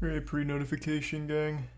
Hooray, pre-notification gang.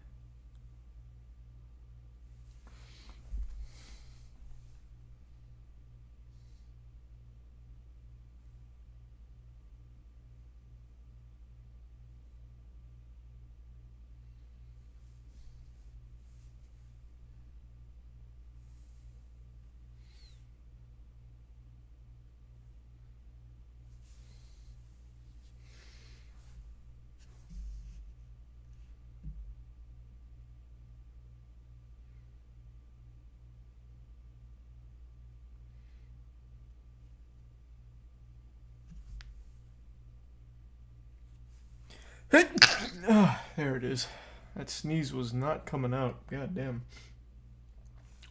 There it is. That sneeze was not coming out. God damn.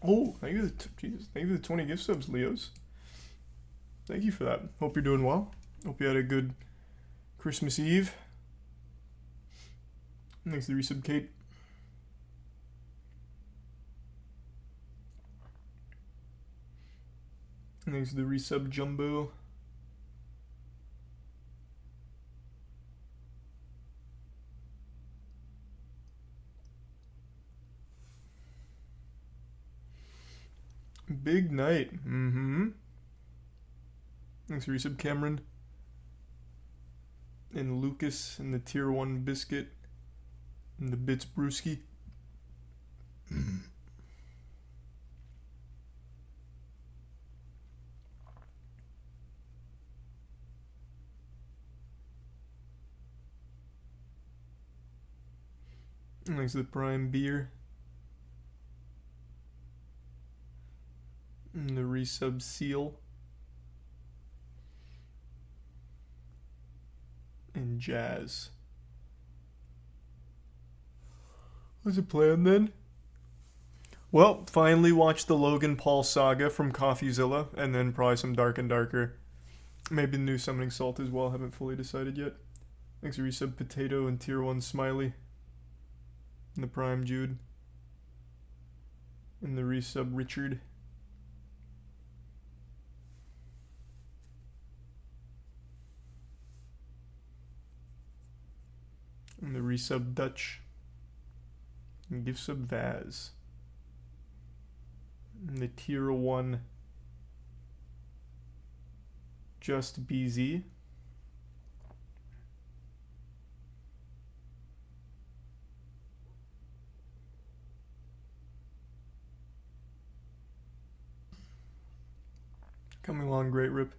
Oh, thank you for the 20 gift subs, Leos. Thank you for that. Hope you're doing well. Hope you had a good Christmas Eve. Thanks to the resub, Kate. Thanks to the resub, Jumbo. Big night. Thanks for resub, Cameron. And Lucas and the tier 1 biscuit. And the bits brewski. Thanks to the prime beer. And the resub seal. And Jazz. What's the plan then? Well, finally watch the Logan Paul saga from CoffeeZilla, and then probably some Dark and Darker. Maybe the new Summoning Salt as well, haven't fully decided yet. Thanks for resub Potato and tier 1 Smiley. And the prime Jude. And the resub Richard. And the resub Dutch. And gift sub Vaz. And the tier 1 Just BZ. Coming along, great rip.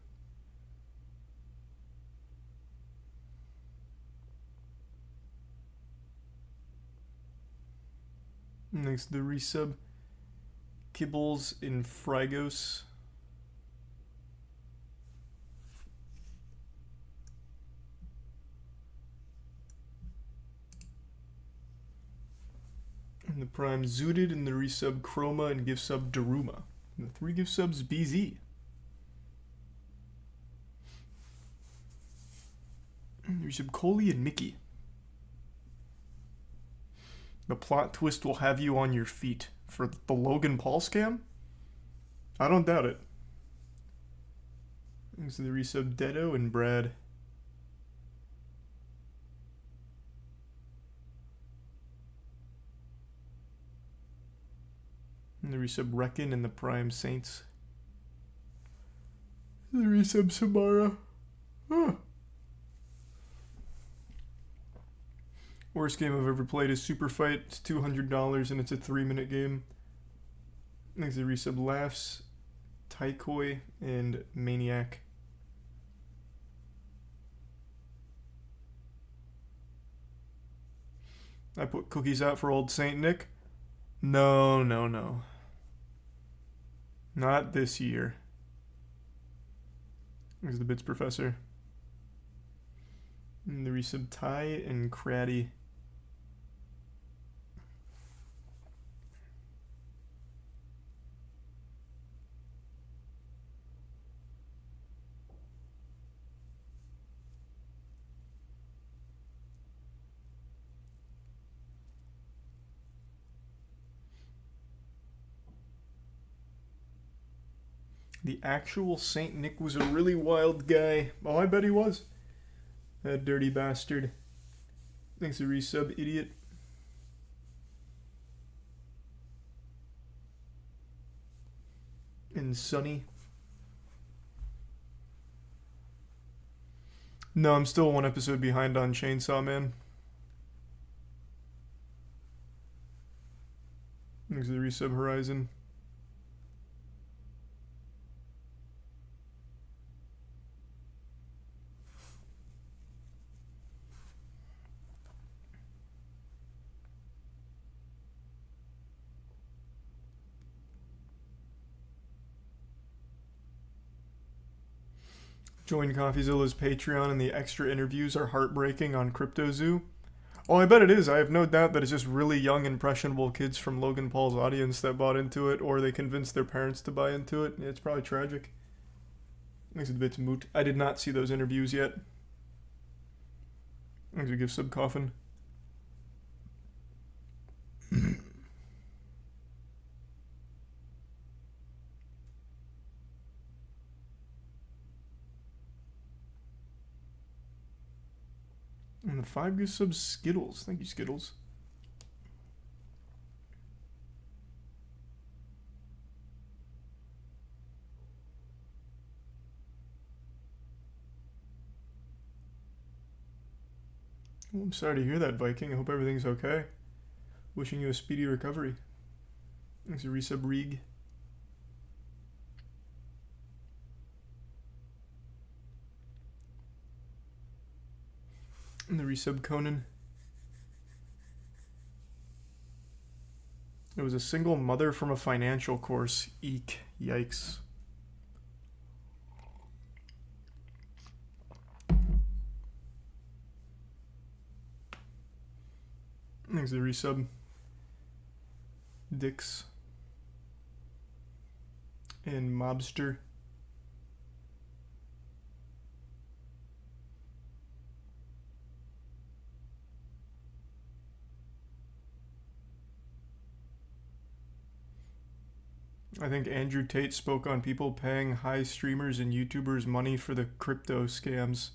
Next, the resub Kibbles in Frygos. And the prime Zooted and the resub Chroma and gift sub Daruma. And the 3 gift subs BZ. And the resub Coley and Mickey. The plot twist will have you on your feet for the Logan Paul scam? I don't doubt it. Thanks to the resub Dedo and Brad. And the resub Reckon and the prime Saints. The resub Samara. Worst game I've ever played is Super Fight. It's $200 and it's a 3-minute game. Thanks to the resub Laughs, Taikoi, and Maniac. I put cookies out for old Saint Nick. No. Not this year. There's the Bits Professor. And the resub Ty and Craddy. The actual Saint Nick was a really wild guy. Oh, I bet he was. That dirty bastard. Thanks for resub, idiot. And Sunny. No, I'm still one episode behind on Chainsaw Man. Thanks for the resub, Horizon. Join CoffeeZilla's Patreon and the extra interviews are heartbreaking on CryptoZoo. Oh, I bet it is. I have no doubt that it's just really young, impressionable kids from Logan Paul's audience that bought into it, or they convinced their parents to buy into it. It's probably tragic. Makes it a bit moot. I did not see those interviews yet. I'm going to give Sub Coffin. And the 5 gift subs, Skittles. Thank you, Skittles. Well, I'm sorry to hear that, Viking. I hope everything's okay. Wishing you a speedy recovery. Thanks for resub, Reeg. And the resub, Conan. It was a single mother from a financial course. Eek. Yikes. Thanks for the resub. Dix. And Mobster. I think Andrew Tate spoke on people paying high streamers and YouTubers money for the crypto scams.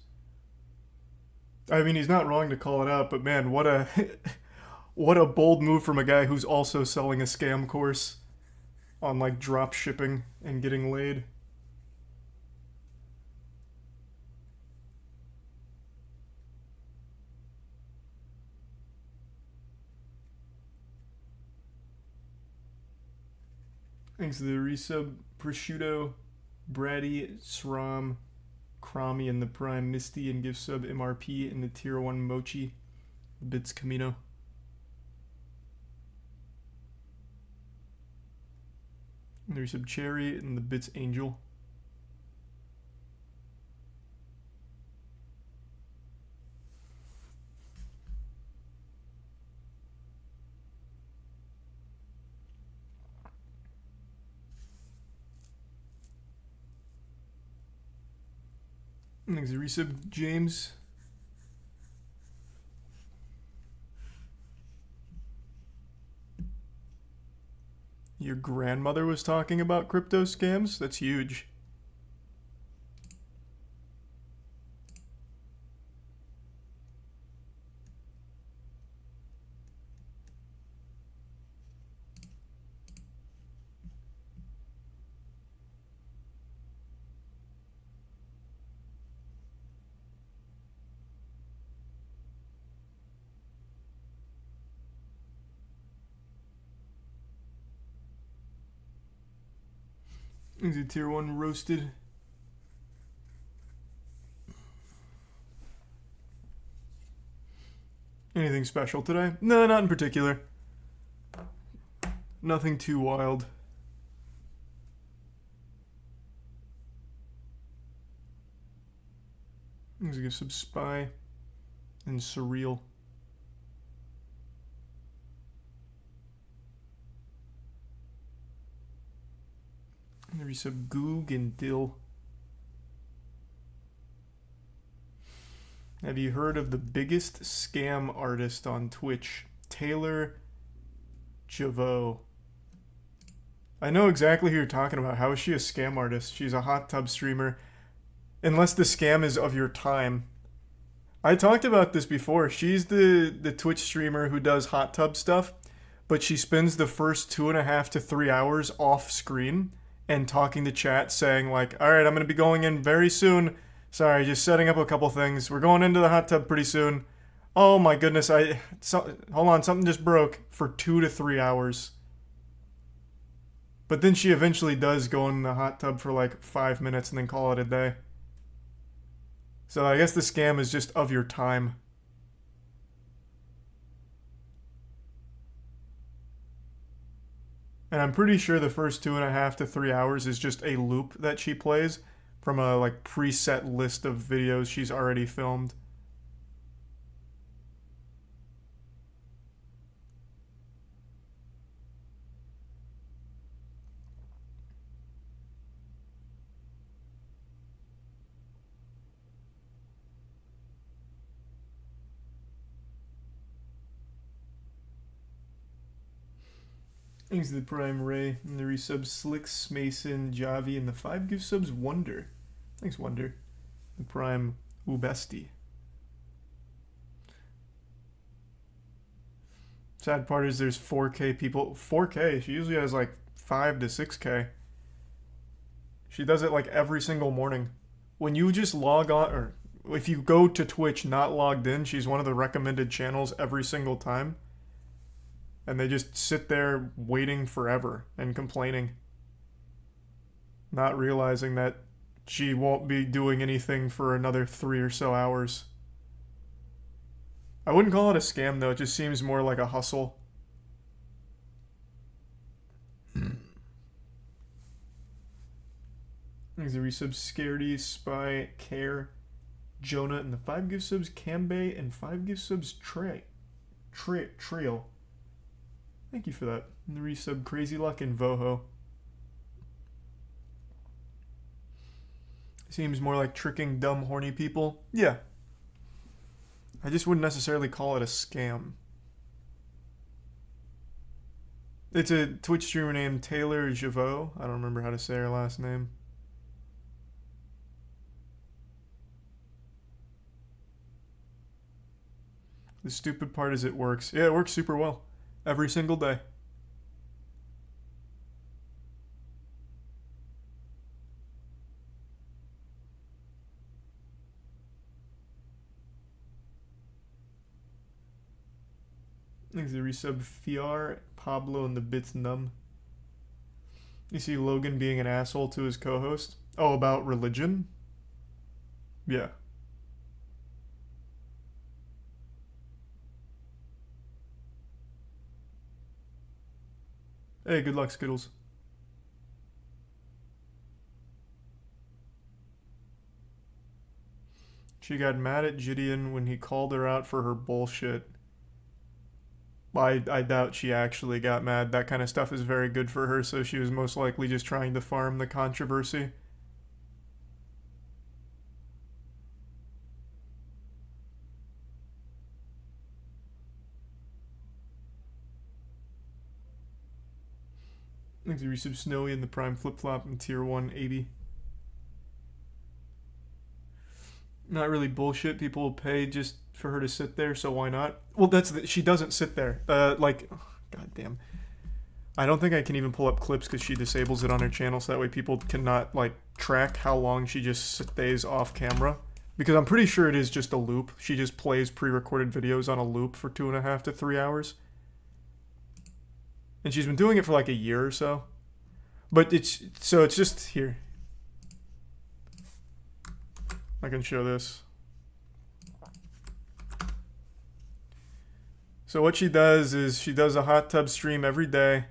I mean, he's not wrong to call it out, but man, what a what a bold move from a guy who's also selling a scam course on like drop shipping and getting laid. Thanks to the resub, Prosciutto, Brady, Sram, Crommy, and the Prime Misty, and gift sub MRP in the tier 1 Mochi, Bits Camino. And the resub Cherry and the Bits Angel. Thanks to resub James. Your grandmother was talking about crypto scams? That's huge. Is it tier 1 roasted? Anything special today? No, not in particular. Nothing too wild. Let's give some Spy and Surreal. Maybe some Goog and Dill. Have you heard of the biggest scam artist on Twitch, Taylor Javot? I know exactly who you're talking about. How is she a scam artist? She's a hot tub streamer. Unless the scam is of your time. I talked about this before. She's the Twitch streamer who does hot tub stuff, but she spends the first 2.5 to 3 hours off screen and talking to chat, saying like, "All right, I'm gonna be going in very soon. Sorry, just setting up a couple things. We're going into the hot tub pretty soon. Oh my goodness, hold on, something just broke," for 2 to 3 hours. But then she eventually does go in the hot tub for like 5 minutes and then call it a day. So I guess the scam is just of your time. And I'm pretty sure the first 2.5 to 3 hours is just a loop that she plays from a like preset list of videos she's already filmed. Thanks to the Prime Ray and the resubs Slicks, Mason, Javi, and the 5 gift subs Wonder. Thanks, Wonder. The Prime Ubesti. Sad part is there's 4K people. 4K? She usually has like 5 to 6K. She does it like every single morning. When you just log on, or if you go to Twitch not logged in, she's one of the recommended channels every single time. And they just sit there waiting forever and complaining, not realizing that she won't be doing anything for another 3 or so hours. I wouldn't call it a scam though, it just seems more like a hustle. There's a resub Scaredy, Spy, Care, Jonah, and the 5 gift subs Cambay, and 5 gift subs Trail. Thank you for that. And the resub Crazy Luck and Voho. Seems more like tricking dumb, horny people. Yeah. I just wouldn't necessarily call it a scam. It's a Twitch streamer named Taylor Javot. I don't remember how to say her last name. The stupid part is it works. Yeah, it works super well. Every single day. Thanks to resub Fiar, Pablo, and the Bits Numb. You see Logan being an asshole to his co-host? Oh, about religion? Yeah. Hey, good luck, Skittles. She got mad at Gideon when he called her out for her bullshit. I doubt she actually got mad. That kind of stuff is very good for her, so she was most likely just trying to farm the controversy. Thanks to resub Snowy and the Prime Flip Flop and Tier 1 80. Not really bullshit. People will pay just for her to sit there, so why not? Well, she doesn't sit there. God damn. I don't think I can even pull up clips because she disables it on her channel, so that way people cannot like track how long she just stays off camera. Because I'm pretty sure it is just a loop. She just plays pre-recorded videos on a loop for 2.5 to 3 hours. And she's been doing it for like a year or so. But it's just here. I can show this. So what she does is she does a hot tub stream every day,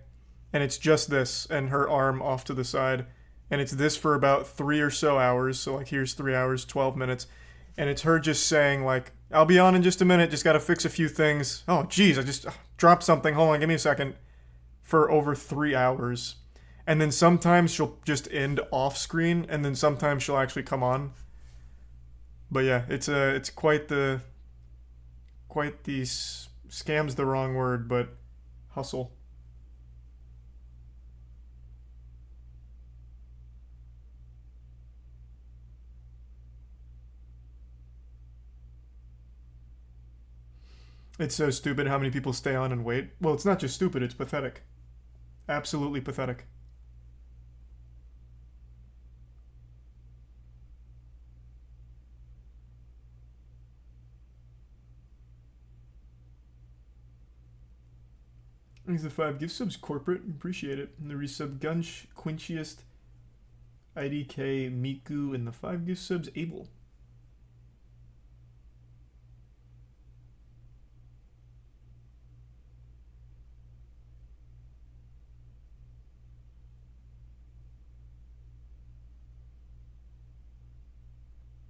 and it's just this and her arm off to the side, and it's this for about 3 or so hours. So like here's 3 hours, 12 minutes, and it's her just saying like, "I'll be on in just a minute. Just got to fix a few things. Oh geez, I just dropped something. Hold on, give me a second." For over 3 hours, and then sometimes she'll just end off screen, and then sometimes she'll actually come on. But yeah, it's quite the scam's the wrong word, but hustle. It's so stupid how many people stay on and wait. Well, it's not just stupid, it's pathetic. Absolutely pathetic. Thanks the 5 gift subs, corporate. Appreciate it. And the resub Gunch, Quinchiest, IDK, Miku, and the 5 gift subs, Abel.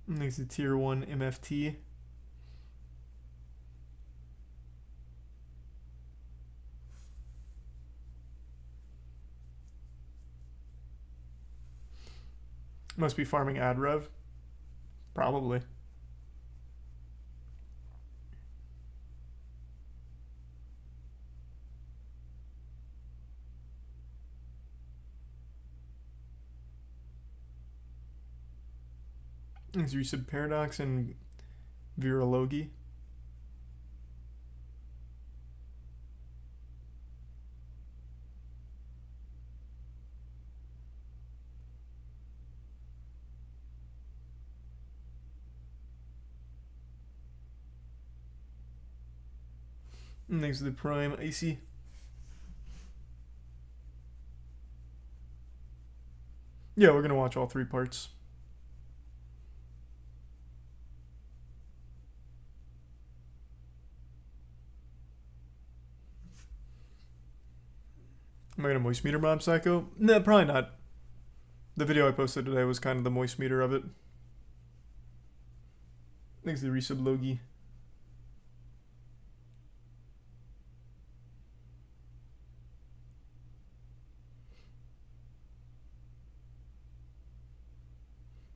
And thanks to tier 1 MFT. Must be farming ad rev. Probably. Thanks resub Paradox and Virology. And thanks to the Prime Icy. Yeah, we're gonna watch all 3 parts. Am I gonna moist meter Mob Psycho? No, probably not. The video I posted today was kind of the moist meter of it. Thanks to the resub Logi.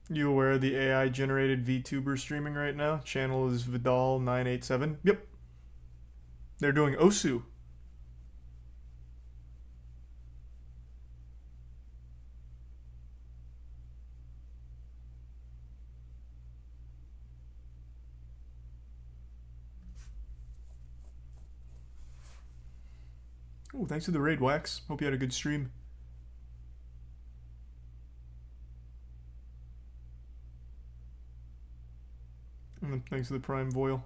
You aware of the AI generated VTuber streaming right now? Channel is Vidal987. Yep. They're doing Osu. Oh, thanks to the raid, Wax. Hope you had a good stream. And thanks to the Prime Voil.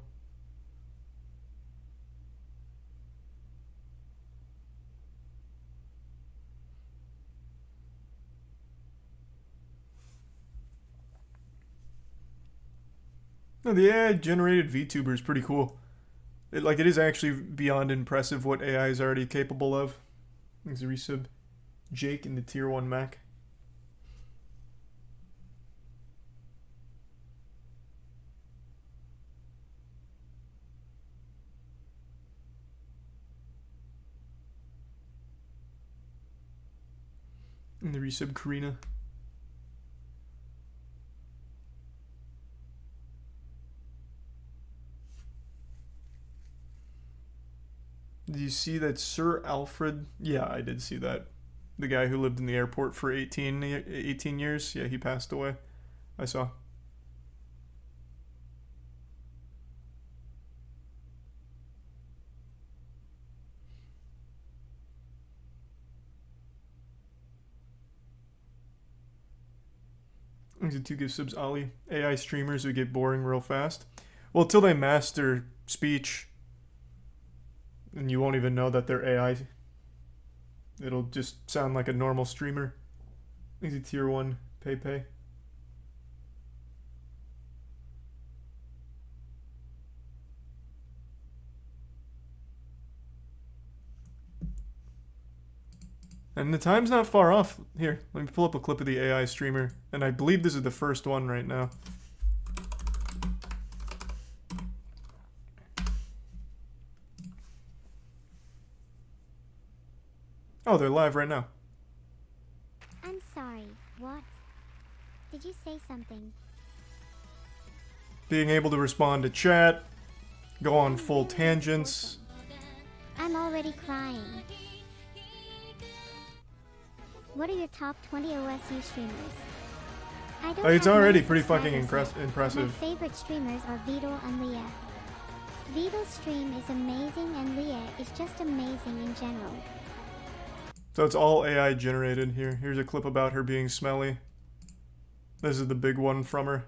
No, the AI generated VTuber is pretty cool. It is actually beyond impressive what AI is already capable of. Thanks to resub Jake in the tier 1 Mac. And the resub Karina. Did you see that Sir Alfred? Yeah, I did see that. The guy who lived in the airport for 18 years. Yeah, he passed away. I saw. Thanks to 2 gift subs, Ali. AI streamers who get boring real fast. Well, till they master speech, and you won't even know that they're AI. It'll just sound like a normal streamer. Thanks to tier 1 Pay. And the time's not far off. Here, let me pull up a clip of the AI streamer. And I believe this is the first one right now. Oh, they're live right now. I'm sorry, what? Did you say something? Being able to respond to chat, go on full tangents. I'm already crying. What are your top 20 OSU streamers? It's already pretty fucking impressive. My favorite streamers are Vito and Leah. Vivo's stream is amazing and Leah is just amazing in general. So it's all AI generated here. Here's a clip about her being smelly. This is the big one from her.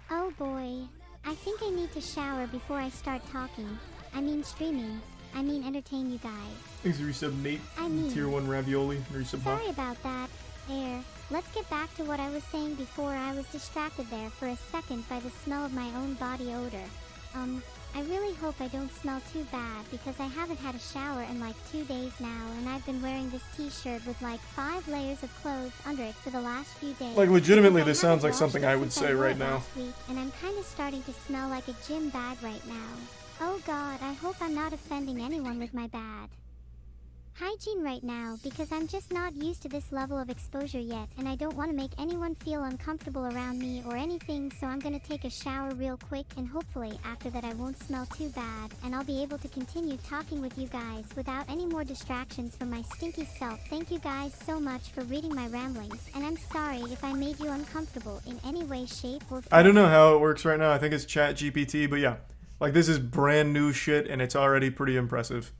Oh boy. I think I need to shower before I start talking. I mean streaming. I mean entertain you guys. Thanks for resub Nate. I mean... Tier 1 ravioli. Resub Sorry about that. There. Let's get back to what I was saying before I was distracted there for a second by the smell of my own body odor. I really hope I don't smell too bad because I haven't had a shower in like 2 days now and I've been wearing this t-shirt with like 5 layers of clothes under it for the last few days. Like legitimately Because this I sounds haven't like something washed I it would since say wore right it now. last week, and I'm kind of starting to smell like a gym bag right now. Oh god, I hope I'm not offending anyone with my bad hygiene right now because I'm just not used to this level of exposure yet and I don't want to make anyone feel uncomfortable around me or anything, so I'm gonna take a shower real quick and hopefully after that I won't smell too bad and I'll be able to continue talking with you guys without any more distractions from my stinky self. Thank you guys so much for reading my ramblings and I'm sorry if I made you uncomfortable in any way, shape, or form. I don't know how it works right now. I think it's Chat GPT, but yeah. Like this is brand new shit and it's already pretty impressive.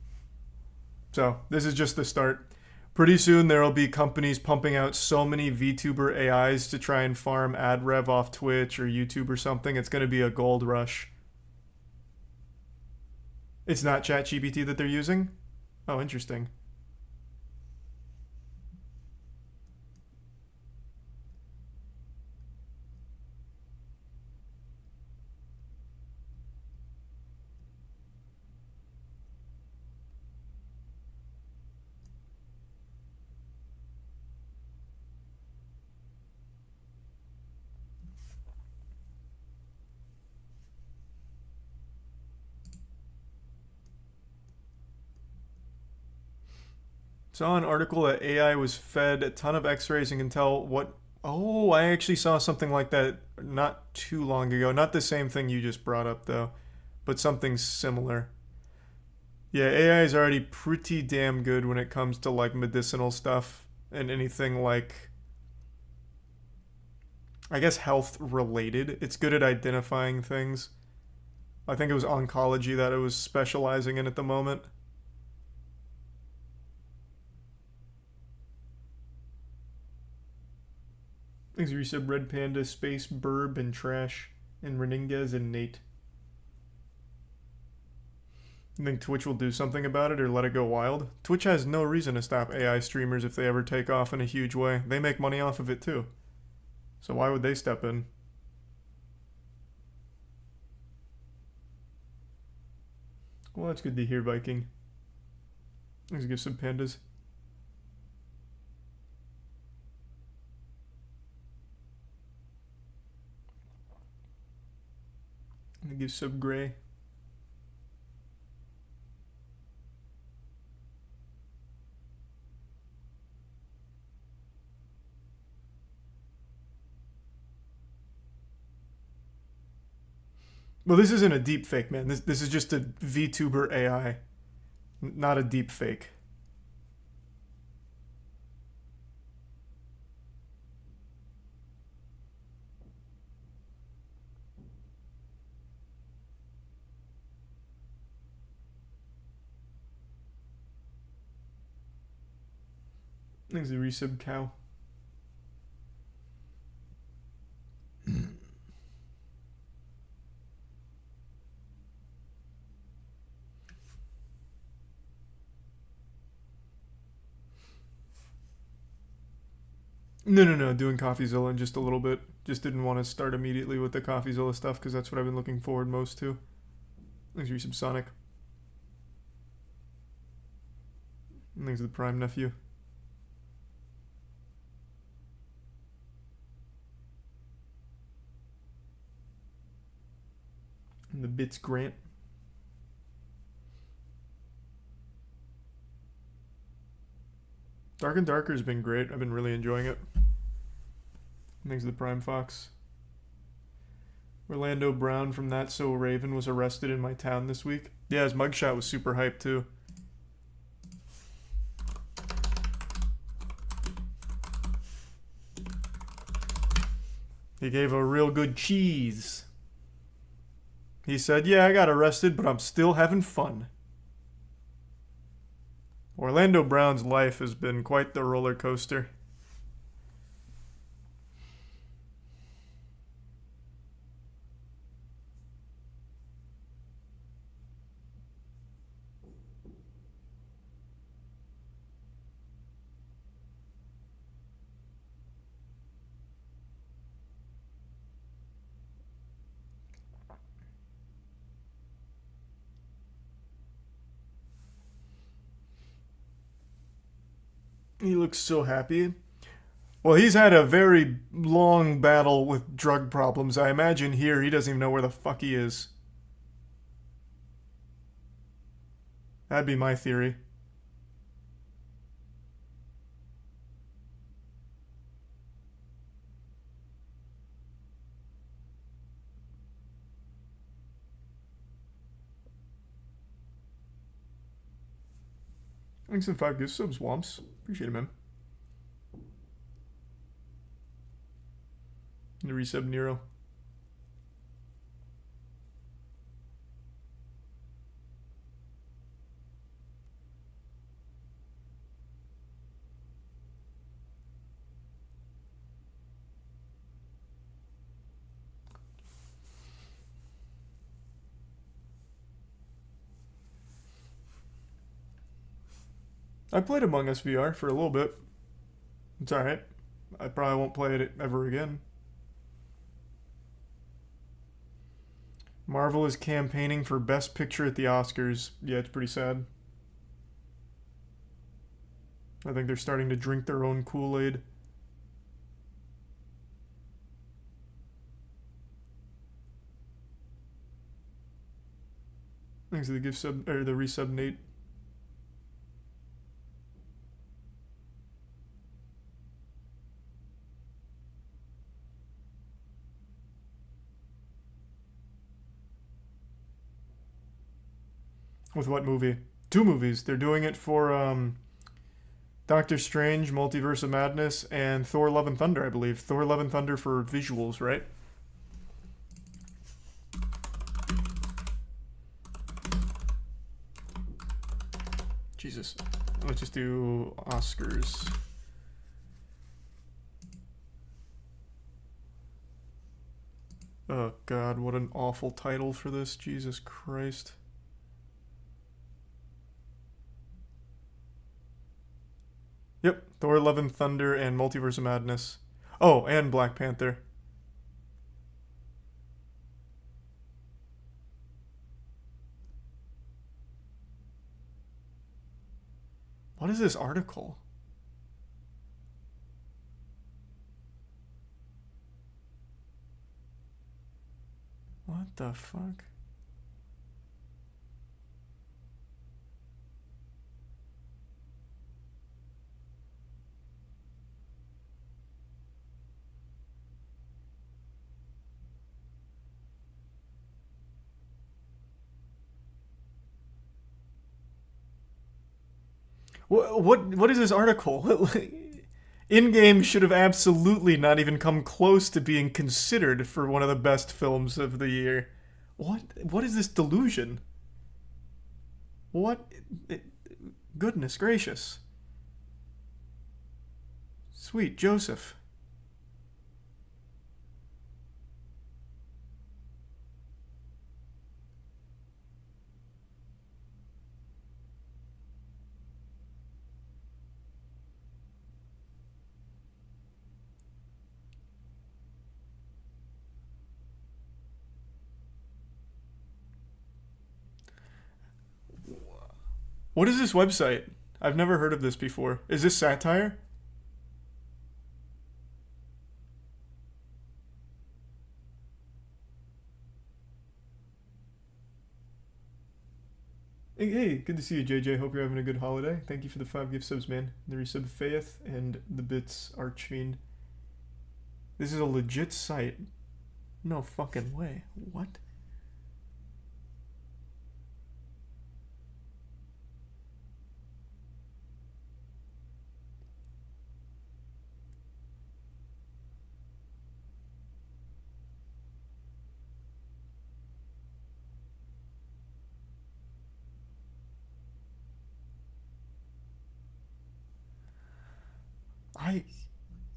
So this is just the start. Pretty soon there will be companies pumping out so many VTuber AIs to try and farm ad rev off Twitch or YouTube or something. It's going to be a gold rush. It's not ChatGPT that they're using? Oh, interesting. Saw an article that AI was fed a ton of x-rays and can tell what... Oh, I actually saw something like that not too long ago. Not the same thing you just brought up, though, but something similar. Yeah, AI is already pretty damn good when it comes to, like, medicinal stuff and anything, like, I guess health-related. It's good at identifying things. I think it was oncology that it was specializing in at the moment. Thanks for resub Red Panda, Space, Burb, and Trash, and Reninguez and Nate. You think Twitch will do something about it or let it go wild? Twitch has no reason to stop AI streamers if they ever take off in a huge way. They make money off of it too. So why would they step in? Well, that's good to hear, Viking. Let's give some pandas. I'm gonna give sub gray. Well, this isn't a deep fake, man. This is just a VTuber AI, not a deep fake. Thanks the resub cow. No, doing CoffeeZilla in just a little bit. Just didn't want to start immediately with the CoffeeZilla stuff because that's what I've been looking forward most to. Thanks for resub Sonic. And thanks to the Prime Nephew. And the Bits Grant. Dark and Darker has been great. I've been really enjoying it. Thanks to the Prime Fox. Orlando Brown from That So Raven was arrested in my town this week. Yeah, his mugshot was super hyped too. He gave a real good cheese. He said, yeah, I got arrested, but I'm still having fun. Orlando Brown's life has been quite the roller coaster. He looks so happy. Well, he's had a very long battle with drug problems. I imagine here he doesn't even know where the fuck he is. That'd be my theory. Thanks in 5 gift subs, Womps. Appreciate it, man. The resub Nero. I played Among Us VR for a little bit. It's alright. I probably won't play it ever again. Marvel is campaigning for Best Picture at the Oscars. Yeah, it's pretty sad. I think they're starting to drink their own Kool-Aid. Thanks to the gift sub or the resub, Nate. With what movie? 2 movies. They're doing it for Doctor Strange, Multiverse of Madness, and Thor: Love and Thunder, I believe. Thor: Love and Thunder for visuals, right? Jesus. Let's just do Oscars. Oh god, what an awful title for this. Jesus Christ. Yep, Thor: Love and Thunder and Multiverse of Madness. Oh, and Black Panther. What is this article? What the fuck? What is this article? In-game should have absolutely not even come close to being considered for one of the best films of the year. What is this delusion? What? Goodness gracious. Sweet Joseph. What is this website? I've never heard of this before. Is this satire? Hey, good to see you, JJ. Hope you're having a good holiday. Thank you for the 5 gift subs, man. The resub Faith and the bits Archfiend. This is a legit site. No fucking way. What?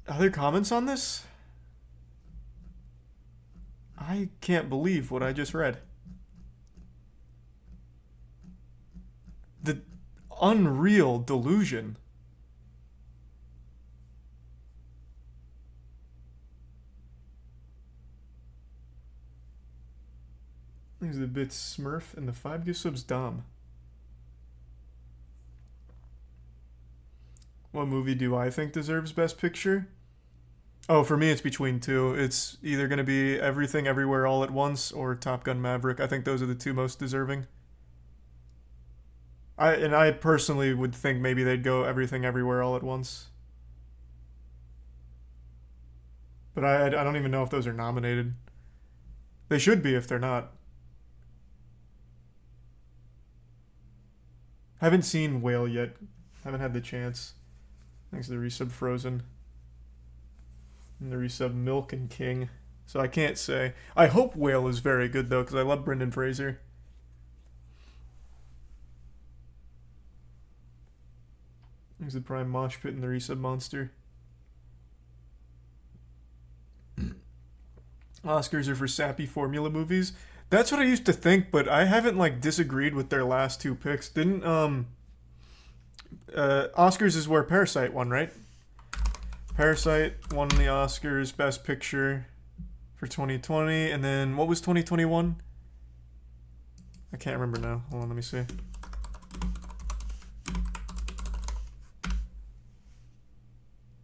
Other comments on this? I can't believe what I just read. The unreal delusion. There's the bit Smurf and the 5 gift subs Dom. What movie do I think deserves Best Picture? Oh, for me, it's between two. It's either going to be Everything Everywhere All at Once or Top Gun Maverick. I think those are the two most deserving. I personally would think maybe they'd go Everything Everywhere All at Once. But I don't even know if those are nominated. They should be if they're not. Haven't seen Whale yet. Haven't had the chance. Thanks to the resub Frozen. And the resub Milk and King. So I can't say. I hope Whale is very good though, because I love Brendan Fraser. There's the Prime Mosh Pit and the resub Monster. Oscars are for sappy formula movies. That's what I used to think, but I haven't like disagreed with their last two picks. Didn't Oscars is where Parasite won, right? Parasite won the Oscars Best Picture for 2020, and then what was 2021? I can't remember now. Hold on, let me see.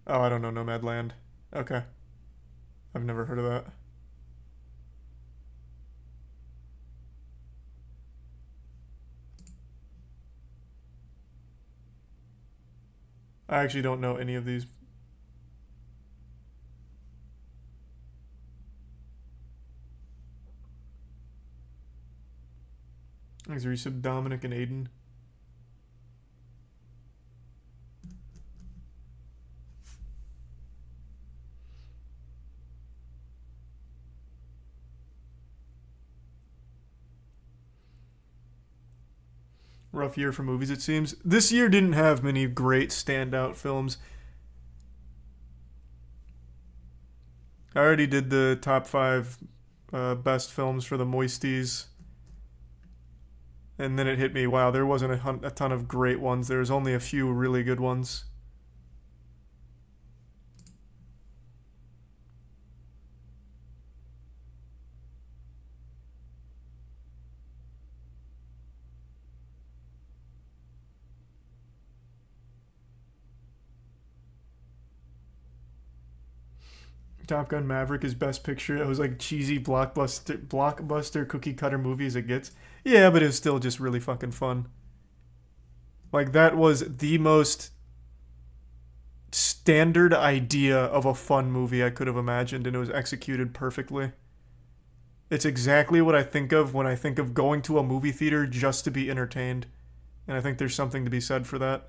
Oh, I don't know Nomadland. Okay. I've never heard of that. I actually don't know any of these. Thanks, resub Dominic and Aiden. Rough year for movies, it seems. This year didn't have many great standout films. I already did the top 5 best films for the Moisties. And then it hit me, wow, there wasn't a ton of great ones. There was only a few really good ones. Top Gun Maverick is Best Picture. It was like cheesy blockbuster cookie cutter movie as it gets. Yeah, but it was still just really fucking fun. Like that was the most standard idea of a fun movie I could have imagined, and it was executed perfectly. It's exactly what I think of when I think of going to a movie theater just to be entertained. And I think there's something to be said for that.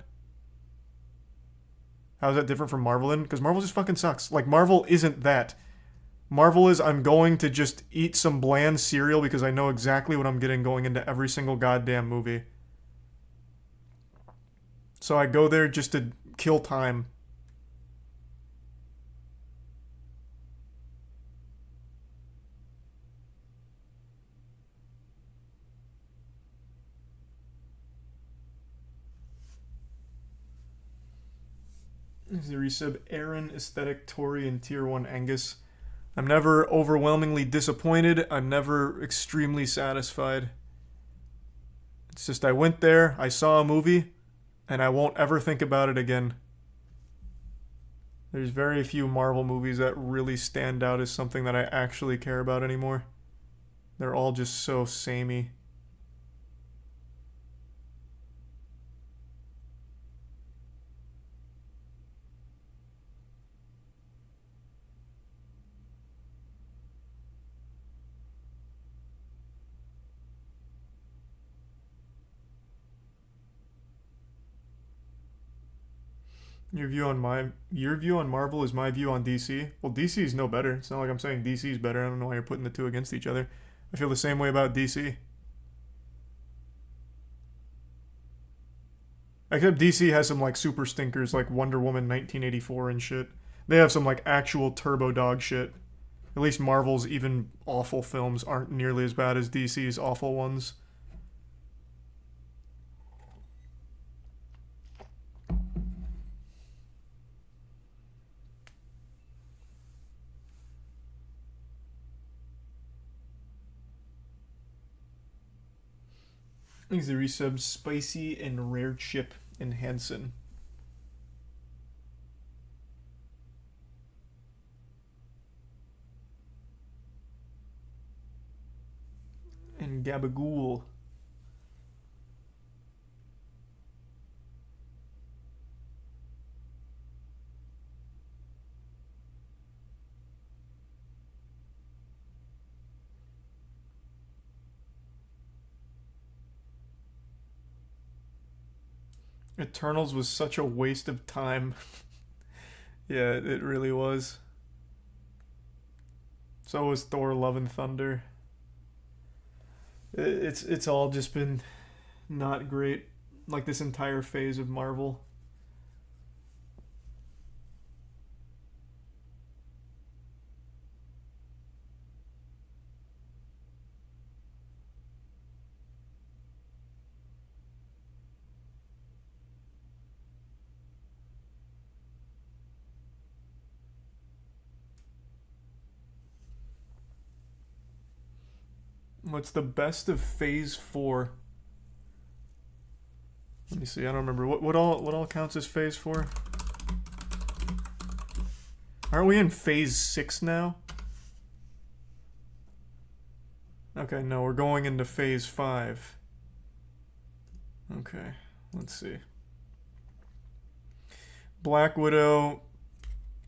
How is that different from Marvel then? Because Marvel just fucking sucks. Like, Marvel isn't that. Marvel is, I'm going to just eat some bland cereal because I know exactly what I'm getting going into every single goddamn movie. So I go there just to kill time. This is a resub Aaron, Aesthetic, Tori, and Tier 1 Angus. I'm never overwhelmingly disappointed. I'm never extremely satisfied. It's just I went there, I saw a movie, and I won't ever think about it again. There's very few Marvel movies that really stand out as something that I actually care about anymore. They're all just so samey. Your view on Marvel is my view on DC. Well, DC is no better. It's not like I'm saying DC is better. I don't know why you're putting the two against each other. I feel the same way about DC. Except DC has some like super stinkers like Wonder Woman 1984 and shit. They have some like actual turbo dog shit. At least Marvel's even awful films aren't nearly as bad as DC's awful ones. Thanks the resub Spicy and Rare Chip and Hanson. And Gabagool. Eternals was such a waste of time. Yeah, it really was. So was Thor Love and Thunder. It's all just been not great, like this entire phase of Marvel. What's the best of Phase 4? Let me see. I don't remember what all counts as Phase 4. Aren't we in Phase 6 now? Okay, no, we're going into Phase 5. Okay, let's see. Black Widow,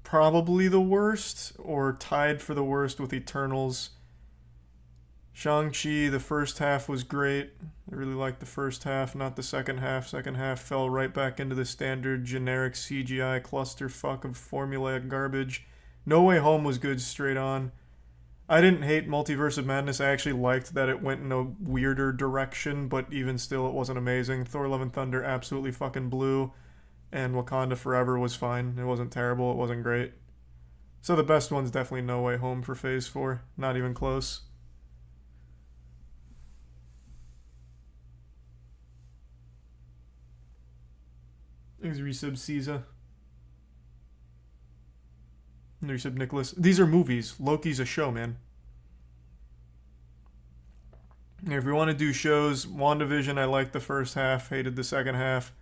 probably the worst, or tied for the worst with Eternals. Shang-Chi, the first half was great. I really liked the first half, not the second half. Second half fell right back into the standard generic CGI clusterfuck of formulaic garbage. No Way Home was good straight on. I didn't hate Multiverse of Madness. I actually liked that it went in a weirder direction, but even still it wasn't amazing. Thor Love and Thunder absolutely fucking blew, and Wakanda Forever was fine. It wasn't terrible, it wasn't great. So the best one's definitely No Way Home for Phase 4. Not even close. Thanks, Resub Caesar. Resub Nicholas. These are movies. Loki's a show, man. If we want to do shows, WandaVision, I liked the first half, hated the second half.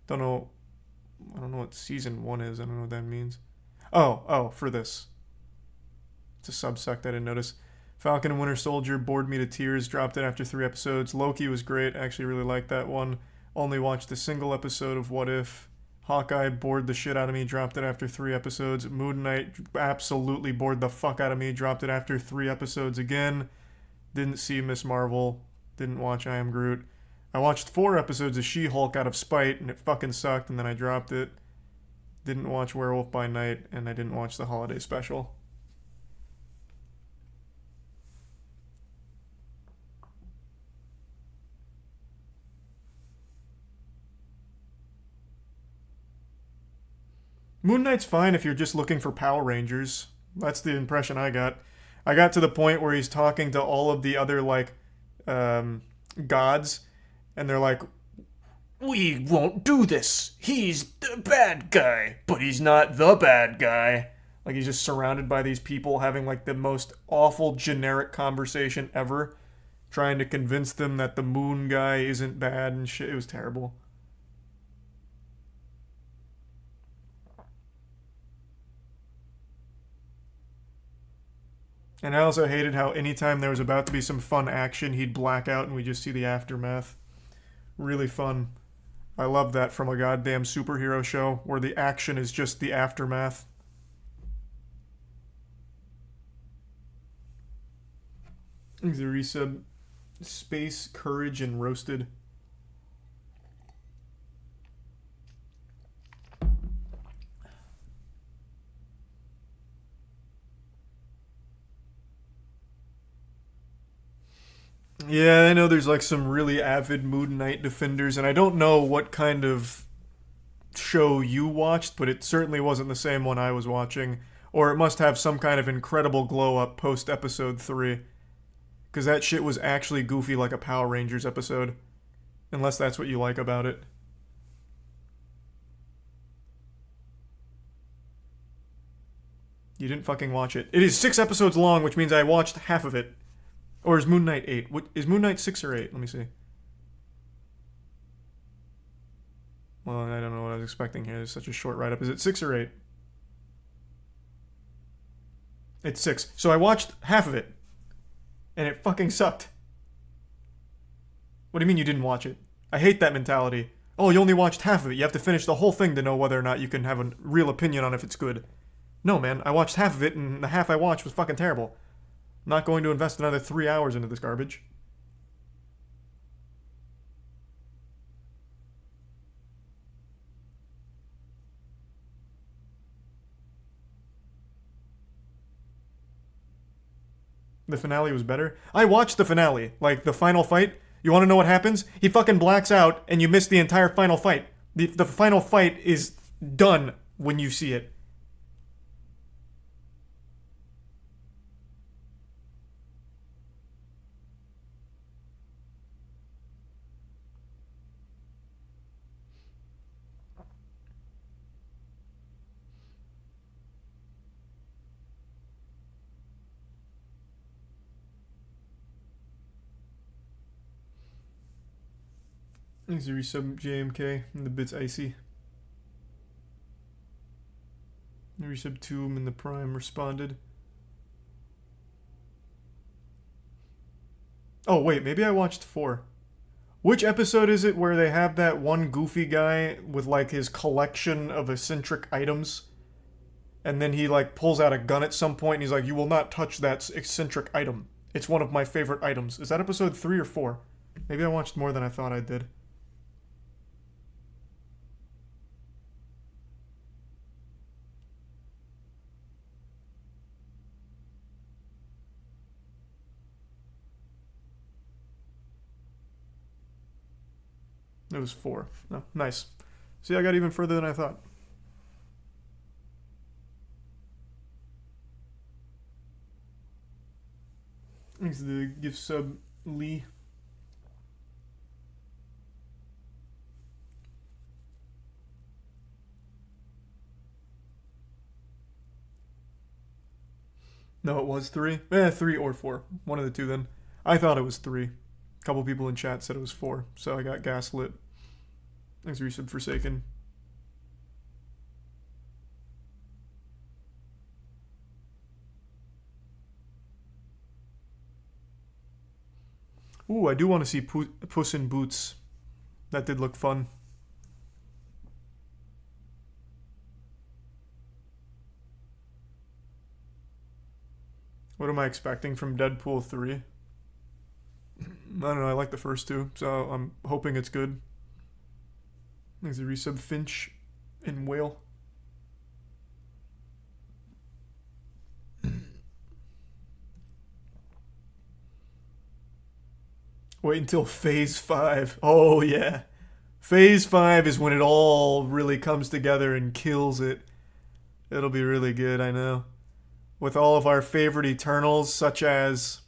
I don't know what season 1 is. I don't know what that means. Oh, for this. It's a subsect I didn't notice. Falcon and Winter Soldier bored me to tears, dropped it after 3 episodes. Loki was great, I actually really liked that one. Only watched a single episode of What If. Hawkeye bored the shit out of me, dropped it after 3 episodes. Moon Knight absolutely bored the fuck out of me, dropped it after 3 episodes again. Didn't see Miss Marvel, didn't watch I Am Groot. I watched 4 episodes of She-Hulk out of spite, and it fucking sucked, and then I dropped it. Didn't watch Werewolf by Night, and I didn't watch the holiday special. Moon Knight's fine if you're just looking for Power Rangers. That's the impression I got. I got to the point where he's talking to all of the other, like, gods, and they're like, "We won't do this. He's the bad guy, but he's not the bad guy." Like, he's just surrounded by these people having, like, the most awful generic conversation ever, trying to convince them that the moon guy isn't bad and shit. It was terrible. And I also hated how anytime there was about to be some fun action, he'd black out and we just see the aftermath. Really fun. I love that from a goddamn superhero show where the action is just the aftermath. The resub Space, Courage, and Roasted. Yeah, I know there's like some really avid Moon Knight defenders, and I don't know what kind of show you watched, but it certainly wasn't the same one I was watching. Or it must have some kind of incredible glow up post episode 3. Because that shit was actually goofy like a Power Rangers episode. Unless that's what you like about it. You didn't fucking watch it. It is 6 episodes long, which means I watched half of it. Or is Moon Knight 8? Is Moon Knight 6 or 8? Let me see. Well, I don't know what I was expecting here. It's such a short write-up. Is it 6 or 8? It's 6. So I watched half of it. And it fucking sucked. What do you mean you didn't watch it? I hate that mentality. Oh, you only watched half of it. You have to finish the whole thing to know whether or not you can have a real opinion on if it's good. No, man. I watched half of it, and the half I watched was fucking terrible. I'm not going to invest another 3 hours into this garbage. The finale was better. I watched the finale. Like, the final fight. You want to know what happens? He fucking blacks out, and you miss the entire final fight. The final fight is done when you see it. Thanks to resub JMK and the bit's icy. Resub 2 and the Prime responded. Oh wait, maybe I watched 4. Which episode is it where they have that one goofy guy with like his collection of eccentric items? And then he like pulls out a gun at some point and he's like, "You will not touch that eccentric item. It's one of my favorite items." Is that episode 3 or 4? Maybe I watched more than I thought I did. It was 4. No, nice. See, I got even further than I thought. Thanks to the gift sub, Lee. No, it was 3. 3 or 4. One of the two then. I thought it was 3. A couple people in chat said it was 4, so I got gaslit. Thanks for resub Forsaken. Ooh, I do want to see Puss in Boots. That did look fun. What am I expecting from Deadpool 3? I don't know, I like the first two, so I'm hoping it's good. There's a resub Finch in Whale. Wait until Phase 5. Oh, yeah. Phase 5 is when it all really comes together and kills it. It'll be really good, I know. With all of our favorite Eternals, such as...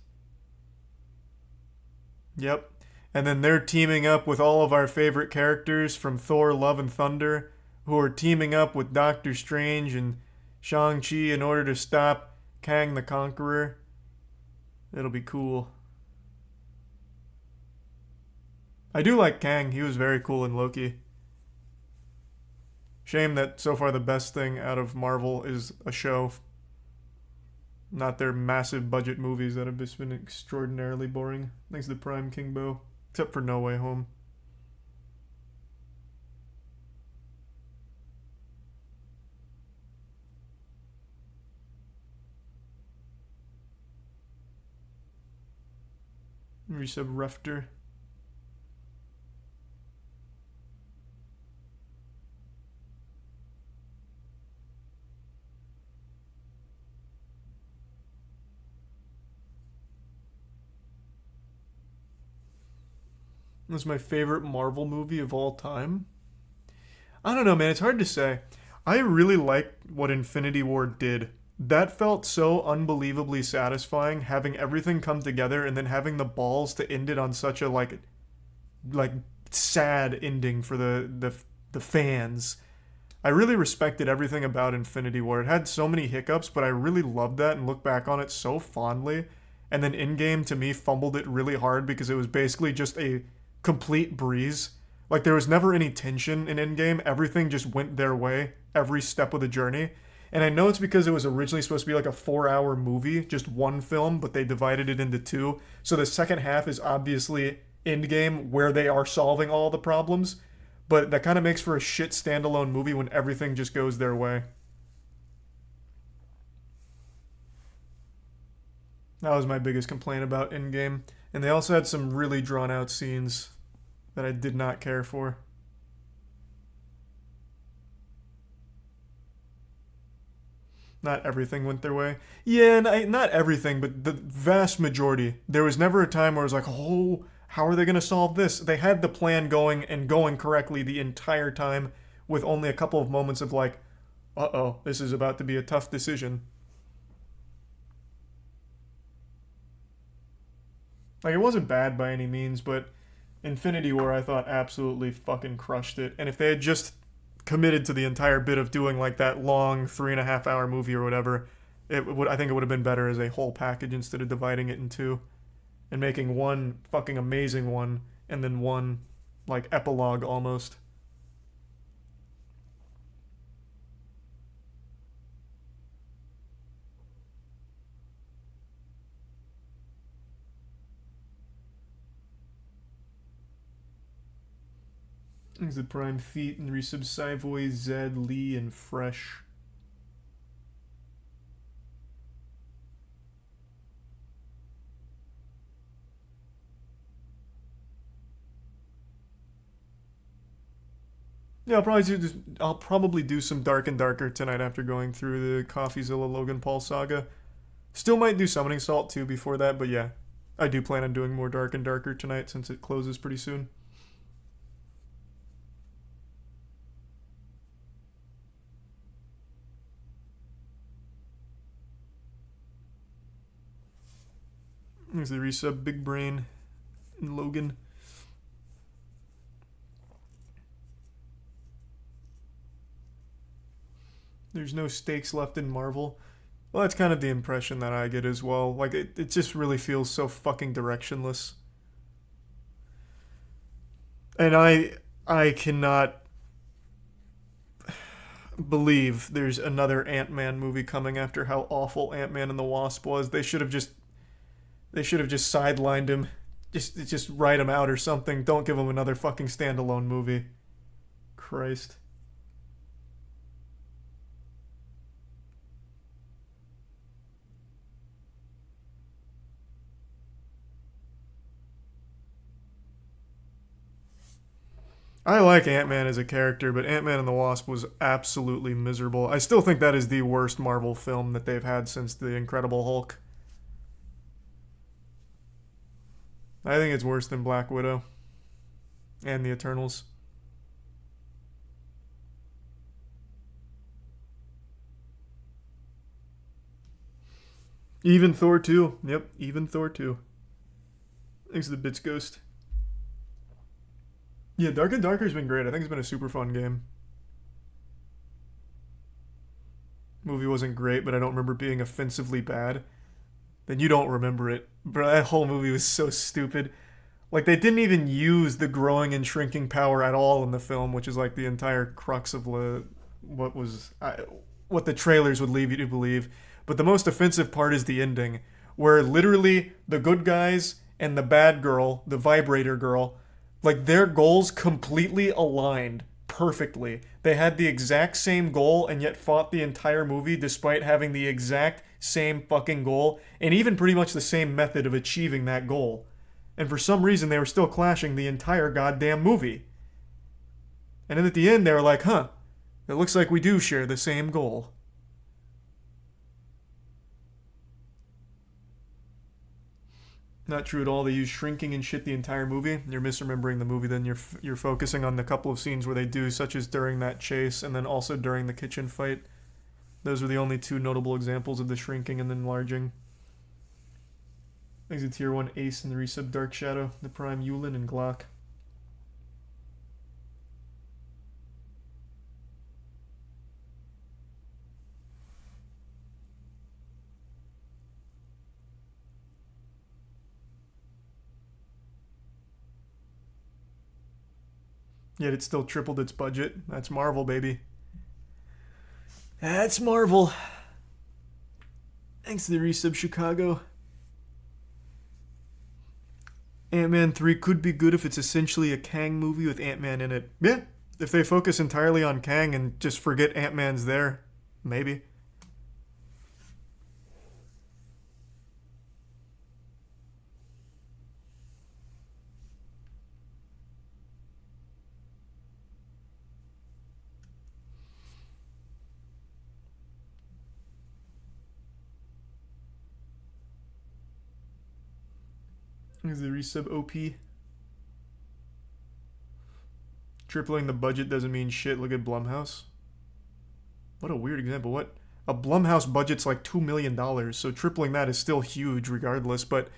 Yep. And then they're teaming up with all of our favorite characters from Thor, Love, and Thunder, who are teaming up with Doctor Strange and Shang-Chi in order to stop Kang the Conqueror. It'll be cool. I do like Kang. He was very cool in Loki. Shame that so far the best thing out of Marvel is a show. Not their massive budget movies that have just been extraordinarily boring. Thanks to Prime Kingbo. Except for No Way Home. Resub Rufter. This is my favorite Marvel movie of all time. I don't know, man. It's hard to say. I really liked what Infinity War did. That felt so unbelievably satisfying, having everything come together and then having the balls to end it on such a like sad ending for the fans. I really respected everything about Infinity War. It had so many hiccups, but I really loved that and look back on it so fondly. And then Endgame to me fumbled it really hard because it was basically just a complete breeze. Like there was never any tension in Endgame. Everything just went their way every step of the journey. And I know it's because it was originally supposed to be like a 4-hour movie, just one film, but they divided it into two. So the second half is obviously Endgame, where they are solving all the problems. But that kind of makes for a shit standalone movie when everything just goes their way. That was my biggest complaint about Endgame. And they also had some really drawn out scenes that I did not care for. Not everything went their way. Yeah, not everything, but the vast majority. There was never a time where I was like, oh, how are they going to solve this? They had the plan going and going correctly the entire time with only a couple of moments of like, uh-oh, this is about to be a tough decision. Like, it wasn't bad by any means, but Infinity War I thought absolutely fucking crushed it. And if they had just committed to the entire bit of doing like that long 3.5 hour movie or whatever, I think it would have been better as a whole package instead of dividing it in two and making one fucking amazing one and then one like epilogue almost. Exit Prime Feet and Resub Saivoy, Zed, Lee, and Fresh. Yeah, I'll probably do some Dark and Darker tonight after going through the CoffeeZilla Logan Paul saga. Still might do Summoning Salt too before that, but yeah, I do plan on doing more Dark and Darker tonight since it closes pretty soon. There's the resub Big Brain and Logan. There's no stakes left in Marvel. Well, that's kind of the impression that I get as well. Like, it just really feels so fucking directionless. And I cannot believe there's another Ant-Man movie coming after how awful Ant-Man and the Wasp was. They should have just sidelined him. Just write him out or something. Don't give him another fucking standalone movie. Christ. I like Ant-Man as a character, but Ant-Man and the Wasp was absolutely miserable. I still think that is the worst Marvel film that they've had since The Incredible Hulk. I think it's worse than Black Widow and the Eternals. Even Thor 2. Yep, even Thor 2. Thanks to the Bits Ghost. Yeah, Dark and Darker's been great. I think it's been a super fun game. Movie wasn't great, but I don't remember being offensively bad. Then you don't remember it. Bro, that whole movie was so stupid. Like, they didn't even use the growing and shrinking power at all in the film, which is like the entire crux of what the trailers would leave you to believe. But the most offensive part is the ending, where literally the good guys and the bad girl, the vibrator girl, like their goals completely aligned perfectly. They had the exact same goal and yet fought the entire movie despite having the exact same fucking goal and even pretty much the same method of achieving that goal. And for some reason they were still clashing the entire goddamn movie. And then at the end they were like, huh, it looks like we do share the same goal. Not true at all. They use shrinking and shit the entire movie. You're misremembering the movie. Then you're focusing on the couple of scenes where they do, such as during that chase, and then also during the kitchen fight. Those are the only two notable examples of the shrinking and enlarging. Exit Tier 1 Ace and the Resub Dark Shadow, the Prime Yulin and Glock. Yet it still tripled its budget. That's Marvel, baby. That's Marvel. Thanks to the Resub Chicago. Ant-Man 3 could be good if it's essentially a Kang movie with Ant-Man in it. Yeah, if they focus entirely on Kang and just forget Ant-Man's there, maybe. Is the Resub OP? Tripling the budget doesn't mean shit. Look at Blumhouse. What a weird example. What? A Blumhouse budget's like $2 million, so tripling that is still huge regardless, but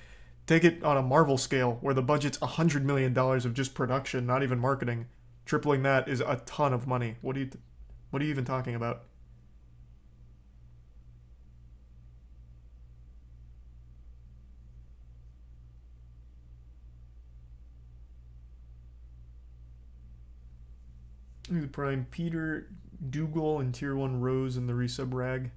take it on a Marvel scale where the budget's $100 million of just production, not even marketing. Tripling that is a ton of money. What are you even talking about? The Prime Peter, Dougal, and Tier 1 Rose and the Resub Rag.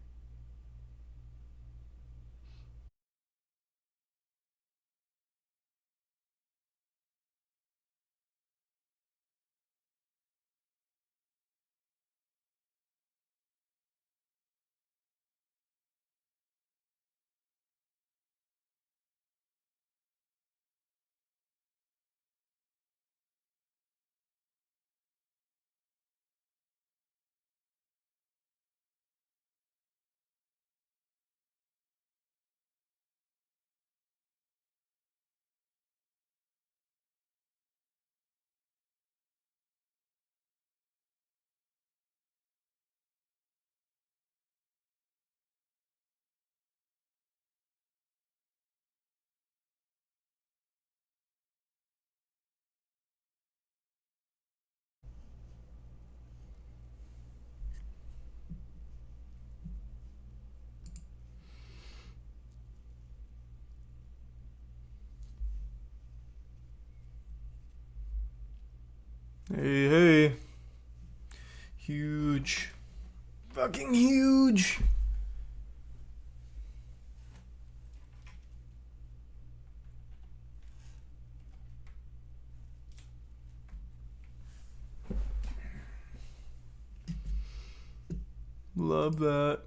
Hey, hey. Huge. Fucking huge. Love that.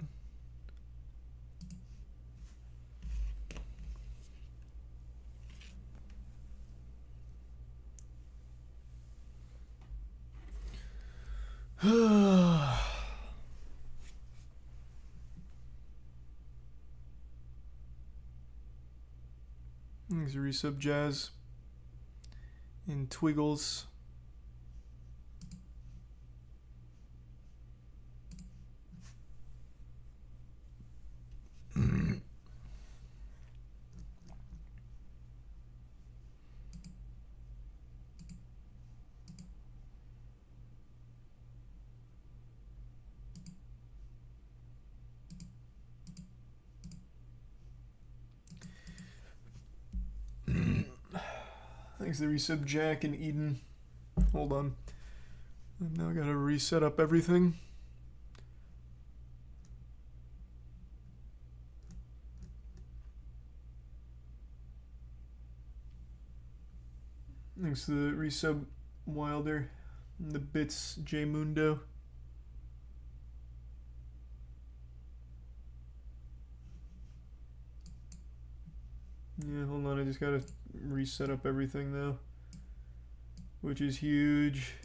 There's Resub Jazz and Twiggles. Thanks to Resub Jack and Eden. Hold on. I've now got to reset up everything. Thanks to the Resub Wilder and the Bits J Mundo. Yeah, hold on, I just gotta reset up everything though, which is huge.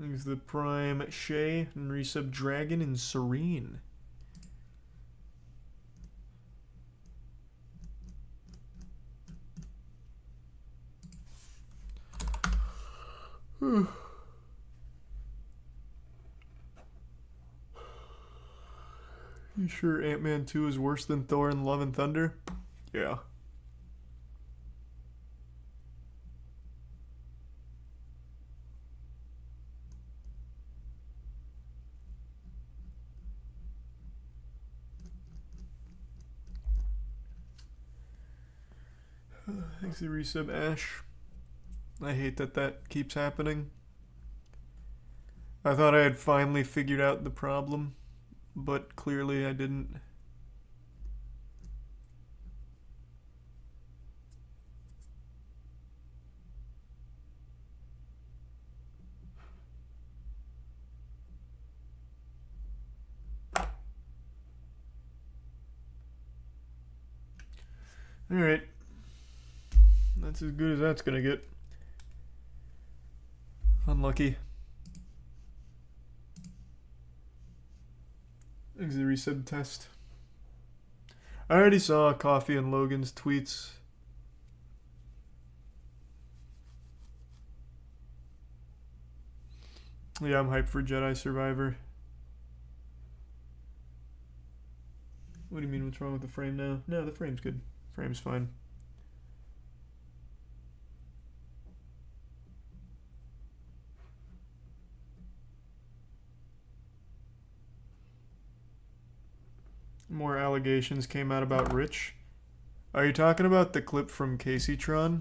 There's the Prime Shay and Resub Dragon and Serene. You sure Ant-Man 2 is worse than Thor and Love and Thunder? Yeah. Thanks to Resub Ash. I hate that that keeps happening. I thought I had finally figured out the problem, but clearly I didn't. Alright. That's as good as that's gonna get. Unlucky. Exit resub test. I already saw Coffee and Logan's tweets. Yeah, I'm hyped for Jedi Survivor. What do you mean, what's wrong with the frame now? No, the frame's good. Frame's fine. More allegations came out about Rich. Are you talking about the clip from Caseytron?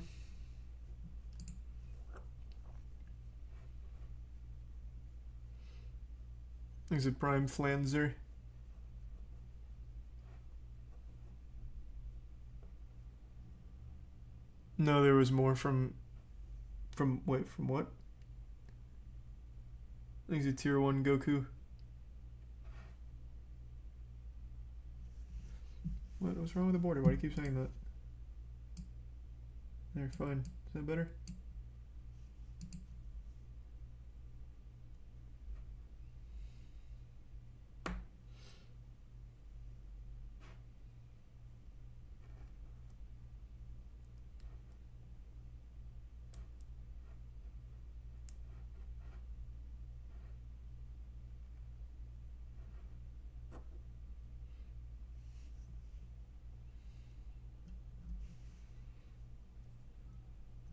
Is it Prime Flanzer? No, there was more from wait, from what? Is it Tier 1 Goku? What's wrong with the border? Why do you keep saying that? There, fine. Is that better?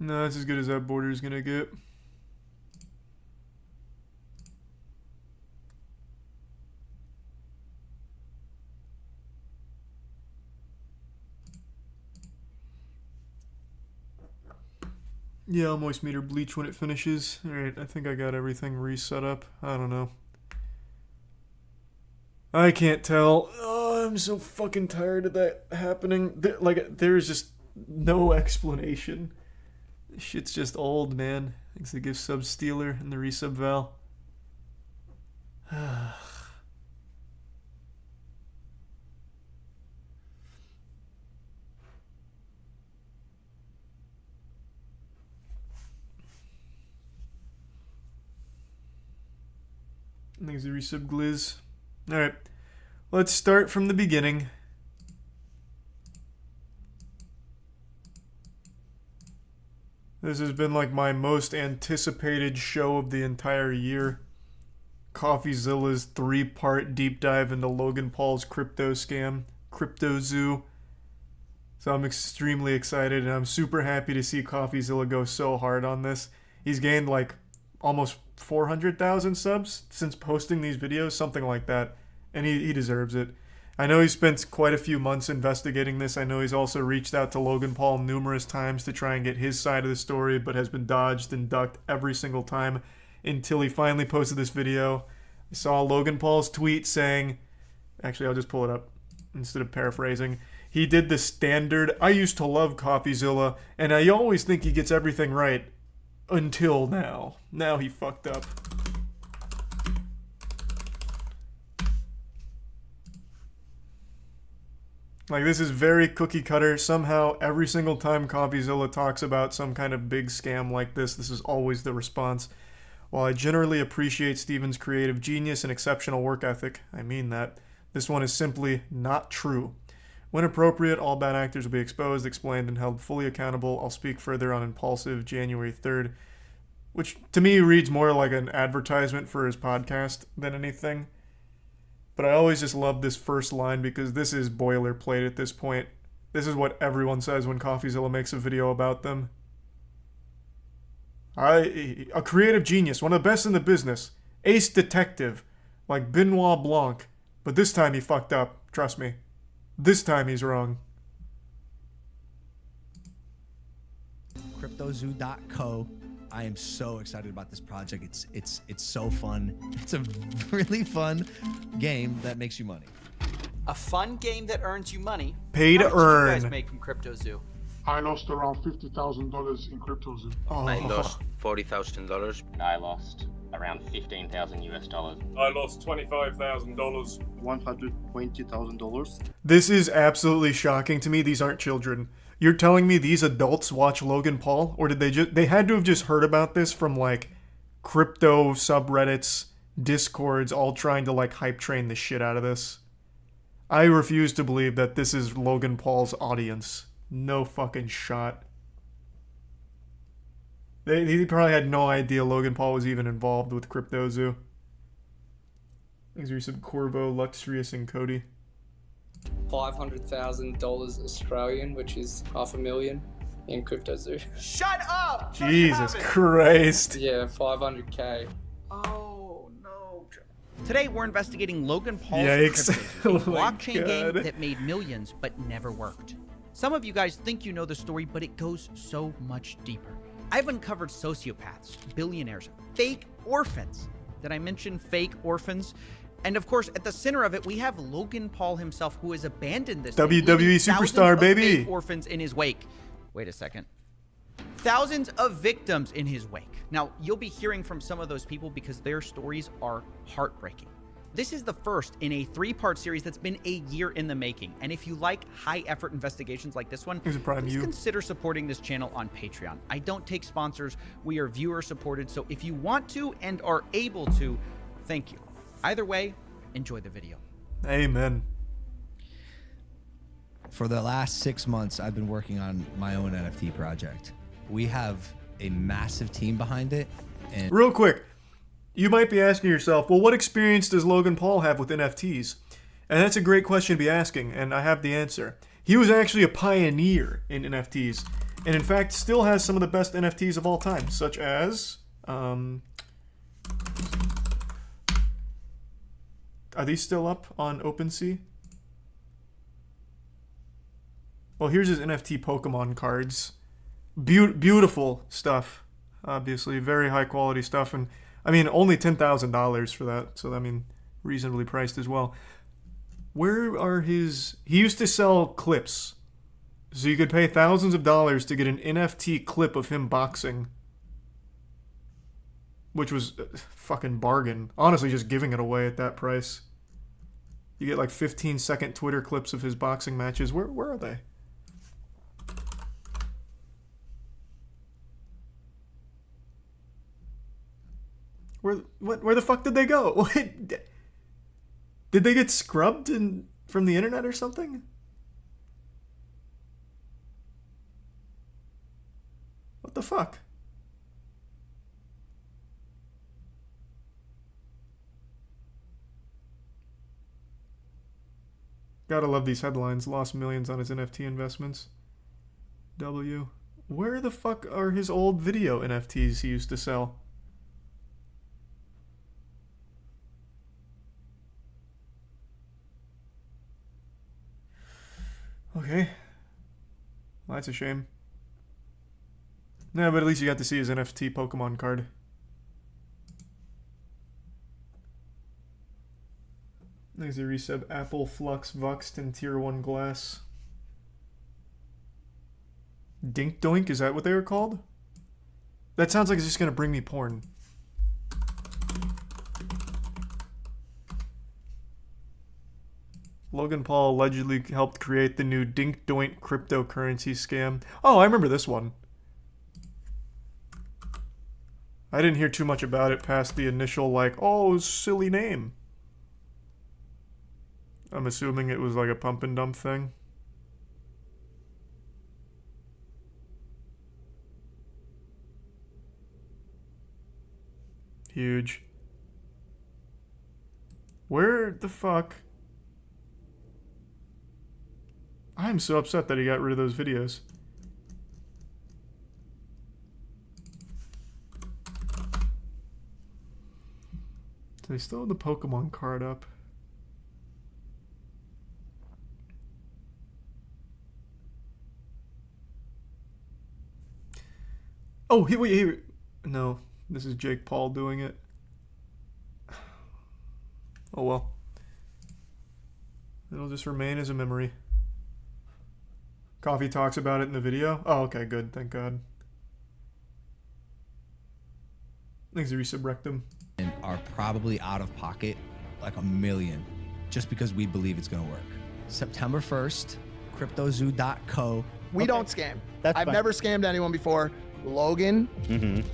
No, that's as good as that border is gonna get. Yeah, I'll moist meter bleach when it finishes. Alright, I think I got everything reset up. I don't know. I can't tell. Oh, I'm so fucking tired of that happening. There's just no explanation. Shit's just old, man. Thanks to Gift Sub Stealer and the Resub Val. Thanks to Resub Gliz. Alright, let's start from the beginning. This has been like my most anticipated show of the entire year. CoffeeZilla's 3-part deep dive into Logan Paul's crypto scam, CryptoZoo. So I'm extremely excited and I'm super happy to see CoffeeZilla go so hard on this. He's gained like almost 400,000 subs since posting these videos, something like that. And he deserves it. I know he spent quite a few months investigating this. I know he's also reached out to Logan Paul numerous times to try and get his side of the story, but has been dodged and ducked every single time until he finally posted this video. I saw Logan Paul's tweet saying, actually I'll just pull it up instead of paraphrasing. He did the standard, I used to love CoffeeZilla, and I always think he gets everything right until now. Now he fucked up. Like, this is very cookie cutter. Somehow, every single time CoffeeZilla talks about some kind of big scam like this is always the response. While I generally appreciate Steven's creative genius and exceptional work ethic, I mean that, this one is simply not true. When appropriate, all bad actors will be exposed, explained, and held fully accountable. I'll speak further on Impulsive January 3rd, which to me reads more like an advertisement for his podcast than anything. But I always just love this first line because this is boilerplate at this point. This is what everyone says when CoffeeZilla makes a video about them. A creative genius, one of the best in the business, ace detective, like Benoit Blanc. But this time he fucked up, trust me. This time he's wrong. CryptoZoo.co. I am so excited about this project. It's so fun. It's a really fun game that makes you money. A fun game that earns you money. Pay to How much do you guys earn. make from CryptoZoo? I lost around $50,000 in CryptoZoo. I Oh, lost $40,000. I lost around 15,000 US dollars. I lost $25,000. $120,000. this is absolutely shocking to me. These aren't children. You're telling me these adults watch Logan Paul? Or did they had to have just heard about this from like crypto subreddits, discords, all trying to like hype train the shit out of this? I refuse to believe that this is Logan Paul's audience. No fucking shot. He probably had no idea Logan Paul was even involved with CryptoZoo. These are some Corvo, Luxurious, and Cody. $500,000 Australian, which is $500,000 in CryptoZoo. Shut up! What Jesus happened? Christ. Yeah, 500K. Oh no. Today we're investigating Logan Paul's Yikes. CryptoZoo, a Oh my blockchain God. game that made millions but never worked. Some of you guys think you know the story, but it goes so much deeper. I've uncovered sociopaths, billionaires, fake orphans. Did I mention fake orphans? And of course, at the center of it, we have Logan Paul himself, who has abandoned this thing, WWE leaving superstar, thousands of baby. fake orphans in his wake. Wait a second. Thousands of victims in his wake. Now, you'll be hearing from some of those people because their stories are heartbreaking. This is the first in a 3-part series that's been a year in the making. And if you like high-effort investigations like this one, Here's a prime please you. consider supporting this channel on Patreon. I don't take sponsors. We are viewer-supported. So if you want to and are able to, thank you. Either way, enjoy the video. Amen. For the last 6 months, I've been working on my own NFT project. We have a massive team behind it. And Real quick, you might be asking yourself, well, what experience does Logan Paul have with NFTs? And that's a great question to be asking, and I have the answer. He was actually a pioneer in NFTs, and in fact still has some of the best NFTs of all time, such as... are these still up on OpenSea? Well, here's his NFT Pokemon cards. Beautiful stuff, obviously. Very high quality stuff, and I mean, only $10,000 for that, so I mean, reasonably priced as well. Where are his... He used to sell clips, so you could pay thousands of dollars to get an NFT clip of him boxing, which was a fucking bargain. Honestly, just giving it away at that price. You get like 15-second Twitter clips of his boxing matches. Where are they? Where the fuck did they go? What? Did they get scrubbed from the internet or something? What the fuck? Gotta love these headlines. Lost millions on his NFT investments. W. Where the fuck are his old video NFTs he used to sell? Okay. Well, that's a shame. No, but at least you got to see his NFT Pokemon card. There's a resub. Apple, Flux, Vuxed, and Tier 1 Glass. Dink Doink, is that what they were called? That sounds like it's just gonna bring me porn. Logan Paul allegedly helped create the new Dink Doink cryptocurrency scam. Oh, I remember this one. I didn't hear too much about it past the initial, like, oh, silly name. I'm assuming it was like a pump and dump thing. Huge. Where the fuck? I'm so upset that he got rid of those videos. Do they still have the Pokemon card up? Oh, wait. No, this is Jake Paul doing it. Oh well. It'll just remain as a memory. Coffee talks about it in the video. Oh, okay, good. Thank God. Thanks, Rectum. And are probably out of pocket like $1 million just because we believe it's going to work. September 1st, cryptozoo.co. We don't scam. That's I've fine. never scammed anyone before. Logan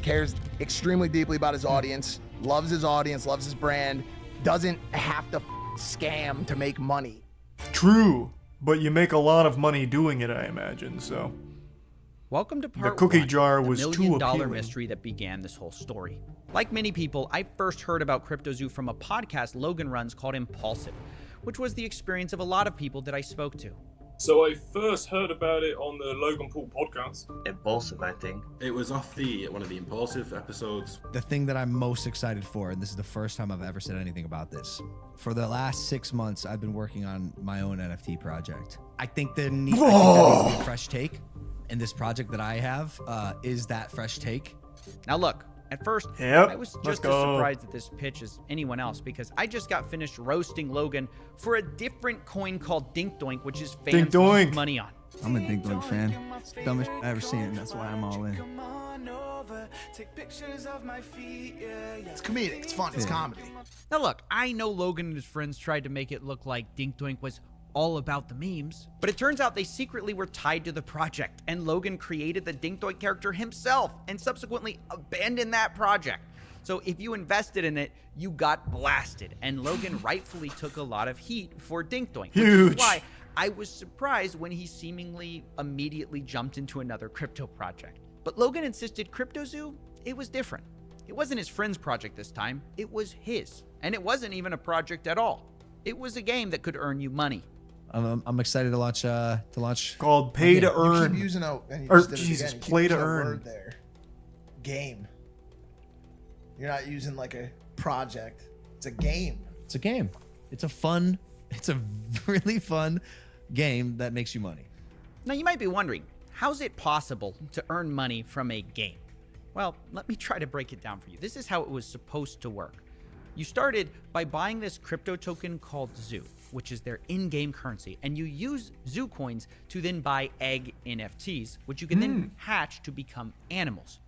cares extremely deeply about his audience, loves his audience, loves his brand, doesn't have to scam to make money. True, but you make a lot of money doing it, I imagine, so. Welcome to part The cookie one, jar the was too million-dollar appealing. mystery that began this whole story. Like many people, I first heard about CryptoZoo from a podcast Logan runs called Impulsive, which was the experience of a lot of people that I spoke to. So I first heard about it on the Logan Paul podcast. Impulsive, I think. It was off one of the Impulsive episodes. The thing that I'm most excited for, and this is the first time I've ever said anything about this, for the last 6 months, I've been working on my own NFT project. I think there needs to be a fresh take, and this project that I have is that fresh take. Now look, at first, Yep, I was let's just as go. surprised at this pitch as anyone else because I just got finished roasting Logan for a different coin called Dink Doink, which his fans Dink Doink. lose money on. I'm a Dink Doink fan. Dumbest shit I ever seen, and that's why I'm all in. It's comedic, it's fun, it's comedy. Now look, I know Logan and his friends tried to make it look like Dink Doink was all about the memes, but it turns out they secretly were tied to the project, and Logan created the Dink Doink character himself and subsequently abandoned that project. So if you invested in it, you got blasted, and Logan rightfully took a lot of heat for Dink Doink, which Huge. is why I was surprised when he seemingly immediately jumped into another crypto project. But Logan insisted CryptoZoo, it was different. It wasn't his friend's project this time, it was his. And it wasn't even a project at all. It was a game that could earn you money. I'm excited to launch. Called Pay to You Earn. keep using and you Or, just did it Jesus, again. You keep play to using a earn. word there. Game. You're not using like a project. It's a game. It's a game. It's a really fun game that makes you money. Now you might be wondering, how's it possible to earn money from a game? Well, let me try to break it down for you. This is how it was supposed to work. You started by buying this crypto token called Zoo, which is their in-game currency, and you use Zoo coins to then buy egg NFTs, which you can then hatch to become animals.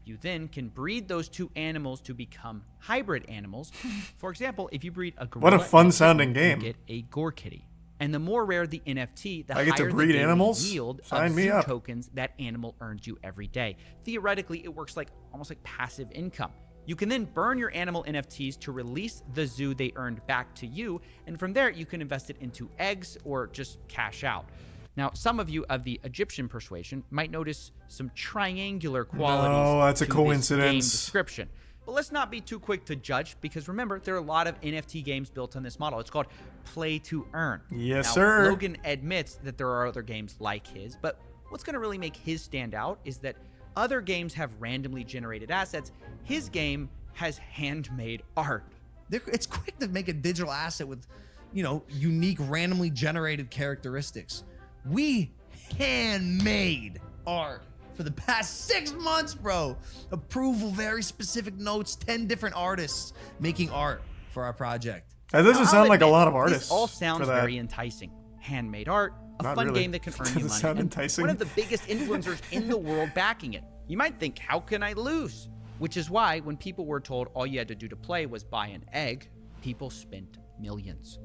You then can breed those two animals to become hybrid animals. For example, if you breed a gorilla, What a fun and a sounding kitten, game. you get a Gore Kitty. And the more rare the NFT, the I get to higher breed the daily animals? yield Sign of me Zoo up. tokens that animal earns you every day. Theoretically, it works like almost like passive income. You can then burn your animal NFTs to release the zoo they earned back to you, and from there you can invest it into eggs or just cash out. Now, some of you of the Egyptian persuasion might notice some triangular qualities No, that's a to this game coincidence. description. But let's not be too quick to judge, because remember, there are a lot of NFT games built on this model. It's called play to earn. Yes, Now, sir. Logan admits that there are other games like his, but what's going to really make his stand out is that other games have randomly generated assets. His game has handmade art. It's quick to make a digital asset with, unique, randomly generated characteristics. We handmade art for the past 6 months, bro. Approval, very specific notes, 10 different artists making art for our project. That doesn't Now, sound I'll like a admit, lot of artists. This all for sounds that. very enticing. Handmade art, a Not fun really. game that can earn Does you it money. sound and enticing? one of the biggest influencers in the world backing it. You might think, how can I lose? Which is why when people were told all you had to do to play was buy an egg, people spent millions.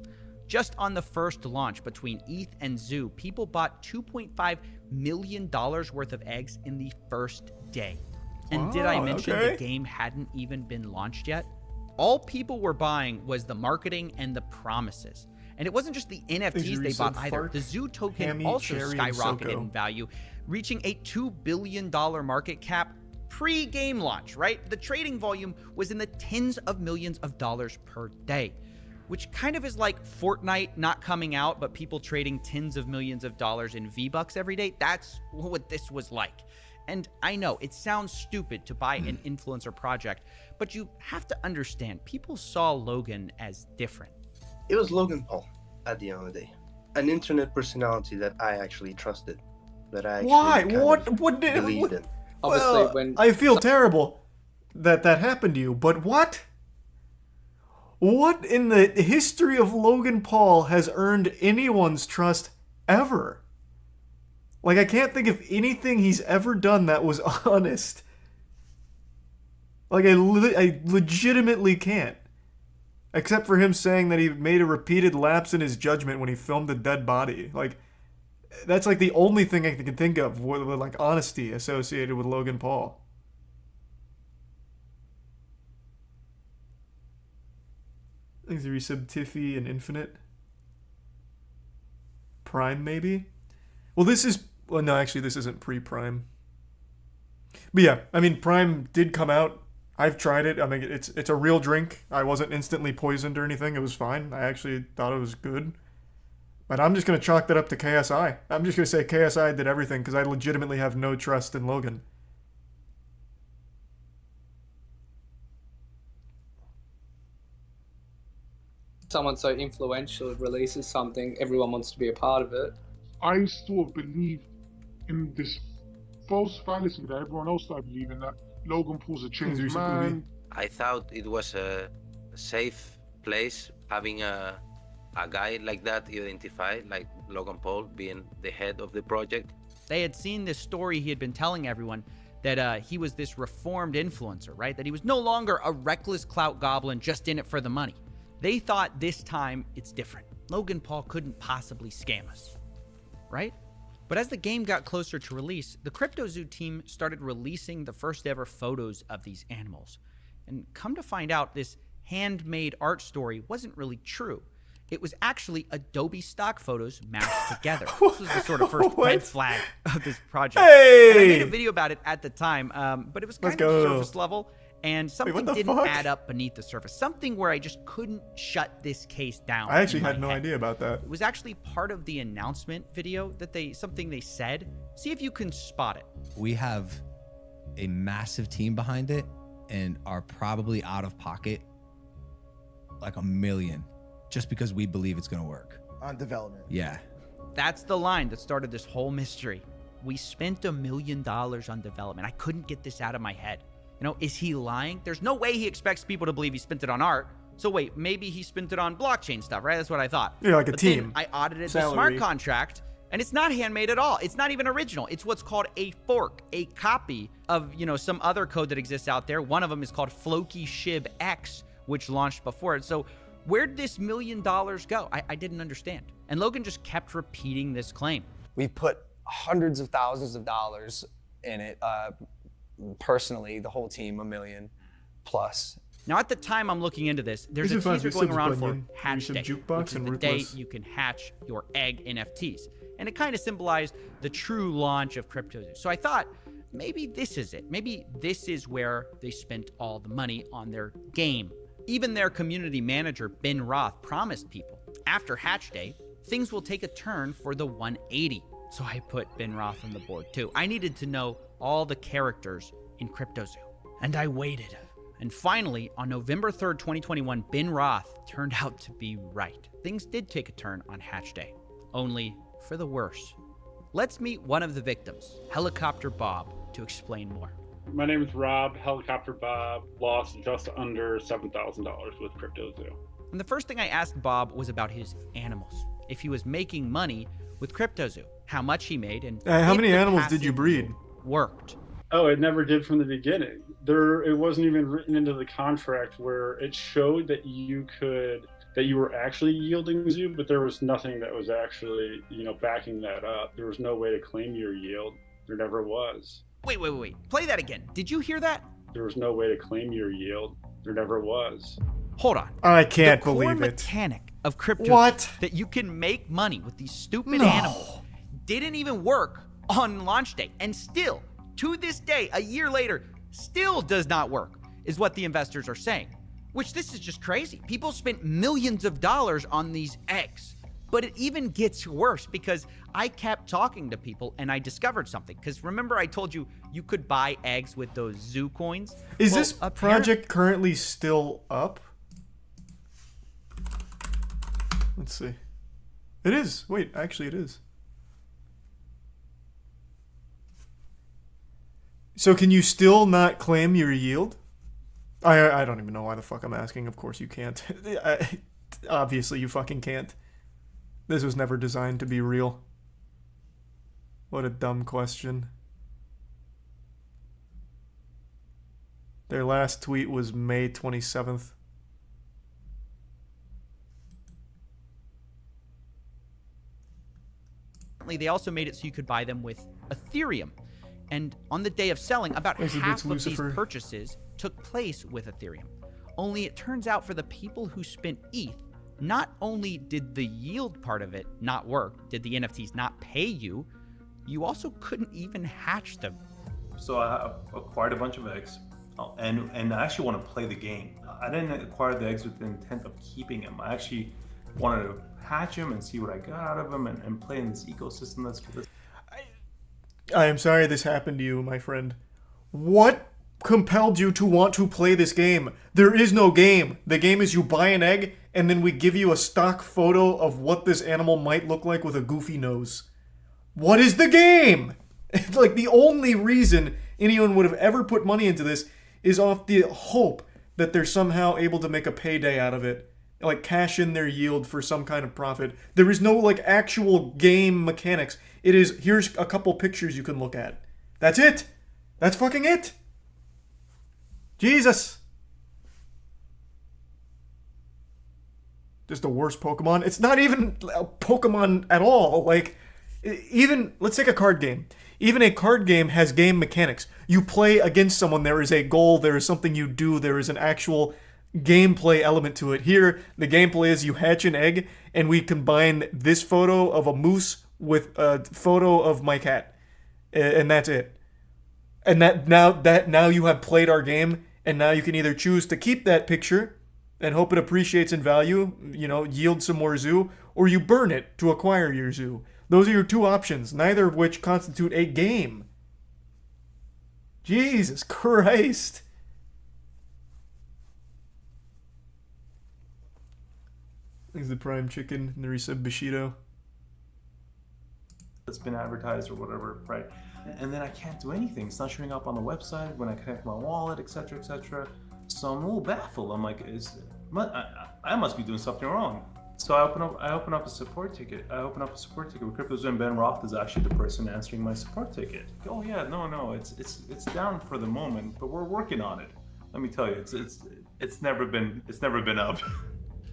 Just on the first launch between ETH and Zoo, people bought $2.5 million worth of eggs in the first day. And did I Wow, mention okay. the game hadn't even been launched yet? All people were buying was the marketing and the promises. And it wasn't just the NFTs they bought either. The Zoo token Hammy, also Cherry, and skyrocketed Soko. in value, reaching a $2 billion market cap pre-game launch, right? The trading volume was in the tens of millions of dollars per day, which kind of is like Fortnite not coming out, but people trading tens of millions of dollars in V-Bucks every day. That's what this was like. And I know it sounds stupid to buy an influencer project, but you have to understand, people saw Logan as different. It was Logan Paul at the end of the day, an internet personality that I actually trusted, that I actually Why? kind of What did? believed in. Obviously, Well, when I feel terrible that that happened to you, but what? What in the history of Logan Paul has earned anyone's trust ever? Like, I can't think of anything he's ever done that was honest. Like, I legitimately can't. Except for him saying that he made a repeated lapse in his judgment when he filmed a dead body. Like, that's like the only thing I can think of with like honesty associated with Logan Paul. I think he resubbed Tiffy and Infinite. Prime, maybe? Well, this is... Well, no, actually, this isn't pre-Prime. But yeah, I mean, Prime did come out. I've tried it. I mean, it's a real drink. I wasn't instantly poisoned or anything. It was fine. I actually thought it was good. But I'm just going to chalk that up to KSI. I'm just going to say KSI did everything because I legitimately have no trust in Logan. someone so influential releases something, everyone wants to be a part of it. I still believe in this false fallacy that everyone else started believing, that Logan Paul's a changed man. I thought it was a safe place having a guy like that identified, like Logan Paul being the head of the project. They had seen this story he had been telling everyone that he was this reformed influencer, right? That he was no longer a reckless clout goblin just in it for the money. They thought this time it's different. Logan Paul couldn't possibly scam us, right? But as the game got closer to release, the CryptoZoo team started releasing the first ever photos of these animals. And come to find out, this handmade art story wasn't really true. It was actually Adobe stock photos mashed together. This was the sort of first red flag of this project. Hey! And I made a video about it at the time, but it was kind of surface level, and something didn't add up beneath the surface. Something where I just couldn't shut this case down. I actually had no idea about that. It was actually part of the announcement video that something they said. See if you can spot it. We have a massive team behind it and are probably out of pocket like $1 million just because we believe it's going to work. On development. Yeah. That's the line that started this whole mystery. We spent $1 million on development. I couldn't get this out of my head. You know, is he lying? There's no way he expects people to believe he spent it on art. So wait, maybe he spent it on blockchain stuff, right? That's what I thought. Yeah, like a but team. Then I audited the Salary. smart contract, and it's not handmade at all. It's not even original. It's what's called a fork, a copy of, you know, some other code that exists out there. One of them is called Floki Shib X, which launched before it. So where'd this $1 million go? I didn't understand. And Logan just kept repeating this claim. We put hundreds of thousands of dollars in it. Personally, the whole team, $1 million plus. Now, at the time I'm looking into this, there's a teaser going around for Hatch Day, which is the day you can hatch your egg NFTs. And it kind of symbolized the true launch of CryptoZoo. So I thought, maybe this is it. Maybe this is where they spent all the money on their game. Even their community manager, Ben Roth, promised people, after Hatch Day, things will take a turn for the 180. So I put Ben Roth on the board too. I needed to know all the characters in CryptoZoo. And I waited. And finally, on November 3rd, 2021, Ben Roth turned out to be right. Things did take a turn on Hatch Day, only for the worse. Let's meet one of the victims, Helicopter Bob, to explain more. My name is Rob. Helicopter Bob lost just under $7,000 with CryptoZoo. And the first thing I asked Bob was about his animals. If he was making money with CryptoZoo, how much he made, and how if many the animals did you passive breed? Worked. Oh, it never did from the beginning. It wasn't even written into the contract where it showed that you were actually yielding zoo, but there was nothing that was actually, backing that up. There was no way to claim your yield. There never was. Wait. Play that again. Did you hear that? There was no way to claim your yield. There never was. Hold on. I can't the core believe it. mechanic of crypto What? that you can make money with these stupid No. animals didn't even work on launch day, and still, to this day, a year later, still does not work, is what the investors are saying. Which, this is just crazy. People spent millions of dollars on these eggs. But it even gets worse because I kept talking to people and I discovered something. Because remember I told you you could buy eggs with those zoo coins? Is this project currently still up? Let's see. It is. Wait, actually it is. So can you still not claim your yield? I don't even know why the fuck I'm asking. Of course you can't. Obviously you fucking can't. This was never designed to be real. What a dumb question. Their last tweet was May 27th. They also made it so you could buy them with Ethereum. And on the day of selling, about half of these purchases took place with Ethereum. Only it turns out for the people who spent ETH, not only did the yield part of it not work, did the NFTs not pay you, you also couldn't even hatch them. So I acquired a bunch of eggs, and I actually want to play the game. I didn't acquire the eggs with the intent of keeping them. I actually wanted to hatch them and see what I got out of them and play in this ecosystem that's I am sorry this happened to you, my friend. What compelled you to want to play this game? There is no game. The game is you buy an egg, and then we give you a stock photo of what this animal might look like with a goofy nose. What is the game? Like, the only reason anyone would have ever put money into this is off the hope that they're somehow able to make a payday out of it. Like, cash in their yield for some kind of profit. There is no, like, actual game mechanics. It is, here's a couple pictures you can look at. That's it. That's fucking it. Jesus. Just the worst Pokemon. It's not even a Pokemon at all. Like, even, let's take a card game. Even a card game has game mechanics. You play against someone, there is a goal, there is something you do, there is an actual gameplay element to it. Here, the gameplay is you hatch an egg, and we combine this photo of a moose with a photo of my cat. And that's it. And now you have played our game, and now you can either choose to keep that picture and hope it appreciates in value, you know, yield some more zoo, or you burn it to acquire your zoo. Those are your two options, neither of which constitute a game. Jesus Christ. There's the Prime Chicken, and the resub Bushido. that's been advertised or whatever, right? And then I can't do anything. It's not showing up on the website when I connect my wallet, etc., etc. So I'm a little baffled. I'm like, I must be doing something wrong. So I open up a support ticket. With CryptoZoo, and Ben Roth is actually the person answering my support ticket. Oh yeah, no, it's down for the moment, but we're working on it. Let me tell you, it's never been up.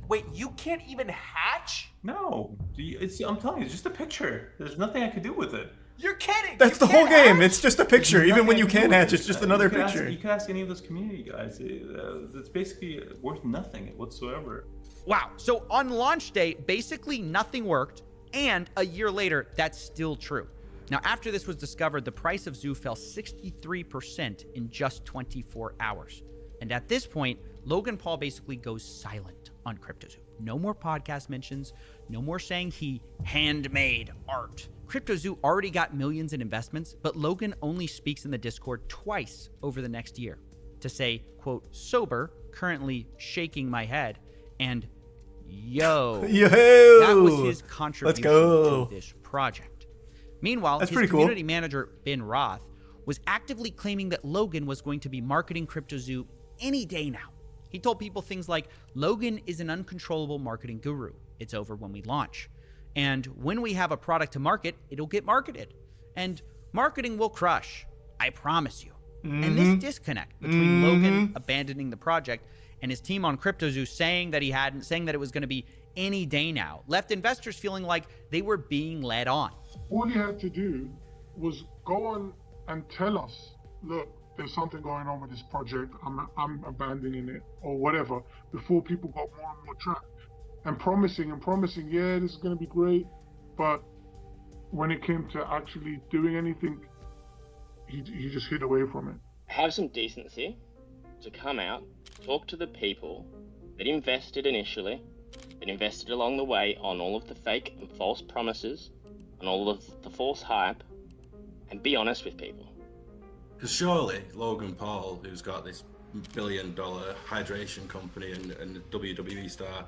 Wait, you can't even hatch? No, I'm telling you, it's just a picture. There's nothing I can do with it. You're kidding! That's the whole game. It's just a picture. Even when you can't hatch, it's just another picture. You can ask any of those community guys. It's basically worth nothing whatsoever. Wow. So on launch day, basically nothing worked, and a year later, that's still true. Now, after this was discovered, the price of Zoo fell 63% in just 24 hours. And at this point, Logan Paul basically goes silent on CryptoZoo. No more podcast mentions, no more saying he handmade art. CryptoZoo already got millions in investments, but Logan only speaks in the Discord twice over the next year to say, quote, sober, currently shaking my head, and yo. That was his contribution to this project. Meanwhile, his community manager, Ben Roth, was actively claiming that Logan was going to be marketing CryptoZoo any day now. He told people things like, Logan is an uncontrollable marketing guru. It's over when we launch. And when we have a product to market, it'll get marketed. And marketing will crush. I promise you. And this disconnect between Logan abandoning the project and his team on CryptoZoo saying that he hadn't, saying that it was going to be any day now, left investors feeling like they were being led on. All you had to do was go on and tell us, look, there's something going on with this project, I'm abandoning it, or whatever, before people got more and more trapped. And promising, yeah, this is going to be great, but when it came to actually doing anything, he just hid away from it. Have some decency to come out, talk to the people that invested initially, that invested along the way on all of the fake and false promises, on all of the false hype, and be honest with people. Because surely Logan Paul, who's got this $1 billion hydration company and a WWE star,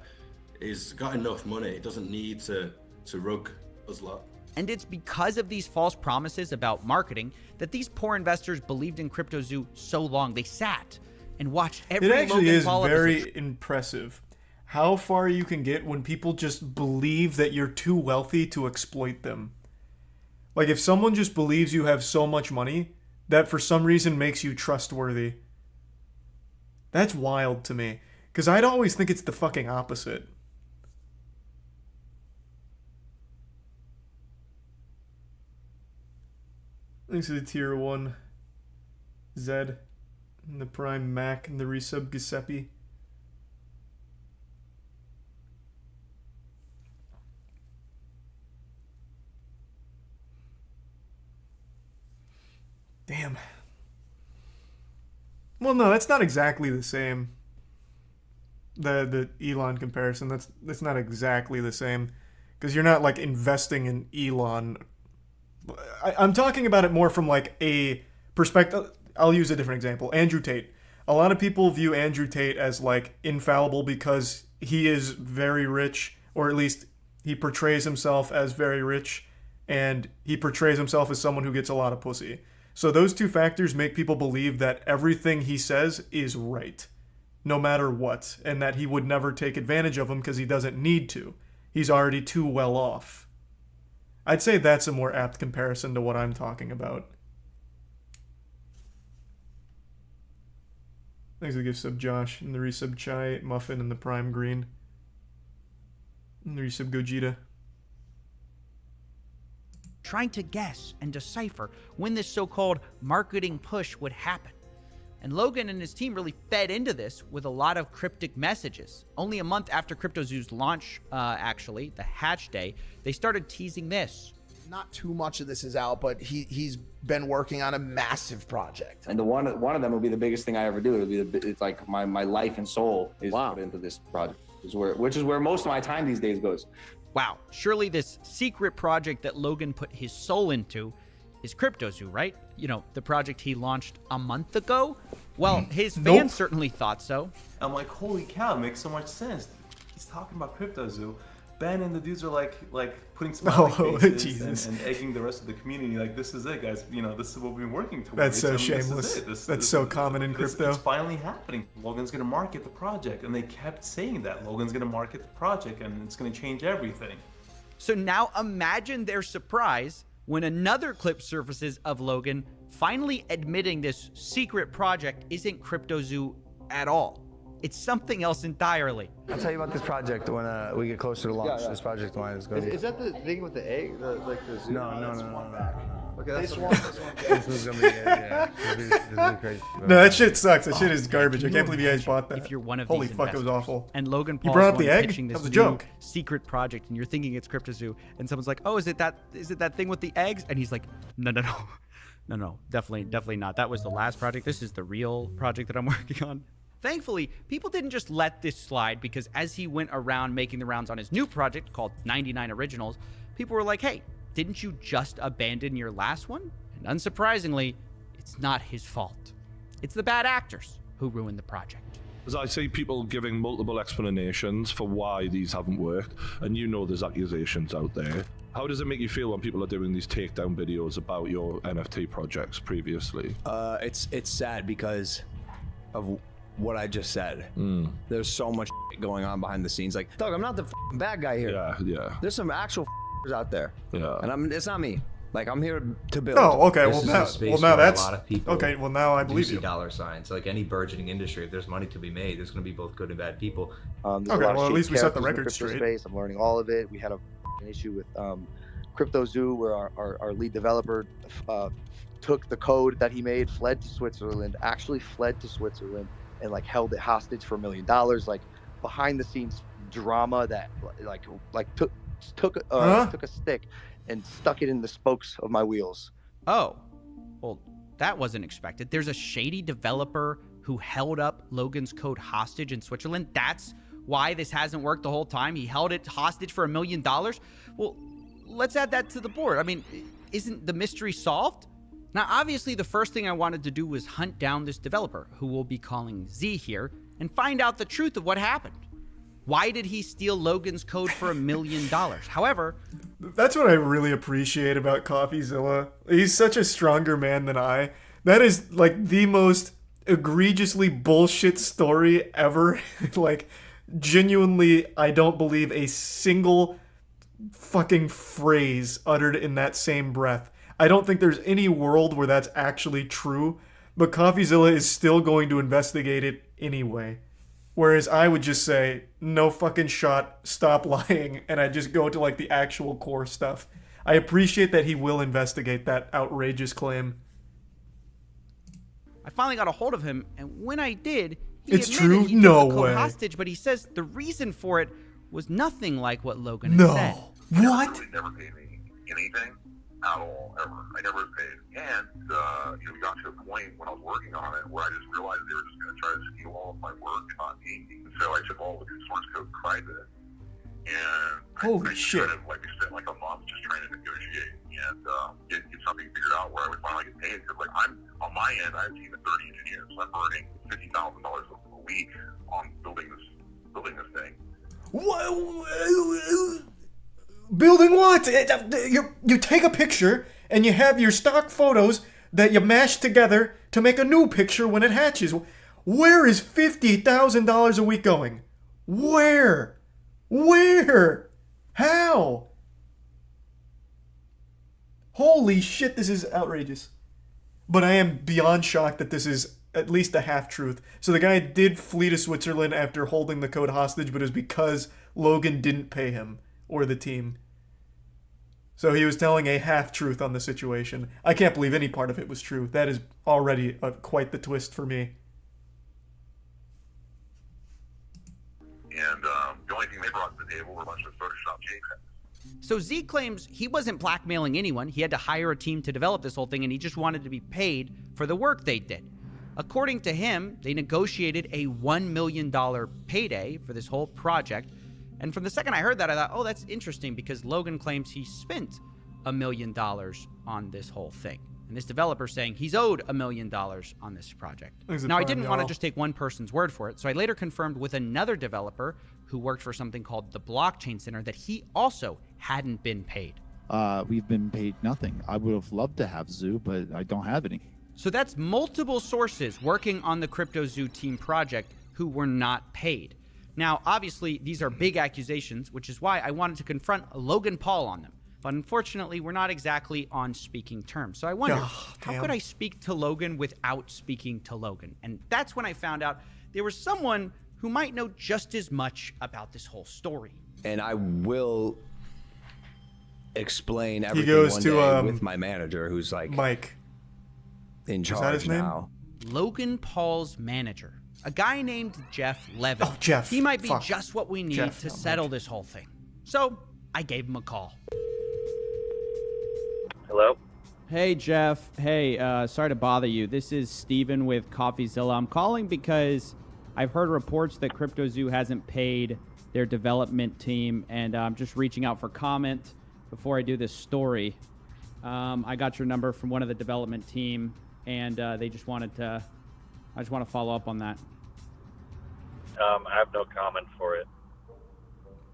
he's got enough money. He doesn't need to rug us lot. And it's because of these false promises about marketing that these poor investors believed in CryptoZoo so long. They sat and watched every It actually Logan is Paul very episode. impressive how far you can get when people just believe that you're too wealthy to exploit them. Like, if someone just believes you have so much money, that for some reason makes you trustworthy. That's wild to me. Because I'd always think it's the fucking opposite. Thanks to the tier 1 Zed and the Prime Mac and the resub Giuseppe. Damn. Well, no, that's not exactly the same. The Elon comparison, that's not exactly the same. Because you're not, like, investing in Elon. I'm talking about it more from, like, a perspective. I'll use a different example. Andrew Tate. A lot of people view Andrew Tate as, like, infallible because he is very rich, or at least he portrays himself as very rich, and he portrays himself as someone who gets a lot of pussy. So those two factors make people believe that everything he says is right, no matter what, and that he would never take advantage of him because he doesn't need to. He's already too well off. I'd say that's a more apt comparison to what I'm talking about. Thanks for the gift sub, Josh, and the resub Chai, Muffin, and the Prime Green. And the resub Gogeta. Trying to guess and decipher when this so-called marketing push would happen. And Logan and his team really fed into this with a lot of cryptic messages. Only a month after CryptoZoo's launch, actually, the hatch day, they started teasing this. Not too much of this is out, but he's been working on a massive project. And one of them will be the biggest thing I ever do. It's like my life and soul is put into this project, which is where most of my time these days goes. Wow, surely this secret project that Logan put his soul into is CryptoZoo, right? You know, the project he launched a month ago? Well, his fans certainly thought so. I'm like, holy cow, it makes so much sense. He's talking about CryptoZoo. Ben and the dudes are like putting smiley faces and egging the rest of the community. Like, this is it, guys. You know, this is what we've been working towards. That's so shameless. That's so common in crypto. It's finally happening. Logan's going to market the project. And they kept saying that. Logan's going to market the project and it's going to change everything. So now imagine their surprise when another clip surfaces of Logan finally admitting this secret project isn't CryptoZoo at all. It's something else entirely. I'll tell you about this project when we get closer to launch. Yeah. This project line is going to be... Is that the thing with the egg? Like the zoo? No. Okay, that's one. This one's going to be yeah. This is crazy. No, that shit sucks. That shit is garbage. I can't believe you guys bought that. If you're one of Holy these fuck, it was investors, awful. And Logan You Paul's brought up the the one egg? pitching this That was a new joke. secret project, and you're thinking it's CryptoZoo, and someone's like, "Oh, is it that thing with the eggs?" And he's like, "No, definitely not. That was the last project. This is the real project that I'm working on." Thankfully, people didn't just let this slide, because as he went around making the rounds on his new project called 99 Originals, people were like, "Hey, didn't you just abandon your last one?" And unsurprisingly, it's not his fault. It's the bad actors who ruined the project. As I see people giving multiple explanations for why these haven't worked, and you know there's accusations out there. How does it make you feel when people are doing these takedown videos about your NFT projects previously? It's sad because of what I just said. There's so much going on behind the scenes. Like, Doug, I'm not the bad guy here. Yeah. There's some actual out there. Yeah. And it's not me. Like, I'm here to build. Oh, okay. This is a space now where that's a lot of people okay. Well, now I believe do see you. dollar signs. Like any burgeoning industry, if there's money to be made, there's going to be both good and bad people. Okay, well, at least we set the record straight. Space. I'm learning all of it. We had an issue with CryptoZoo, where our lead developer took the code that he made, fled to Switzerland, and like held it hostage for $1 million, like behind the scenes drama that took a stick and stuck it in the spokes of my wheels. Oh, well, that wasn't expected. There's a shady developer who held up Logan's code hostage in Switzerland. That's why this hasn't worked the whole time. He held it hostage for $1 million. Well, let's add that to the board. I mean, isn't the mystery solved? Now, obviously, the first thing I wanted to do was hunt down this developer, who we'll be calling Z here, and find out the truth of what happened. Why did he steal Logan's code for $1 million? However, that's what I really appreciate about CoffeeZilla. He's such a stronger man than I. That is like the most egregiously bullshit story ever. Like, genuinely, I don't believe a single fucking phrase uttered in that same breath. I don't think there's any world where that's actually true, but CoffeeZilla is still going to investigate it anyway. Whereas I would just say, no fucking shot, stop lying, and I just go to like the actual core stuff. I appreciate that he will investigate that outrageous claim. I finally got a hold of him, and when I did, he It's admitted true? he took No the code way. hostage, but he says the reason for it was nothing like what Logan had said. What? Never paid me anything at all, ever. I never was paid. And, we got to a point when I was working on it where I just realized they were just going to try to steal all of my work and not pay me. And so I took all the source code private. And Holy shit. we spent like a month just trying to negotiate and get something figured out where I would finally get paid. Because, like, I'm, on my end, I have a team of 30 engineers. So I'm earning $50,000 a week on building this thing. Building what? You take a picture and you have your stock photos that you mash together to make a new picture when it hatches. Where is $50,000 a week going? Where? How? Holy shit, this is outrageous. But I am beyond shocked that this is at least a half-truth. So the guy did flee to Switzerland after holding the code hostage, but it was because Logan didn't pay him or the team. So he was telling a half-truth on the situation. I can't believe any part of it was true. That is already quite the twist for me. And the only thing they brought to the table were a bunch of Photoshop JPEGs. So Z claims he wasn't blackmailing anyone. He had to hire a team to develop this whole thing, and he just wanted to be paid for the work they did. According to him, they negotiated a $1 million payday for this whole project. And from the second I heard that, I thought, oh, that's interesting, because Logan claims he spent $1 million on this whole thing. And this developer's saying he's owed $1 million on this project. Now, I didn't want to just take one person's word for it, so I later confirmed with another developer who worked for something called the Blockchain Center that he also hadn't been paid. We've been paid nothing. I would have loved to have Zoo, but I don't have any. So that's multiple sources working on the CryptoZoo team project who were not paid. Now, obviously, these are big accusations, which is why I wanted to confront Logan Paul on them. But unfortunately, we're not exactly on speaking terms. So I wondered, how could I speak to Logan without speaking to Logan? And that's when I found out there was someone who might know just as much about this whole story. And I will explain He everything goes one to, day with my manager, who's like Mike. In Is that charge his name? now. Logan Paul's manager, a guy named Jeff Levin. Oh, Jeff. He might be Fuck. just what we need Jeff, to not settle this whole thing. So I gave him a call. Hello? Hey, Jeff. Hey, sorry to bother you. This is Steven with CoffeeZilla. I'm calling because I've heard reports that CryptoZoo hasn't paid their development team, and I'm just reaching out for comment before I do this story. I got your number from one of the development team, and they just wanted to. I just want to follow up on that. I have no comment for it.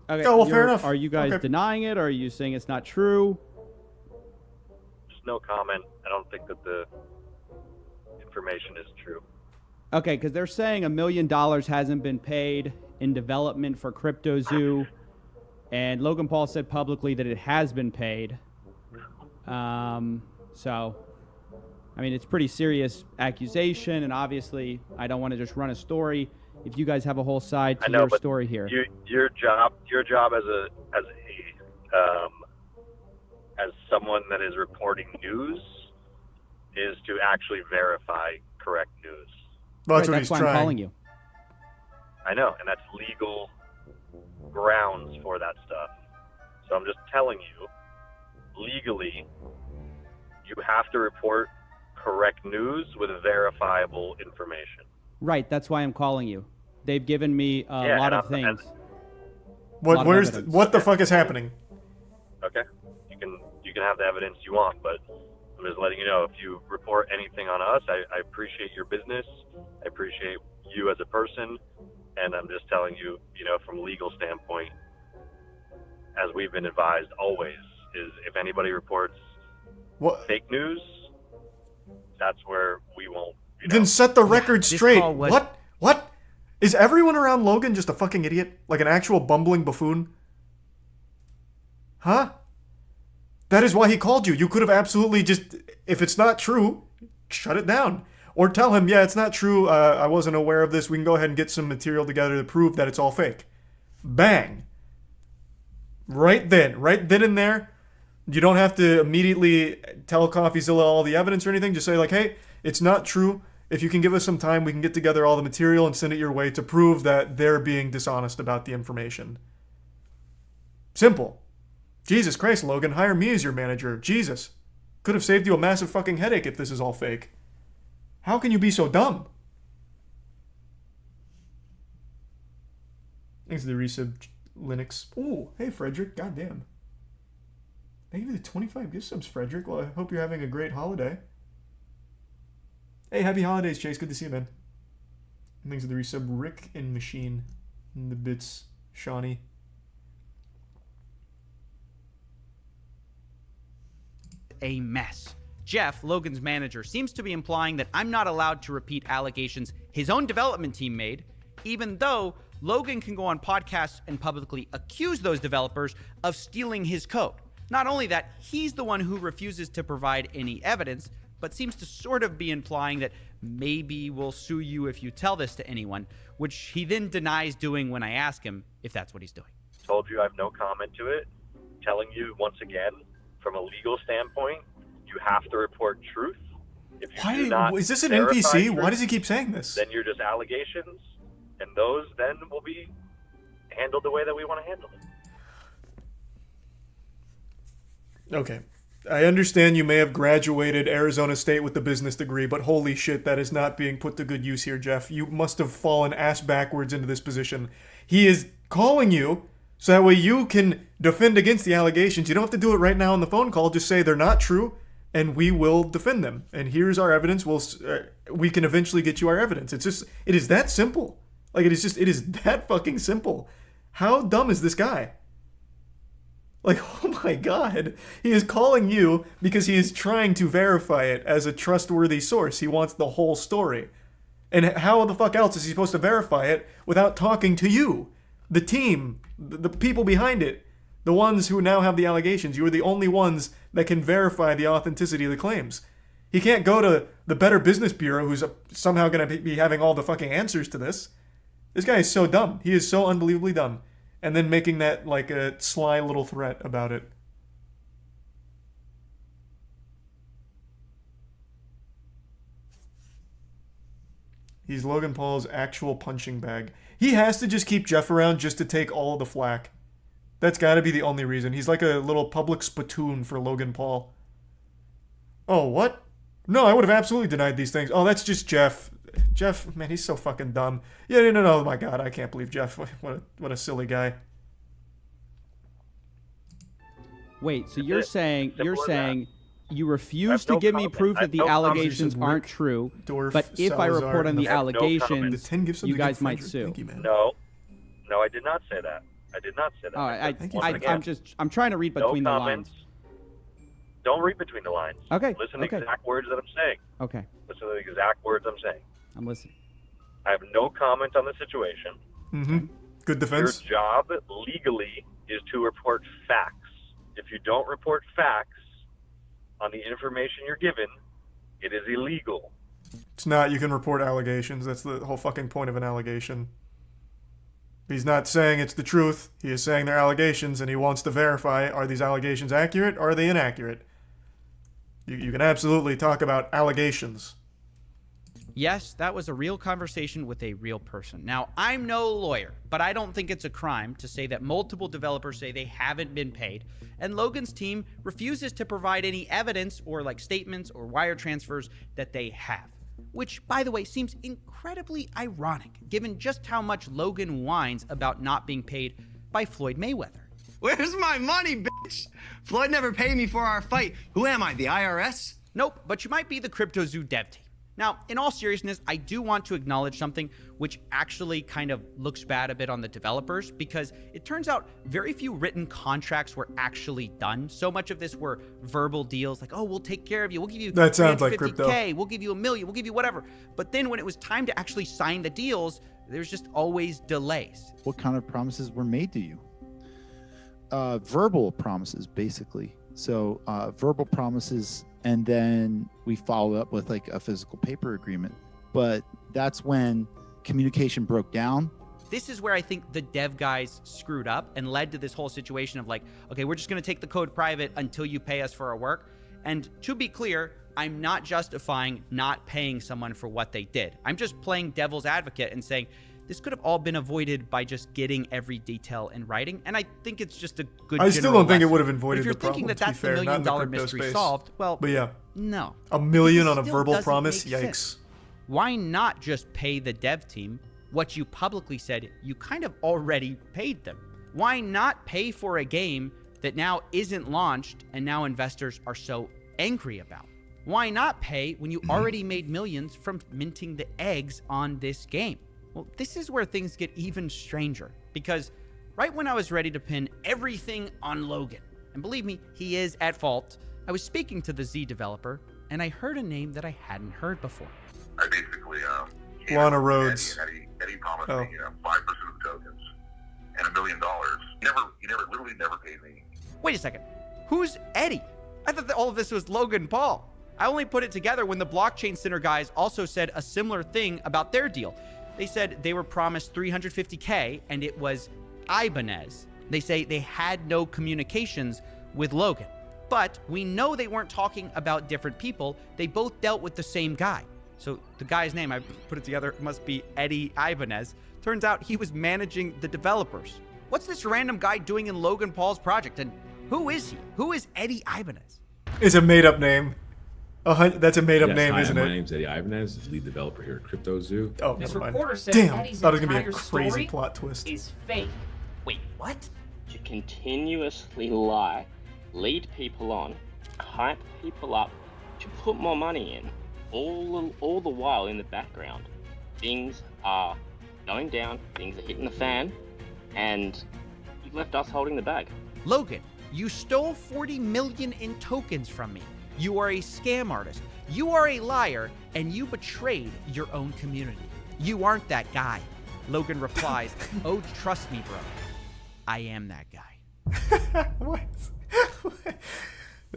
Okay. Oh, well, fair enough. Are you guys Okay. denying it, or are you saying it's not true? Just no comment. I don't think that the information is true. Okay, because they're saying $1 million hasn't been paid in development for CryptoZoo, and Logan Paul said publicly that it has been paid. So, I mean, it's a pretty serious accusation, and obviously, I don't want to just run a story. If you guys have a whole side to your story here. Your job as a as someone that is reporting news is to actually verify correct news. Well, that's Right, what that's he's why trying. I'm calling you. I know, and that's legal grounds for that stuff. So I'm just telling you, legally, you have to report correct news with verifiable information. Right, that's why I'm calling you. They've given me a lot of things. What? Lot of Where's? evidence. What the fuck is happening? Okay, you can have the evidence you want, but I'm just letting you know, if you report anything on us, I appreciate your business, I appreciate you as a person, and I'm just telling you, from a legal standpoint, as we've been advised always, is if anybody reports fake news, that's where we won't. Then set the record this straight. call was- What? What? Is everyone around Logan just a fucking idiot? Like an actual bumbling buffoon? Huh? That is why he called you. You could have absolutely just, if it's not true, shut it down. Or tell him, yeah, it's not true. I wasn't aware of this. We can go ahead and get some material together to prove that it's all fake. Bang. Right then and there. You don't have to immediately tell CoffeeZilla all the evidence or anything. Just say like, hey, it's not true. If you can give us some time, we can get together all the material and send it your way to prove that they're being dishonest about the information. Simple. Jesus Christ, Logan, hire me as your manager. Jesus. Could have saved you a massive fucking headache if this is all fake. How can you be so dumb? Thanks to the resub Linux. Ooh, hey Frederick, goddamn. Thank you for the 25 gift subs, Frederick. Well, I hope you're having a great holiday. Hey, happy holidays, Chase. Good to see you, man. Thanks to the resub Rick and Machine. And the bits, Shawnee. A mess. Jeff, Logan's manager, seems to be implying that I'm not allowed to repeat allegations his own development team made, even though Logan can go on podcasts and publicly accuse those developers of stealing his code. Not only that, he's the one who refuses to provide any evidence, but seems to sort of be implying that maybe we'll sue you if you tell this to anyone, which he then denies doing when I ask him if that's what he's doing. Told you I have no comment to it. Telling you once again, from a legal standpoint, you have to report truth. If you do not Is this an verify NPC? truth, Why does he keep saying this? Then you're just allegations, and those then will be handled the way that we want to handle them. Okay. I understand you may have graduated Arizona State with a business degree, but holy shit, that is not being put to good use here, Jeff. You must have fallen ass backwards into this position. He is calling you so that way you can defend against the allegations. You don't have to do it right now on the phone call. Just say they're not true, and we will defend them. And here's our evidence. We can eventually get you our evidence. It is that simple. Like, it is that fucking simple. How dumb is this guy? Like, oh my god. He is calling you because he is trying to verify it as a trustworthy source. He wants the whole story. And how the fuck else is he supposed to verify it without talking to you? The team, the people behind it, the ones who now have the allegations. You are the only ones that can verify the authenticity of the claims. He can't go to the Better Business Bureau, who's somehow going to be having all the fucking answers to this. This guy is so dumb. He is so unbelievably dumb. And then making that like a sly little threat about it. He's Logan Paul's actual punching bag. He has to just keep Jeff around just to take all of the flack. That's got to be the only reason. He's like a little public spittoon for Logan Paul. Oh, what? No, I would have absolutely denied these things. Oh, that's just Jeff. Jeff, man, he's so fucking dumb. Yeah, no, oh my god, I can't believe Jeff. What a silly guy. Wait, so you're saying you refuse I to have no give me comment. proof I have that the no comment. allegations aren't true, Dorf, but if I Salazar, report on the I have no allegations, comment. you guys might sue. No, I did not say that. I did not say that. All I right, said once again, I'm trying to read between no the comments. lines. Don't read between the lines. Okay, Listen to okay. the exact words that I'm saying. Okay, Listen to the exact words I'm saying. I'm listening. I have no comment on the situation. Mm-hmm. Good defense. Your job legally is to report facts. If you don't report facts on the information you're given, it is illegal. It's not. You can report allegations. That's the whole fucking point of an allegation. He's not saying it's the truth. He is saying they're allegations, and he wants to verify, are these allegations accurate or are they inaccurate? You can absolutely talk about allegations. Yes, that was a real conversation with a real person. Now, I'm no lawyer, but I don't think it's a crime to say that multiple developers say they haven't been paid, and Logan's team refuses to provide any evidence or like statements or wire transfers that they have. Which, by the way, seems incredibly ironic, given just how much Logan whines about not being paid by Floyd Mayweather. Where's my money, bitch? Floyd never paid me for our fight. Who am I, the IRS? Nope, but you might be the CryptoZoo dev team. Now, in all seriousness, I do want to acknowledge something which actually kind of looks bad a bit on the developers, because it turns out very few written contracts were actually done. So much of this were verbal deals like, oh, we'll take care of you. We'll give you that sounds like crypto. We'll give you $1 million. We'll give you whatever. But then when it was time to actually sign the deals, there's just always delays. What kind of promises were made to you? Verbal promises, basically. So verbal promises, and then we followed up with like a physical paper agreement. But that's when communication broke down. This is where I think the dev guys screwed up and led to this whole situation of like, okay, we're just going to take the code private until you pay us for our work. And to be clear, I'm not justifying not paying someone for what they did. I'm just playing devil's advocate and saying this could have all been avoided by just getting every detail in writing. And I think it's just a good I still don't think it lesson. would have avoided if you're the problem, thinking that to be that's the fair, $1 not in the million crypto mystery space. solved, well, But yeah. No. $1 million It on a still verbal doesn't promise? make Yikes. sense. Why not just pay the dev team what you publicly said you kind of already paid them? Why not pay for a game that now isn't launched and now investors are so angry about? Why not pay when you already made millions from minting the eggs on this game? Well, this is where things get even stranger, because right when I was ready to pin everything on Logan, and believe me, he is at fault, I was speaking to the Z developer, and I heard a name that I hadn't heard before. I basically, Lana Rhodes. Eddie promised Oh. me, 5% of the tokens and $1 million. He literally never paid me. Wait a second. Who's Eddie? I thought that all of this was Logan Paul. I only put it together when the Blockchain Center guys also said a similar thing about their deal. They said they were promised $350K and it was Ibanez. They say they had no communications with Logan. But we know they weren't talking about different people. They both dealt with the same guy. So the guy's name, I put it together, must be Eddie Ibanez. Turns out he was managing the developers. What's this random guy doing in Logan Paul's project? And who is he? Who is Eddie Ibanez? It's a made-up name. That's a made-up Yes, name, hi, isn't my it? name's Eddie Ibanez, lead developer here at CryptoZoo. Oh, This never mind. reporter says Damn, Eddie's thought it was gonna be a entire crazy story plot twist. is fake. Wait, what? To continuously lie, lead people on, hype people up, to put more money in, all the while in the background, things are going down, things are hitting the fan, and you've left us holding the bag. Logan, you stole 40 million in tokens from me. You are a scam artist. You are a liar, and you betrayed your own community. You aren't that guy. Logan replies, oh, trust me, bro. I am that guy. What?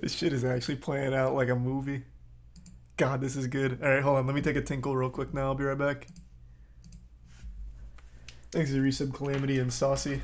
This shit is actually playing out like a movie. God, this is good. All right, hold on. Let me take a tinkle real quick now. I'll be right back. Thanks to Resub Calamity and Saucy.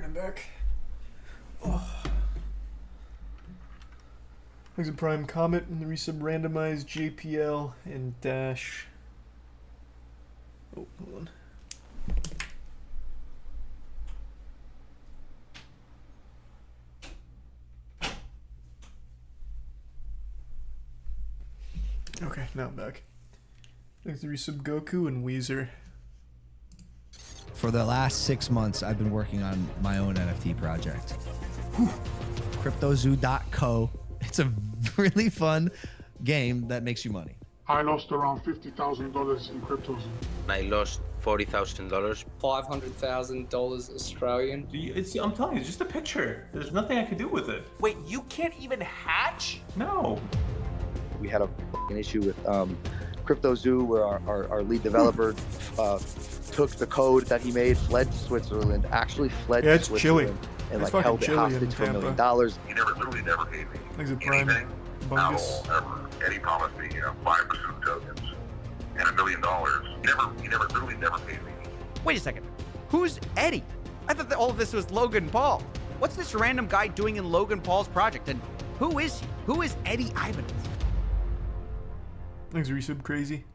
I'm back. Oh. Thanks to Prime Comet and the resub randomized JPL and Dash. Oh, hold on. Okay, now I'm back. Thanks to resub Goku and Weezer. For the last 6 months, I've been working on my own NFT project. CryptoZoo.co. It's a really fun game that makes you money. I lost around $50,000 in CryptoZoo. I lost $40,000. $500,000 Australian. I'm telling you, it's just a picture. There's nothing I can do with it. Wait, you can't even hatch? No. We had a f***ing issue with CryptoZoo, where our lead developer took the code that he made, fled to Switzerland, actually fled to Switzerland, and It's like held it fucking chilly in hostage for $1 million. He literally never paid me Thanks to Prime. anything at Bungus. all, ever. Eddie promised me, 5% of tokens and $1 million. He literally never paid me. Wait a second. Who's Eddie? I thought that all of this was Logan Paul. What's this random guy doing in Logan Paul's project? And who is he? Who is Eddie Ibanez? Thanks, resub Crazy.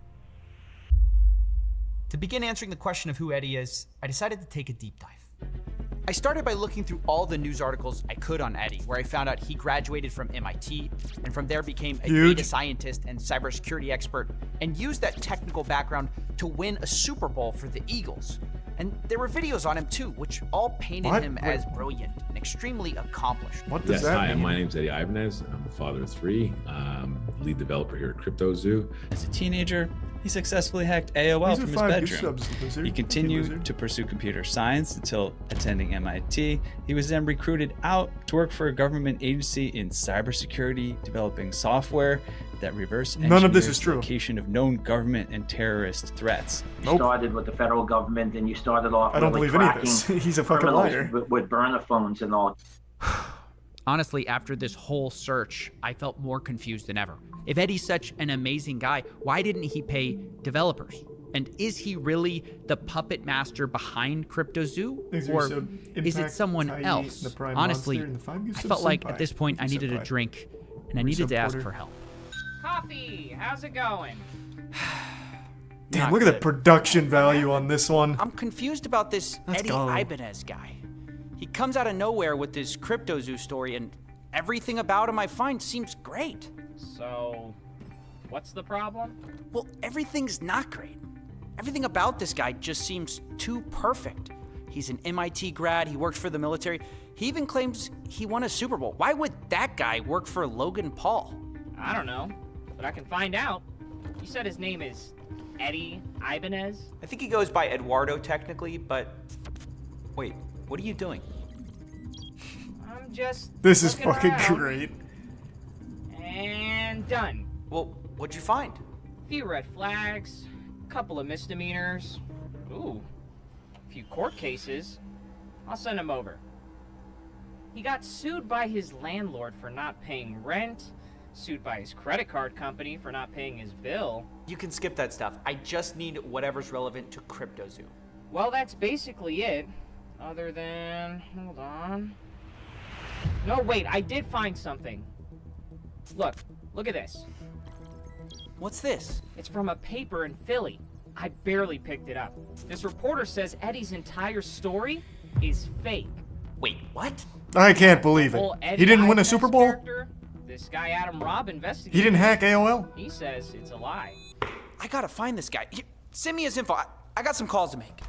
To begin answering the question of who Eddie is, I decided to take a deep dive. I started by looking through all the news articles I could on Eddie, where I found out he graduated from MIT, and from there became a data scientist and cybersecurity expert, and used that technical background to win a Super Bowl for the Eagles. And there were videos on him too, which all painted him as brilliant and extremely accomplished. What does that Hi, mean? my name's Eddie Ibanez. I'm a father of 3, lead developer here at CryptoZoo. As a teenager, he successfully hacked AOL These are from his 5 good bedroom. subs, Lizard. He Hey, continued Lizard. to pursue computer science until attending MIT. He was then recruited out to work for a government agency in cybersecurity, developing software that reverse None of this engineers is true. the location of known government and terrorist threats. You started with the federal government, and you started off I don't really believe any of tracking this. He's a fucking criminals liar. with burner phones and all. Honestly, after this whole search, I felt more confused than ever. If Eddie's such an amazing guy, why didn't he pay developers? And is he really the puppet master behind CryptoZoo? Thanks, Or resub is it Impact, someone Tiny, else? the Prime Honestly, Monster, and the 5 good I subs felt like Senpai. at this point I Thank you, needed a Senpai. drink, and I needed to ask Porter. for help. Coffee, how's it going? Damn, Not look at the good. production value on this one. I'm confused about this Let's Eddie go. Ibanez guy. He comes out of nowhere with this CryptoZoo story, and everything about him I find seems great. So, what's the problem? Well, everything's not great. Everything about this guy just seems too perfect. He's an MIT grad, he works for the military. He even claims he won a Super Bowl. Why would that guy work for Logan Paul? I don't know, but I can find out. You said his name is Eddie Ibanez? I think he goes by Eduardo technically, but wait, what are you doing? I'm just This is looking fucking around. great. And done. Well, what'd you find? A few red flags, a couple of misdemeanors. Ooh, a few court cases. I'll send him over. He got sued by his landlord for not paying rent, sued by his credit card company for not paying his bill. You can skip that stuff. I just need whatever's relevant to CryptoZoo. Well, that's basically it. Other than... hold on. No, wait, I did find something. Look at this. What's this? It's from a paper in Philly. I barely picked it up. This reporter says Eddie's entire story is fake. Wait, what? I can't believe it. Whole Eddie He didn't win a Ibanez Super Bowl? character, this guy Adam Robb investigated. He didn't hack AOL? He says it's a lie. I gotta find this guy. Send me his info. I got some calls to make.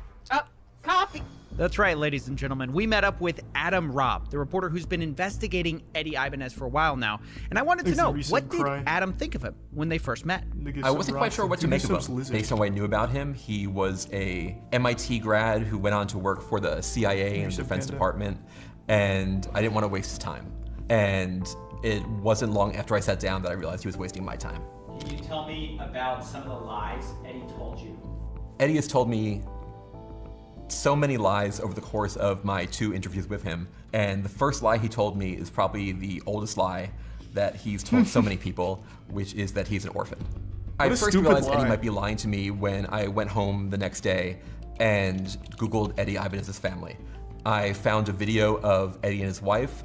Coffee. That's right, ladies and gentlemen. We met up with Adam Robb, the reporter who's been investigating Eddie Ibanez for a while now. And I wanted to Thanks to know, Resub what did Cry. Adam think of him when they first met? I wasn't quite sure what to make of him. Based on what I knew about him, he was a MIT grad who went on to work for the CIA and Resub Defense Panda. Department, and I didn't want to waste his time. And it wasn't long after I sat down that I realized he was wasting my time. Can you tell me about some of the lies Eddie told you? Eddie has told me so many lies over the course of my 2 interviews with him, and the first lie he told me is probably the oldest lie that he's told so many people, which is that he's an orphan. I What a first stupid realized Eddie lie. might be lying to me when I went home the next day and Googled Eddie Ibanez's family. I found a video of Eddie and his wife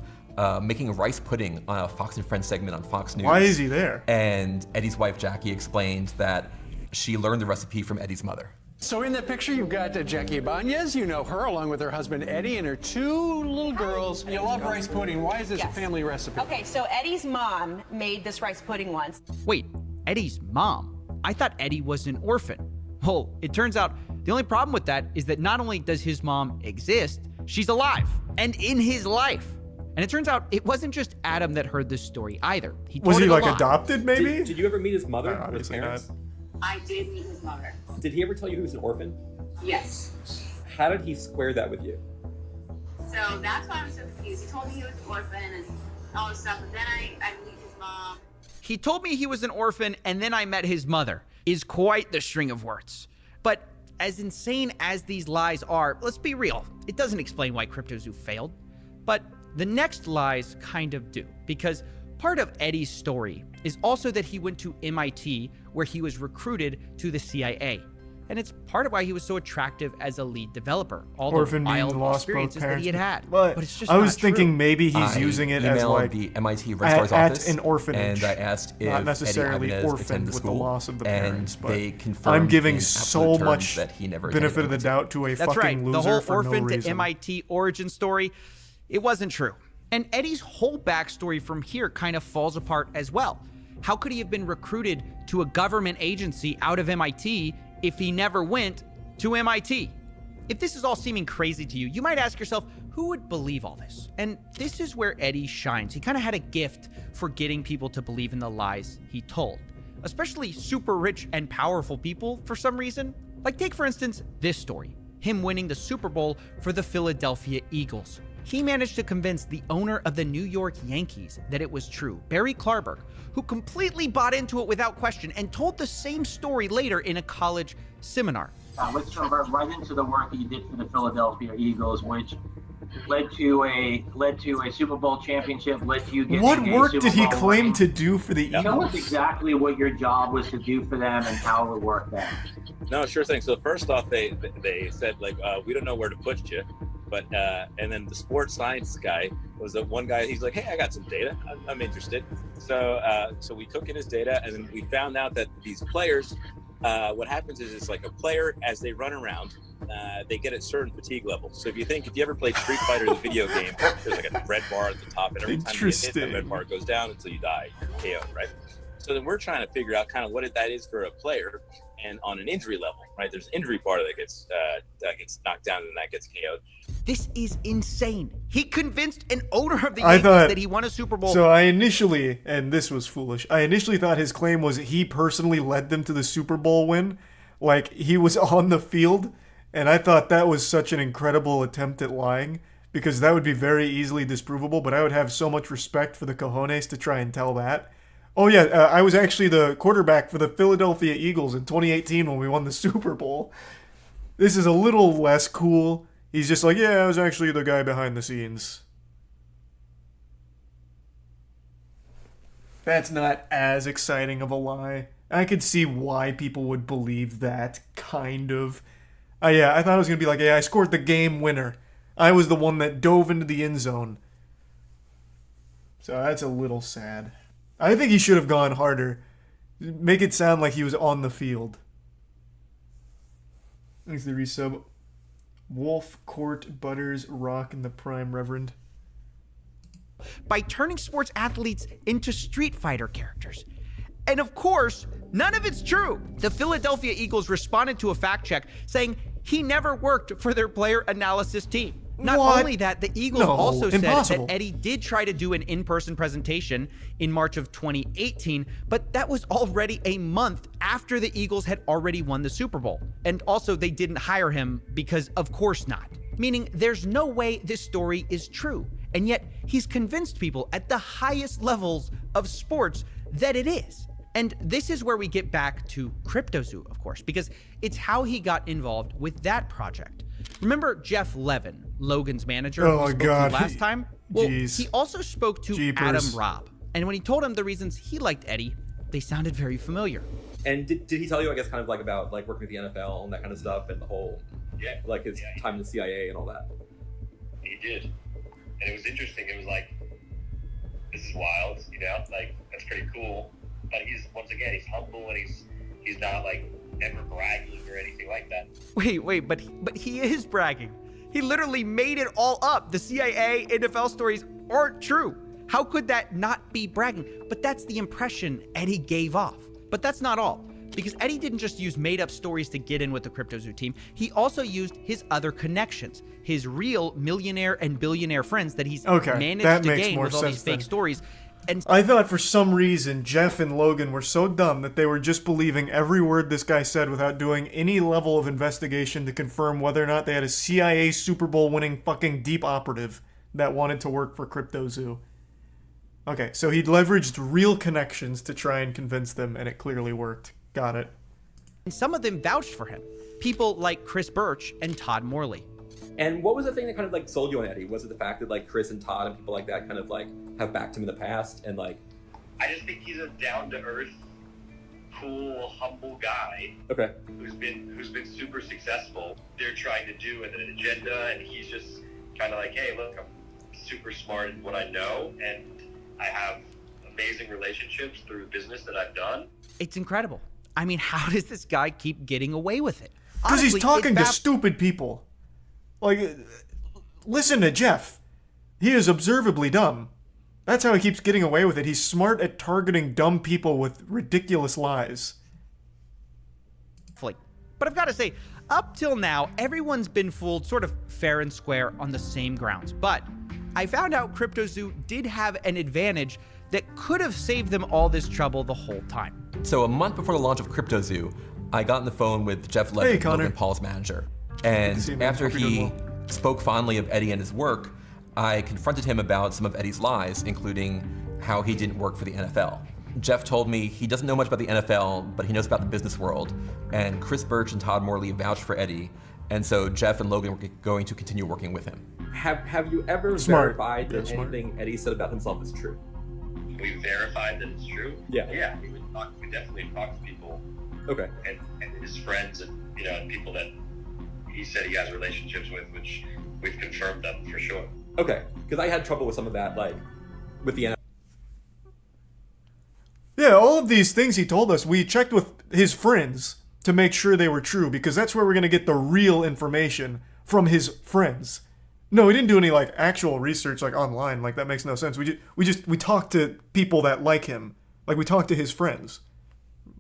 making rice pudding on a Fox and Friends segment on Fox News. Why is he there? And Eddie's wife, Jackie, explained that she learned the recipe from Eddie's mother. So in that picture, you've got Jackie Ibanez. You know her, along with her husband Eddie and her 2 little girls. You love rice pudding. Why is this a family recipe? Okay, so Eddie's mom made this rice pudding once. Wait, Eddie's mom? I thought Eddie was an orphan. Well, it turns out the only problem with that is that not only does his mom exist, she's alive and in his life. And it turns out it wasn't just Adam that heard this story either. Was he like a lot. adopted, maybe? Did you ever meet his mother? No, obviously not. I did meet his mother. Did he ever tell you he was an orphan? Yes. How did he square that with you? So that's why I'm so confused. He told me he was an orphan and all this stuff, and then I meet his mom. He told me he was an orphan, and then I met his mother, is quite the string of words. But as insane as these lies are, let's be real, it doesn't explain why CryptoZoo failed. But the next lies kind of do, because part of Eddie's story is also that he went to MIT, where he was recruited to the CIA. And it's part of why he was so attractive as a lead developer. All Orphan the being wild lost both experiences that parents. he had had. But it's just I was not thinking true. maybe he's I using it as emailed like the MIT registrar's at office, an orphanage, and I asked if not necessarily Eddie Ibanez orphaned attended the with the school, loss of the and parents. But they confirmed I'm giving in so absolute terms much that he never benefit attended of the doubt to a That's fucking right. loser The whole for orphan no to reason. MIT origin story, it wasn't true. And Eddie's whole backstory from here kind of falls apart as well. How could he have been recruited to a government agency out of MIT if he never went to MIT? If this is all seeming crazy to you, you might ask yourself, who would believe all this? And this is where Eddie shines. He kind of had a gift for getting people to believe in the lies he told, especially super rich and powerful people for some reason. Like take, for instance, this story, him winning the Super Bowl for the Philadelphia Eagles. He managed to convince the owner of the New York Yankees that it was true, Barry Klarberg, who completely bought into it without question and told the same story later in a college seminar. Let's jump right into the work that you did for the Philadelphia Eagles, which led to a Super Bowl championship, led to you getting What a work Super did he Bowl claim ring. to do for the Eagles? Tell us exactly what your job was to do for them and how it worked then. No, sure thing. So first off, they said like we don't know where to put you, but and then the sports science guy was the one guy. He's like, hey, I got some data. I'm interested. So so we took in his data, and then we found out that these players, what happens is it's like a player as they run around, they get at certain fatigue levels. So if you ever played Street Fighter, the video game, there's like a red bar at the top, and every time you get hit, the red bar goes down until you die, KO, right? So then we're trying to figure out kind of what that is for a player, and on an injury level, right? There's an injury bar that gets knocked down and that gets KO'd. This is insane. He convinced an owner of the I Yankees thought that he won a Super Bowl. So I initially, and this was foolish, I initially thought his claim was he personally led them to the Super Bowl win. Like he was on the field, and I thought that was such an incredible attempt at lying, because that would be very easily disprovable, but I would have so much respect for the cojones to try and tell that. Oh yeah, I was actually the quarterback for the Philadelphia Eagles in 2018 when we won the Super Bowl. This is a little less cool. He's just like, yeah, I was actually the guy behind the scenes. That's not as exciting of a lie. I could see why people would believe that, kind of. Yeah, I thought it was going to be like, yeah, I scored the game winner. I was the one that dove into the end zone. So that's a little sad. I think he should have gone harder. Make it sound like he was on the field. Thanks to the resub. Wolf, Court, Butters, Rock, and the Prime Reverend. By turning sports athletes into Street Fighter characters. And of course, none of it's true. The Philadelphia Eagles responded to a fact check saying he never worked for their player analysis team. Not What? only that, the Eagles No, also impossible. said that Eddie did try to do an in-person presentation in March of 2018, but that was already a month after the Eagles had already won the Super Bowl. And also, they didn't hire him because, of course not. Meaning, there's no way this story is true. And yet, he's convinced people at the highest levels of sports that it is. And this is where we get back to CryptoZoo, of course, because it's how he got involved with that project. Remember Jeff Levin, Logan's manager, Oh who my spoke God. to last time? Well, Jeez. he also spoke to Jeepers. Adam Robb. And when he told him the reasons he liked Eddie, they sounded very familiar. And did he tell you, I guess, kind of like about like working with the NFL and that kind of stuff and the whole, like his time in the CIA and all that? He did. And it was interesting. It was like, this is wild, you know, like, that's pretty cool. But he's humble, and he's not, like, ever bragging or anything like that. Wait, but he is bragging. He literally made it all up. The CIA, NFL stories aren't true. How could that not be bragging? But that's the impression Eddie gave off. But that's not all. Because Eddie didn't just use made-up stories to get in with the CryptoZoo team. He also used his other connections, his real millionaire and billionaire friends that he's managed to gain with all these fake stories. And I thought for some reason Jeff and Logan were so dumb that they were just believing every word this guy said without doing any level of investigation to confirm whether or not they had a CIA Super Bowl winning fucking deep operative that wanted to work for CryptoZoo. Okay, so he'd leveraged real connections to try and convince them, and it clearly worked. Got it. And some of them vouched for him. People like Chris Birch and Todd Morley. And what was the thing that kind of like sold you on Eddie? Was it the fact that like Chris and Todd and people like that kind of like have backed him in the past and like? I just think he's a down-to-earth, cool, humble guy. Okay. Who's been super successful. They're trying to do an agenda, and he's just kind of like, hey, look, I'm super smart in what I know, and I have amazing relationships through business that I've done. It's incredible. I mean, how does this guy keep getting away with it? Because he's talking to stupid people. Like, listen to Jeff. He is observably dumb. That's how he keeps getting away with it. He's smart at targeting dumb people with ridiculous lies. But I've got to say, up till now, everyone's been fooled sort of fair and square on the same grounds. But I found out CryptoZoo did have an advantage that could have saved them all this trouble the whole time. So a month before the launch of CryptoZoo, I got on the phone with Jeff Levin, Logan Paul's manager. And after he spoke fondly of Eddie and his work, I confronted him about some of Eddie's lies, including how he didn't work for the NFL. Jeff told me he doesn't know much about the NFL, but he knows about the business world. And Chris Birch and Todd Morley vouched for Eddie. And so Jeff and Logan were going to continue working with him. Have you ever verified that anything Eddie said about himself is true? We verified that it's true. Yeah. Yeah, we definitely talk to people. Okay. And his friends and, you know, and people that he said he has relationships with, which we've confirmed them for sure. Okay, because I had trouble with some of that, like, with the NFL. Yeah, all of these things he told us, we checked with his friends to make sure they were true, because that's where we're going to get the real information from his friends. No, we didn't do any, like, actual research, like, online. Like, that makes no sense. We talked to people that like him. Like, we talked to his friends.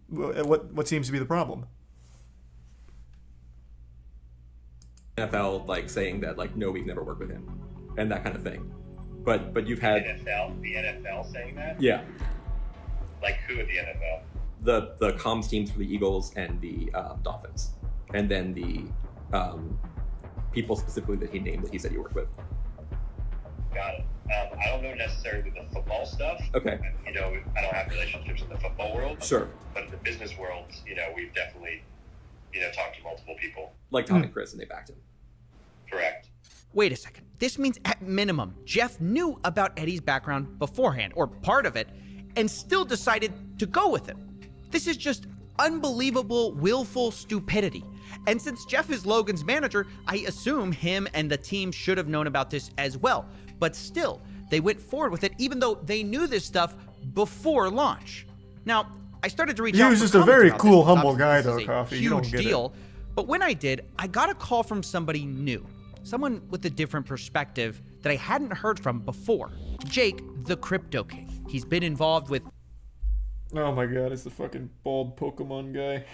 What seems to be the problem? NFL, like, saying that, like, no, we've never worked with him. And that kind of thing. But you've had... The NFL saying that? Yeah. Like, who at the NFL? The comms teams for the Eagles and the Dolphins. And then the people specifically that he named that he said he worked with. Got it. I don't know necessarily the football stuff. Okay. You know, I don't have relationships in the football world. Sure. But in the business world, you know, we've definitely, you know, talked to multiple people. Like Tom and Chris, and they backed him. Correct. Wait a second. This means at minimum, Jeff knew about Eddie's background beforehand, or part of it, and still decided to go with him. This is just unbelievable, willful stupidity. And since Jeff is Logan's manager, I assume him and the team should have known about this as well. But still, they went forward with it even though they knew this stuff before launch. Now, I started to reach out. He was just a very cool, humble guy, though, Coffee. You don't Huge get deal. it. But when I did, I got a call from somebody new. Someone with a different perspective that I hadn't heard from before. Jake, the Crypto King. He's been involved with... Oh my god, it's the fucking bald Pokemon guy.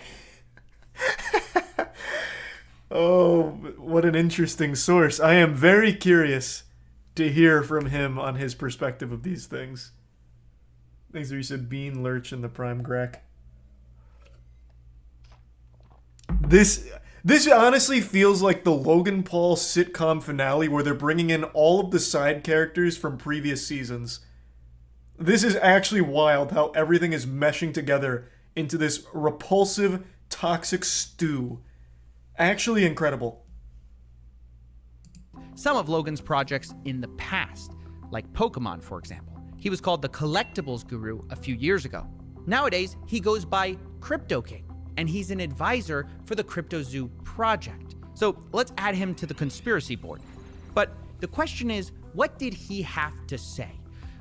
Oh, what an interesting source. I am very curious to hear from him on his perspective of these things. Thanks for you said Bean Lurch in the Prime Grek. This honestly feels like the Logan Paul sitcom finale where they're bringing in all of the side characters from previous seasons. This is actually wild how everything is meshing together into this repulsive, toxic stew. Actually incredible. Some of Logan's projects in the past, like Pokemon, for example. He was called the Collectibles Guru a few years ago. Nowadays, he goes by Crypto King, and he's an advisor for the CryptoZoo project. So let's add him to the conspiracy board. But The question is, what did he have to say?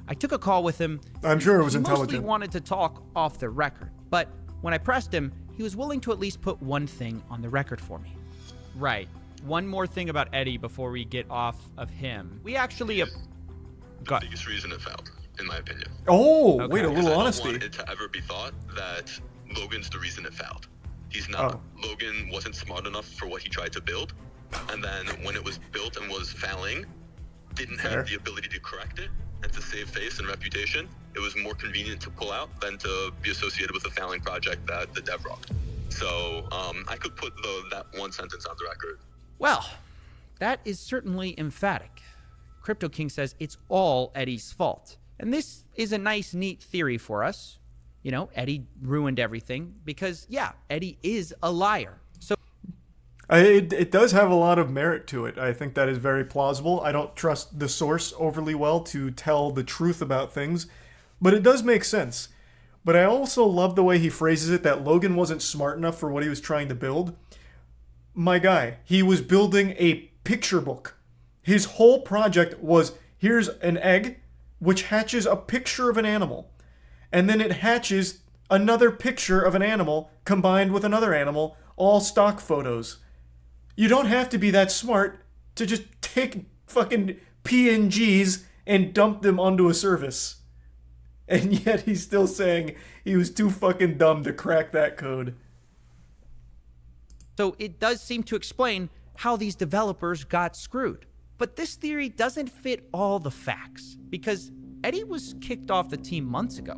I took a call with him. I'm sure it was he intelligent. Mostly wanted to talk off the record, but when I pressed him, he was willing to at least put one thing on the record for me. Right. One more thing about Eddie before we get off of him. We actually The biggest reason it failed, in my opinion. Oh, Okay. wait, a Because little I honesty. don't want it to ever be thought that Logan's the reason it failed. He's not. Logan wasn't smart enough for what he tried to build, and then when it was built and was failing, didn't Fair. have the ability to correct it and to save face and reputation. It was more convenient to pull out than to be associated with a failing project that the dev rocked. So I could put that one sentence on the record. Well, that is certainly emphatic. Crypto King says it's all Eddie's fault. And this is a nice, neat theory for us. You know, Eddie ruined everything because, yeah, Eddie is a liar. So It does have a lot of merit to it. I think that is very plausible. I don't trust the source overly well to tell the truth about things, but it does make sense. But I also love the way he phrases it, that Logan wasn't smart enough for what he was trying to build. My guy, he was building a picture book. His whole project was, here's an egg, which hatches a picture of an animal. And then it hatches another picture of an animal combined with another animal, all stock photos. You don't have to be that smart to just take fucking PNGs and dump them onto a service. And yet he's still saying he was too fucking dumb to crack that code. So it does seem to explain how these developers got screwed. But this theory doesn't fit all the facts, because Eddie was kicked off the team months ago,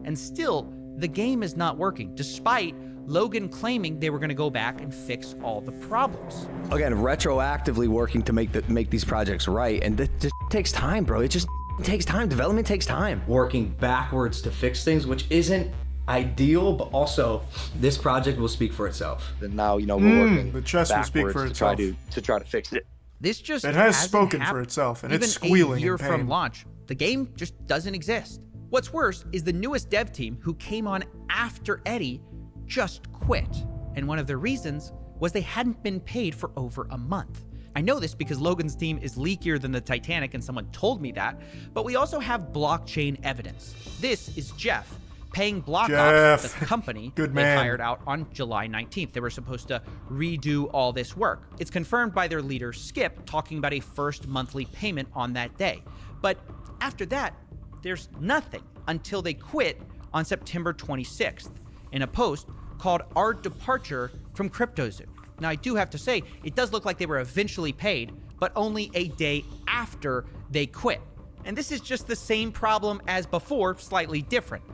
and still, the game is not working, despite Logan claiming they were going to go back and fix all the problems. Again, retroactively working to make these projects right, and this just takes time, bro. It just takes time. Development takes time. Working backwards to fix things, which isn't ideal, but also this project will speak for itself. And now, you know, we're working the chess will speak for backwards itself. to try to fix it. This just It has hasn't spoken for happened. itself, and Even it's squealing a year in pain. from launch, the game just doesn't exist. What's worse is the newest dev team, who came on after Eddie, just quit. And one of the reasons was they hadn't been paid for over a month. I know this because Logan's team is leakier than the Titanic, and someone told me that, but we also have blockchain evidence. This is Jeff paying BlockOps, Jeff. the company Good they man. hired out on July 19th. They were supposed to redo all this work. It's confirmed by their leader, Skip, talking about a first monthly payment on that day. But after that, there's nothing until they quit on September 26th in a post called Our Departure from CryptoZoo. Now, I do have to say, it does look like they were eventually paid, but only a day after they quit. And this is just the same problem as before, slightly different.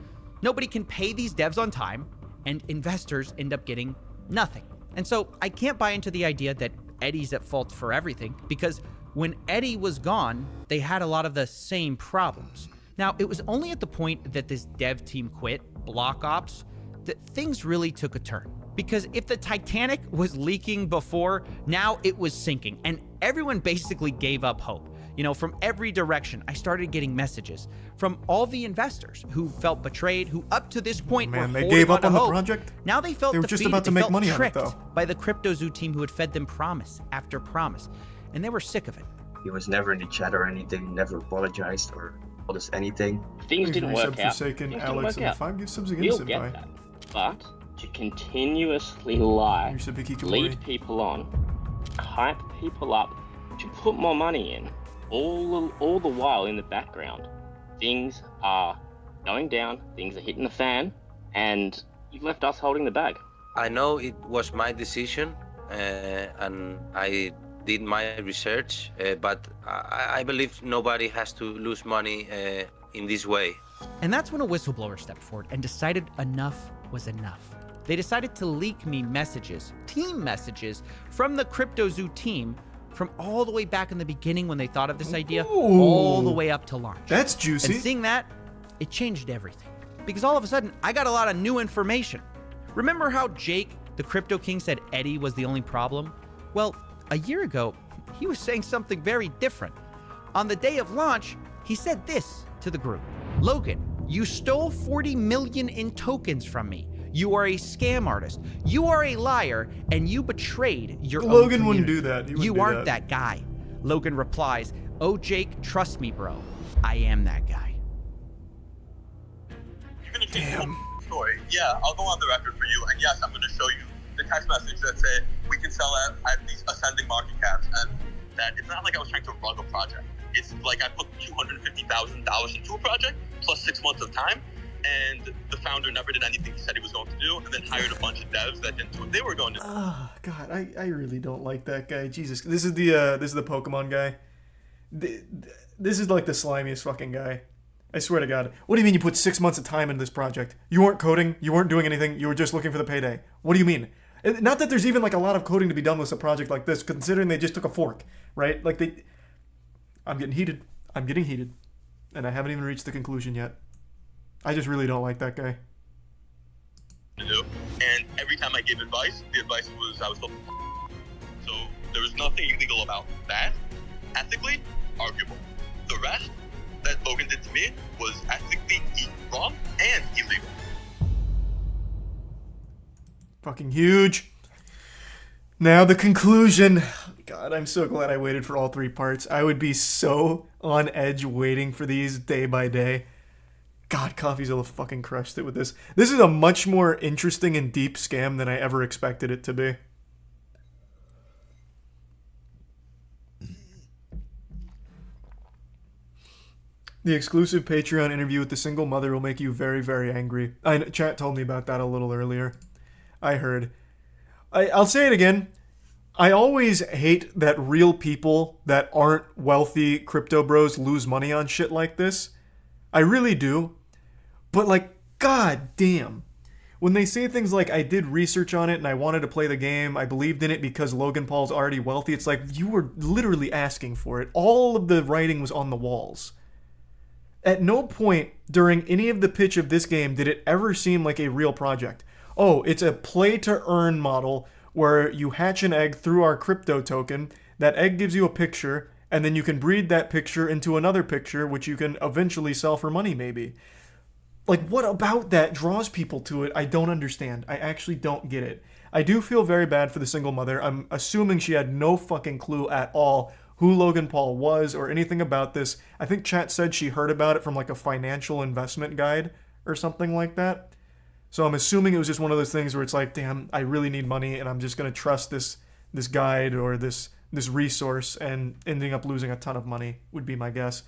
Nobody can pay these devs on time, and investors end up getting nothing. And so I can't buy into the idea that Eddie's at fault for everything, because when Eddie was gone, they had a lot of the same problems. Now, it was only at the point that this dev team quit, BlockOps, that things really took a turn. Because if the Titanic was leaking before, now it was sinking, and everyone basically gave up hope. You know, from every direction, I started getting messages from all the investors who felt betrayed, who up to this point Man, were they holding gave up to on the hope. project? Now they felt They were defeated. just about to They make felt money on it, tricked though. by the CryptoZoo team who had fed them promise after promise, and they were sick of it. He was never in the chat or anything, never apologized or told us anything. Things didn't Thanks for work resub out. Forsaken, Things Alex, didn't and work the out. 5 gift subs again, We'll Senpai. get that. But to continuously lie, Kitamori. lead people on, hype people up, to put more money in, all the while in the background, things are going down, things are hitting the fan, and you've left us holding the bag. I know it was my decision, and I did my research, but I believe nobody has to lose money in this way. And that's when a whistleblower stepped forward and decided enough was enough. They decided to leak me messages, team messages, from the CryptoZoo team from all the way back in the beginning when they thought of this idea, all the way up to launch. That's juicy. And seeing that, it changed everything. Because all of a sudden, I got a lot of new information. Remember how Jake, the Crypto King, said Eddie was the only problem? Well, a year ago, he was saying something very different. On the day of launch, he said this to the group: Logan, you stole 40 million in tokens from me. You are a scam artist. You are a liar, and you betrayed your own Logan wouldn't community. do that. He wouldn't You do aren't that. that guy. Logan replies, Oh, Jake, trust me, bro. I am that guy. You're gonna change the whole story. Yeah, I'll go on the record for you, and yes, I'm gonna show you the text message that say we can sell at these ascending market caps, and that it's not like I was trying to rug a project. It's like I put $250,000 into a project plus 6 months of time, and the founder never did anything he said he was going to do, and then hired a bunch of devs that didn't do what they were going to do. Oh God, I really don't like that guy. Jesus, this is the Pokemon guy. This is like the slimiest fucking guy. I swear to God. What do you mean you put 6 months of time into this project? You weren't coding. You weren't doing anything. You were just looking for the payday. What do you mean? Not that there's even like a lot of coding to be done with a project like this, considering they just took a fork, right? Like I'm getting heated. I'm getting heated, and I haven't even reached the conclusion yet. I just really don't like that guy. To do. And every time I gave advice, the advice was I was told. So there was nothing illegal about that. Ethically, arguable. The rest that Logan did to me was ethically wrong and illegal. Fucking huge. Now the conclusion. God, I'm so glad I waited for all 3 parts. I would be so on edge waiting for these day by day. God, CoffeeZilla fucking crushed it with this. This is a much more interesting and deep scam than I ever expected it to be. The exclusive Patreon interview with the single mother will make you very, very angry. Chat told me about that a little earlier. I heard. I'll say it again. I always hate that real people that aren't wealthy crypto bros lose money on shit like this. I really do. But like, god damn. When they say things like, I did research on it and I wanted to play the game, I believed in it because Logan Paul's already wealthy, it's like, you were literally asking for it. All of the writing was on the walls. At no point during any of the pitch of this game did it ever seem like a real project. Oh, it's a play-to-earn model where you hatch an egg through our crypto token, that egg gives you a picture, and then you can breed that picture into another picture, which you can eventually sell for money, maybe. Like, what about that draws people to it? I don't understand. I actually don't get it. I do feel very bad for the single mother. I'm assuming she had no fucking clue at all who Logan Paul was or anything about this. I think chat said she heard about it from like a financial investment guide or something like that. So I'm assuming it was just one of those things where it's like, damn, I really need money and I'm just going to trust this guide or this resource, and ending up losing a ton of money would be my guess.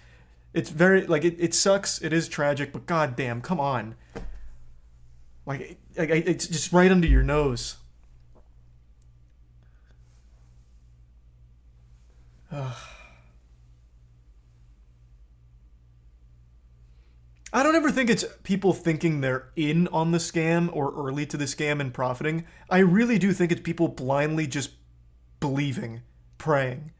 It's very, like, it sucks. It is tragic, but goddamn, come on. Like, it's just right under your nose. I don't ever think it's people thinking they're in on the scam or early to the scam and profiting. I really do think it's people blindly just believing, praying.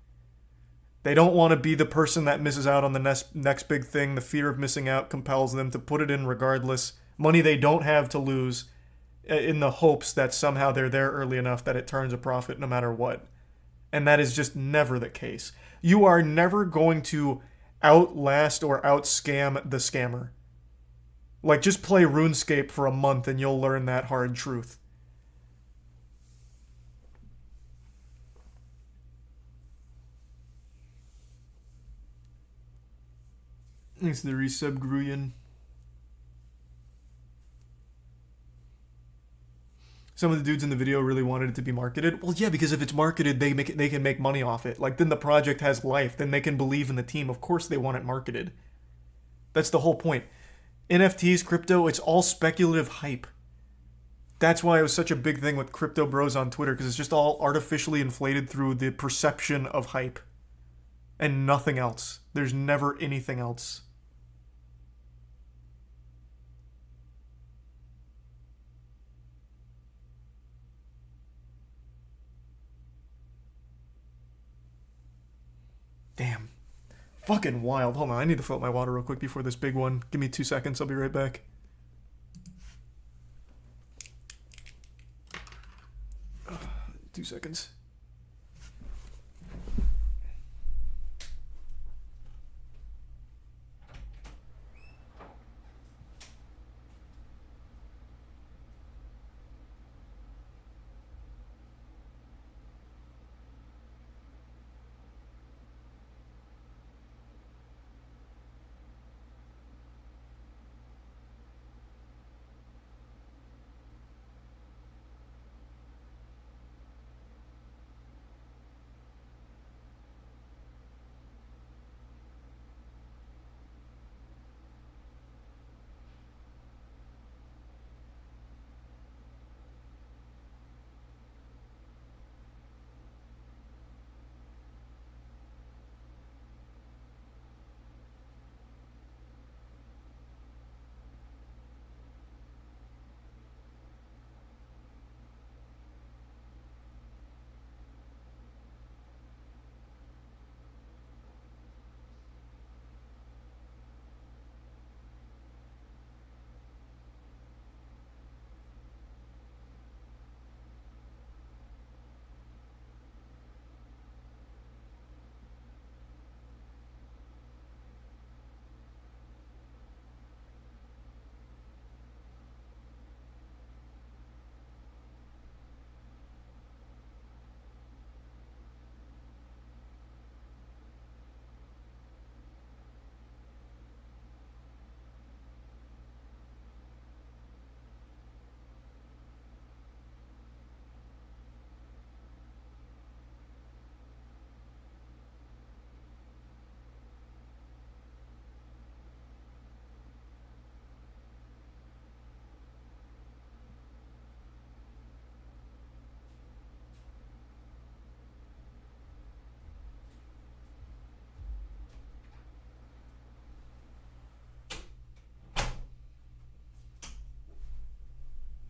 They don't want to be the person that misses out on the next big thing. The fear of missing out compels them to put it in regardless. Money they don't have to lose, in the hopes that somehow they're there early enough that it turns a profit no matter what. And that is just never the case. You are never going to outlast or outscam the scammer. Like, just play RuneScape for a month and you'll learn that hard truth. Thanks to the resub, Gruyan. Some of the dudes in the video really wanted it to be marketed. Well, yeah, because if it's marketed, they can make money off it. Like, then the project has life. Then they can believe in the team. Of course they want it marketed. That's the whole point. NFTs, crypto, it's all speculative hype. That's why it was such a big thing with crypto bros on Twitter, because it's just all artificially inflated through the perception of hype. And nothing else. There's never anything else. Damn. Fucking wild. Hold on, I need to fill up my water real quick before this big one. Give me 2 seconds, I'll be right back. Uh, 2 seconds.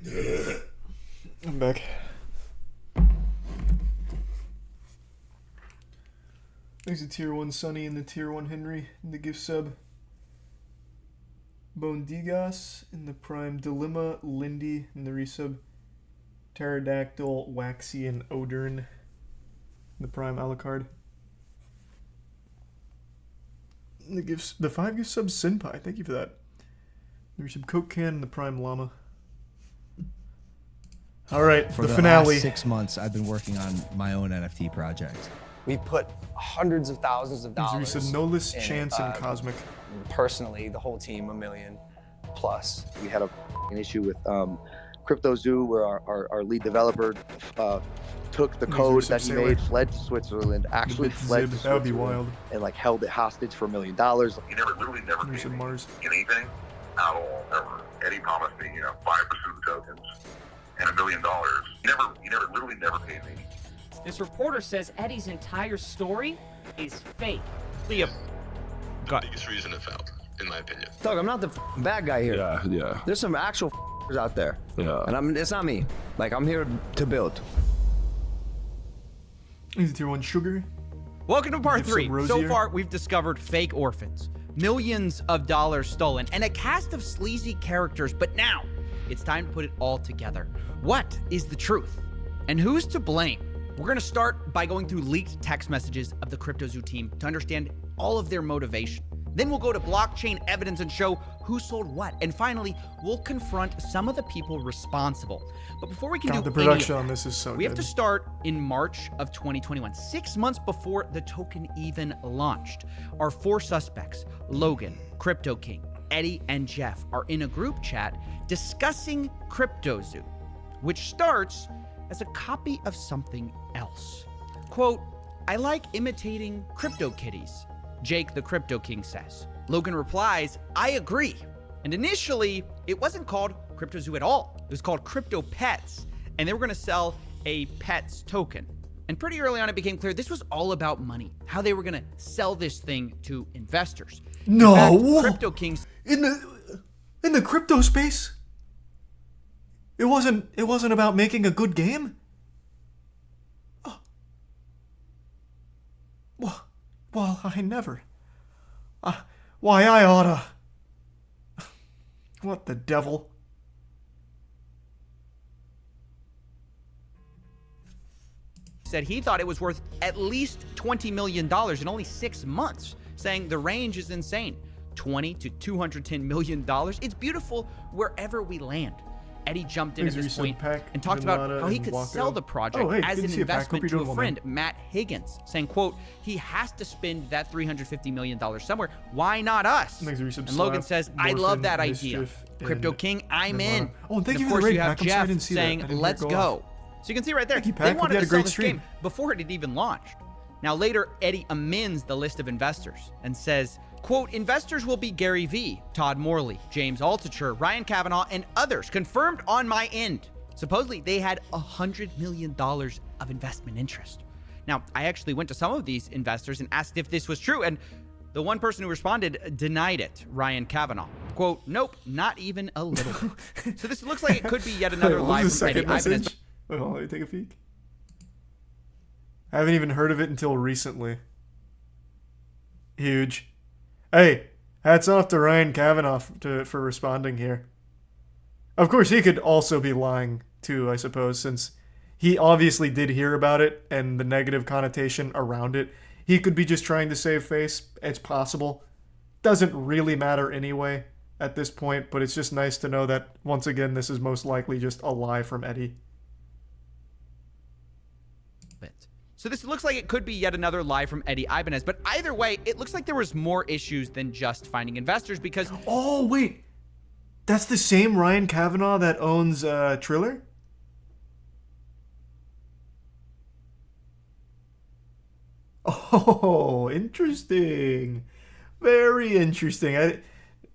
I'm back. There's a tier 1 Sunny and the tier 1 Henry in the gift sub. Bondigas in the prime. Dilemma Lindy in the resub. Pterodactyl, Waxy, and Odern in the prime Alucard. The 5 gift subs Senpai, thank you for that. There's some Coke Can in the prime Llama. Alright, For the the finale. last 6 months, I've been working on my own NFT project. We've put hundreds of thousands of There's dollars. some Nolus, in, Chance, and Cosmic. Personally, the whole team, $1 million plus. We had an issue with CryptoZoo where our lead developer took the code that he made, fled to Switzerland, actually fled to That would be Switzerland, wild. and like held it hostage for $1 million. He literally never paid me anything at all, ever. Eddie promised me, 5% of the tokens and $1 million. He literally never paid me. This reporter says Eddie's entire story is fake. The biggest reason it failed, in my opinion. Doug, I'm not the bad guy here. Yeah. There's some actual out there. Yeah. And it's not me. Like, I'm here to build. Is it tier 1 Sugar? Welcome to part Give 3. some So rosier. far, we've discovered fake orphans, millions of dollars stolen, and a cast of sleazy characters. But now, it's time to put it all together. What is the truth? And who's to blame? We're going to start by going through leaked text messages of the CryptoZoo team to understand all of their motivation. Then we'll go to blockchain evidence and show who sold what. And finally, we'll confront some of the people responsible. But before we can God, do the any of production that, on this is so we have good. to start in March of 2021, 6 months before the token even launched. Our 4 suspects, Logan, Crypto King, Eddie, and Jeff, are in a group chat discussing CryptoZoo, which starts as a copy of something else. Quote, I like imitating crypto kitties, Jake the Crypto King says. Logan replies, I agree. And initially, it wasn't called CryptoZoo at all. It was called Crypto Pets, and they were going to sell a Pets token. And pretty early on, it became clear this was all about money, how they were going to sell this thing to investors. No! In fact, Crypto Kings In the crypto space? It wasn't about making a good game? Well, I never. Why, I oughta. What the devil? said he thought it was worth at least $20 million in only 6 months, saying the range is insane. $20 to $210 million. It's beautiful wherever we land. Eddie jumped in at this point and talked about how he could sell the project as an investment to a friend, Matt Higgins, saying, quote, he has to spend that $350 million somewhere. Why not us? And Logan says, I love that idea. Crypto King, I'm in. Oh, and thank and you of for course the raid, you have Pac. I'm sorry I Jeff didn't see that. I saying, didn't hear it let's go go. off. So you can see right there, Thank you, they Pac. Hope wanted you had to a sell great this stream. game before it had even launched. Now later, Eddie amends the list of investors and says, quote, investors will be Gary Vee, Todd Morley, James Altucher, Ryan Kavanaugh, and others, confirmed on my end. Supposedly, they had $100 million of investment interest. Now, I actually went to some of these investors and asked if this was true, and the one person who responded denied it, Ryan Kavanaugh. Quote, nope, not even a little. So this looks like it could be yet another Wait, what lie was from the Eddie second Ibanez. message? Wait, hold on, let me take a peek. I haven't even heard of it until recently. Huge. Hey, hats off to Ryan Kavanaugh for responding here. Of course, he could also be lying too, I suppose, since he obviously did hear about it and the negative connotation around it. He could be just trying to save face. It's possible. Doesn't really matter anyway at this point, but it's just nice to know that, once again, this is most likely just a lie from Eddie. So this looks like it could be yet another lie from Eddie Ibanez, but either way, it looks like there was more issues than just finding investors because... Oh, wait. That's the same Ryan Kavanaugh that owns Triller? Oh, interesting. Very interesting.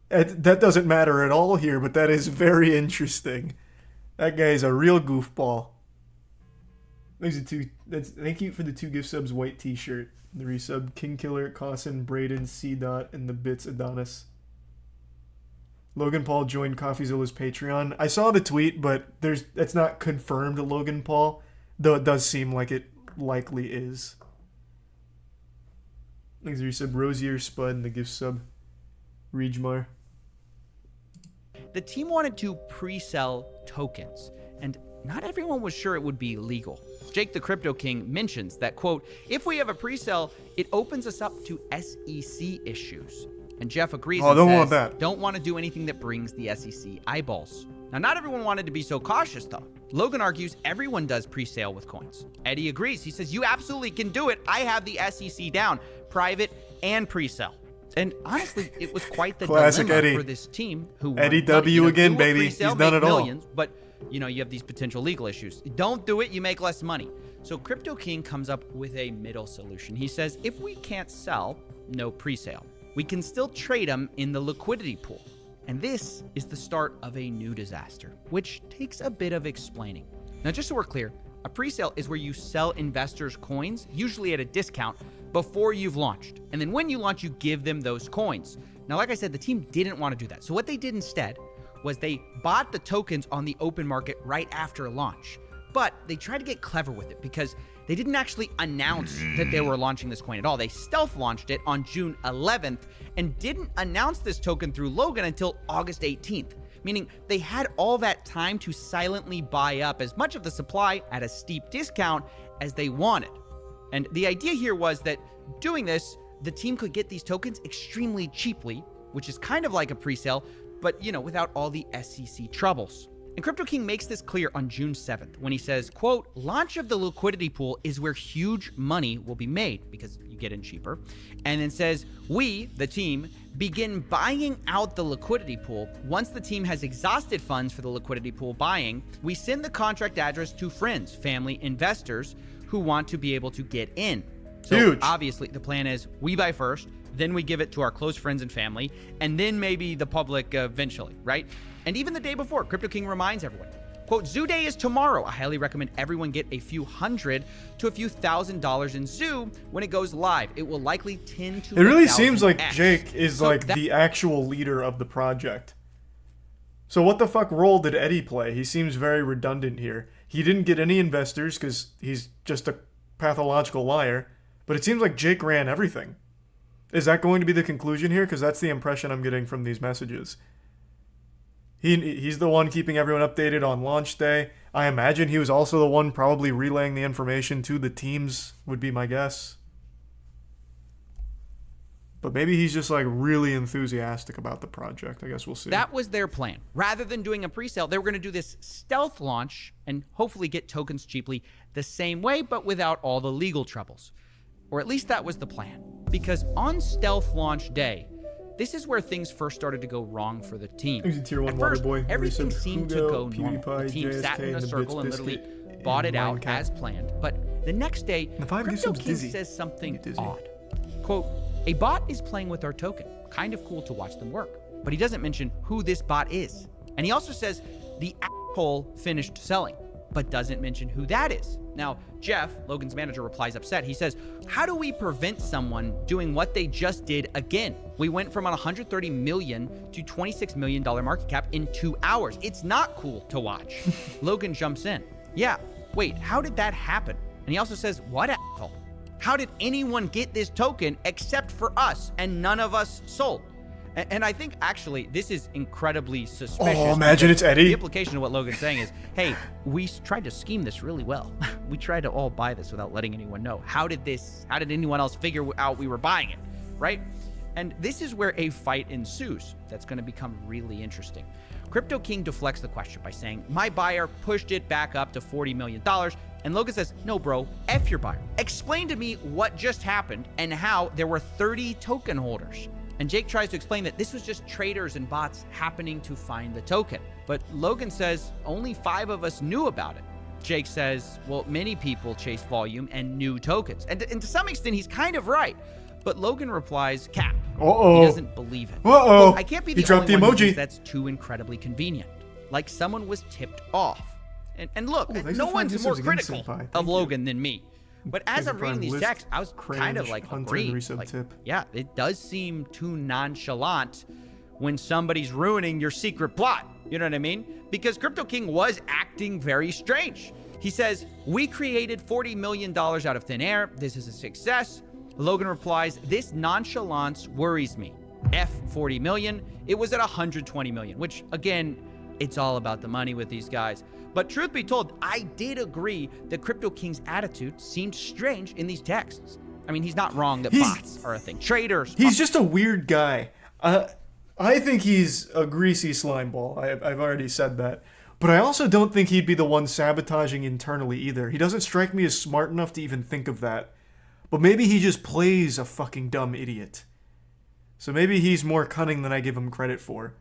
That doesn't matter at all here, but that is very interesting. That guy's a real goofball. Thank you for the 2 gift subs, white t-shirt. The resub, King Killer, Cossin, Braden, C. Dot, and the bits Adonis. Logan Paul joined CoffeeZilla's Patreon. I saw the tweet, but it's not confirmed Logan Paul, though it does seem like it likely is. Thanks for your sub, Rosier Spud, and the gift sub, Reejmar. The team wanted to pre-sell tokens, and not everyone was sure it would be legal. Jake the Crypto King mentions that, quote, if we have a pre-sale, it opens us up to SEC issues. And Jeff agrees and don't says, want that. Don't want to do anything that brings the SEC eyeballs. Now, not everyone wanted to be so cautious, though. Logan argues everyone does pre-sale with coins. Eddie agrees. He says, you absolutely can do it. I have the SEC down, private and pre-sale. And honestly, it was quite the Classic dilemma Eddie. for this team who Eddie wanted W money. again, do a baby. pre-sale, He's done make it all. millions, but you have these potential legal issues. Don't do it, you make less money. So Crypto King comes up with a middle solution. He says, if we can't sell, no pre-sale. We can still trade them in the liquidity pool. And this is the start of a new disaster, which takes a bit of explaining. Now, just so we're clear, a pre-sale is where you sell investors coins, usually at a discount, before you've launched. And then when you launch, you give them those coins. Now, like I said, the team didn't want to do that. So what they did instead was they bought the tokens on the open market right after launch. But they tried to get clever with it because they didn't actually announce that they were launching this coin at all. They stealth launched it on June 11th and didn't announce this token through Logan until August 18th, meaning they had all that time to silently buy up as much of the supply at a steep discount as they wanted. And the idea here was that doing this, the team could get these tokens extremely cheaply, which is kind of like a pre-sale, but without all the SEC troubles. And Crypto King makes this clear on June 7th when he says, quote, launch of the liquidity pool is where huge money will be made because you get in cheaper. And then says, we, the team, begin buying out the liquidity pool. Once the team has exhausted funds for the liquidity pool buying, we send the contract address to friends, family, investors who want to be able to get in. So Huge. Obviously the plan is we buy first, then we give it to our close friends and family, and then maybe the public eventually, right? And even the day before, Crypto King reminds everyone, quote, Zoo Day is tomorrow. I highly recommend everyone get a few $100 to a few $1,000s in Zoo when it goes live. It will likely tend to It really seems like 1,000x. Jake is So like the actual leader of the project. So what the fuck role did Eddie play? He seems very redundant here. He didn't get any investors because he's just a pathological liar. But it seems like Jake ran everything. Is that going to be the conclusion here? Because that's the impression I'm getting from these messages. He's the one keeping everyone updated on launch day. I imagine he was also the one probably relaying the information to the teams, would be my guess. But maybe he's just like really enthusiastic about the project. I guess we'll see. That was their plan. Rather than doing a pre-sale, they were going to do this stealth launch and hopefully get tokens cheaply the same way, but without all the legal troubles. Or at least that was the plan. Because on stealth launch day, this is where things first started to go wrong for the team. He's a tier 1 At first, Waterboy. everything Resub seemed to Hugo, go normal. PewDiePie, The team JSK, sat in a and the circle Bits and literally Biscuit, bought and it out Minecraft. as planned. But the next day, The 5 Crypto Newsom's King dizzy. says something odd. Quote, a bot is playing with our token. Kind of cool to watch them work. But he doesn't mention who this bot is. And he also says the asshole finished selling, but doesn't mention who that is. Now, Jeff, Logan's manager, replies upset. He says, how do we prevent someone doing what they just did again? We went from a $130 million to $26 million market cap in 2 hours. It's not cool to watch. Logan jumps in. Yeah, wait, how did that happen? And he also says, what asshole? How did anyone get this token except for us and none of us sold? And I think actually this is incredibly suspicious. Oh, imagine it's Eddie. The implication of what Logan's saying is, hey, we tried to scheme this really well. We tried to all buy this without letting anyone know. How did anyone else figure out we were buying it, right? And this is where a fight ensues that's going to become really interesting. Crypto King deflects the question by saying, my buyer pushed it back up to $40 million. And Logan says, no, bro, F your buyer. Explain to me what just happened and how there were 30 token holders. And Jake tries to explain that this was just traders and bots happening to find the token. But Logan says only 5 of us knew about it. Jake says, well, many people chase volume and new tokens. And to some extent, he's kind of right. But Logan replies, cap. Uh-oh. He doesn't believe it. Uh-oh. Well, I can't be He the dropped only the one who emoji. thinks that's too incredibly convenient. Like someone was tipped off. And look, Oh, thanks no for one's finding more this again, critical Senpai. of Thank you. Logan than me. But as Thanks I'm for reading Prime these List, texts, I was kind of Cringe, like Hunter, agreeing. and resub Like, tip. yeah, it does seem too nonchalant when somebody's ruining your secret plot. You know what I mean? Because Crypto King was acting very strange. He says, "We created $40 million out of thin air. This is a success." Logan replies, "This nonchalance worries me. F 40 million. It was at 120 million," which again, it's all about the money with these guys. But truth be told, I did agree that Crypto King's attitude seemed strange in these texts. I mean, he's not wrong that bots are a thing. Traders. He's just a weird guy. I think he's a greasy slime ball. I've already said that. But I also don't think he'd be the one sabotaging internally either. He doesn't strike me as smart enough to even think of that. But maybe he just plays a fucking dumb idiot. So maybe he's more cunning than I give him credit for.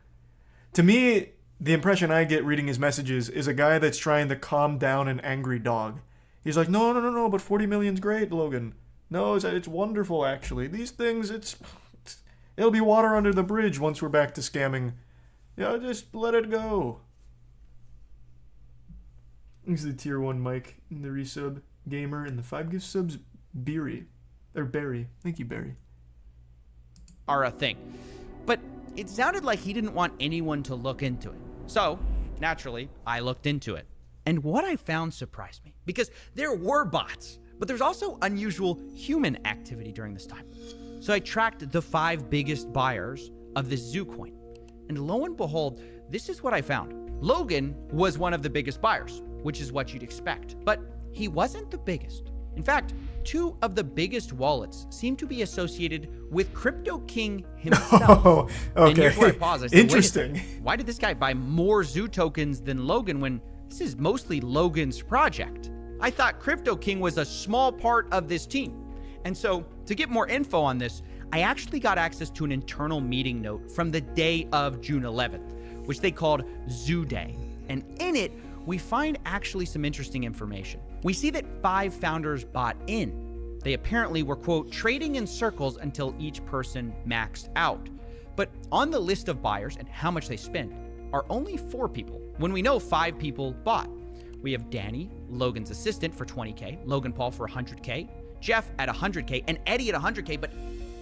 To me, the impression I get reading his messages is a guy that's trying to calm down an angry dog. He's like, no, but 40 million's great, Logan. No, it's wonderful, actually. These things, it'll be water under the bridge once we're back to scamming. Yeah, just let it go. Thanks to the tier 1 Mike, and the resub Gamer, and the 5 gift subs Barry. Thank you, Barry. Are a thing. But it sounded like he didn't want anyone to look into it. So, naturally, I looked into it. And what I found surprised me, because there were bots, but there's also unusual human activity during this time. So I tracked the 5 biggest buyers of this Zoo coin. And lo and behold, this is what I found. Logan was one of the biggest buyers, which is what you'd expect. But he wasn't the biggest. In fact, 2 of the biggest wallets seem to be associated with Crypto King himself. Oh, okay. And here's where I pause. I said, Interesting. "Wait a second. Why did this guy buy more Zoo tokens than Logan when this is mostly Logan's project?" I thought Crypto King was a small part of this team. And so, to get more info on this, I actually got access to an internal meeting note from the day of June 11th, which they called Zoo Day. And in it, we find actually some interesting information. We see that 5 founders bought in. They apparently were, quote, trading in circles until each person maxed out. But on the list of buyers and how much they spent are only 4 people, when we know 5 people bought. We have Danny, Logan's assistant, for 20K, Logan Paul for 100K, Jeff at 100K, and Eddie at 100K, but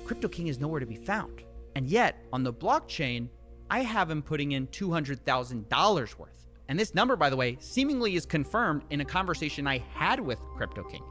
Crypto King is nowhere to be found. And yet, on the blockchain, I have him putting in $200,000 worth. And this number, by the way, seemingly is confirmed in a conversation I had with Crypto King,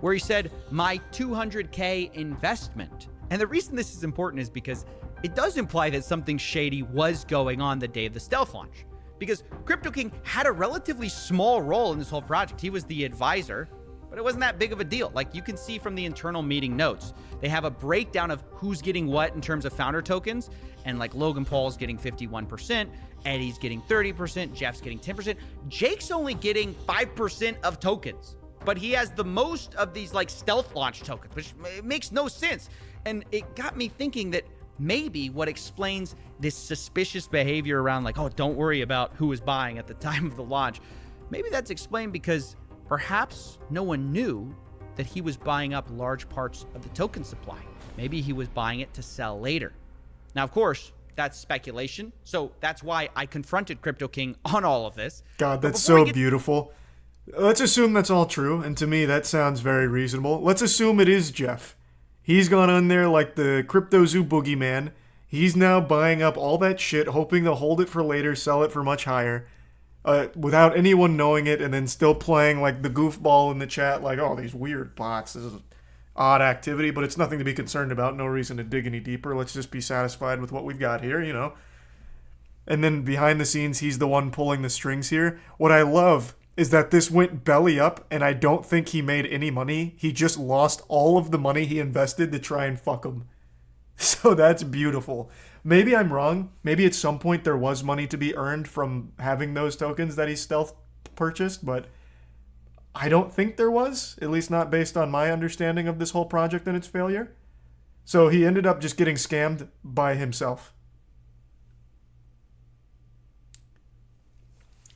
where he said, "My 200K investment." And the reason this is important is because it does imply that something shady was going on the day of the stealth launch. Because Crypto King had a relatively small role in this whole project. He was the advisor, but it wasn't that big of a deal. Like you can see from the internal meeting notes, they have a breakdown of who's getting what in terms of founder tokens. And like Logan Paul's getting 51%, Eddie's getting 30%, Jeff's getting 10%. Jake's only getting 5% of tokens, but he has the most of these like stealth launch tokens, which makes no sense. And it got me thinking that maybe what explains this suspicious behavior around like, oh, don't worry about who was buying at the time of the launch. Maybe that's explained because perhaps no one knew that he was buying up large parts of the token supply. Maybe he was buying it to sell later. Now, of course, that's speculation. So that's why I confronted Crypto King on all of this. God, that's so beautiful. Let's assume that's all true. And to me, that sounds very reasonable. Let's assume it is Jeff. He's gone on there like the Crypto Zoo boogeyman. He's now buying up all that shit, hoping to hold it for later, sell it for much higher, without anyone knowing it, and then still playing like the goofball in the chat, like, oh, these weird bots. This is odd activity, but it's nothing to be concerned about. No reason to dig any deeper. Let's just be satisfied with what we've got here, you know. And then behind the scenes, he's the one pulling the strings here. What I love is that this went belly up, and I don't think he made any money. He just lost all of the money he invested to try and fuck him. So that's beautiful. Maybe I'm wrong. Maybe at some point there was money to be earned from having those tokens that he stealth purchased, but I don't think there was, at least not based on my understanding of this whole project and its failure. So he ended up just getting scammed by himself.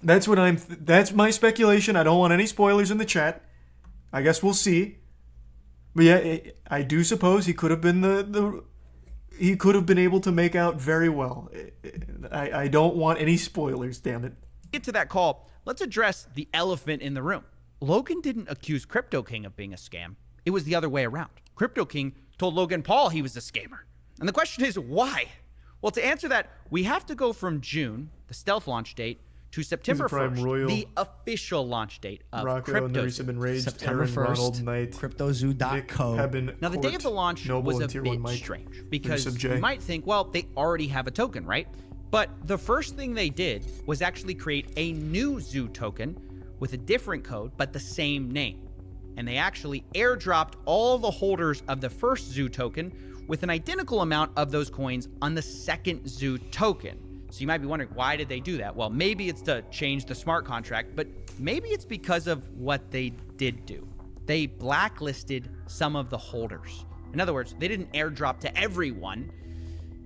That's what that's my speculation. I don't want any spoilers in the chat. I guess we'll see. But yeah, I do suppose he could have been he could have been able to make out very well. I don't want any spoilers, damn it. Get to that call. Let's address the elephant in the room. Logan didn't accuse Crypto King of being a scam. It was the other way around. Crypto King told Logan Paul he was a scammer. And the question is, why? Well, to answer that, we have to go from June, the stealth launch date, to September Prime 1st, Royal. the official launch date of Rocco, CryptoZoo. Nerys Been Raged, September Aaron, 1st, Ronald, Knight, CryptoZoo.co. Hebben, Now, the day of the launch Noble, was a and Tier bit 1 Mike. strange because Nerys you J. might think, well, they already have a token, right? But the first thing they did was actually create a new Zoo token with a different code, but the same name. And they actually airdropped all the holders of the first Zoo token with an identical amount of those coins on the second Zoo token. So you might be wondering, why did they do that? Well, maybe it's to change the smart contract, but maybe it's because of what they did do. They blacklisted some of the holders. In other words, they didn't airdrop to everyone,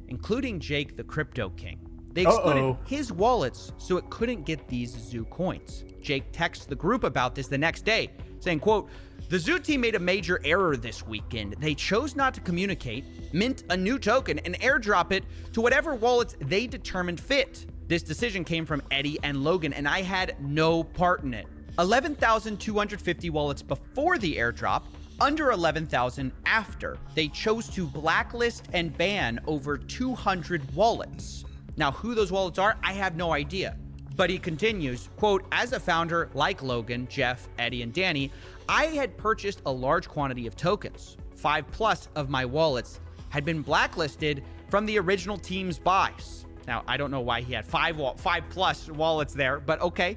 including Jake the Crypto King. They excluded his wallets so it couldn't get these Zoo coins. Jake texts the group about this the next day, saying, quote, "The Zoo team made a major error this weekend. They chose not to communicate, mint a new token, and airdrop it to whatever wallets they determined fit. This decision came from Eddie and Logan, and I had no part in it. 11,250 wallets before the airdrop, under 11,000 after. They chose to blacklist and ban over 200 wallets. Now, who those wallets are, I have no idea." But he continues, quote, "As a founder like Logan, Jeff, Eddie, and Danny, I had purchased a large quantity of tokens. 5+ of my wallets had been blacklisted from the original team's buys." Now, I don't know why he had 5+ wallets there, but okay.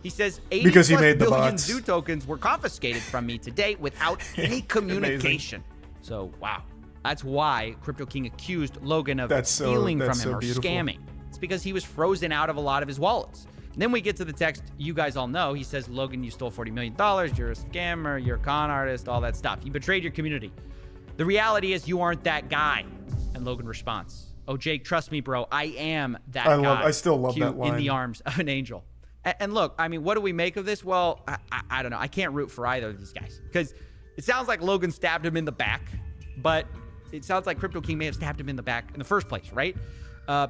He says 80 Because he plus made the billion bots. Zoo tokens were confiscated from me today without any communication. So, wow. That's why Crypto King accused Logan of stealing from him or scamming. It's because he was frozen out of a lot of his wallets. And then we get to the text you guys all know. He says, "Logan, you stole $40 million. You're a scammer. You're a con artist, all that stuff. You betrayed your community. The reality is you aren't that guy." And Logan responds, "Oh, Jake, trust me, bro. I am that guy." I still love Cue that line. "In the arms of an angel." And look, I mean, what do we make of this? Well, I don't know. I can't root for either of these guys because it sounds like Logan stabbed him in the back, but it sounds like Crypto King may have stabbed him in the back in the first place, right?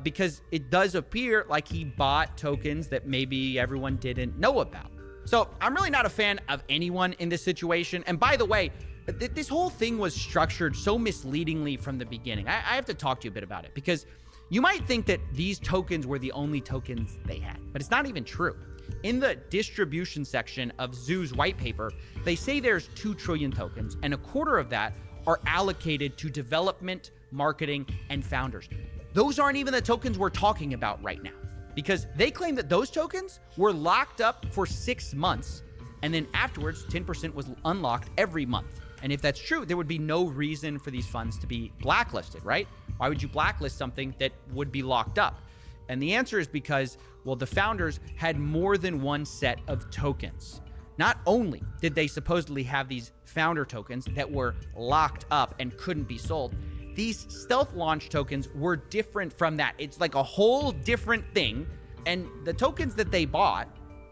Because it does appear like he bought tokens that maybe everyone didn't know about. So I'm really not a fan of anyone in this situation. And by the way, this whole thing was structured so misleadingly from the beginning. I have to talk to you a bit about it because you might think that these tokens were the only tokens they had, but it's not even true. In the distribution section of Zoo's white paper, they say there's 2 trillion tokens, and a quarter of that are allocated to development, marketing, and founders. Those aren't even the tokens we're talking about right now, because they claim that those tokens were locked up for 6 months, and then afterwards, 10% was unlocked every month. And if that's true, there would be no reason for these funds to be blacklisted, right? Why would you blacklist something that would be locked up? And the answer is because, well, the founders had more than one set of tokens. Not only did they supposedly have these founder tokens that were locked up and couldn't be sold, these stealth launch tokens were different from that. It's like a whole different thing. And the tokens that they bought,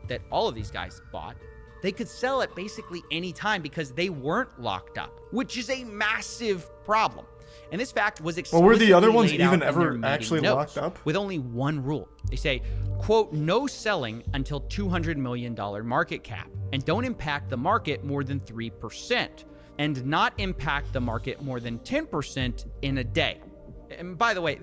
that all of these guys bought, they could sell at basically any time because they weren't locked up, which is a massive problem. And this fact was explicitly Well, were the other ones laid out even in ever their meeting actually notes, locked up? with only one rule. They say, quote, "No selling until $200 million market cap, and don't impact the market more than 3%, and not impact the market more than 10% in a day." And by the way,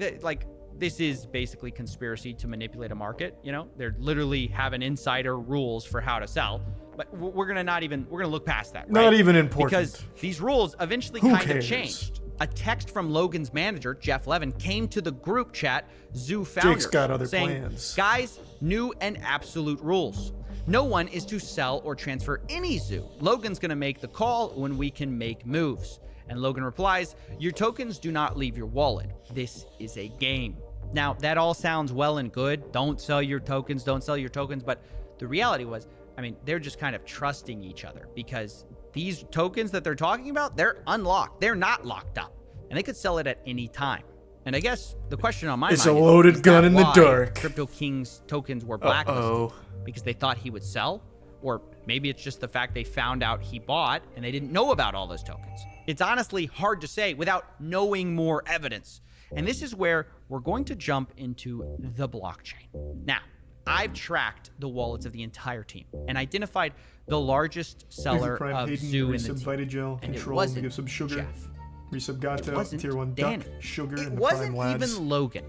this is basically conspiracy to manipulate a market. You know, they're literally having insider rules for how to sell. But we're gonna look past that. Not right? even important. Because these rules eventually Who kind of cares? changed. A text from Logan's manager, Jeff Levin, came to the group chat, Zoo founders, Jake's got other saying, plans. "Guys, new and absolute rules. No one is to sell or transfer any Zoo. Logan's gonna make the call when we can make moves." And Logan replies, "Your tokens do not leave your wallet. This is a game." Now, that all sounds well and good. Don't sell your tokens, but the reality was, I mean, they're just kind of trusting each other because these tokens that they're talking about, they're unlocked. They're not locked up, and they could sell it at any time. And I guess the question on my It's mind a loaded is gun that in the why dark. Crypto King's tokens were blacklisted Uh-oh. because they thought he would sell, or maybe it's just the fact they found out he bought and they didn't know about all those tokens. It's honestly hard to say without knowing more evidence. And this is where we're going to jump into the blockchain. Now, I've tracked the wallets of the entire team and identified the largest seller Prime of Hayden, Zoo in Nerys the Invited team. Gel, And it Control, wasn't give some sugar. Jeff. Resub Gato, wasn't Tier 1 Danny. Duck, Sugar, It and the wasn't Prime Lads. even Logan.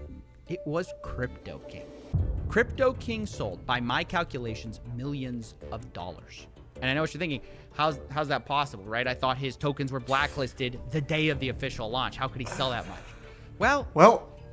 It was Crypto King. Crypto King sold, by my calculations, millions of dollars. And I know what you're thinking. How's that possible, right? I thought his tokens were blacklisted the day of the official launch. How could he sell that much? Well,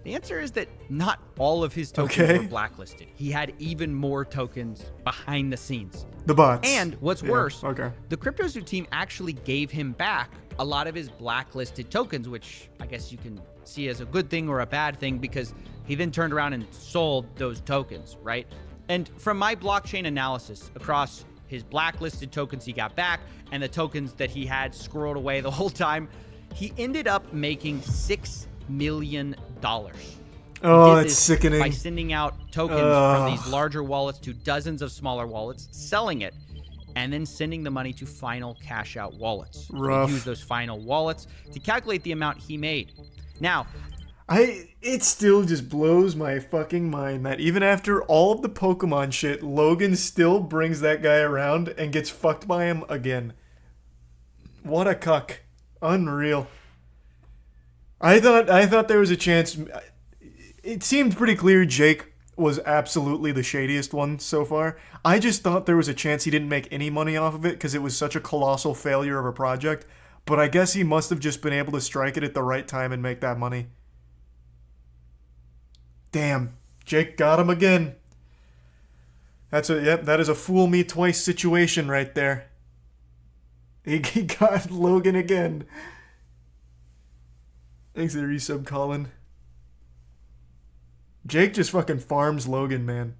the answer is that not all of his tokens were blacklisted. He had even more tokens behind the scenes. The bots. And what's Yeah, worse, okay. the CryptoZoo team actually gave him back a lot of his blacklisted tokens, which I guess you can see as a good thing or a bad thing because he then turned around and sold those tokens, right? And from my blockchain analysis across his blacklisted tokens he got back and the tokens that he had squirreled away the whole time, he ended up making $6 million. Oh, He did that's this sickening. by sending out tokens from these larger wallets to dozens of smaller wallets, selling it, and then sending the money to final cash out wallets. So Rough. he used those final wallets to calculate the amount he made. Now, It still just blows my fucking mind that even after all of the Pokemon shit, Logan still brings that guy around and gets fucked by him again. What a cuck. Unreal. I thought there was a chance. It seemed pretty clear Jake was absolutely the shadiest one so far. I just thought there was a chance he didn't make any money off of it because it was such a colossal failure of a project. But I guess he must have just been able to strike it at the right time and make that money. Damn, Jake got him again. That is a fool me twice situation right there. He got Logan again. Thanks to the resub, Colin. Jake just fucking farms Logan, man.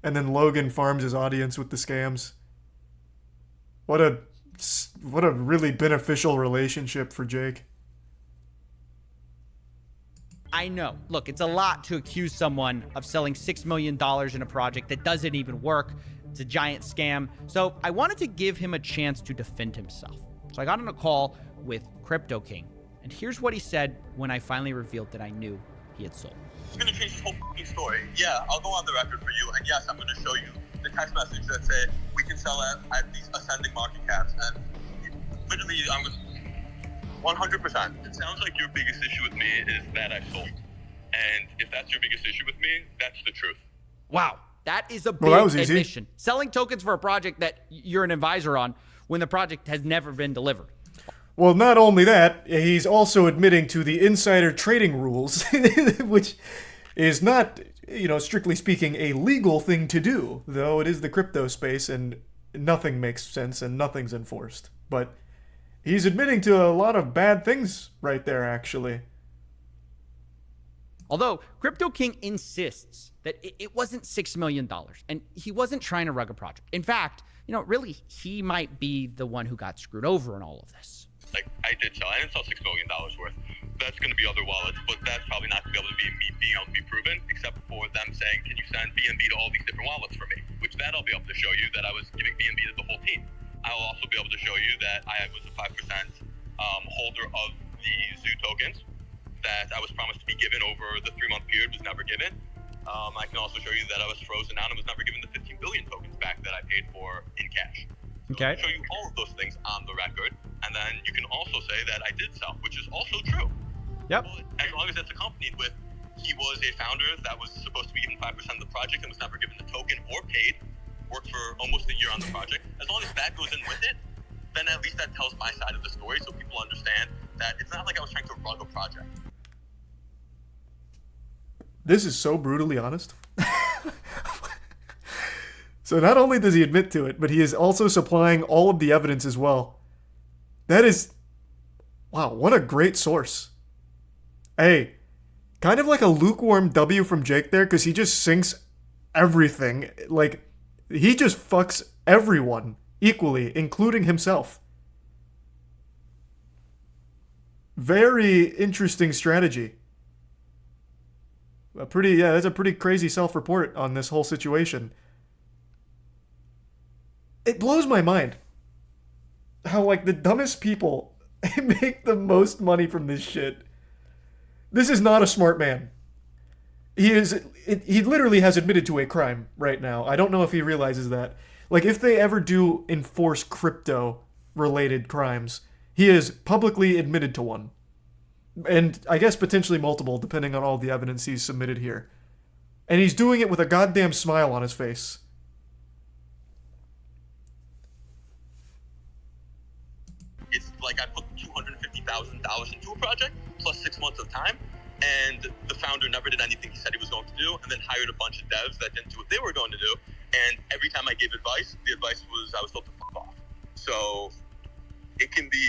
And then Logan farms his audience with the scams. What a really beneficial relationship for Jake. I know. Look, it's a lot to accuse someone of selling $6 million in a project that doesn't even work. It's a giant scam. So I wanted to give him a chance to defend himself. So I got on a call with Crypto King. And here's what he said when I finally revealed that I knew he had sold. I'm gonna change this whole fucking story. Yeah, I'll go on the record for you, and yes, I'm gonna show you the text message that say we can sell at these ascending market caps, and literally, I'm 100%. It sounds like your biggest issue with me is that I sold, and if that's your biggest issue with me, that's the truth. Wow, that is a big Well, that was easy. admission. Selling tokens for a project that you're an advisor on when the project has never been delivered. Well, not only that, he's also admitting to the insider trading rules, which is not, strictly speaking, a legal thing to do, though it is the crypto space and nothing makes sense and nothing's enforced. But he's admitting to a lot of bad things right there, actually. Although Crypto King insists that it wasn't $6 million and he wasn't trying to rug a project. In fact, really, he might be the one who got screwed over in all of this. Like, I didn't sell $6 million worth. That's going to be other wallets, but that's probably not going to be able to be me being able to be proven, except for them saying, can you send BNB to all these different wallets for me? Which that I'll be able to show you that I was giving BNB to the whole team. I will also be able to show you that I was a 5% holder of the Zoo tokens that I was promised to be given over the 3-month period, was never given. I can also show you that I was frozen out and was never given the 15 billion tokens back that I paid for in cash. Okay. Show you all of those things on the record, and then you can also say that I did sell, which is also true. Yep. But as long as that's accompanied with he was a founder that was supposed to be given 5% of the project and was never given the token or paid, worked for almost a year on the project. As long as that goes in with it, then at least that tells my side of the story, so people understand that it's not like I was trying to rug a project. This is so brutally honest. So not only does he admit to it, but he is also supplying all of the evidence as well. That is... Wow, what a great source. Hey, kind of like a lukewarm W from Jake there, because he just sinks everything. Like, he just fucks everyone equally, including himself. Very interesting strategy. That's a pretty crazy self-report on this whole situation. It blows my mind how, the dumbest people make the most money from this shit. This is not a smart man. He literally has admitted to a crime right now. I don't know if he realizes that. If they ever do enforce crypto-related crimes, he has publicly admitted to one. And I guess potentially multiple, depending on all the evidence he's submitted here. And he's doing it with a goddamn smile on his face. It's like I put $250,000 into a project plus 6 months of time, and the founder never did anything he said he was going to do, and then hired a bunch of devs that didn't do what they were going to do. And every time I gave advice, the advice was I was told to fuck off. So it can be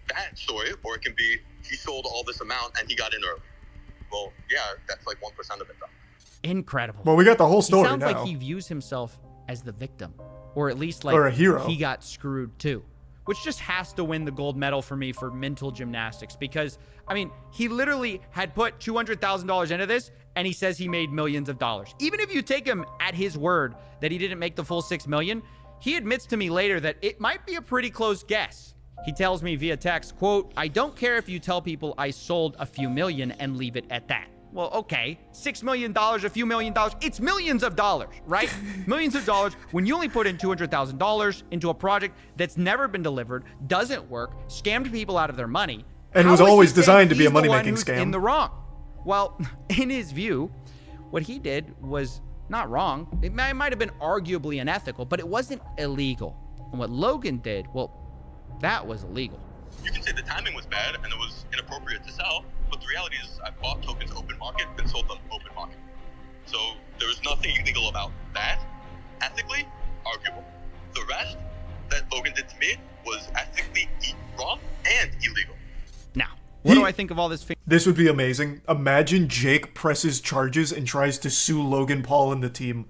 that story, or it can be he sold all this amount and he got in early. Well, yeah, that's like 1% of it though. Incredible. Well, we got the whole story He sounds now. like he views himself as the victim, or at least like Or a hero. he got screwed too, which just has to win the gold medal for me for mental gymnastics, because I mean, he literally had put $200,000 into this and he says he made millions of dollars. Even if you take him at his word that he didn't make the full 6 million, he admits to me later that it might be a pretty close guess. He tells me via text, quote, "I don't care if you tell people I sold a few million and leave it at that." Well, okay, $6 million, a few $1 million, it's millions of dollars, right? Millions of dollars when you only put in $200,000 into a project that's never been delivered, doesn't work, scammed people out of their money. And How was is he always saying designed to be a he's the one money-making who's scam? in the wrong? Well, in his view, what he did was not wrong. It might have been arguably unethical, but it wasn't illegal. And what Logan did, well, that was illegal. You can say the timing was bad and it was inappropriate to sell, but the reality is I bought tokens open market and sold them open market. So there was nothing illegal about that. Ethically, arguable. The rest that Logan did to me was ethically wrong and illegal. Now, what do I think of all this? This would be amazing. Imagine Jake presses charges and tries to sue Logan Paul and the team.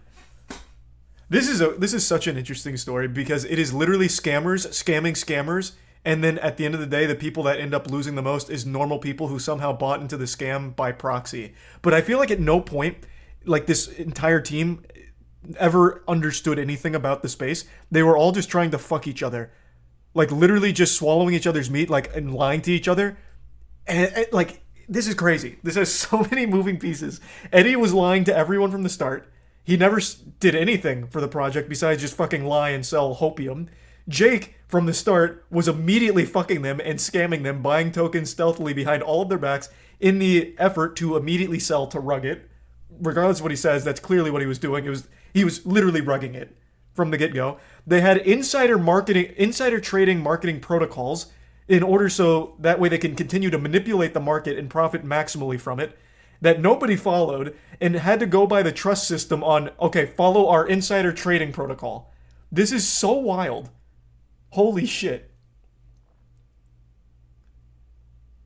This is such an interesting story because it is literally scammers scamming scammers, and then at the end of the day, the people that end up losing the most is normal people who somehow bought into the scam by proxy. But I feel like at no point, like this entire team ever understood anything about the space. They were all just trying to fuck each other. Like literally just swallowing each other's meat, like, and lying to each other. And like, this is crazy. This has so many moving pieces. Eddie was lying to everyone from the start. He never did anything for the project besides just fucking lie and sell hopium. Jake, from the start, was immediately fucking them and scamming them, buying tokens stealthily behind all of their backs in the effort to immediately sell to rug it. Regardless of what he says, that's clearly what he was doing. He was literally rugging it from the get-go. They had insider trading marketing protocols in order so that way they can continue to manipulate the market and profit maximally from it, that nobody followed and had to go by the trust system on, okay, follow our insider trading protocol. This is so wild. Holy shit.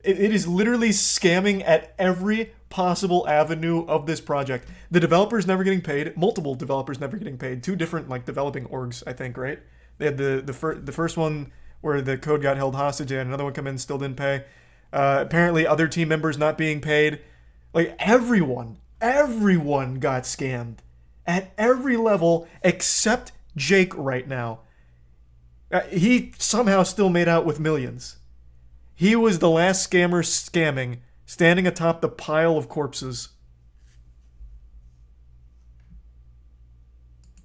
It is literally scamming at every possible avenue of this project. The developers never getting paid, multiple developers never getting paid, 2 different like developing orgs, I think, right? They had the first one where the code got held hostage and another one come in, still didn't pay. Apparently other team members not being paid. Like everyone got scammed at every level except Jake right now. He somehow still made out with millions. He was the last scammer scamming, standing atop the pile of corpses.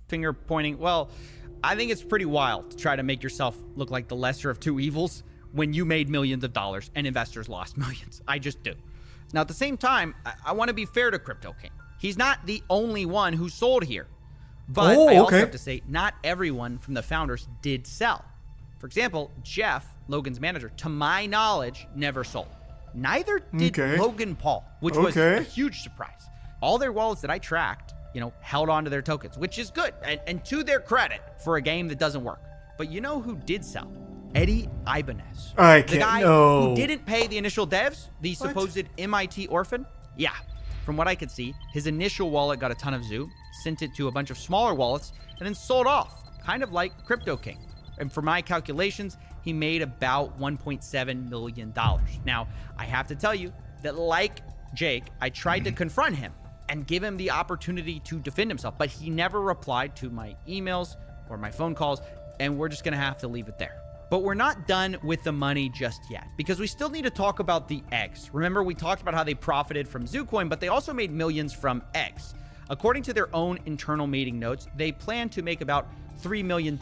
Finger pointing. Well, I think it's pretty wild to try to make yourself look like the lesser of two evils when you made millions of dollars and investors lost millions. I just do. Now, at the same time, I want to be fair to Crypto King. He's not the only one who sold here. But I also have to say, not everyone from the founders did sell. For example, Jeff, Logan's manager, to my knowledge, never sold. Neither did Logan Paul, which was a huge surprise. All their wallets that I tracked, held on to their tokens, which is good. And to their credit for a game that doesn't work. But you know who did sell? Eddie Ibanez. The guy who didn't pay the initial devs, the supposed MIT orphan. Yeah, from what I could see, his initial wallet got a ton of zoo, sent it to a bunch of smaller wallets, and then sold off, kind of like Crypto King. And for my calculations, he made about $1.7 million. Now, I have to tell you that like Jake, I tried to confront him and give him the opportunity to defend himself, but he never replied to my emails or my phone calls, and we're just gonna have to leave it there. But we're not done with the money just yet, because we still need to talk about the eggs. Remember, we talked about how they profited from Zoocoin, but they also made millions from eggs. According to their own internal meeting notes, they plan to make about $3 million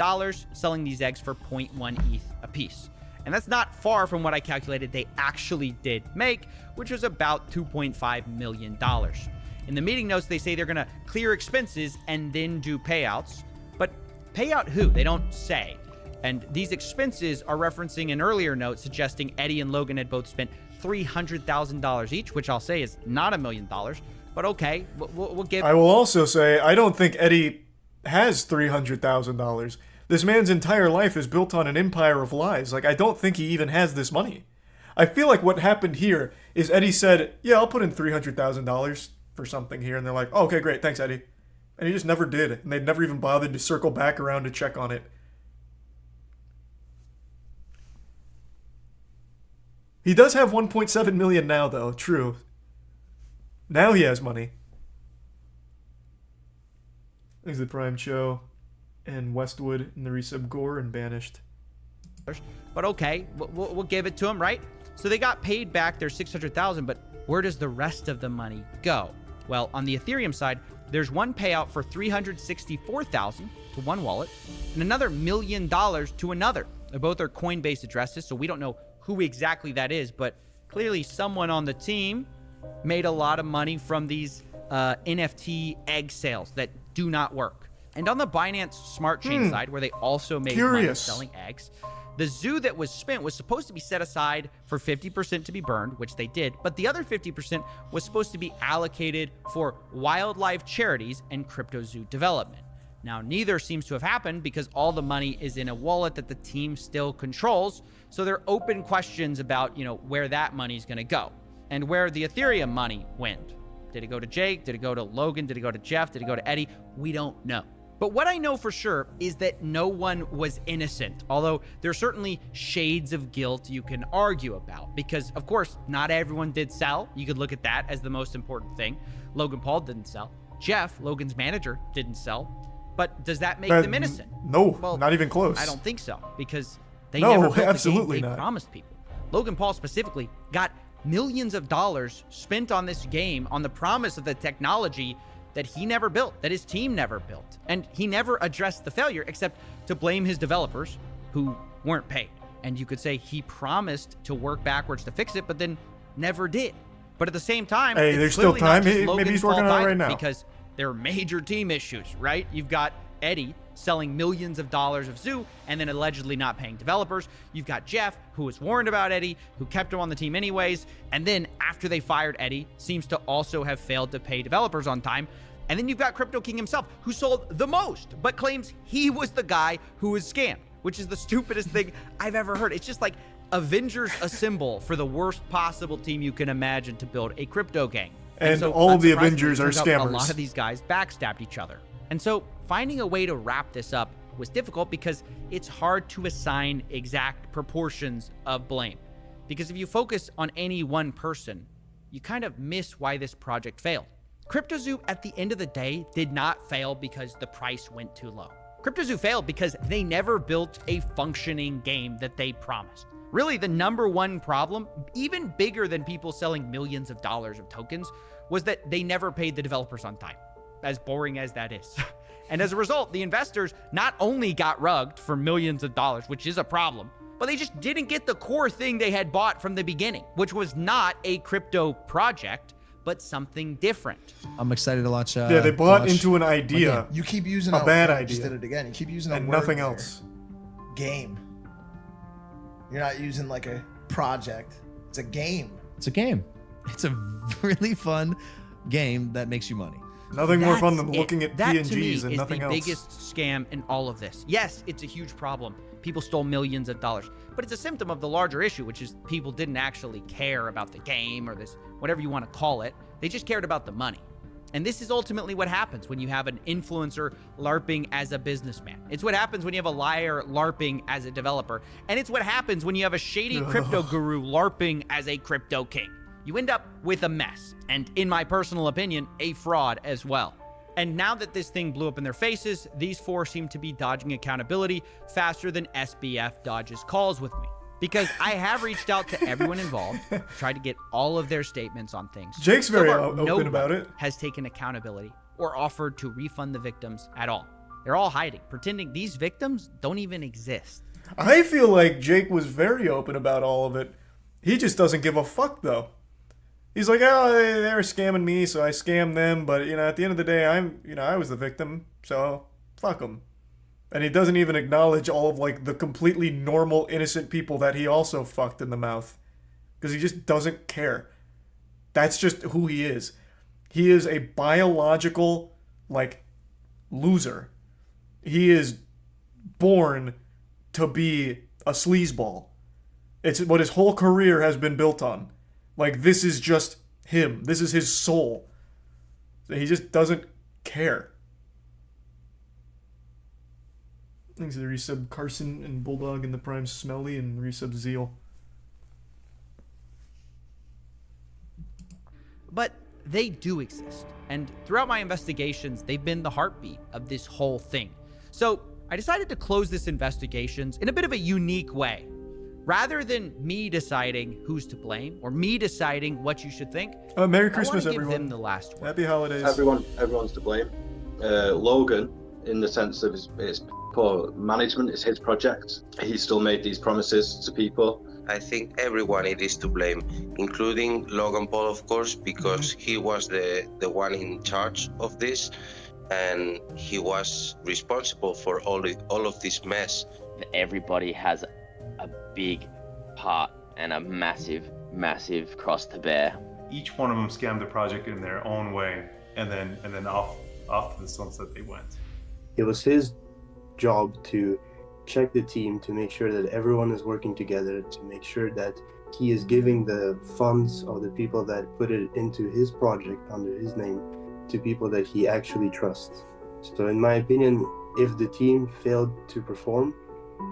selling these eggs for 0.1 ETH a piece. And that's not far from what I calculated they actually did make, which was about $2.5 million. In the meeting notes, they say they're going to clear expenses and then do payouts. But payout who? They don't say. And these expenses are referencing an earlier note suggesting Eddie and Logan had both spent $300,000 each, which I'll say is not $1 million. But okay, we'll give... I will also say, I don't think Eddie has $300,000. This man's entire life is built on an empire of lies. Like, I don't think he even has this money. I feel like what happened here is Eddie said, yeah, I'll put in $300,000 for something here. And they're like, oh, okay, great, thanks, Eddie. And he just never did. And they'd never even bothered to circle back around to check on it. He does have 1.7 million now, though. True. Now he has money. Exit Prime Cho and Westwood and the resub Gore and Banished. But okay, we'll give it to him, right? So they got paid back their $600,000, but where does the rest of the money go? Well, on the Ethereum side, there's one payout for $364,000 to one wallet and another $1 million to another. Both are Coinbase addresses, so we don't know who exactly that is, but clearly someone on the team made a lot of money from these NFT egg sales that do not work. And on the Binance Smart Chain side, where they also made money selling eggs, the zoo that was spent was supposed to be set aside for 50% to be burned, which they did, but the other 50% was supposed to be allocated for wildlife charities and crypto zoo development. Now, neither seems to have happened because all the money is in a wallet that the team still controls. So there are open questions about, where that money is going to go and where the Ethereum money went. Did it go to Jake? Did it go to Logan? Did it go to Jeff? Did it go to Eddie? We don't know. But what I know for sure is that no one was innocent, although there are certainly shades of guilt you can argue about because, of course, not everyone did sell. You could look at that as the most important thing. Logan Paul didn't sell. Jeff, Logan's manager, didn't sell. But does that make them innocent? No, well, not even close. I don't think so, because they never built absolutely the game they not. promised people. Logan Paul specifically got millions of dollars spent on this game on the promise of the technology that he never built, that his team never built. And he never addressed the failure except to blame his developers who weren't paid. And you could say he promised to work backwards to fix it, but then never did. But at the same time, hey, it's there's still time. maybe Maybe he's working on it right now. Because there are major team issues, right? You've got Eddie selling millions of dollars of Zoo and then allegedly not paying developers. You've got Jeff, who was warned about Eddie, who kept him on the team anyways. And then after they fired Eddie, seems to also have failed to pay developers on time. And then you've got Crypto King himself, who sold the most, but claims he was the guy who was scammed, which is the stupidest thing I've ever heard. It's just like Avengers Assemble for the worst possible team you can imagine to build a crypto gang. And so, all the unsurprisingly, Avengers are turns out scammers. A lot of these guys backstabbed each other. And so finding a way to wrap this up was difficult because it's hard to assign exact proportions of blame. Because if you focus on any one person, you kind of miss why this project failed. CryptoZoo, at the end of the day, did not fail because the price went too low. CryptoZoo failed because they never built a functioning game that they promised. Really, the number one problem, even bigger than people selling millions of dollars of tokens, was that they never paid the developers on time, as boring as that is. And as a result, the investors not only got rugged for millions of dollars, which is a problem, but they just didn't get the core thing they had bought from the beginning, which was not a crypto project, but something different. I'm excited to launch. Yeah, they bought into an idea. You keep using a bad I idea. just did it again. You keep using a and word nothing there. else. Game. You're not using like a project. It's a game. It's a game. It's a really fun game that makes you money. Nothing more fun than That's looking it. at That, to PNGs me, and is nothing the else. biggest scam in all of this. Yes, it's a huge problem. People stole millions of dollars, but it's a symptom of the larger issue, which is people didn't actually care about the game or this, whatever you want to call it. They just cared about the money. And this is ultimately what happens when you have an influencer LARPing as a businessman. It's what happens when you have a liar LARPing as a developer. And it's what happens when you have a shady crypto guru LARPing as a crypto king. You end up with a mess, and in my personal opinion, a fraud as well. And now that this thing blew up in their faces, these four seem to be dodging accountability faster than SBF dodges calls with me. Because I have reached out to everyone involved, tried to get all of their statements on things. Jake's So very far, open no about one it. has taken accountability or offered to refund the victims at all. They're all hiding, pretending these victims don't even exist. I feel like Jake was very open about all of it. He just doesn't give a fuck, though. He's like, oh, they were scamming me, so I scammed them. But, at the end of the day, I was the victim, so fuck them. And he doesn't even acknowledge all of, like, the completely normal, innocent people that he also fucked in the mouth. Because he just doesn't care. That's just who he is. He is a biological, like, loser. He is born to be a sleazeball. It's what his whole career has been built on. Like, this is just him. This is his soul. He just doesn't care. Thanks to the resub Carson and Bulldog and the Prime Smelly and resub Zeal. But they do exist. And throughout my investigations, they've been the heartbeat of this whole thing. So I decided to close this investigations in a bit of a unique way. Rather than me deciding who's to blame or me deciding what you should think, Merry I Christmas, wanna give everyone. them the last word. Happy holidays. Everyone's to blame. Logan, in the sense of his poor management, is his project. He still made these promises to people. I think everyone it is to blame, including Logan Paul, of course, because he was the one in charge of this, and he was responsible for all of this mess. Everybody has a big part and a massive cross to bear. Each one of them scammed the project in their own way, and then off to the sunset they went. It was his job to check the team, to make sure that everyone is working together, to make sure that he is giving the funds of the people that put it into his project under his name to people that he actually trusts. So in my opinion, if the team failed to perform,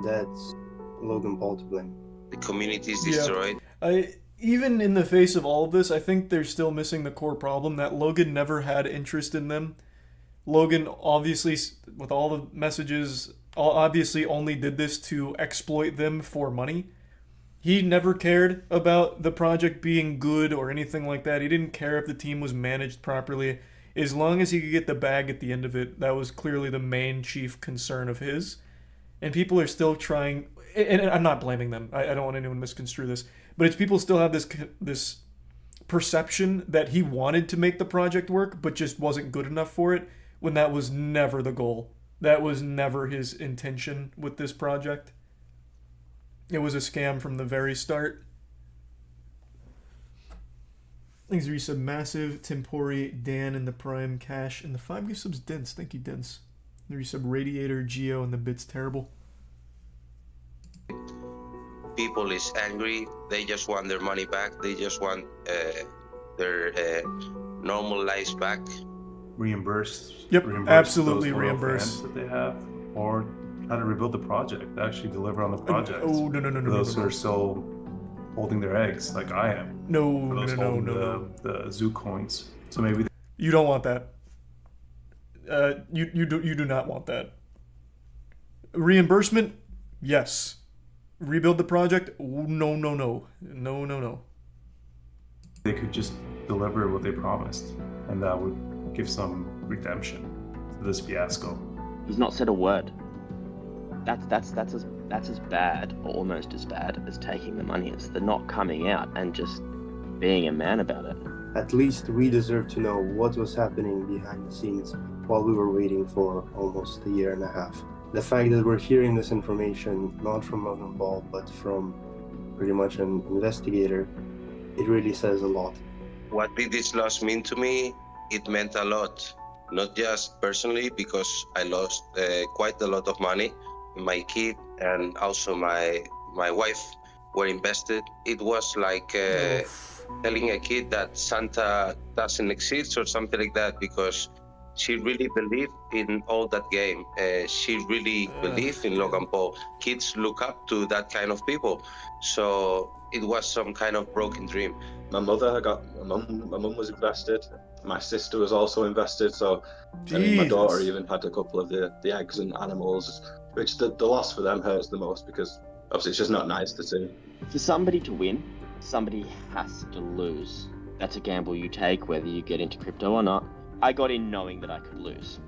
that's Logan Paul to blame. The community is destroyed. Even in the face of all of this, I think they're still missing the core problem that Logan never had interest in them. Logan, obviously, with all the messages, obviously only did this to exploit them for money. He never cared about the project being good or anything like that. He didn't care if the team was managed properly. As long as he could get the bag at the end of it, that was clearly the main chief concern of his. And people are still trying, and I'm not blaming them. I don't want anyone to misconstrue this. But it's people still have this perception that he wanted to make the project work, but just wasn't good enough for it, when that was never the goal. That was never his intention with this project. It was a scam from the very start. Thanks, Resub Massive, Tempori, Dan, and the Prime Cash, and the 5 gift subs, Dense. Thank you, Dense. The Resub Radiator, Geo, and the Bits Terrible. People is angry. They just want their money back. They just want their normal lives back. Reimbursed. Yep, reimburse absolutely those loyal reimburse. fans that they have, or how to rebuild the project, actually deliver on the project. Oh, no. For those who are still holding their eggs, like I am. No, For those no. holding the zoo coins. So maybe You don't want that. You do not want that. Reimbursement, yes. Rebuild the project, no. they could just deliver what they promised, and that would give some redemption to this fiasco. He's not said a word. That's as bad, or almost as bad, as taking the money. It's the not coming out and just being a man about it. At least we deserve to know what was happening behind the scenes while we were waiting for almost a year and a half. The fact that we're hearing this information not from Logan Paul, but from pretty much an investigator, it really says a lot. What did this loss mean to me? It meant a lot. Not just personally, because I lost quite a lot of money. My kid and also my wife were invested. It was like telling a kid that Santa doesn't exist or something like that, because she really believed in all that game. She really believed in Logan Paul. Kids look up to that kind of people. So it was some kind of broken dream. My mum was invested. My sister was also invested. So I mean, my daughter even had a couple of the eggs and animals, which the loss for them hurts the most, because obviously it's just not nice to see. For somebody to win, somebody has to lose. That's a gamble you take, whether you get into crypto or not. I got in knowing that I could lose,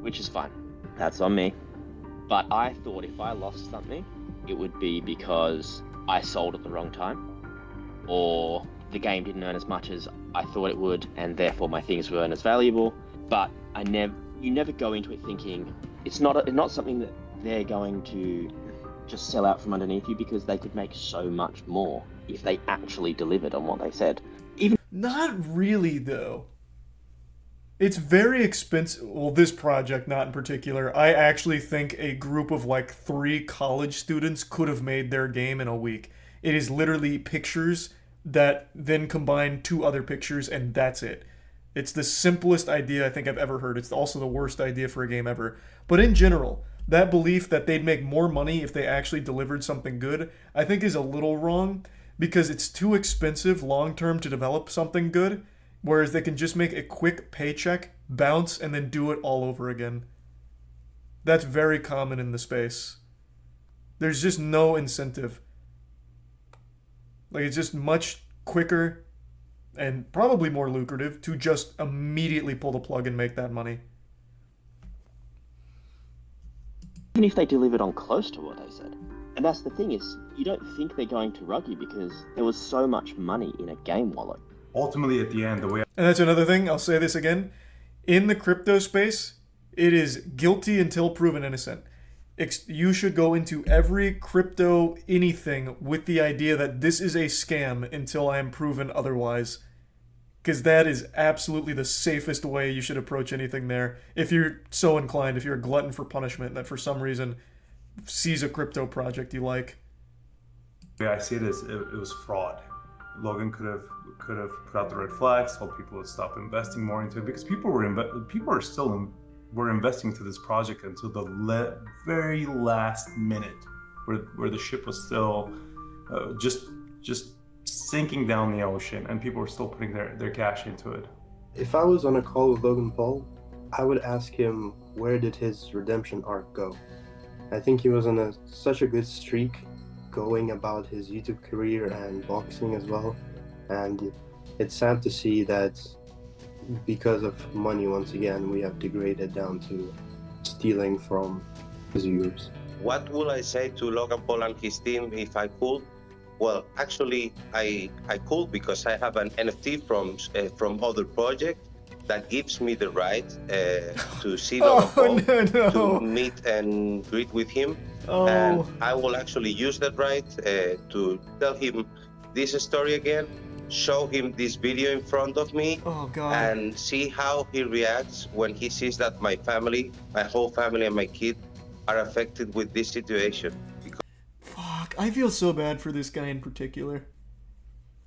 which is fine. That's on me. But I thought if I lost something, it would be because I sold at the wrong time, or the game didn't earn as much as I thought it would, and therefore my things weren't as valuable. But you never go into it thinking it's not something that they're going to just sell out from underneath you, because they could make so much more if they actually delivered on what they said. Not really, though. It's very expensive. Well, this project, not in particular. I actually think a group of like 3 college students could have made their game in a week. It is literally pictures that then combine 2 other pictures, and that's it. It's the simplest idea I think I've ever heard. It's also the worst idea for a game ever. But in general, that belief that they'd make more money if they actually delivered something good, I think is a little wrong, because it's too expensive long-term to develop something good, whereas they can just make a quick paycheck, bounce, and then do it all over again. That's very common in the space. There's just no incentive. Like, it's just much quicker and probably more lucrative to just immediately pull the plug and make that money. Even if they delivered on close to what they said. And that's the thing, is you don't think they're going to rug you because there was so much money in a game wallet. Ultimately, at the end, the way And that's another thing, I'll say this again. In the crypto space, it is guilty until proven innocent. You should go into every crypto anything with the idea that this is a scam until I am proven otherwise. Because that is absolutely the safest way you should approach anything there. If you're so inclined, if you're a glutton for punishment that for some reason sees a crypto project you like. the way I see it is it was fraud. Logan could have put out the red flags, told people to stop investing more into it, because people were investing into this project until the very last minute, where the ship was still just sinking down the ocean, and people were still putting their cash into it. If I was on a call with Logan Paul, I would ask him, where did his redemption arc go? I think he was on such a good streak going about his YouTube career and boxing as well. And it's sad to see that because of money, once again, we have degraded down to stealing from his viewers. What would I say to Logan Paul and his team if I could? Well, actually, I could, because I have an NFT from other project that gives me the right to see Logan Paul, to meet and greet with him. And I will actually use that right to tell him this story again, show him this video in front of me, and see how he reacts when he sees that my family, my whole family and my kid are affected with this situation. Fuck, I feel so bad for this guy in particular.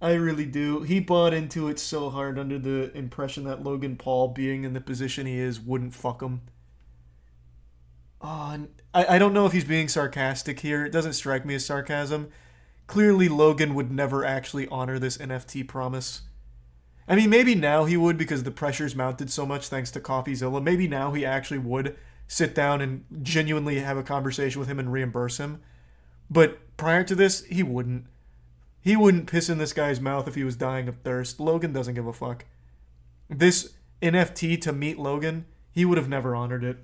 I really do. He bought into it so hard under the impression that Logan Paul, being in the position he is, wouldn't fuck him. Oh, I don't know if he's being sarcastic here. It doesn't strike me as sarcasm. Clearly, Logan would never actually honor this NFT promise. I mean, maybe now he would, because the pressure's mounted so much thanks to CoffeeZilla. Maybe now he actually would sit down and genuinely have a conversation with him and reimburse him. But prior to this, he wouldn't. He wouldn't piss in this guy's mouth if he was dying of thirst. Logan doesn't give a fuck. This NFT to meet Logan, he would have never honored it.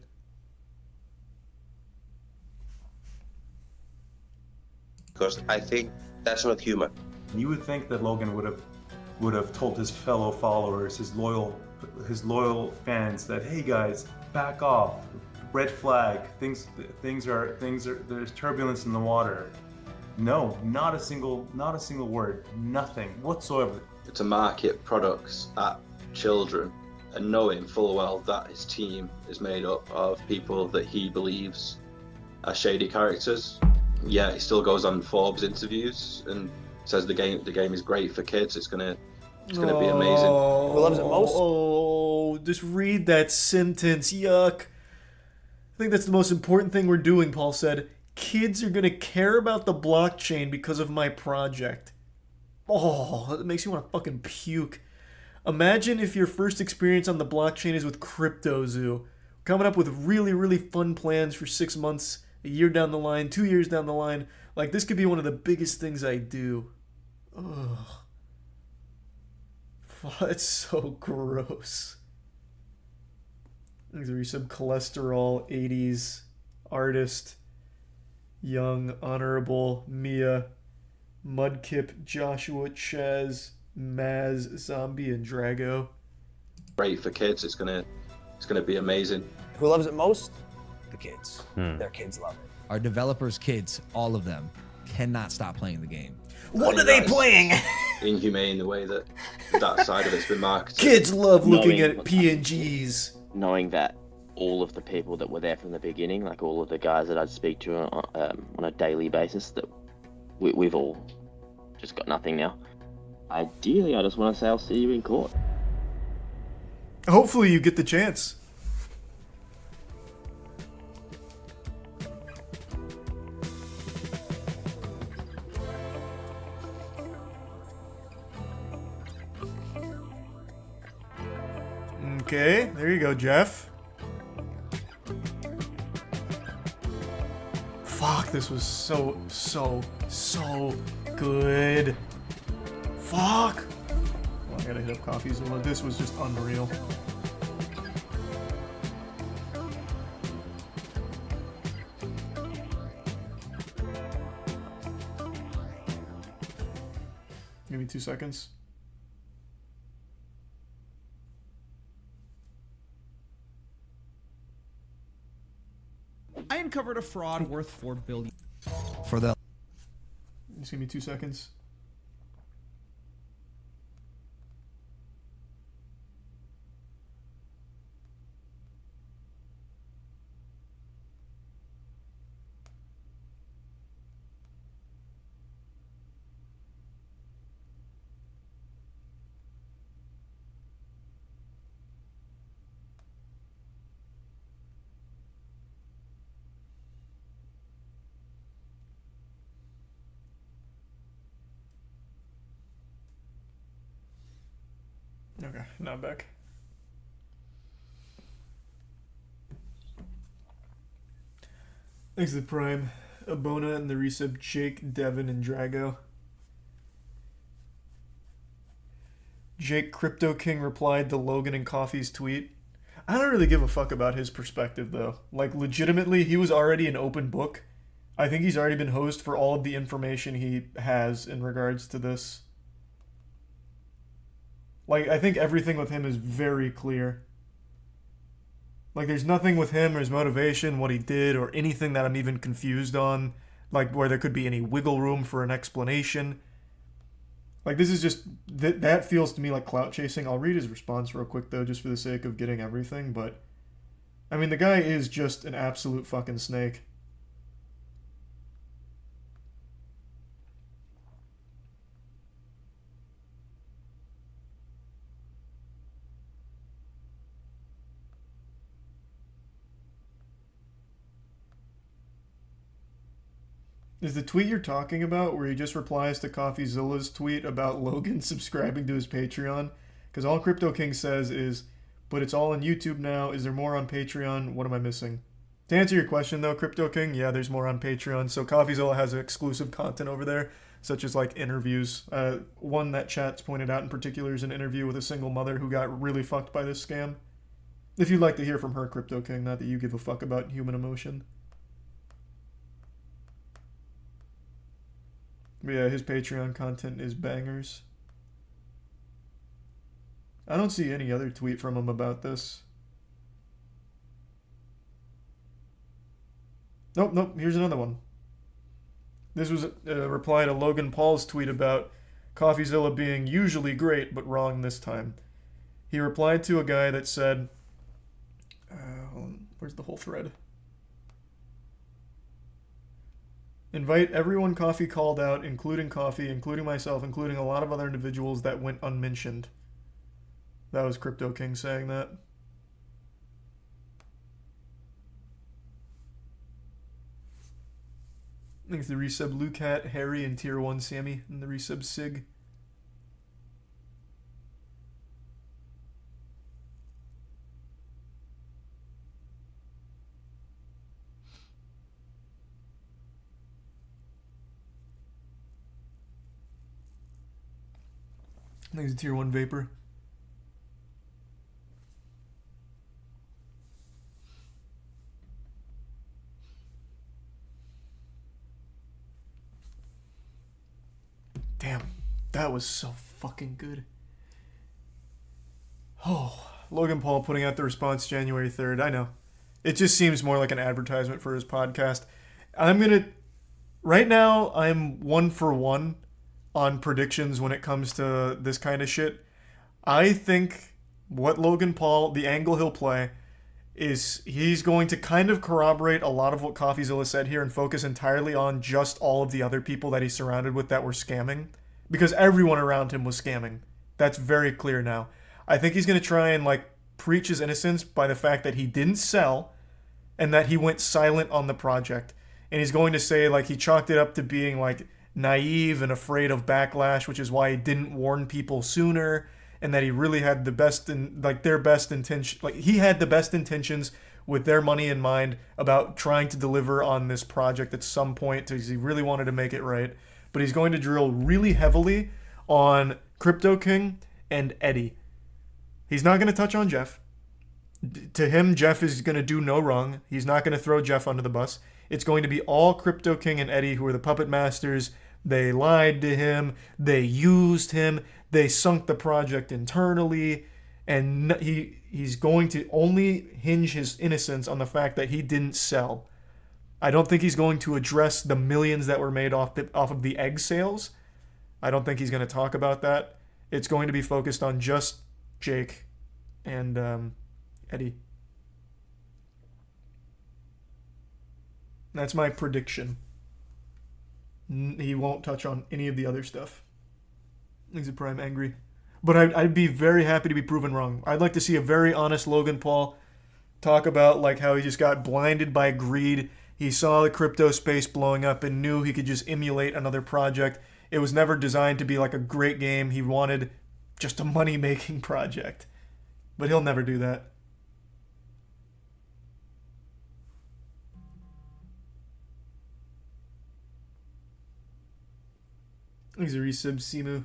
Because I think that's not human. You would think that Logan would have told his fellow followers, his loyal fans, that, hey guys, back off, red flag, things are there's turbulence in the water. No, not a single word, nothing whatsoever. To market products at children and knowing full well that his team is made up of people that he believes are shady characters. Yeah, he still goes on Forbes interviews and says the game is great for kids. It's gonna be amazing. Who loves it most? Oh, just read that sentence. Yuck. I think that's the most important thing we're doing, Paul said. Kids are gonna care about the blockchain because of my project. Oh, that makes you want to fucking puke. Imagine if your first experience on the blockchain is with CryptoZoo, coming up with really, really fun plans for 6 months, a year down the line, 2 years down the line. Like, this could be one of the biggest things I do. Ugh. It's so gross. There's some cholesterol 80s artist. Young, Honorable, Mia, Mudkip, Joshua, Chaz, Maz, Zombie, and Drago. Great for kids. It's gonna be amazing. Who loves it most? The kids. Hmm. Their kids love it. Our developers' kids, all of them, cannot stop playing the game. What are they playing? Inhumane the way that that side of it's been marketed. Kids love looking Knowing- at PNGs. Knowing that all of the people that were there from the beginning, like all of the guys that I'd speak to on a daily basis, that we've all just got nothing now. Ideally, I just want to say I'll see you in court. Hopefully you get the chance. Okay, there you go, Jeff. Fuck, this was so good. Fuck. Oh, I gotta hit up CoffeeZilla. This was just unreal. Give me 2 seconds. I uncovered a fraud worth $4 billion. For the Just give me 2 seconds. Okay, now I'm back. Thanks to the Prime, Abona and the resub, Jake, Devin, and Drago. Jake Crypto King replied to Logan and Coffee's tweet. I don't really give a fuck about his perspective though. Like legitimately, he was already an open book. I think he's already been hosed for all of the information he has in regards to this. Like, I think everything with him is very clear. Like, there's nothing with him or his motivation, what he did, or anything that I'm even confused on. Like, where there could be any wiggle room for an explanation. Like, this is just... That feels to me like clout chasing. I'll read his response real quick, though, just for the sake of getting everything, but... I mean, the guy is just an absolute fucking snake. Is the tweet you're talking about where he just replies to CoffeeZilla's tweet about Logan subscribing to his Patreon? Because all Crypto King says is, but it's all on YouTube now. Is there more on Patreon? What am I missing? To answer your question though, Crypto King, yeah, there's more on Patreon. So CoffeeZilla has exclusive content over there, such as like interviews. One that chat's pointed out in particular is an interview with a single mother who got really fucked by this scam. If you'd like to hear from her, Crypto King, not that you give a fuck about human emotion. But yeah, his Patreon content is bangers. I don't see any other tweet from him about this. Nope, here's another one. This was a reply to Logan Paul's tweet about CoffeeZilla being usually great, but wrong this time. He replied to a guy that said... hold on, where's the whole thread? Invite everyone Coffee called out, including Coffee, including myself, including a lot of other individuals that went unmentioned. That was Crypto King saying that. Thanks to the resub Lucat, Harry, and Tier 1 Sammy, and the resub Sig. Thanks to Tier 1 Vapor. Damn, that was so fucking good. Oh, Logan Paul putting out the response January 3rd. I know. It just seems more like an advertisement for his podcast. Right now, I'm 1-for-1 on predictions when it comes to this kind of shit. I think what Logan Paul, the angle he'll play, is he's going to kind of corroborate a lot of what CoffeeZilla said here and focus entirely on just all of the other people that he's surrounded with that were scamming. Because everyone around him was scamming. That's very clear now. I think he's going to try and preach his innocence by the fact that he didn't sell and that he went silent on the project. And he's going to say he chalked it up to being naive and afraid of backlash, which is why he didn't warn people sooner, and that he really had the best their best intention. He had the best intentions with their money in mind about trying to deliver on this project at some point because he really wanted to make it right. But he's going to drill really heavily on Crypto King and Eddie. He's not going to touch on Jeff. To him, Jeff is going to do no wrong. He's not going to throw Jeff under the bus. It's going to be all Crypto King and Eddie who are the puppet masters. They lied to him. They used him. They sunk the project internally. And he's going to only hinge his innocence on the fact that he didn't sell. I don't think he's going to address the millions that were made off of the egg sales. I don't think he's going to talk about that. It's going to be focused on just Jake and Eddie. That's my prediction. He won't touch on any of the other stuff. He's a prime angry. But I'd be very happy to be proven wrong. I'd like to see a very honest Logan Paul talk about how he just got blinded by greed. He saw the crypto space blowing up and knew he could just emulate another project. It was never designed to be a great game. He wanted just a money-making project. But he'll never do that. He's a resub Simu. Do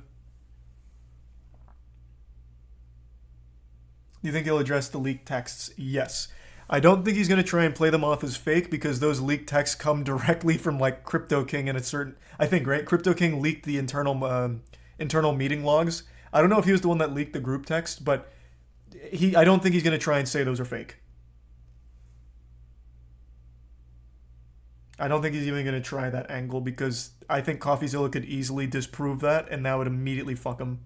you think he'll address the leaked texts? Yes. I don't think he's going to try and play them off as fake because those leaked texts come directly from Crypto King and a certain... I think, right? Crypto King leaked the internal meeting logs. I don't know if he was the one that leaked the group text, but I don't think he's going to try and say those are fake. I don't think he's even going to try that angle because I think CoffeeZilla could easily disprove that and that would immediately fuck him.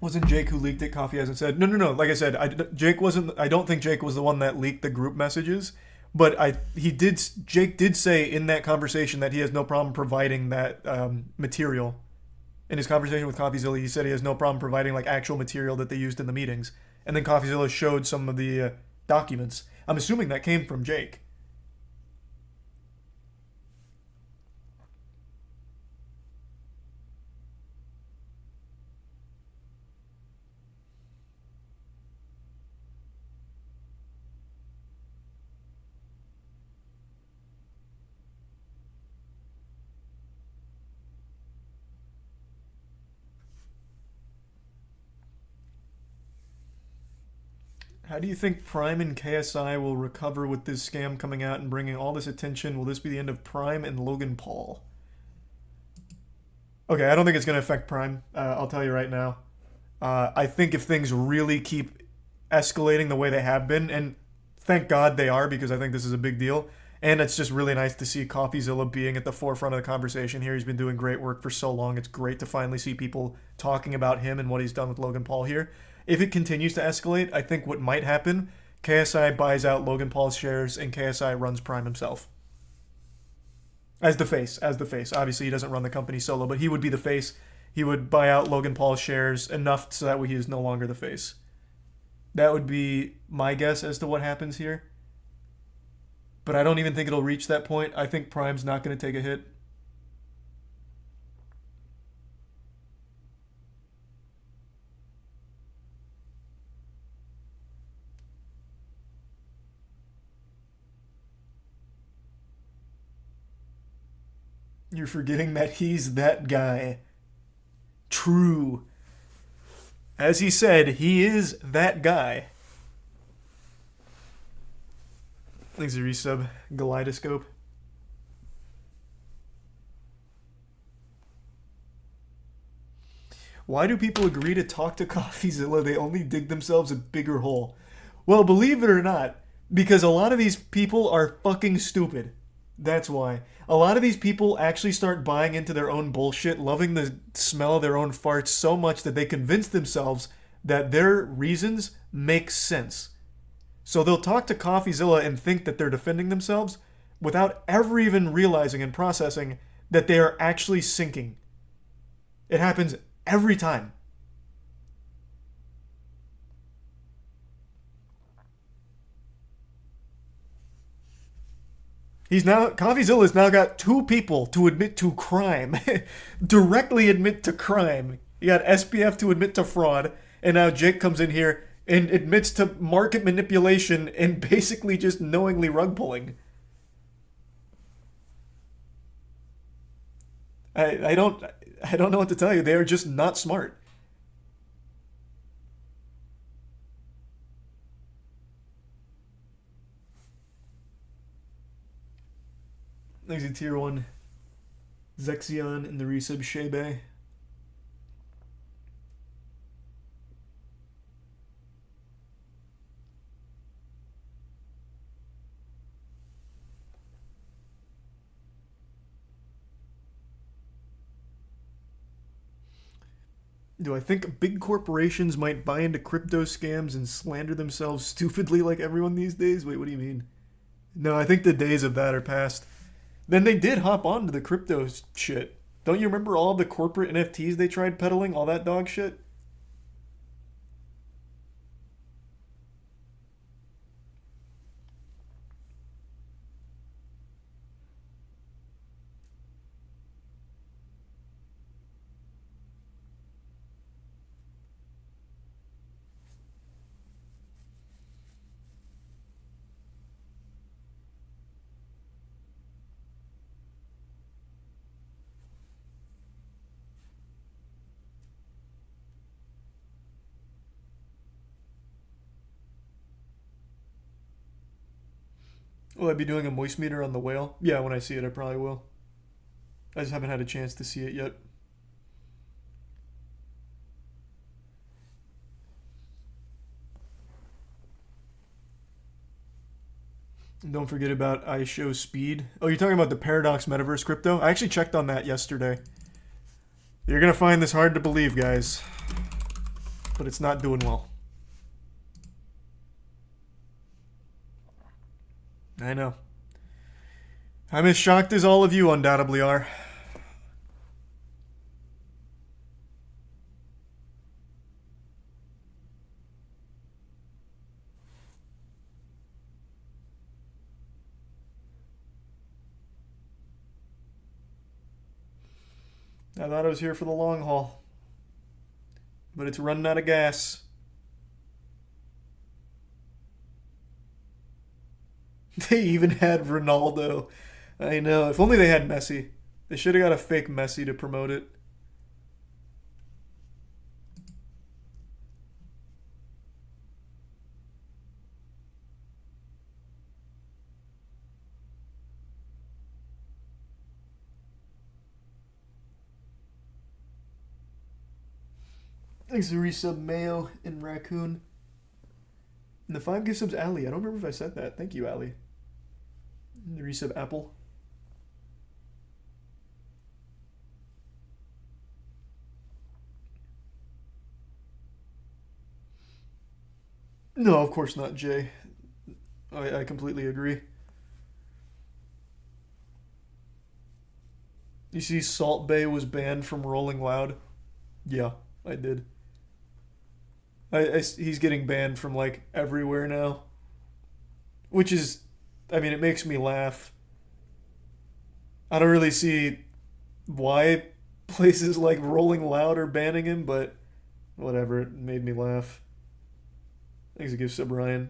Wasn't Jake who leaked it? Coffee hasn't said. No. Like I said, Jake wasn't. I don't think Jake was the one that leaked the group messages. But Jake did say in that conversation that he has no problem providing that material. In his conversation with CoffeeZilla, he said he has no problem providing actual material that they used in the meetings. And then CoffeeZilla showed some of the documents. I'm assuming that came from Jake. How do you think Prime and KSI will recover with this scam coming out and bringing all this attention? Will this be the end of Prime and Logan Paul? Okay, I don't think it's going to affect Prime. I'll tell you right now. I think if things really keep escalating the way they have been, and thank God they are because I think this is a big deal, and it's just really nice to see CoffeeZilla being at the forefront of the conversation here. He's been doing great work for so long. It's great to finally see people talking about him and what he's done with Logan Paul here. If it continues to escalate, I think what might happen, KSI buys out Logan Paul's shares and KSI runs Prime himself. As the face. Obviously, he doesn't run the company solo, but he would be the face. He would buy out Logan Paul's shares enough so that way he is no longer the face. That would be my guess as to what happens here. But I don't even think it'll reach that point. I think Prime's not going to take a hit. You're forgetting that he's that guy. True. As he said, he is that guy. Thanks, resub. Kaleidoscope. Why do people agree to talk to CoffeeZilla? They only dig themselves a bigger hole. Well, believe it or not, because a lot of these people are fucking stupid. That's why. A lot of these people actually start buying into their own bullshit, loving the smell of their own farts so much that they convince themselves that their reasons make sense. So they'll talk to CoffeeZilla and think that they're defending themselves without ever even realizing and processing that they are actually sinking. It happens every time. CoffeeZilla's now got 2 people to admit to crime. Directly admit to crime. You got SPF to admit to fraud, and now Jake comes in here and admits to market manipulation and basically just knowingly rug pulling. I don't know what to tell you. They are just not smart. Thanks to Tier 1 Zexion in the resub Shebe. Do I think big corporations might buy into crypto scams and slander themselves stupidly like everyone these days? Wait, what do you mean? No, I think the days of that are past. Then they did hop on to the crypto shit. Don't you remember all the corporate NFTs they tried peddling? All that dog shit? Will I be doing a moist meter on the whale? Yeah, when I see it, I probably will. I just haven't had a chance to see it yet. And don't forget about iShow Speed. Oh, you're talking about the Paradox Metaverse crypto? I actually checked on that yesterday. You're gonna find this hard to believe, guys. But it's not doing well. I know. I'm as shocked as all of you undoubtedly are. I thought I was here for the long haul. But it's running out of gas. They even had Ronaldo. I know. If only they had Messi. They should have got a fake Messi to promote it. Thanks to resub Mayo and Raccoon. And the 5 gift subs Ali. I don't remember if I said that. Thank you, Ali. And the resub Apple. No, of course not, Jay. I completely agree. You see Salt Bay was banned from Rolling Loud? Yeah, I did. He's getting banned from, like, everywhere now. Which is, I mean, it makes me laugh. I don't really see why places like Rolling Loud are banning him, but whatever, it made me laugh. Thanks a gift sub, Ryan.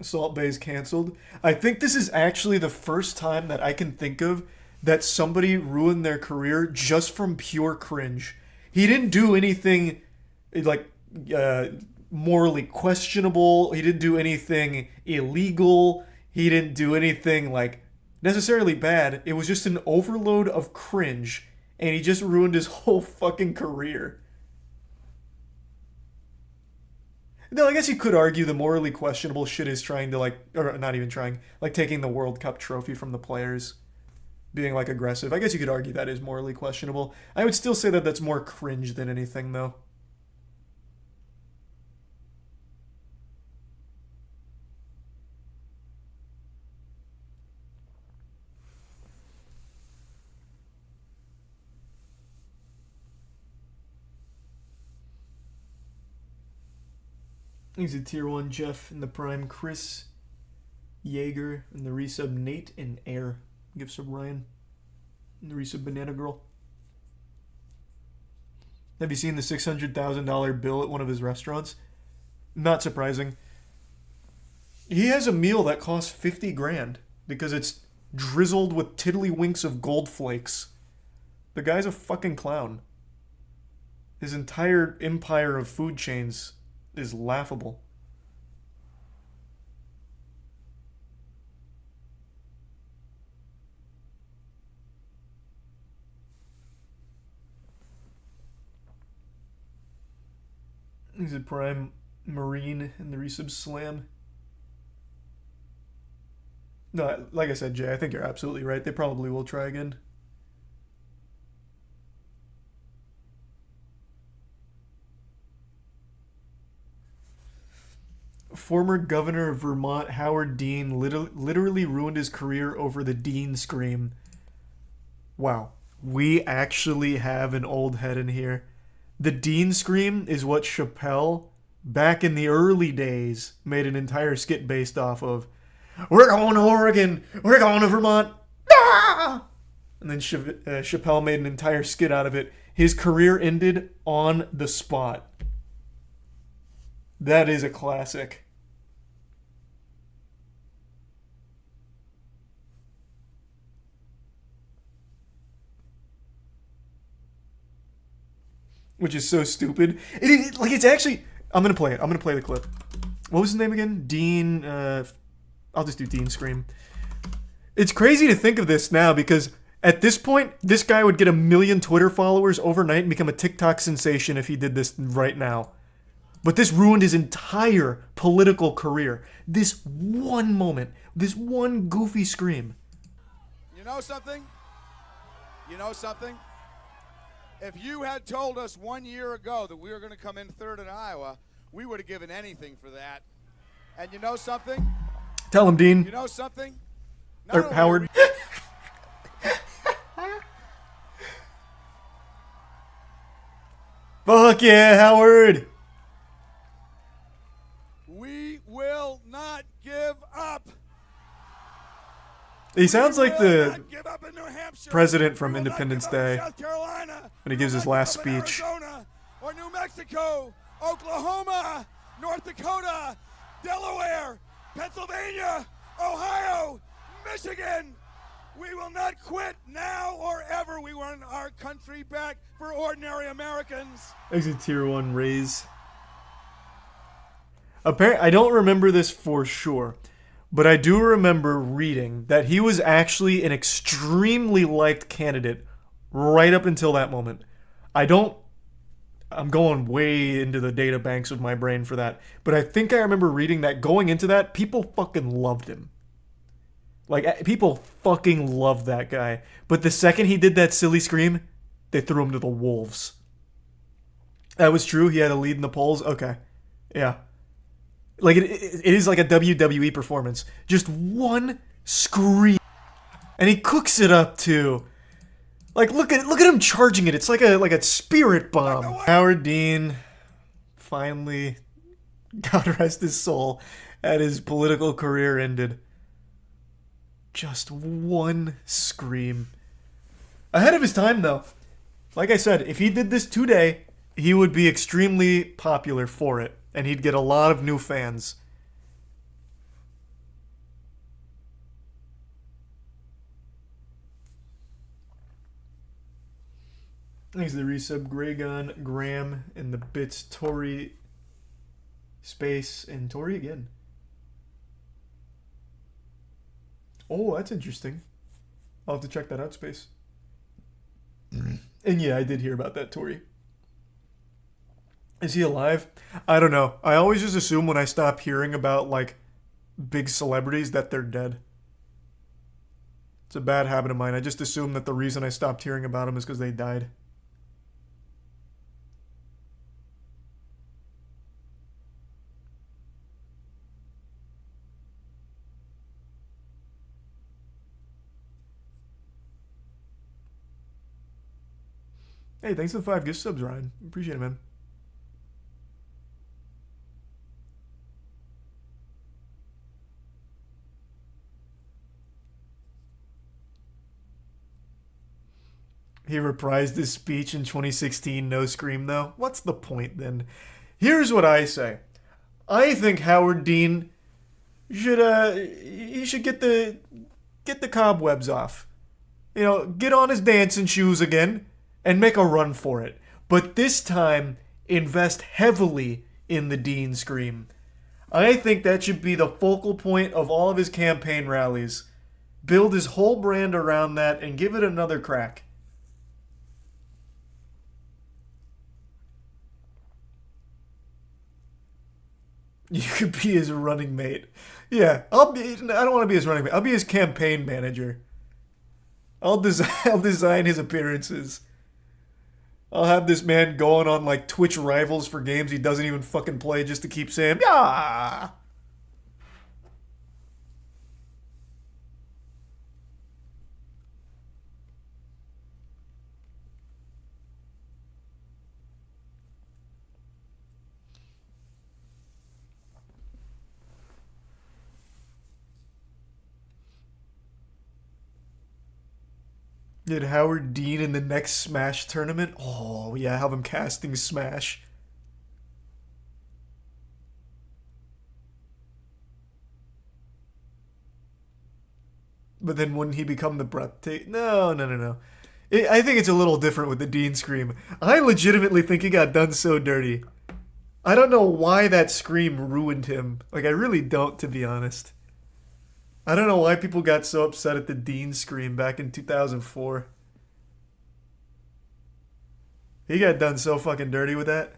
Salt Bay's canceled. I think this is actually the first time that I can think of that somebody ruined their career just from pure cringe. He didn't do anything like morally questionable. He didn't do anything illegal. He didn't do anything like necessarily bad. It was just an overload of cringe, and he just ruined his whole fucking career. No, I guess you could argue the morally questionable shit is trying to or not even trying, taking the World Cup trophy from the players, being aggressive. I guess you could argue that is morally questionable. I would still say that that's more cringe than anything, though. He's a tier 1 Jeff in the prime, Chris Yeager in the resub, Nate and Air. Give sub Ryan in the resub, Banana Girl. Have you seen the $600,000 bill at one of his restaurants? Not surprising. He has a meal that costs 50 grand because it's drizzled with tiddlywinks of gold flakes. The guy's a fucking clown. His entire empire of food chains is laughable. He's a prime Marine in the resub slam. No, like I said, Jay, I think you're absolutely right. They probably will try again. Former governor of Vermont, Howard Dean, literally ruined his career over the Dean scream. Wow. We actually have an old head in here. The Dean scream is what Chappelle, back in the early days, made an entire skit based off of. We're going to Oregon! We're going to Vermont! Ah! And then Chappelle made an entire skit out of it. His career ended on the spot. That is a classic. Which is so stupid. It's actually... I'm going to play it. I'm going to play the clip. What was his name again? Dean... I'll just do Dean Scream. It's crazy to think of this now because at this point, this guy would get 1 million Twitter followers overnight and become a TikTok sensation if he did this right now. But this ruined his entire political career. This one moment. This one goofy scream. You know something? You know something? If you had told us 1 year ago that we were going to come in third in Iowa, we would have given anything for that. And you know something? Tell him, Dean. You know something? Or Howard. Fuck yeah, Howard! We will not give up. He sounds like the president from Independence Day when he gives his last speech. Arizona, or New Mexico, Oklahoma, North Dakota, Delaware, Pennsylvania, Ohio, Michigan. We will not quit now or ever. We want our country back for ordinary Americans. Exit tier 1 raise. I don't remember this for sure, but I do remember reading that he was actually an extremely liked candidate right up until that moment. I'm going way into the data banks of my brain for that, but I think I remember reading that going into that, people fucking loved him. Like, people fucking loved that guy. But the second he did that silly scream, they threw him to the wolves. That was true? He had a lead in the polls? Okay. Yeah. Like, it is like a WWE performance. Just one scream. And he cooks it up, too. Like, look at him charging it. It's like a spirit bomb. Howard Dean finally, God rest his soul, had his political career ended. Just one scream. Ahead of his time, though. Like I said, if he did this today, he would be extremely popular for it. And he'd get a lot of new fans. Thanks to the resub, Graygon, Graham, and the bits, Tori, Space, and Tori again. Oh, that's interesting. I'll have to check that out, Space. And yeah, I did hear about that, Tori. Is he alive? I don't know. I always just assume when I stop hearing about, like, big celebrities that they're dead. It's a bad habit of mine. I just assume that the reason I stopped hearing about them is because they died. Hey, thanks for the 5 gift subs, Ryan. Appreciate it, man. He reprised his speech in 2016, no scream though. What's the point then? Here's what I say. I think Howard Dean should he should get the cobwebs off. You know, get on his dancing shoes again and make a run for it. But this time, invest heavily in the Dean Scream. I think that should be the focal point of all of his campaign rallies. Build his whole brand around that and give it another crack. You could be his running mate. Yeah, I don't want to be his running mate. I'll be his campaign manager. I'll design his appearances. I'll have this man going on like Twitch rivals for games he doesn't even fucking play just to keep saying, yeah. Get Howard Dean in the next Smash tournament? Oh, yeah, have him casting Smash. But then wouldn't he become the breathtaking? No. I think it's a little different with the Dean Scream. I legitimately think he got done so dirty. I don't know why that scream ruined him. Like, I really don't, to be honest. I don't know why people got so upset at the Dean Scream back in 2004. He got done so fucking dirty with that.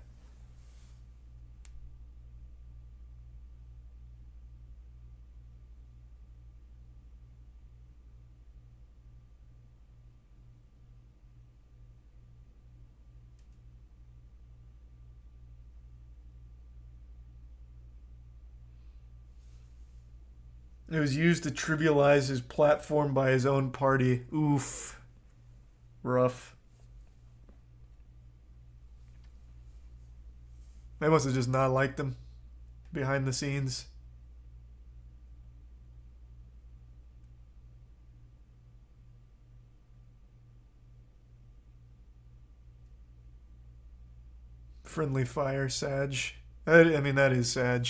It was used to trivialize his platform by his own party. Oof. Rough. They must have just not liked him behind the scenes. Friendly fire, Sag. I mean, that is Sag.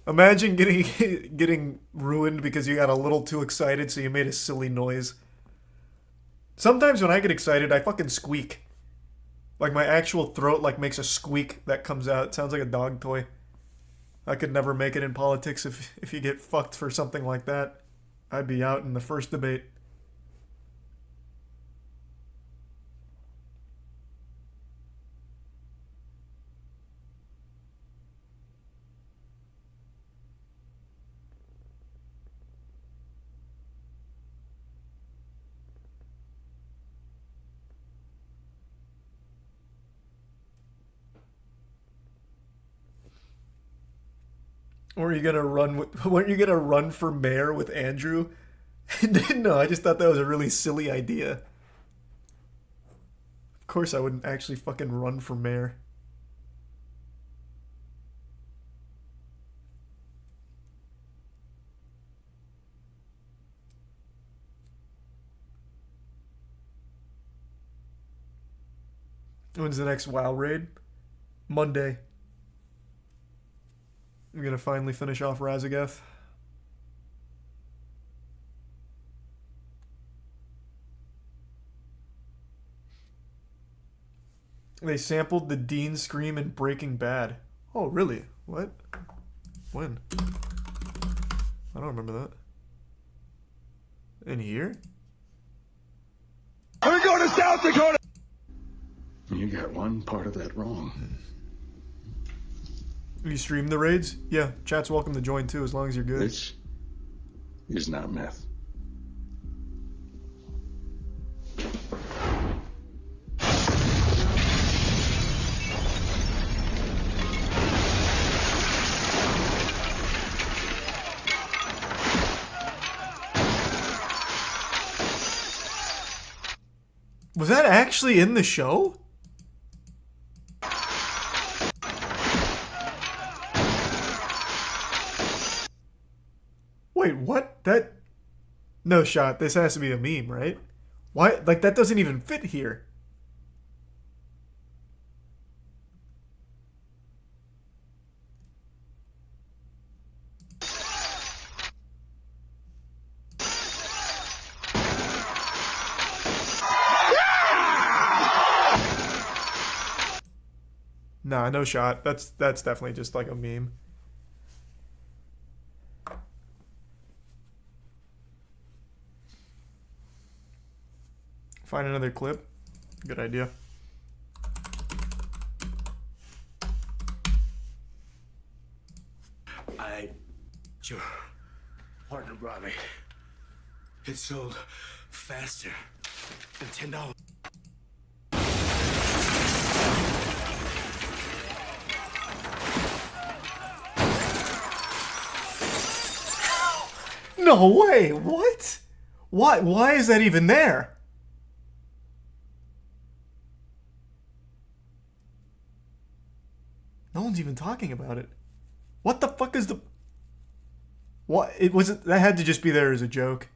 Imagine getting ruined because you got a little too excited, so you made a silly noise. Sometimes when I get excited, I fucking squeak. Like my actual throat like makes a squeak that comes out. It sounds like a dog toy. I could never make it in politics if you get fucked for something like that. I'd be out in the first debate. Or are you gonna run with? Weren't you gonna run for mayor with Andrew? No, I just thought that was a really silly idea. Of course, I wouldn't actually fucking run for mayor. When's the next WoW raid? Monday. I'm gonna finally finish off Razageth. They sampled the Dean scream in Breaking Bad. Oh, really? What? When? I don't remember that. In here? We're going to South Dakota! You got one part of that wrong. You stream the raids? Yeah, chat's welcome to join too, as long as you're good. This is not meth. Was that actually in the show? Wait, what? That... No shot. This has to be a meme, right? Why? Like, that doesn't even fit here. Nah, no shot. That's definitely just like a meme. Find another clip. Good idea. Your partner brought me. It sold faster than $10. No way! What? Why is that even there? No one's even talking about it. What the fuck is the... What? It wasn't... That had to just be there as a joke.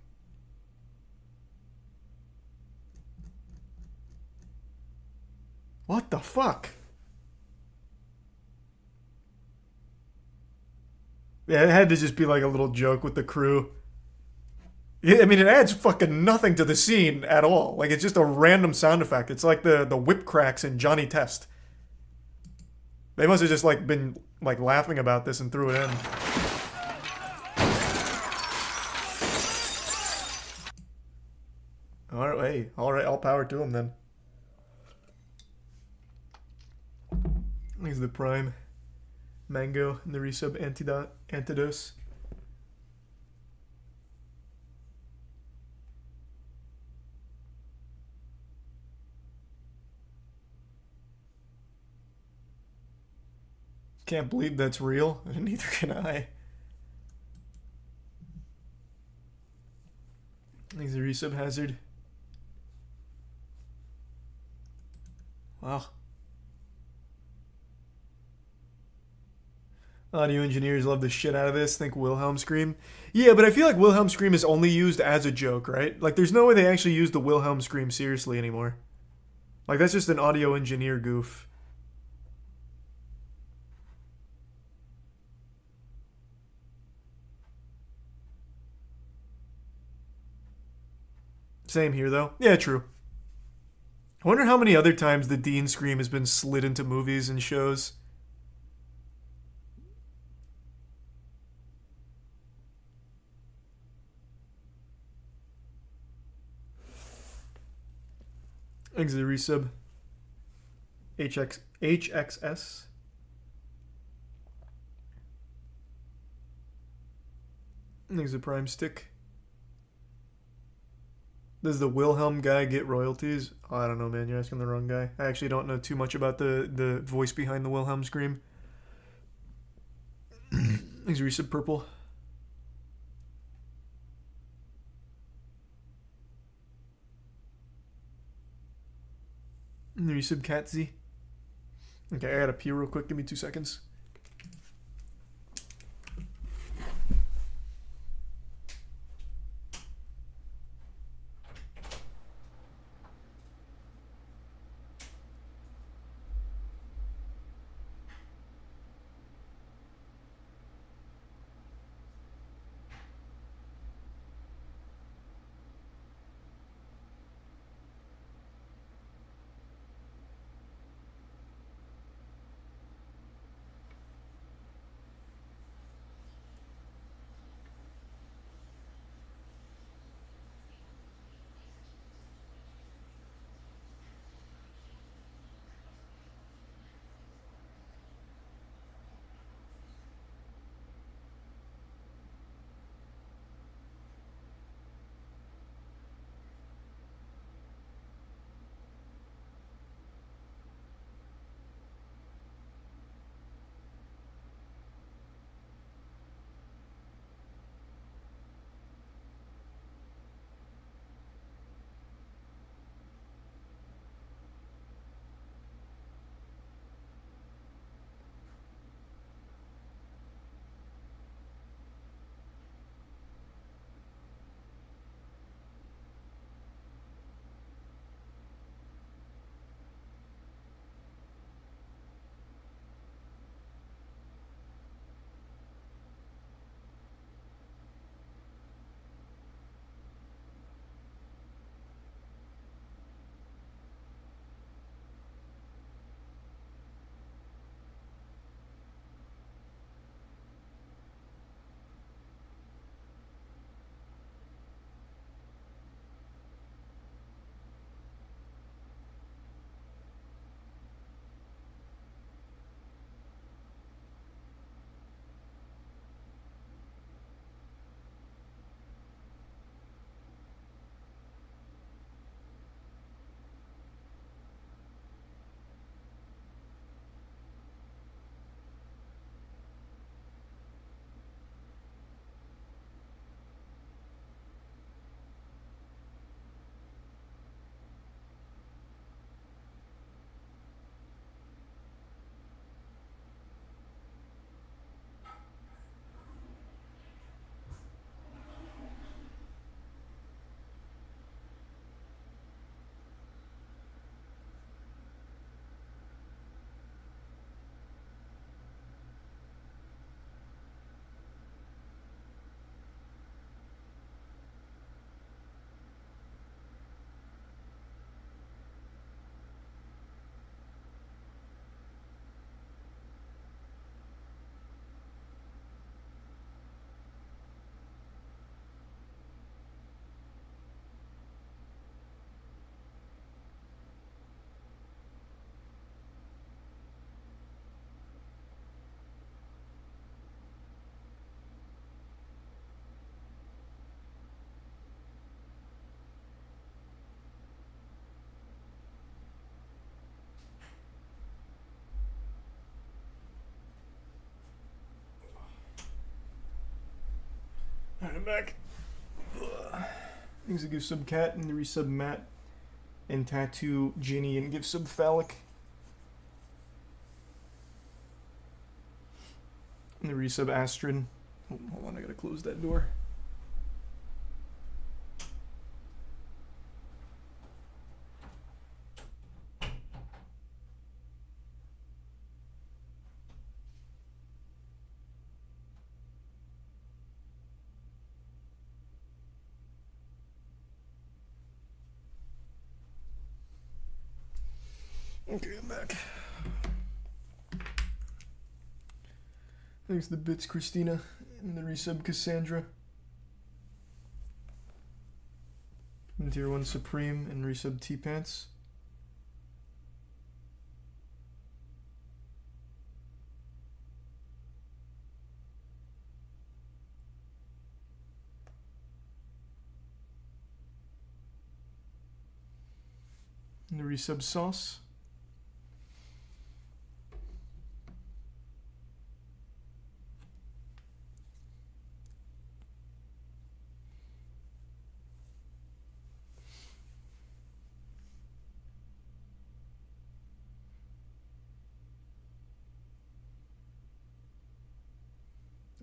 What the fuck? Yeah, it had to just be like a little joke with the crew. Yeah, I mean, it adds fucking nothing to the scene at all. Like, it's just a random sound effect. It's like the whip cracks in Johnny Test. They must have just, like, been, like, laughing about this and threw it in. Alright, hey, alright, all power to him then. Here's the Prime. Mango and the resub Antidose. Can't believe that's real, and neither can I. He's a resub Hazard. Wow. Audio engineers love the shit out of this. Think Wilhelm scream. Yeah, but I feel like Wilhelm scream is only used as a joke, right? Like, there's no way they actually use the Wilhelm scream seriously anymore. Like, that's just an audio engineer goof. Same here, though. Yeah, true. I wonder how many other times the Dean scream has been slid into movies and shows. Thanks for the resub. HXS. Thanks for the Prime Stick. Does the Wilhelm guy get royalties? Oh, I don't know, man. You're asking the wrong guy. I actually don't know too much about the voice behind the Wilhelm scream. Thanks for resub, Purple. Resub Catsy. Okay, I gotta pee real quick. Give me 2 seconds. Alright, I'm back. Things to give sub Cat and the resub Matt and tattoo Ginny and give sub Phallic. And the resub Astrid. Oh, hold on, I gotta close that door. Okay, I'm back. Thanks to the bits, Christina, and the resub, Cassandra. And tier 1 Supreme and resub T-Pants. And the resub Sauce.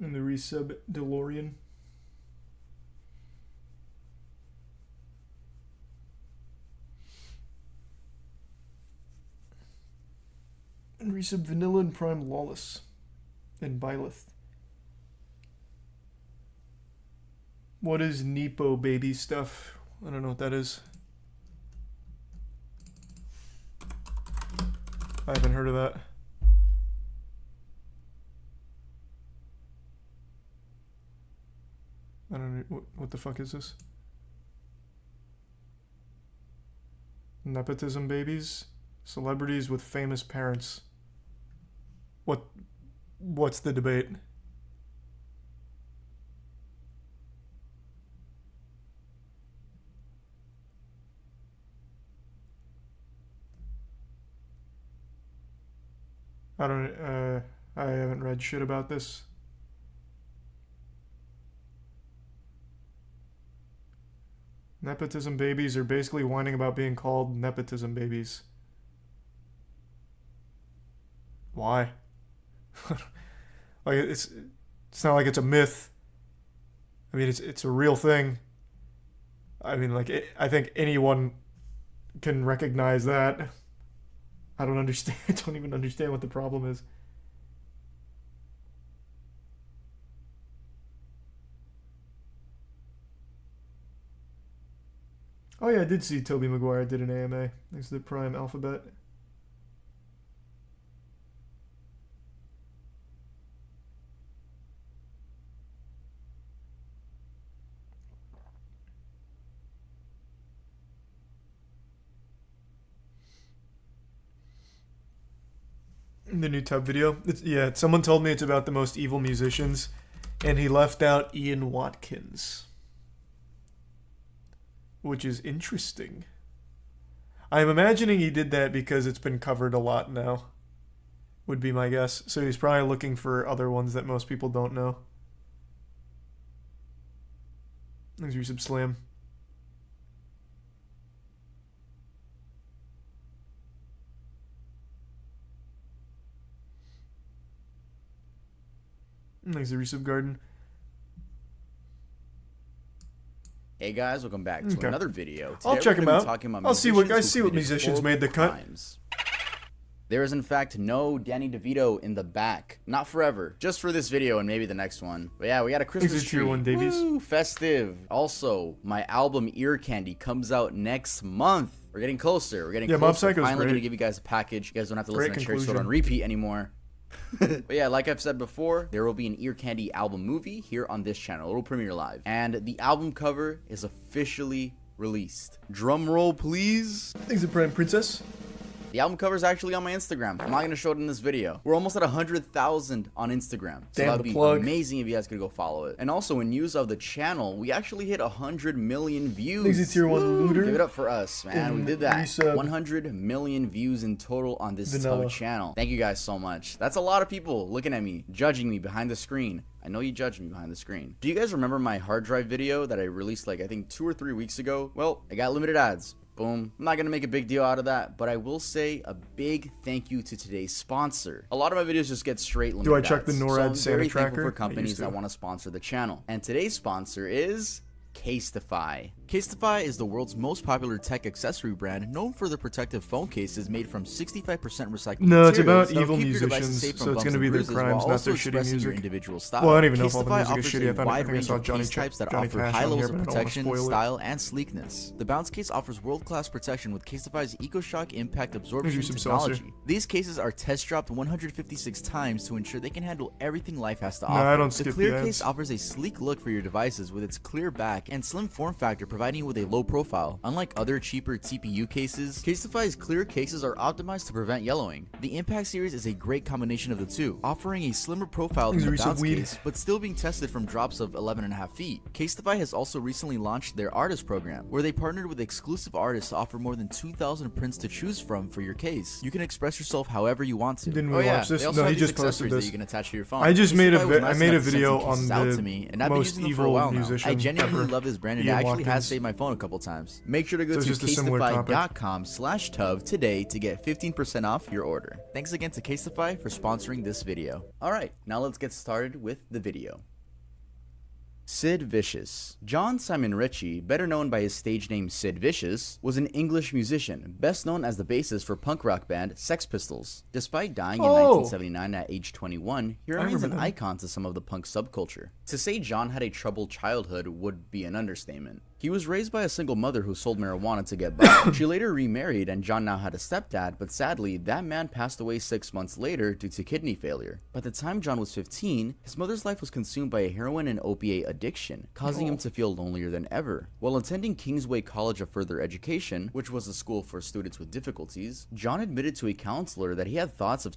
And the resub DeLorean. And resub Vanilla and Prime Lawless. And Byleth. What is Nepo baby stuff? I don't know what that is. I haven't heard of that. I don't know, what the fuck is this? Nepotism babies? Celebrities with famous parents. What's the debate? I haven't read shit about this. Nepotism babies are basically whining about being called nepotism babies. Why? Like it's not like it's a myth. I mean, it's a real thing. I mean, like I think anyone can recognize that. I don't understand. I don't even understand what the problem is. Oh yeah, I did see Tobey Maguire did an AMA. Thanks to the Prime Alphabet. The new Tub video. Someone told me it's about the most evil musicians, and he left out Ian Watkins. Which is interesting. I'm imagining he did that because it's been covered a lot now. Would be my guess. So he's probably looking for other ones that most people don't know. Thanks, Resub Slam. Thanks, the Resub Garden. Hey guys, welcome back to another video. Today I'll check we're them gonna out. be talking about I'll see what musicians musicians who made the committed cut. crimes. There is in fact no Danny DeVito in the back. Not forever. Just for this video and maybe the next one. But yeah, we got a Christmas Thanks, tree. Tier 1 Davies. Woo, festive. Also, my album Ear Candy comes out next month. We're getting closer. We're getting Yeah, Mob closer. Psycho's Finally great. gonna give you guys a package. You guys don't have to Great listen to Cherry Soda on conclusion. repeat anymore. But yeah, like I've said before, there will be an Ear Candy album movie here on this channel. It'll premiere live. And the album cover is officially released. Drum roll, please. Thanks to Prime Princess. The album cover is actually on my Instagram. I'm not going to show it in this video. We're almost at 100,000 on Instagram. So Damn, that'd the be plug. amazing if you guys could go follow it. And also in news of the channel, we actually hit 100 million views. Thanks to Tier 1 Woo! Looter. Give it up for us, man. We And did that. resub 100 million views in total on this Vanilla. channel. Thank you guys so much. That's a lot of people looking at me, judging me behind the screen. I know you judged me behind the screen. Do you guys remember my hard drive video that I released like I think 2 or 3 weeks ago? Well, I got limited ads. Boom. I'm not gonna make a big deal out of that, but I will say a big thank you to today's sponsor. A lot of my videos just get straight limited Do I check the ads, NORAD so I'm Santa very tracker? thankful for I companies used to. that want to sponsor the channel. And today's sponsor is Casetify. Casetify is the world's most popular tech accessory brand, known for their protective phone cases made from 65% recycled No, it's materials about that'll evil keep your devices musicians, safe from so it's bumps gonna and be their bruises while crimes, not also their shitty expressing your music. individual style. Well, I don't even know if all the Casetify music is offers shitty. I a thought wide I range saw of Johnny case types that Johnny offer Cash high on levels here, of but I don't wanna protection, spoil it. style, and sleekness. The Bounce case offers world-class protection with Casetify's EcoShock impact absorption some saucer. technology. These cases are test-dropped 156 times to ensure they can handle everything life has to No, offer. I don't The skip clear the ads. case offers a sleek look for your devices with its clear back and slim form factor, providing you with a low profile. Unlike other cheaper TPU cases, Casetify's clear cases are optimized to prevent yellowing. The Impact series is a great combination of the two, offering a slimmer profile than These the are some Bounce weed. case, but still being tested from drops of 11.5 feet. Casetify has also recently launched their artist program, where they partnered with exclusive artists to offer more than 2,000 prints to choose from for your case. You can express yourself however you want to. Didn't oh we yeah, watch this? they also No, have he these just posted accessories that this. you can attach to your phone. I just made a Casetify was I nice made a enough to send video some on cases out the to me, and I've been most using them for a evil while now. musician I genuinely ever, love this brand, and it Ian actually has Watkins. saved my phone a couple times. Make sure to go So to it's just a similar topic. casetify.com/tub today to get 15% off your order. Thanks again to Casetify for sponsoring this video. Alright, now let's get started with the video. Sid Vicious. John Simon Ritchie, better known by his stage name Sid Vicious, was an English musician, best known as the bassist for punk rock band Sex Pistols. Despite dying in 1979 at age 21, he remains an remember that. icon to some of the punk subculture. To say John had a troubled childhood would be an understatement. He was raised by a single mother who sold marijuana to get by. She later remarried and John now had a stepdad, but sadly, that man passed away 6 months later due to kidney failure. By the time John was 15, his mother's life was consumed by a heroin and opiate addiction, causing him to feel lonelier than ever. While attending Kingsway College of Further Education, which was a school for students with difficulties, John admitted to a counselor that he had thoughts of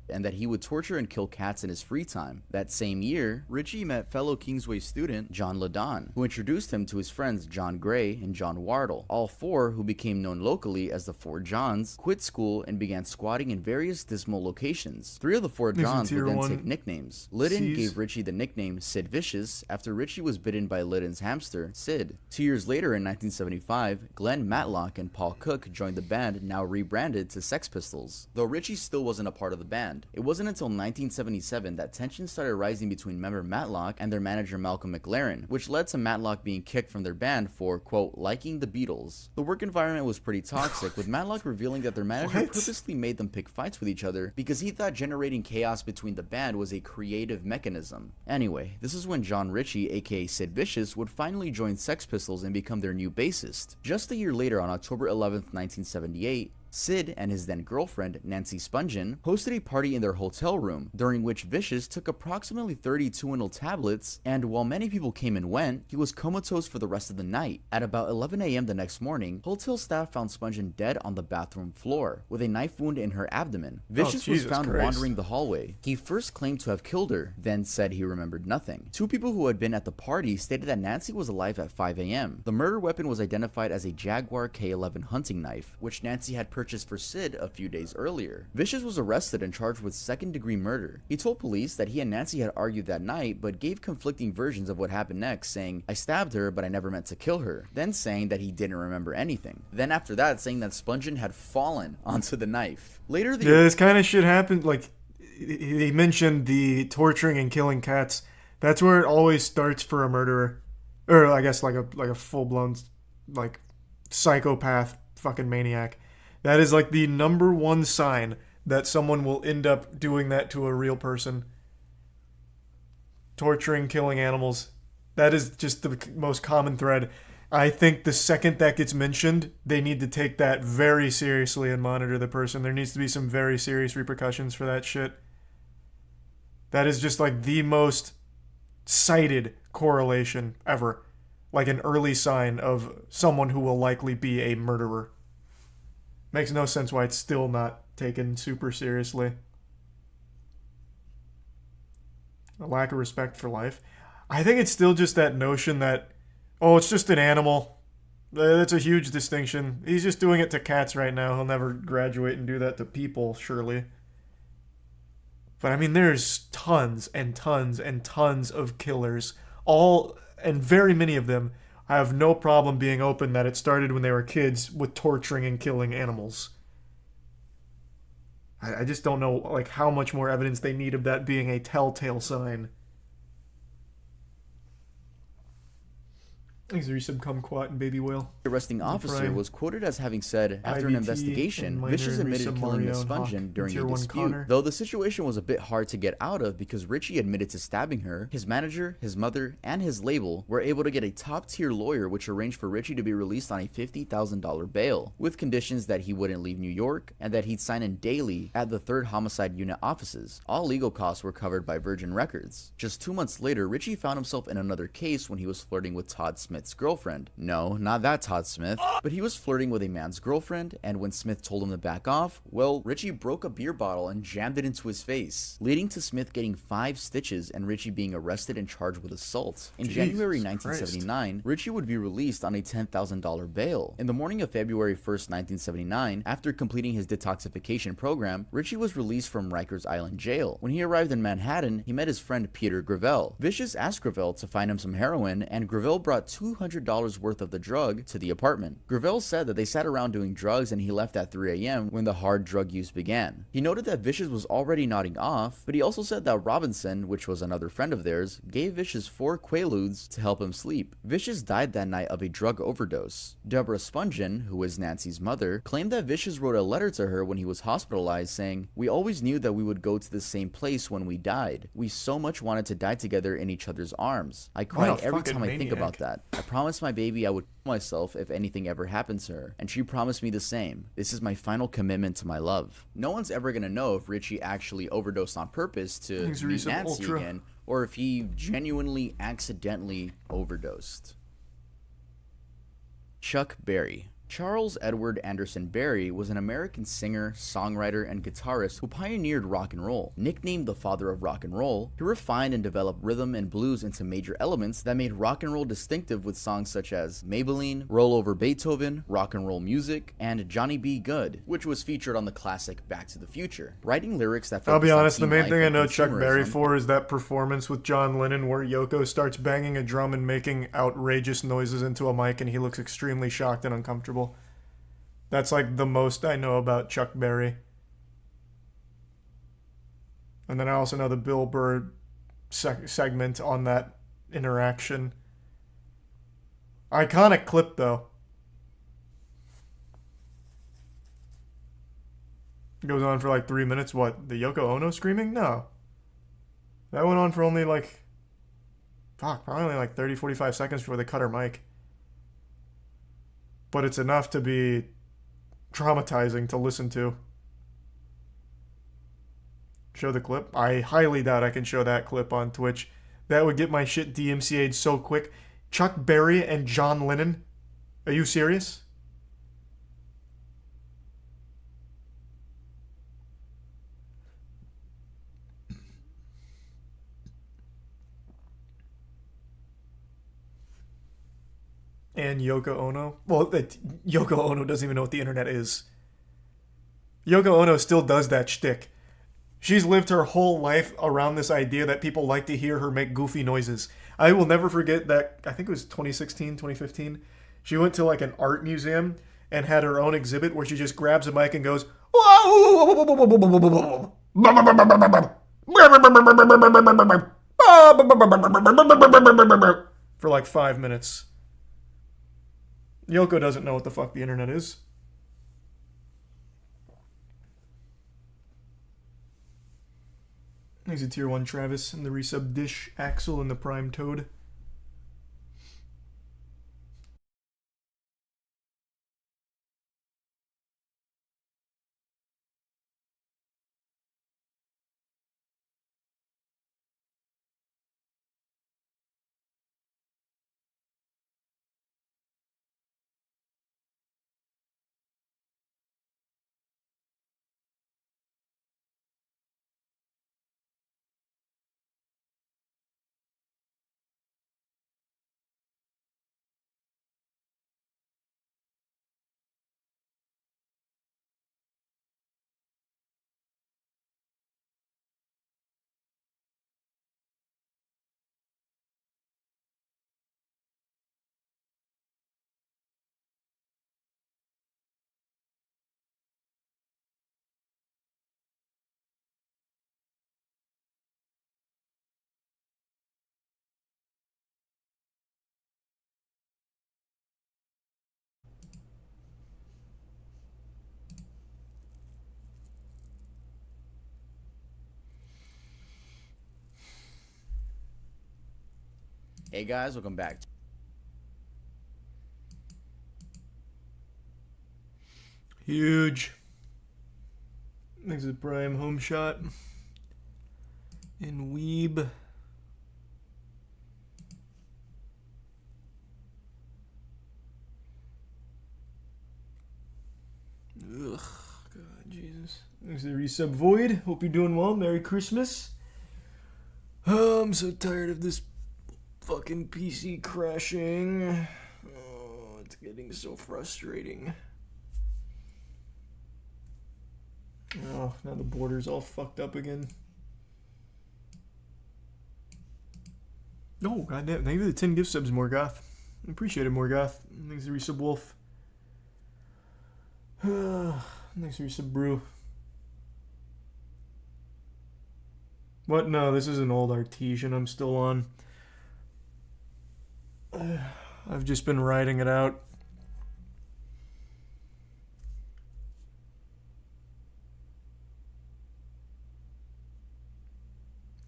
and that he would torture and kill cats in his free time. That same year, Ritchie met fellow Kingsway student John Ladon, who introduced him to his friends John Gray and John Wardle. All four, who became known locally as the Four Johns, quit school and began squatting in various dismal locations. Three of the Four These are Johns would tier then one take nicknames. Liddon Cs. gave Ritchie the nickname Sid Vicious after Ritchie was bitten by Liddon's hamster, Sid. 2 years later in 1975, Glenn Matlock and Paul Cook joined the band, now rebranded to Sex Pistols. Though Ritchie still wasn't a part of the band, it wasn't until 1977 that tensions started rising between member Matlock and their manager Malcolm McLaren, which led to Matlock being kicked from their band for, quote, liking the Beatles. The work environment was pretty toxic, with Matlock revealing that their manager What? purposely made them pick fights with each other because he thought generating chaos between the band was a creative mechanism. Anyway, this is when John Ritchie, aka Sid Vicious, would finally join Sex Pistols and become their new bassist. Just a year later, on October 11th, 1978, Sid and his then girlfriend, Nancy Spungen, hosted a party in their hotel room, during which Vicious took approximately 30 Tuinal tablets, and while many people came and went, he was comatose for the rest of the night. At about 11 a.m. the next morning, hotel staff found Spungen dead on the bathroom floor, with a knife wound in her abdomen. Vicious was Jesus found Christ. wandering the hallway. He first claimed to have killed her, then said he remembered nothing. Two people who had been at the party stated that Nancy was alive at 5 a.m. The murder weapon was identified as a Jaguar K11 hunting knife, which Nancy had purchased for Sid a few days earlier. Vicious was arrested and charged with second-degree murder. He told police that he and Nancy had argued that night, but gave conflicting versions of what happened next, saying, "I stabbed her, but I never meant to kill her," then saying that he didn't remember anything. Then after that, saying that Spungen had fallen onto the knife. Later, the Yeah, this kind of shit happened. Like, he mentioned the torturing and killing cats. That's where it always starts for a murderer, or I guess like a full blown like psychopath, fucking maniac. That is like the number one sign that someone will end up doing that to a real person. Torturing, killing animals. That is just the most common thread. I think the second that gets mentioned, they need to take that very seriously and monitor the person. There needs to be some very serious repercussions for that shit. That is just like the most cited correlation ever. Like an early sign of someone who will likely be a murderer. Makes no sense why it's still not taken super seriously. A lack of respect for life. I think it's still just that notion that, oh, it's just an animal. That's a huge distinction. He's just doing it to cats right now. He'll never graduate and do that to people, surely. But I mean, there's tons and tons and tons of killers. All, and very many of them have no problem being open that it started when they were kids with torturing and killing animals. I just don't know, like, how much more evidence they need of that being a telltale sign. Thanks, Resub Kumquat and Baby Whale. The arresting officer Prime. was quoted as having said, after an IBT investigation, and Minor Vicious and admitted Resub killing Mario Miss and Hawk Spungen and during Tier a 1 dispute. Connor. Though the situation was a bit hard to get out of because Richie admitted to stabbing her, his manager, his mother, and his label were able to get a top-tier lawyer which arranged for Richie to be released on a $50,000 bail, with conditions that he wouldn't leave New York and that he'd sign in daily at the 3rd Homicide Unit offices. All legal costs were covered by Virgin Records. Just 2 months later, Richie found himself in another case when he was flirting with Todd Smith's girlfriend. No, not that Todd Smith, but he was flirting with a man's girlfriend, and when Smith told him to back off, well, Richie broke a beer bottle and jammed it into his face, leading to Smith getting 5 stitches and Richie being arrested and charged with assault. In January 1979, Richie would be released on a $10,000 bail. In the morning of February 1st, 1979, after completing his detoxification program, Richie was released from Rikers Island Jail. When he arrived in Manhattan, he met his friend Peter Gravel. Vicious asked Gravel to find him some heroin, and Gravel brought $200 worth of the drug to the apartment. Gravel said that they sat around doing drugs and he left at 3 a.m. when the hard drug use began. He noted that Vicious was already nodding off, but he also said that Robinson, which was another friend of theirs, gave Vicious 4 Quaaludes to help him sleep. Vicious died that night of a drug overdose. Deborah Spungen, who is Nancy's mother, claimed that Vicious wrote a letter to her when he was hospitalized saying, "We always knew that we would go to the same place when we died. We so much wanted to die together in each other's arms. I cry every time I think about that. I promised my baby I would kill myself if anything ever happened to her, and she promised me the same. This is my final commitment to my love." No one's ever gonna know if Richie actually overdosed on purpose to Thanks, meet Resub Nancy Ultra. again, or if he genuinely accidentally overdosed. Chuck Berry. Charles Edward Anderson Berry was an American singer, songwriter, and guitarist who pioneered rock and roll. Nicknamed the father of rock and roll, he refined and developed rhythm and blues into major elements that made rock and roll distinctive with songs such as Maybelline, Roll Over Beethoven, Rock and Roll Music, and Johnny B. Good, which was featured on the classic Back to the Future. Writing lyrics that I'll be focused on honest, the teen main life thing I and know Chuck Berry consumerism. for is that performance with John Lennon where Yoko starts banging a drum and making outrageous noises into a mic and he looks extremely shocked and uncomfortable. That's like the most I know about Chuck Berry. And then I also know the Bill Burr segment on that interaction. Iconic clip though. It goes on for like 3 minutes. What? The Yoko Ono screaming? No. That went on for only like... Fuck, probably only like 30, 45 seconds before they cut her mic. But it's enough to be traumatizing to listen to. Show the clip? I highly doubt I can show that clip on Twitch. That would get my shit DMCA'd so quick. Chuck Berry and John Lennon? Are you serious? And Yoko Ono? Well, Yoko Ono doesn't even know what the internet is. Yoko Ono still does that shtick. She's lived her whole life around this idea that people like to hear her make goofy noises. I will never forget that, I think it was 2016, 2015. She went to like an art museum and had her own exhibit where she just grabs a mic and goes, for like 5 minutes. Yoko doesn't know what the fuck the internet is. He's a tier 1 Travis and the resub Dish, Axel, and the Prime Toad. Hey guys, welcome back. Huge. Thanks to Prime Home Shot. In Weeb. Ugh, God, Jesus. Thanks to Resub Void. Hope you're doing well. Merry Christmas. Oh, I'm so tired of this fucking PC crashing. Oh, it's getting so frustrating. Oh, now the border's all fucked up again. Oh, goddamn. Thank you for the 10 gift subs, Morgoth. Appreciate it, Morgoth. Thanks to Resub Wolf. Thanks to Resub Brew. What? No, this is an old Artesian I'm still on. I've just been riding it out.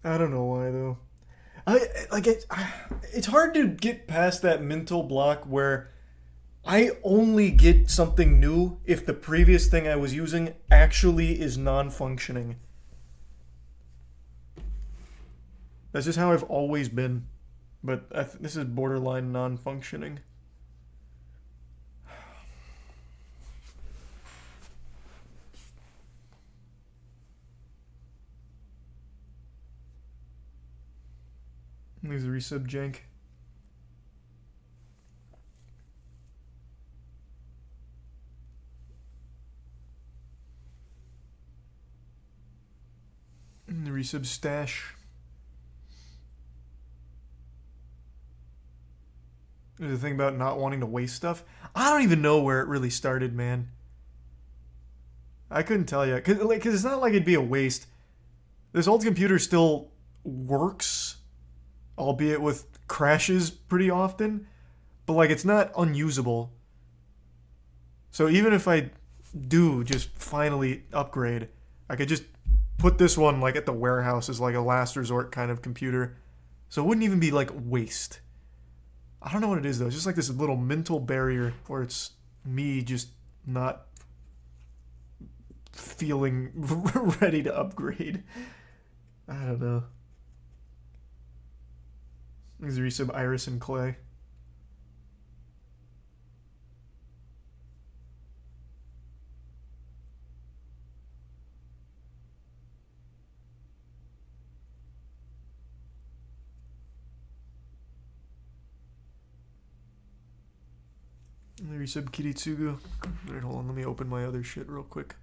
I don't know why though. It's hard to get past that mental block where I only get something new if the previous thing I was using actually is non-functioning. That's just how I've always been. But this is borderline non-functioning. There's a resub jank. And the resub stash. There's the thing about not wanting to waste stuff. I don't even know where it really started, man. I couldn't tell you. Cause it's not like it'd be a waste. This old computer still works, albeit with crashes pretty often. But like, it's not unusable. So even if I do just finally upgrade, I could just put this one like at the warehouse as like a last resort kind of computer. So it wouldn't even be like waste. I don't know what it is though. It's just like this little mental barrier where it's me just not feeling ready to upgrade. I don't know. These are resub Iris and Clay. Resub Kiritsugu. Alright, hold on, let me open my other shit real quick.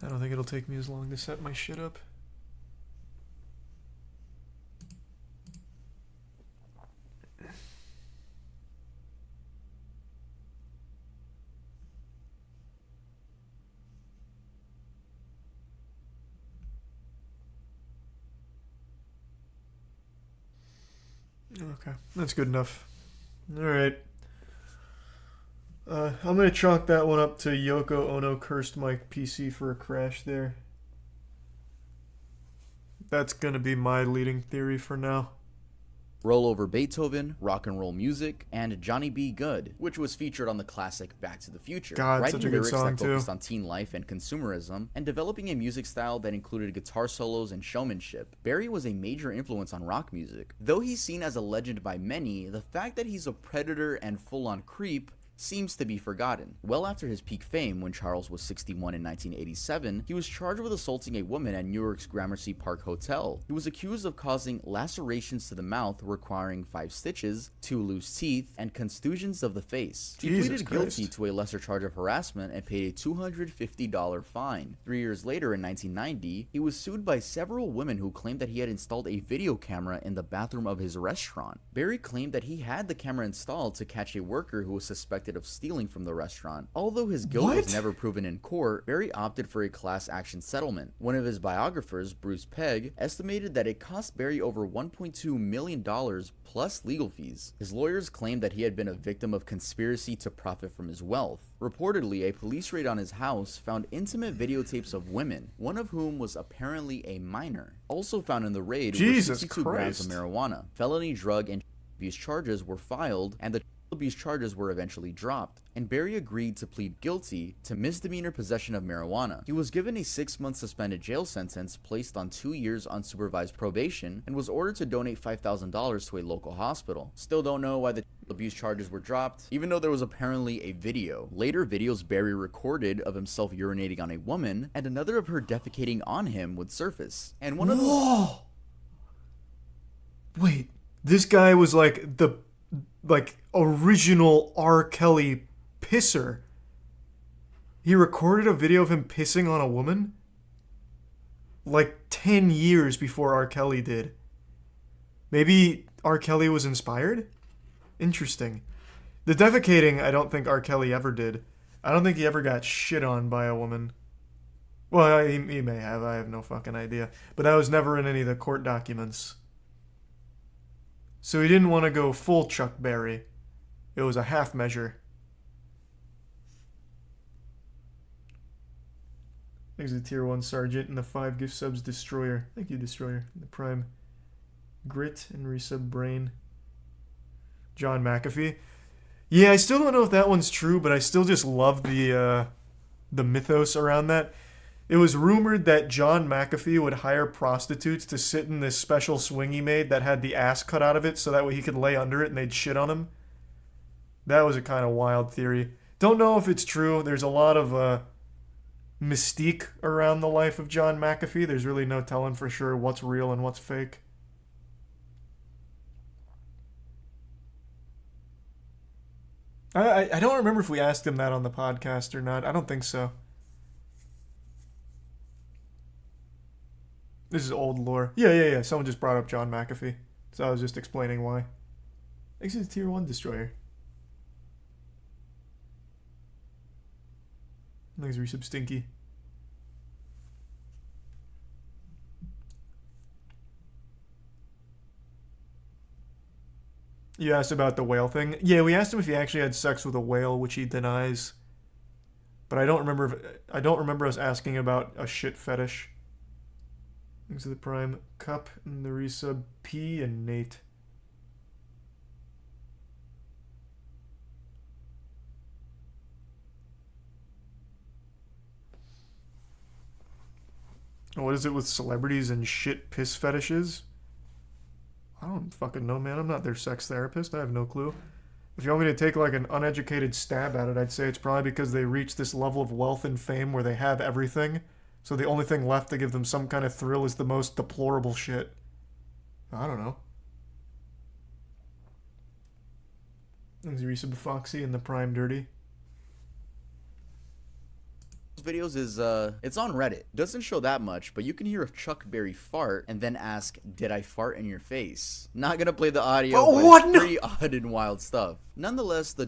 I don't think it'll take me as long to set my shit up. Okay, that's good enough. Alright. I'm gonna chalk that one up to Yoko Ono cursed my PC for a crash there. That's gonna be my leading theory for now. Roll Over Beethoven, Rock and Roll Music, and Johnny B. Good, which was featured on the classic Back to the Future. God, writing such a good lyrics song, that focused on teen life and consumerism, and developing a music style that included guitar solos and showmanship. Barry was a major influence on rock music. Though he's seen as a legend by many, the fact that he's a predator and full-on creep seems to be forgotten. Well after his peak fame, when Charles was 61 in 1987, he was charged with assaulting a woman at New York's Gramercy Park Hotel. He was accused of causing lacerations to the mouth requiring 5 stitches, 2 loose teeth, and contusions of the face. He pleaded guilty to a lesser charge of harassment and paid a $250 fine. 3 years later, in 1990, he was sued by several women who claimed that he had installed a video camera in the bathroom of his restaurant. Barry claimed that he had the camera installed to catch a worker who was suspected suspected of stealing from the restaurant. Although his guilt was What? never proven in court, Barry opted for a class action settlement. One of his biographers, Bruce Pegg, estimated that it cost Barry over $1.2 million plus legal fees. His lawyers claimed that he had been a victim of conspiracy to profit from his wealth. Reportedly, a police raid on his house found intimate videotapes of women, one of whom was apparently a minor. Also found in the raid Jesus were 62 grams of Christ. marijuana. Felony drug and abuse charges were filed, and the abuse charges were eventually dropped, and Barry agreed to plead guilty to misdemeanor possession of marijuana. He was given a 6-month suspended jail sentence, placed on 2 years unsupervised probation, and was ordered to donate $5,000 to a local hospital. Still don't know why the abuse charges were dropped, even though there was apparently a video. Later videos Barry recorded of himself urinating on a woman, and another of her defecating on him would surface. And one of the Whoa! Wait, this guy was like the original R. Kelly pisser. He recorded a video of him pissing on a woman like 10 years before R. Kelly did. Maybe R. Kelly was inspired? Interesting. The defecating, I don't think R. Kelly ever did. I don't think he ever got shit on by a woman. Well, he may have. I have no fucking idea. But that was never in any of the court documents. So he didn't want to go full Chuck Berry. It was a half measure. There's a tier 1 sergeant and the 5 gift subs Destroyer. Thank you, Destroyer. The Prime Grit and resub Brain. John McAfee. Yeah, I still don't know if that one's true, but I still just love the mythos around that. It was rumored that John McAfee would hire prostitutes to sit in this special swing he made that had the ass cut out of it so that way he could lay under it and they'd shit on him. That was a kind of wild theory. Don't know if it's true. There's a lot of mystique around the life of John McAfee. There's really no telling for sure what's real and what's fake. I don't remember if we asked him that on the podcast or not. I don't think so. This is old lore. Yeah. Someone just brought up John McAfee. So I was just explaining why. This is tier 1 Destroyer. Thanks, Resub Stinky. You asked about the whale thing. Yeah, we asked him if he actually had sex with a whale, which he denies. But I don't remember us asking about a shit fetish. Thanks to the Prime Cup and the resub P and Nate. What is it with celebrities and shit piss fetishes? I don't fucking know, man. I'm not their sex therapist. I have no clue. If you want me to take like an uneducated stab at it, I'd say it's probably because they reach this level of wealth and fame where they have everything. So the only thing left to give them some kind of thrill is the most deplorable shit. I don't know. There's Resub Foxy and the Prime Dirty. videos is it's on Reddit. Doesn't show that much, but you can hear a Chuck Berry fart and then ask, "Did I fart in your face?" Not gonna play the audio, but what? it's pretty odd and wild stuff. Nonetheless, the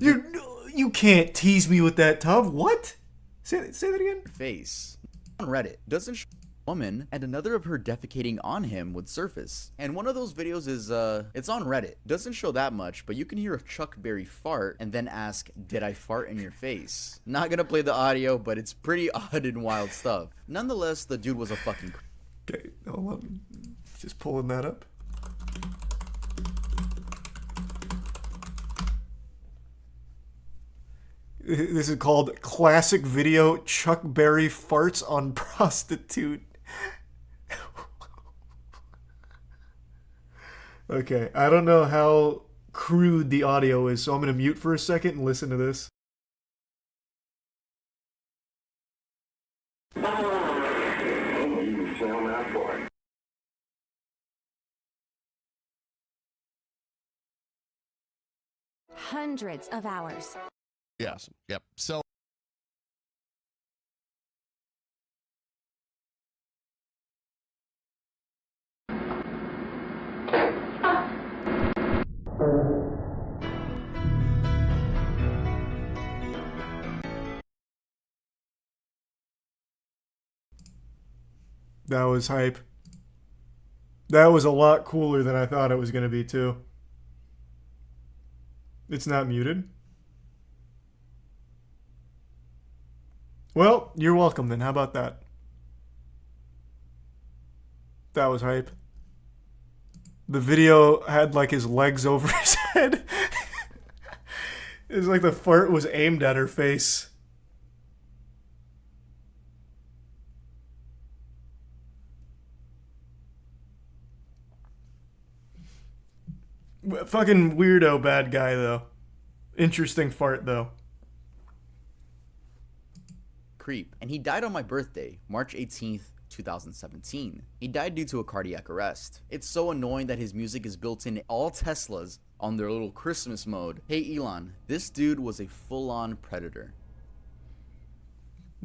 you can't tease me with that, Tov. What? Say that again. Face on Reddit doesn't show woman, and another of her defecating on him would surface. And one of those videos is it's on Reddit. Doesn't show that much, but you can hear a Chuck Berry fart and then ask, "Did I fart in your face?" Not gonna play the audio, but it's pretty odd and wild stuff. Nonetheless, the dude was a fucking Okay, hold on. Just pulling that up. This is called Classic Video Chuck Berry Farts on Prostitute. Okay, I don't know how crude the audio is, so I'm going to mute for a second and listen to this. Hundreds of hours. Yes. Yep. So. That was hype. That was a lot cooler than I thought it was going to be, too. It's not muted. Well, you're welcome then. How about that? That was hype. The video had like his legs over his head. It was like the fart was aimed at her face. Fucking weirdo bad guy though. Interesting fart though. Creep. And he died on my birthday, March 18th, 2017. He died due to a cardiac arrest. It's so annoying that his music is built in all Teslas on their little Christmas mode. Hey Elon, this dude was a full-on predator.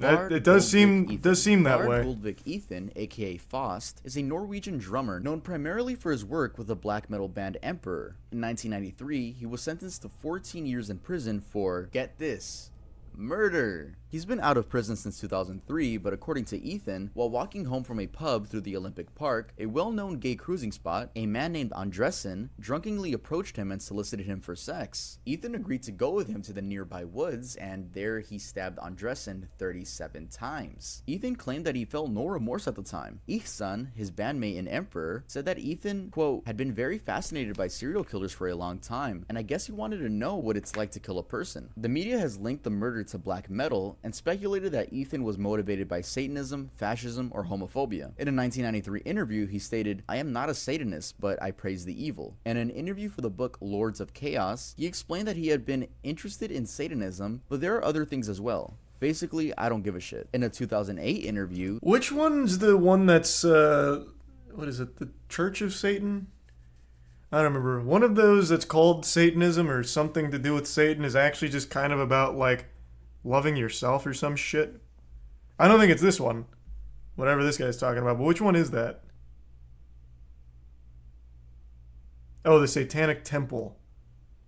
It does seem that way. Goldvik Ethan, aka Faust, is a Norwegian drummer known primarily for his work with the black metal band Emperor. In 1993, he was sentenced to 14 years in prison for, get this, murder. He's been out of prison since 2003, but according to Ethan, while walking home from a pub through the Olympic Park, a well-known gay cruising spot, a man named Andressen drunkenly approached him and solicited him for sex. Ethan agreed to go with him to the nearby woods, and there he stabbed Andressen 37 times. Ethan claimed that he felt no remorse at the time. Ihsan, his bandmate in Emperor, said that Ethan, quote, had been very fascinated by serial killers for a long time, and I guess he wanted to know what it's like to kill a person. The media has linked the murder to black metal, and speculated that Ethan was motivated by Satanism, fascism, or homophobia. In a 1993 interview, he stated, "I am not a Satanist, but I praise the evil." In an interview for the book Lords of Chaos, he explained that he had been interested in Satanism, but there are other things as well. Basically, I don't give a shit. In a 2008 interview... Which one's the one that's, what is it, the Church of Satan? I don't remember. One of those that's called Satanism or something to do with Satan is actually just kind of about, like, loving yourself or some shit. I don't think it's this one. Whatever this guy's talking about. But which one is that? Oh, the Satanic Temple.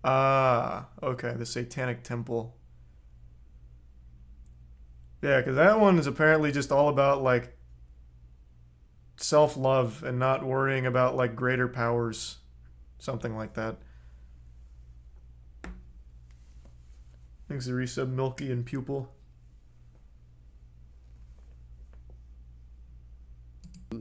Ah, okay. The Satanic Temple. Yeah, because that one is apparently just all about, like, self-love and not worrying about, like, greater powers. Something like that. Thanks to resub Milky and Pupil.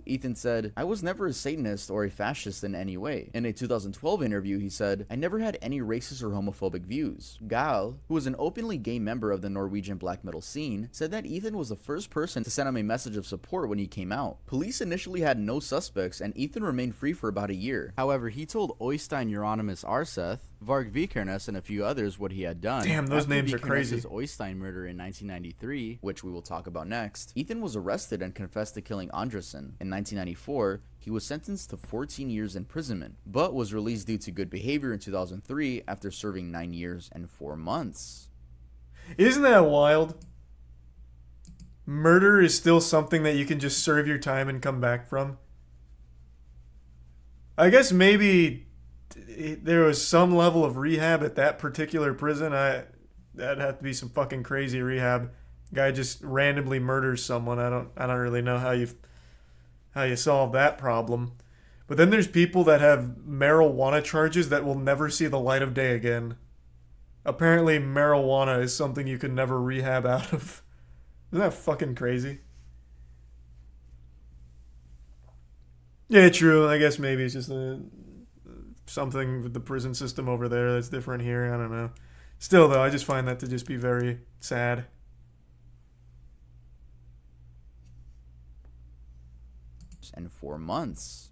Ethan said, "I was never a Satanist or a fascist in any way." In a 2012 interview, he said, "I never had any racist or homophobic views." Gal, who was an openly gay member of the Norwegian black metal scene, said that Ethan was the first person to send him a message of support when he came out. Police initially had no suspects, and Ethan remained free for about a year. However, he told Øystein Euronymous Arseth, Varg Vikernes, and a few others what he had done. Damn, those After names are crazy. Vikernes' Øystein murder in 1993, which we will talk about next, Ethan was arrested and confessed to killing Andressen. In 1994, he was sentenced to 14 years imprisonment, but was released due to good behavior in 2003 after serving 9 years and 4 months. Isn't that wild? Murder is still something that you can just serve your time and come back from. I guess maybe there was some level of rehab at that particular prison. That'd have to be some fucking crazy rehab. Guy just randomly murders someone. I don't really know how you solve that problem. But then there's people that have marijuana charges that will never see the light of day again. Apparently marijuana is something you can never rehab out of. Isn't that fucking crazy? Yeah, true. I guess maybe it's just something with the prison system over there that's different here. I don't know. Still, though, I just find that to just be very sad. And 4 months.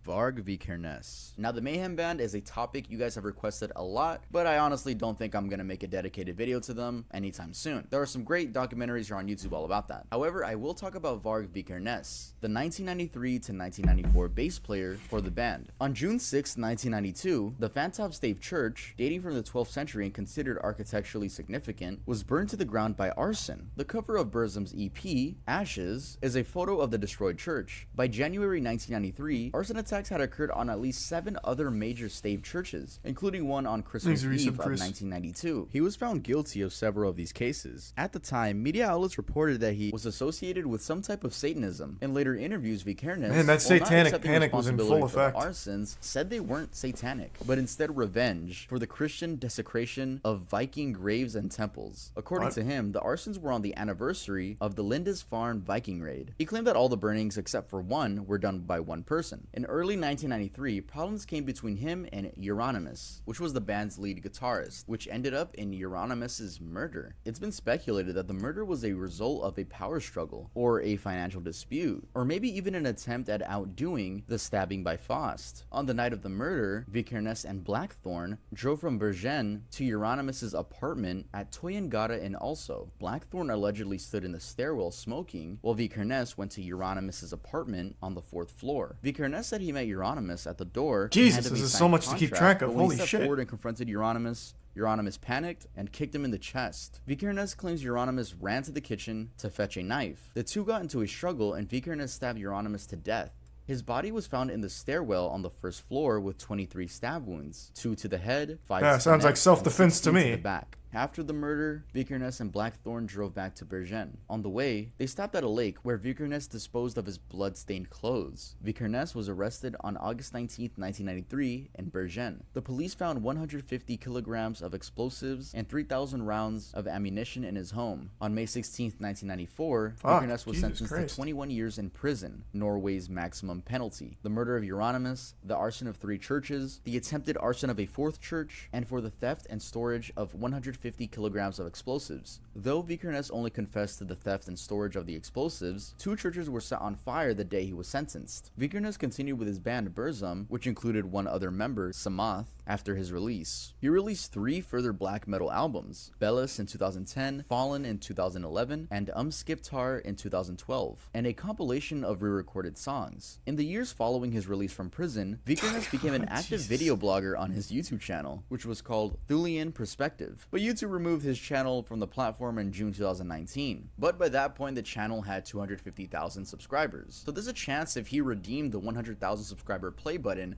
Varg Vikernes. Now, the Mayhem Band is a topic you guys have requested a lot, but I honestly don't think I'm gonna make a dedicated video to them anytime soon. There are some great documentaries here on YouTube all about that. However, I will talk about Varg Vikernes, the 1993 to 1994 bass player for the band. On June 6, 1992, the Fantovstave Church, dating from the 12th century and considered architecturally significant, was burned to the ground by arson. The cover of Burzum's EP, Ashes, is a photo of the destroyed church. By January 1993, arson had attacks had occurred on at least 7 other major stave churches, including one on Christmas Thanks, Eve Resub of Chris. 1992. He was found guilty of several of these cases. At the time, media outlets reported that he was associated with some type of Satanism. In later interviews, Vikernes, Man, that while not satanic accepting panic was in responsibility full for the effect. arsons, said they weren't satanic, but instead revenge for the Christian desecration of Viking graves and temples. According What? to him, the arsons were on the anniversary of the Lindisfarne Viking raid. He claimed that all the burnings except for one were done by one person. In early 1993, problems came between him and Euronymous, which was the band's lead guitarist, which ended up in Euronymous' murder. It's been speculated that the murder was a result of a power struggle, or a financial dispute, or maybe even an attempt at outdoing the stabbing by Faust. On the night of the murder, Vikernes and Blackthorn drove from Bergen to Euronymous' apartment at Toyengata in Also. Blackthorn allegedly stood in the stairwell smoking, while Vikernes went to Euronymous' apartment on the 4th floor. Vikernes said he met Euronymous at the door. and Jesus, handed him this a is so signed much to keep contract, track of. but when Holy he stepped shit. forward and confronted Euronymous, Euronymous panicked and kicked him in the chest. Vikernes claims Euronymous ran to the kitchen to fetch a knife. The two got into a struggle and Vikernes stabbed Euronymous to death. His body was found in the stairwell on the 1st floor with 23 stab wounds, 2 to the head, 5 Yeah, to the sounds like neck, self-defense and 16 to me. the back. After the murder, Vikernes and Blackthorn drove back to Bergen. On the way, they stopped at a lake where Vikernes disposed of his blood-stained clothes. Vikernes was arrested on August 19, 1993 in Bergen. The police found 150 kilograms of explosives and 3,000 rounds of ammunition in his home. On May 16, 1994, Fuck, Vikernes was Jesus sentenced Christ. to 21 years in prison, Norway's maximum penalty. The murder of Euronymous, the arson of 3 churches, the attempted arson of a 4th church, and for the theft and storage of 150 kilograms of explosives. Though Vikernes only confessed to the theft and storage of the explosives, 2 churches were set on fire the day he was sentenced. Vikernes continued with his band Burzum, which included one other member, Samath, after his release. He released 3 further black metal albums, Bellis in 2010, Fallen in 2011, and Skiptar in 2012, and a compilation of re-recorded songs. In the years following his release from prison, Vikernes became an active video blogger on his YouTube channel, which was called Thulian Perspective, but YouTube removed his channel from the platform in June 2019. But by that point, the channel had 250,000 subscribers. So there's a chance if he redeemed the 100,000 subscriber play button,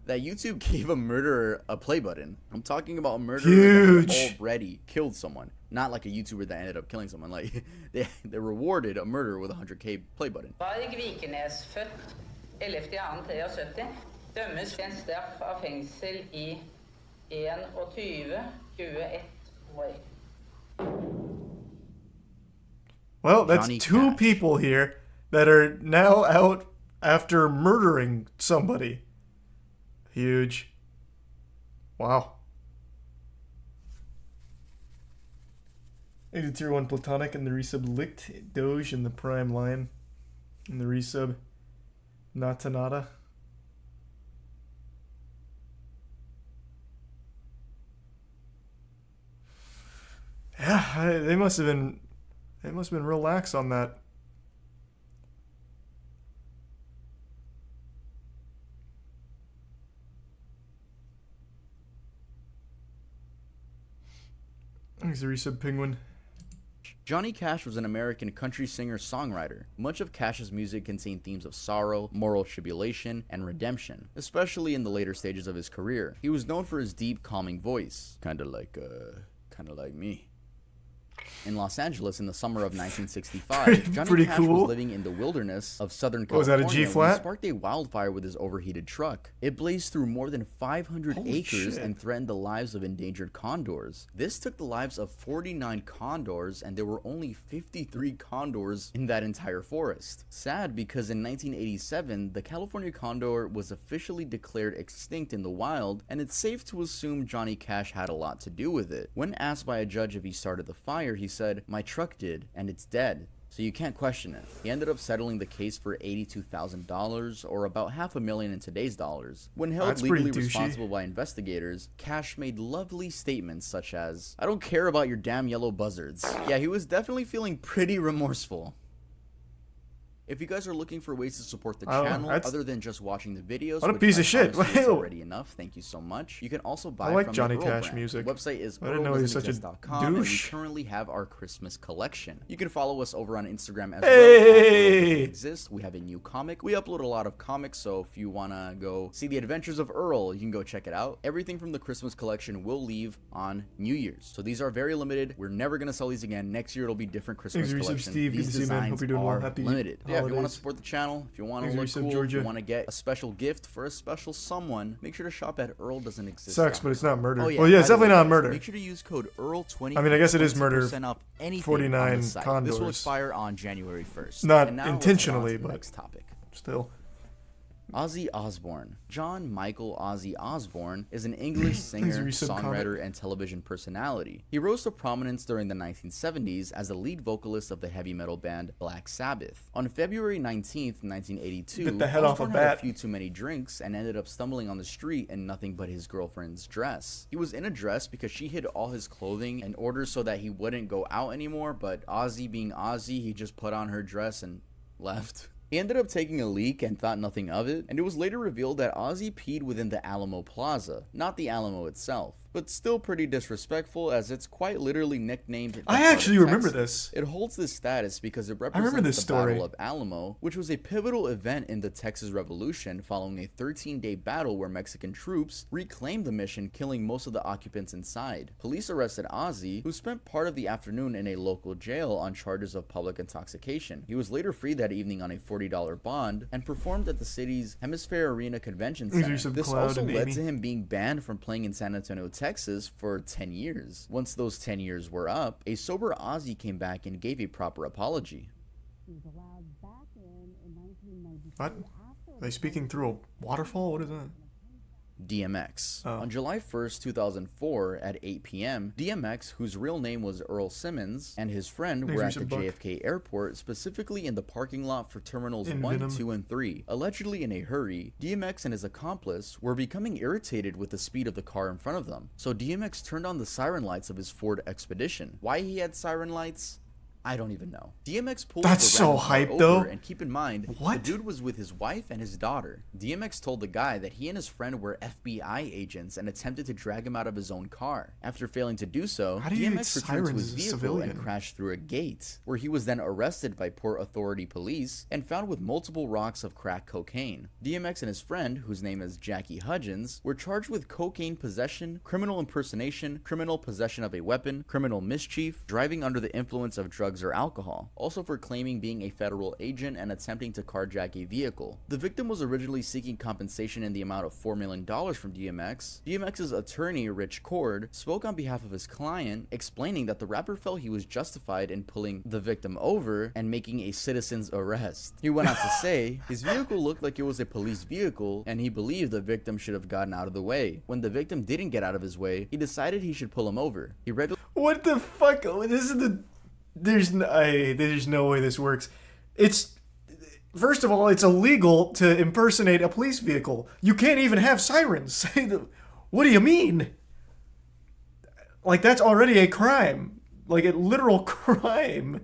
that YouTube gave a murderer a play button. I'm talking about a murderer that had already killed someone, not like a YouTuber that ended up killing someone. Like they rewarded a murderer with a 100k play button. Varg Vikernes, født 11.2.73, dømmes til en straff av fengsel i 21 år. Well, that's Johnny 2 Cash. people here that are now out after murdering somebody. Huge. Wow. 80 tier 1 Platonic and the resub Licked Doge and the Prime Lion and the resub Natanata. Yeah, they must have been real lax on that. Thanks, the resub Penguin. Johnny Cash was an American country singer-songwriter. Much of Cash's music contained themes of sorrow, moral tribulation, and redemption, especially in the later stages of his career. He was known for his deep, calming voice, kinda like me. In Los Angeles in the summer of 1965, Johnny Pretty Cash cool. was living in the wilderness of Southern Oh, was that a California G flat? when he sparked a wildfire with his overheated truck. It blazed through more than 500 Holy acres shit. and threatened the lives of endangered condors. This took the lives of 49 condors, and there were only 53 condors in that entire forest. Sad because in 1987, the California condor was officially declared extinct in the wild, and it's safe to assume Johnny Cash had a lot to do with it. When asked by a judge if he started the fire, he said, "My truck did, and it's dead." So you can't question it. He ended up settling the case for $82,000, or about $500,000 in today's dollars. When held That's pretty legally douchey. responsible by investigators, Cash made lovely statements such as, "I don't care about your damn yellow buzzards." Yeah, he was definitely feeling pretty remorseful. If you guys are looking for ways to support the Oh, channel that's- other than just watching the videos, What a which piece I of shit. promise you is Wow. already enough, thank you so much. You can also buy I like from Johnny the Earl Cash brand. music. The website is I didn't know he was such a earldoesn'texist.com, and we douche. currently have our Christmas collection. You can follow us over on Instagram as Hey! well. Exist. We have a new comic. We upload a lot of comics, so if you want to go see the adventures of Earl, you can go check it out. Everything from the Christmas collection will leave on New Year's. So these are very limited. We're never going to sell these again. Next year it'll be different Christmas Thanks for your sub, collection. Steve. Good These to see you, man. designs Hope you're doing well. are Happy limited. Yeah, if you want to holidays. support the channel, if you want to Thanks for look your sub, cool, if you Georgia. want to get a special gift for a special someone, make sure to shop at Earl Doesn't Exist. Sucks, but it's not murder. Oh, Well, yeah, it's by the definitely way, not guys, murder. Make sure to use code EARL20. I mean, I guess it is murder. 20% off anything 49 on the site. This will condors. expire on January 1st. Not And now let's move on intentionally, to the but next topic. still. Ozzy Osbourne. John Michael Ozzy Osbourne is an English singer, Thanks for your sub comment. songwriter, and television personality. He rose to prominence during the 1970s as the lead vocalist of the heavy metal band Black Sabbath. On February 19th, 1982, Bit the head off a Osbourne had bat. a few too many drinks and ended up stumbling on the street in nothing but his girlfriend's dress. He was in a dress because she hid all his clothing in order so that he wouldn't go out anymore, but Ozzy being Ozzy, he just put on her dress and left. He ended up taking a leak and thought nothing of it, and it was later revealed that Ozzy peed within the Alamo Plaza, not the Alamo itself. But still pretty disrespectful, as it's quite literally nicknamed the I Heart of actually remember Texas. this. It holds this status because it remember represents this the story. Battle of Alamo, which was a pivotal event in the Texas Revolution following a 13-day battle where Mexican troops reclaimed the mission, killing most of the occupants inside. Police arrested Ozzy, who spent part of the afternoon in a local jail on charges of public intoxication. He was later freed that evening on a $40 bond and performed at the city's Hemisphere Arena Convention These are Center. some This Cloud also and led Amy. to him being banned from playing in San Antonio, Texas for 10 years. Once those 10 years were up, a sober Ozzy came back and gave a proper apology. What? Are they speaking through a waterfall? What is that? DMX. Oh. On July 1st, 2004 at 8 p.m., DMX, whose real name was Earl Simmons, and his friend Thanks were for at the some buck. JFK airport, specifically in the parking lot for terminals In 1, Venom. 2, and 3. Allegedly in a hurry, DMX and his accomplice were becoming irritated with the speed of the car in front of them, so DMX turned on the siren lights of his Ford Expedition. Why he had siren lights? I don't even know. DMX pulled That's the so random car hype, over, though. and keep in mind, What? the dude was with his wife and his daughter. DMX told the guy that he and his friend were FBI agents and attempted to drag him out of his own car. After failing to do so, How do you DMX get returned to sirens his as a vehicle civilian? and crashed through a gate, where he was then arrested by Port Authority police and found with multiple rocks of crack cocaine. DMX and his friend, whose name is Jackie Hudgens, were charged with cocaine possession, criminal impersonation, criminal possession of a weapon, criminal mischief, driving under the influence of drugs or alcohol, also for claiming being a federal agent and attempting to carjack a vehicle. The victim was originally seeking compensation in the amount of $4 million from DMX. DMX's attorney, Rich Cord, spoke on behalf of his client, explaining that the rapper felt he was justified in pulling the victim over and making a citizen's arrest. He went on to say, his vehicle looked like it was a police vehicle, and he believed the victim should have gotten out of the way. When the victim didn't get out of his way, he decided he should pull him over. He regularly What the fuck? This is the. There's no way this works. It's. First of all, it's illegal to impersonate a police vehicle. You can't even have sirens. What do you mean? Like, that's already a crime. Like, a literal crime.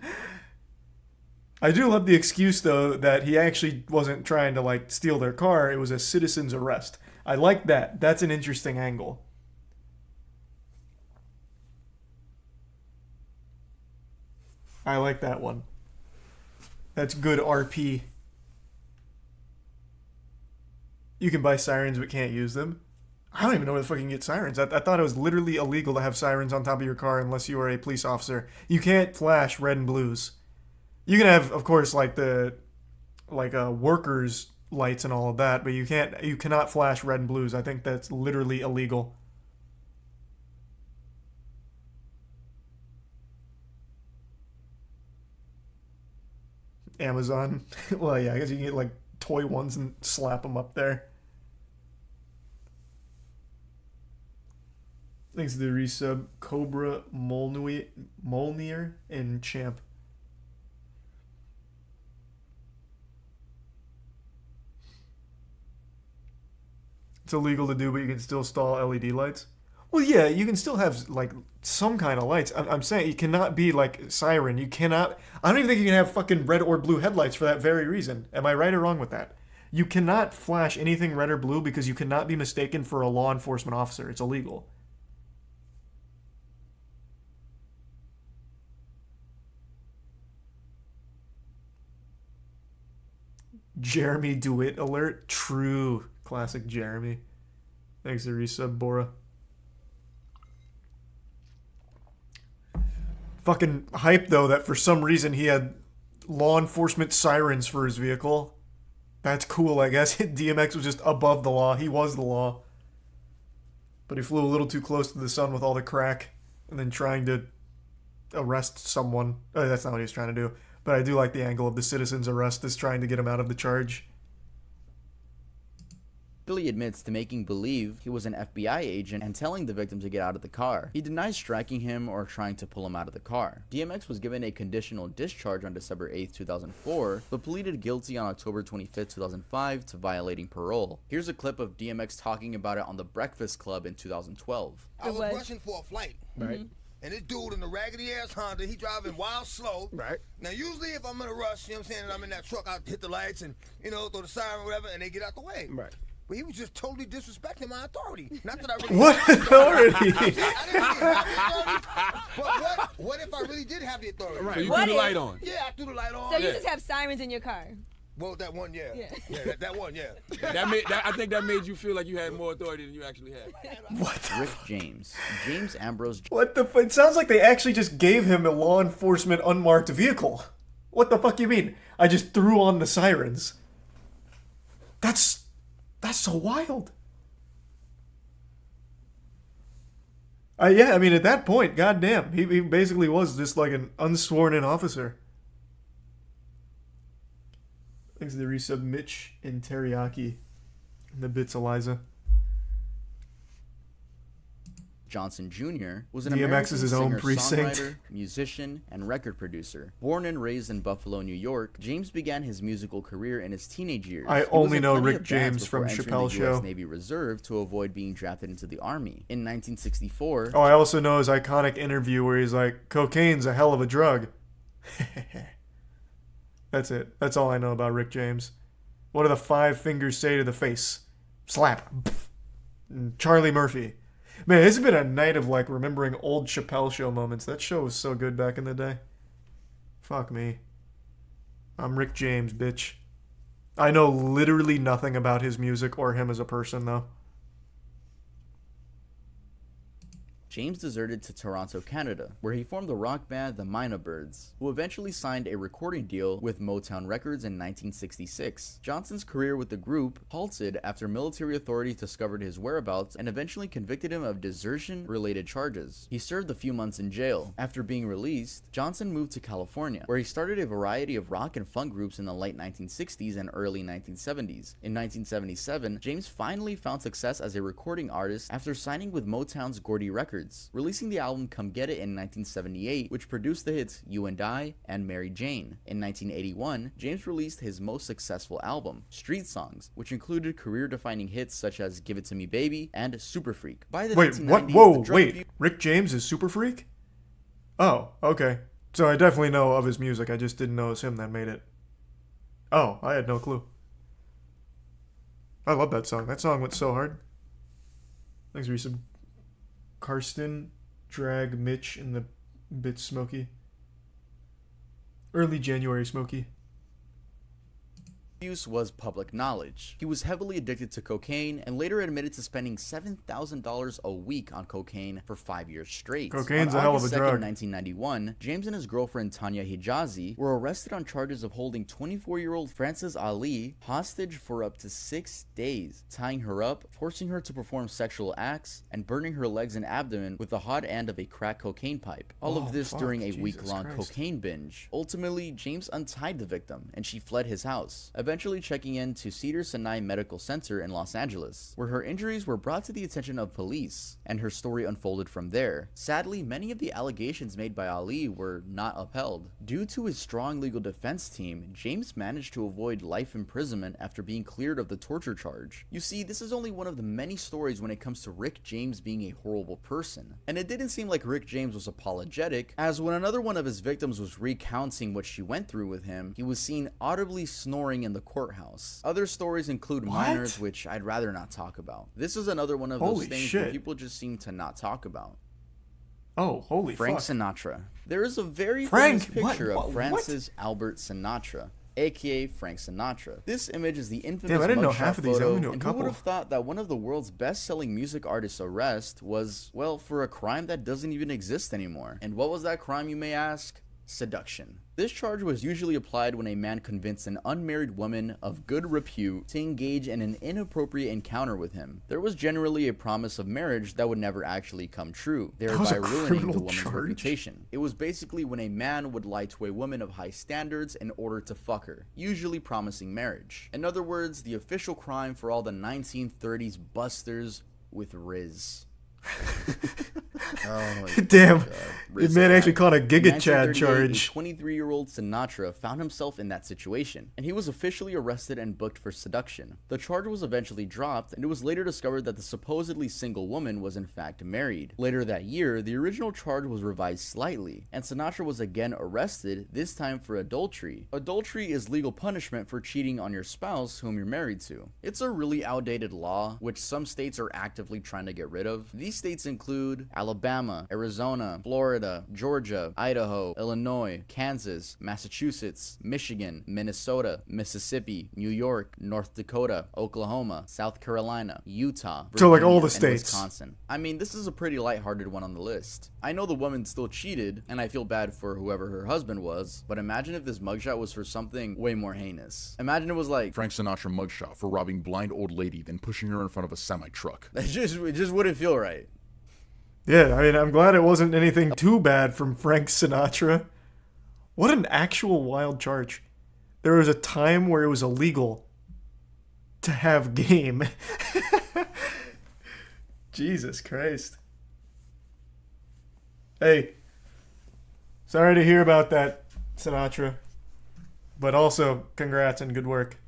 I do love the excuse, though, that he actually wasn't trying to, like, steal their car. It was a citizen's arrest. I like that. That's an interesting angle. I like that one. That's good RP. You can buy sirens but can't use them. I don't even know where the fuck you can get sirens. I thought it was literally illegal to have sirens on top of your car unless you are a police officer. You can't flash red and blues. You can have, of course, like the workers' lights and all of that, but you cannot flash red and blues. I think that's literally illegal. Amazon. Well, yeah, I guess you can get like toy ones and slap them up there. Thanks to the resub, Cobra Molnir and Champ. It's illegal to do, but you can still install LED lights. Well, yeah, you can still have like some kind of lights. I'm saying you cannot be like siren. You cannot. I don't even think you can have fucking red or blue headlights for that very reason. Am I right or wrong with that? You cannot flash anything red or blue because you cannot be mistaken for a law enforcement officer. It's illegal. Jeremy DeWitt alert. True. Classic Jeremy. Thanks to resub, Bora. Fucking hype, though, that for some reason he had law enforcement sirens for his vehicle. That's cool, I guess. DMX was just above the law. He was the law. But he flew a little too close to the sun with all the crack and then trying to arrest someone. That's not what he was trying to do. But I do like the angle of the citizen's arrest as trying to get him out of the charge. Billy admits to making believe he was an FBI agent and telling the victim to get out of the car. He denies striking him or trying to pull him out of the car. DMX was given a conditional discharge on December 8, 2004, but pleaded guilty on October 25, 2005 to violating parole. Here's a clip of DMX talking about it on The Breakfast Club in 2012. I was rushing for a flight. Right. And this dude in the raggedy ass Honda, he driving wild slow. Right. Now usually if I'm in a rush, you know what I'm saying, and I'm in that truck, I'll hit the lights and, you know, throw the siren or whatever, and they get out the way. Right. But he was just totally disrespecting my authority. Not that I really What authority? I didn't really have the authority. But what if I really did have the authority? Right. So you threw the light on. Yeah, I threw the light on. So you just have sirens in your car? Well, that one, yeah. That one, yeah. I think that made you feel like you had more authority than you actually had. What? Rick James. James Ambrose. What the fuck? It sounds like they actually just gave him a law enforcement unmarked vehicle. What the fuck you mean? I just threw on the sirens. That's so wild. Yeah, I mean, at that point, goddamn, he basically was just like an unsworn in officer. Thanks to the resub, Mitch and Teriyaki. And the bits, Eliza. Johnson Jr. was an DMX American is his own precinct. singer-songwriter, musician, and record producer. Born and raised in Buffalo, New York, James began his musical career in his teenage years. I He was only in know plenty Rick of bands James from before entering Chappelle the Show. US Navy Reserve to avoid being drafted into the Army. In 1964... Oh, I also know his iconic interview where he's like, cocaine's a hell of a drug. That's it. That's all I know about Rick James. What do the 5 fingers say to the face? Slap. And Charlie Murphy. Man, this has been a night of like remembering old Chappelle Show moments. That show was so good back in the day. Fuck me. I'm Rick James, bitch. I know literally nothing about his music or him as a person, though. James deserted to Toronto, Canada, where he formed the rock band the Mynah Birds, who eventually signed a recording deal with Motown Records in 1966. Johnson's career with the group halted after military authorities discovered his whereabouts and eventually convicted him of desertion-related charges. He served a few months in jail. After being released, Johnson moved to California, where he started a variety of rock and funk groups in the late 1960s and early 1970s. In 1977, James finally found success as a recording artist after signing with Motown's Gordy Records, releasing the album Come Get It in 1978, which produced the hits You and I and Mary Jane. In 1981, James released his most successful album, Street Songs, which included career-defining hits such as Give It To Me Baby and Super Freak. By the Wait, 1990s, what? the Whoa, drug wait. abuse- Rick James is Super Freak? Oh, okay. So I definitely know of his music. I just didn't know it was him that made it. Oh, I had no clue. I love that song. That song went so hard. Thanks, Risa. Karsten, Drag, Mitch, and the Bit Smokey. Early January Smokey. Abuse was public knowledge. He was heavily addicted to cocaine and later admitted to spending $7,000 a week on cocaine for 5 years straight. Cocaine's on a hell of a August 2nd, drug. 1991, James and his girlfriend Tanya Hijazi were arrested on charges of holding 24-year-old Frances Ali hostage for up to 6 days, tying her up, forcing her to perform sexual acts, and burning her legs and abdomen with the hot end of a crack cocaine pipe. All Oh, of this fuck, during a Jesus week-long Christ. cocaine binge. Ultimately, James untied the victim and she fled his house. Eventually, eventually checking in to Cedars-Sinai Medical Center in Los Angeles, where her injuries were brought to the attention of police, and her story unfolded from there. Sadly, many of the allegations made by Ali were not upheld. Due to his strong legal defense team, James managed to avoid life imprisonment after being cleared of the torture charge. You see, this is only one of the many stories when it comes to Rick James being a horrible person. And it didn't seem like Rick James was apologetic, as when another one of his victims was recounting what she went through with him, he was seen audibly snoring in the courthouse. Other stories include minors, which I'd rather not talk about. This is another one of those things where people just seem to not talk about. Oh, holy Frank fuck. Sinatra. There is a very Frank, famous picture what? of Francis Albert Sinatra, aka Frank Sinatra. This image is the infamous Damn, I didn't know mugshot half of these. I photo, only knew a and who couple. would have thought that one of the world's best-selling music artists' arrest was, well, for a crime that doesn't even exist anymore. And what was that crime, you may ask? Seduction. This charge was usually applied when a man convinced an unmarried woman of good repute to engage in an inappropriate encounter with him. There was generally a promise of marriage that would never actually come true, thereby ruining the woman's reputation. It was basically when a man would lie to a woman of high standards in order to fuck her, usually promising marriage. In other words, the official crime for all the 1930s busters with Riz. Oh my Damn, God. the man actually caught a Giga Chad In 1938, charge. A 23-year-old Sinatra found himself in that situation, and he was officially arrested and booked for seduction. The charge was eventually dropped, and it was later discovered that the supposedly single woman was in fact married. Later that year, the original charge was revised slightly, and Sinatra was again arrested, this time for adultery. Adultery is legal punishment for cheating on your spouse whom you're married to. It's a really outdated law, which some states are actively trying to get rid of. These states include Alabama, Arizona, Florida, Georgia, Idaho, Illinois, Kansas, Massachusetts, Michigan, Minnesota, Mississippi, New York, North Dakota, Oklahoma, South Carolina, Utah, So, like, all Virginia, the and states. Wisconsin. I mean, this is a pretty lighthearted one on the list. I know the woman still cheated, and I feel bad for whoever her husband was, but imagine if this mugshot was for something way more heinous. Imagine it was like Frank Sinatra mugshot for robbing blind old lady, then pushing her in front of a semi-truck. it just wouldn't feel right. Yeah, I mean, I'm glad it wasn't anything too bad from Frank Sinatra. What an actual wild charge. There was a time where it was illegal to have game. Jesus Christ. Hey, sorry to hear about that, Sinatra. But also, congrats and good work.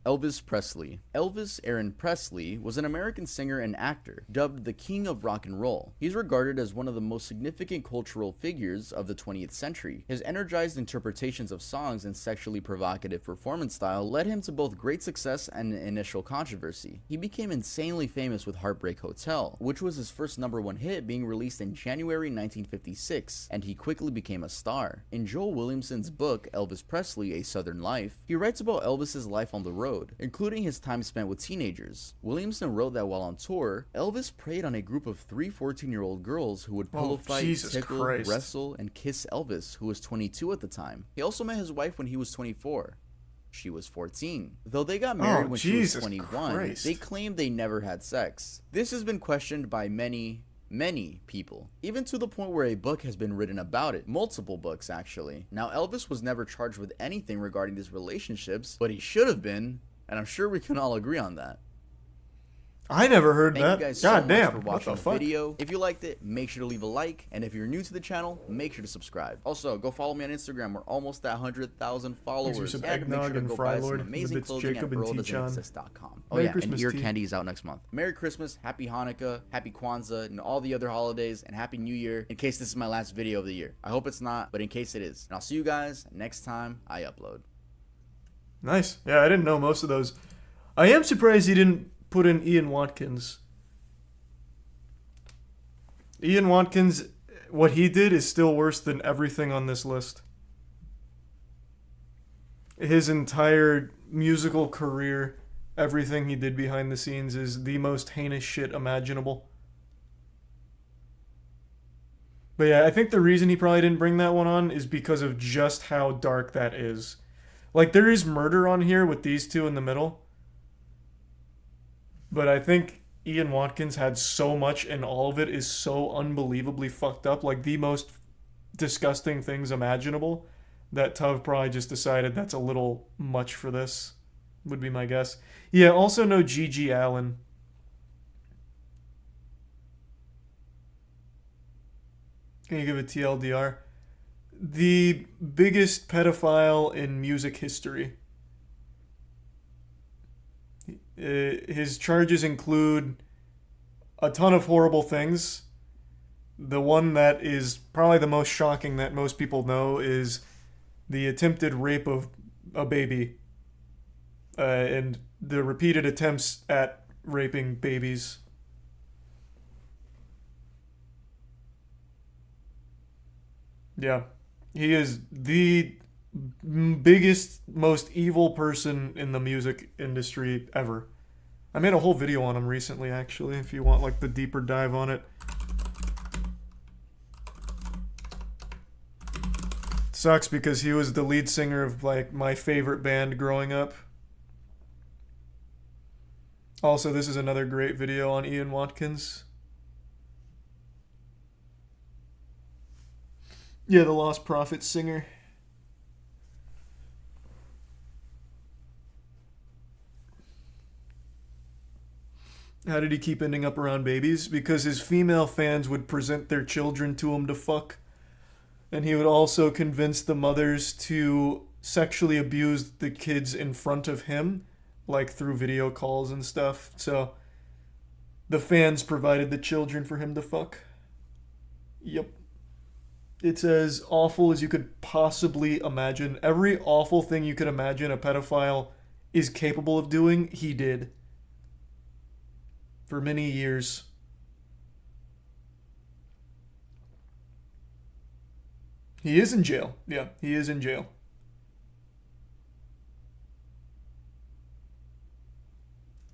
Elvis Presley. Elvis Aaron Presley was an American singer and actor, dubbed the King of Rock and Roll. He's regarded as one of the most significant cultural figures of the 20th century. His energized interpretations of songs and sexually provocative performance style led him to both great success and initial controversy. He became insanely famous with Heartbreak Hotel, which was his first #1 hit, being released in January 1956, and he quickly became a star. In Joel Williamson's book, Elvis Presley, A Southern Life, he writes about Elvis's life on the road, including his time spent with teenagers. Williamson wrote that while on tour, Elvis preyed on a group of 3 14-year-old girls who would pillow fight, Jesus tickle, Christ. wrestle, and kiss Elvis, who was 22 at the time. He also met his wife when he was 24. She was 14. Though they got married when she was Jesus 21, Christ. they claimed they never had sex. This has been questioned by many people, even to the point where a book has been written about it. Multiple books, actually. Now, Elvis was never charged with anything regarding these relationships, but he should have been, and I'm sure we can all agree on that. I never heard Thank that. you guys God so damn. much for What watching the the fuck? video. If you liked it, make sure to leave a like, and if you're new to the channel, make sure to subscribe. Also, go follow me on Instagram. We're almost at 100,000 followers. some And make eggnog sure to and go Fry buy Lord some and the amazing bits clothing Jacob at and T-Chan. earldoesn'texist.com. Oh Merry yeah, Christmas, and ear T. candy is out next month. Merry Christmas, Happy Hanukkah, Happy Kwanzaa, and all the other holidays, and Happy New Year, in case this is my last video of the year. I hope it's not, but in case it is. And I'll see you guys next time I upload. Nice. Yeah, I didn't know most of those. I am surprised he didn't put in Ian Watkins. Ian Watkins, what he did is still worse than everything on this list. His entire musical career, everything he did behind the scenes is the most heinous shit imaginable. But yeah, I think the reason he probably didn't bring that one on is because of just how dark that is. Like, there is murder on here with these two in the middle. But I think Ian Watkins had so much, and all of it is so unbelievably fucked up. Like, the most disgusting things imaginable. that Tov probably just decided that's a little much for this, would be my guess. Yeah, also no Gigi Allen. Can you give a TLDR? The biggest pedophile in music history. His charges include a ton of horrible things. The one that is probably the most shocking that most people know is the attempted rape of a baby. And the repeated attempts at raping babies. Yeah. He is the biggest, most evil person in the music industry ever. I made a whole video on him recently, actually, if you want like the deeper dive on it. Sucks because he was the lead singer of like my favorite band growing up. Also, this is another great video on Ian Watkins. Yeah, the Lost Prophets singer. How did he keep ending up around babies? Because his female fans would present their children to him to fuck. And he would also convince the mothers to sexually abuse the kids in front of him, like through video calls and stuff. So the fans provided the children for him to fuck. Yep. It's as awful as you could possibly imagine. Every awful thing you could imagine a pedophile is capable of doing, he did. For many years. He is in jail. Yeah, he is in jail.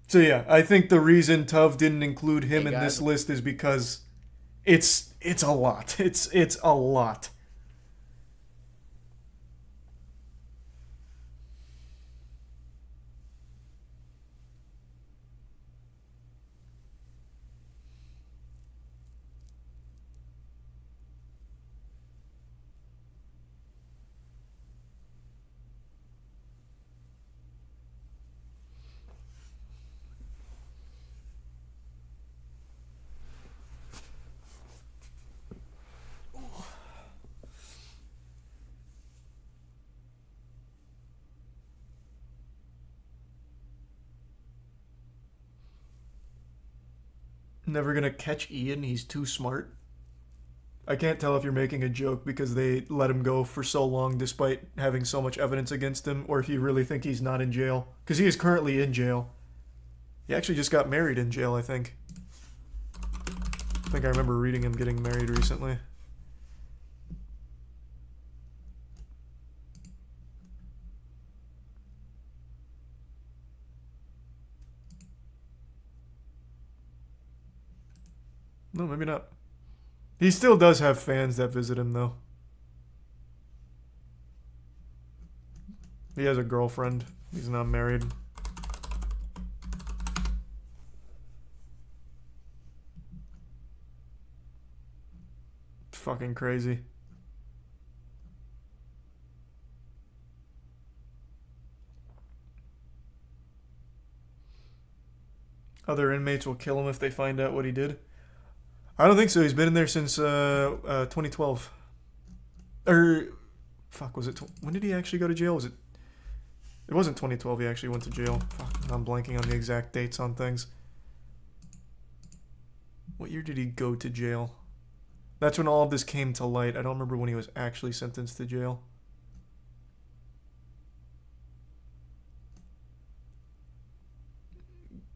So yeah, I think the reason Tov didn't include him in this list is because it's a lot. It's a lot. Never gonna catch Ian, he's too smart. I can't tell if you're making a joke because they let him go for so long despite having so much evidence against him, or if you really think he's not in jail. Because he is currently in jail. He actually just got married in jail, I think. I think I remember reading him getting married recently. No, maybe not. He still does have fans that visit him, though. He has a girlfriend. He's not married. It's fucking crazy. Other inmates will kill him if they find out what he did. I don't think so. He's been in there since 2012. Or, fuck, was it? When did he actually go to jail? Was it? It wasn't 2012. He actually went to jail. Fuck, I'm blanking on the exact dates on things. What year did he go to jail? That's when all of this came to light. I don't remember when he was actually sentenced to jail.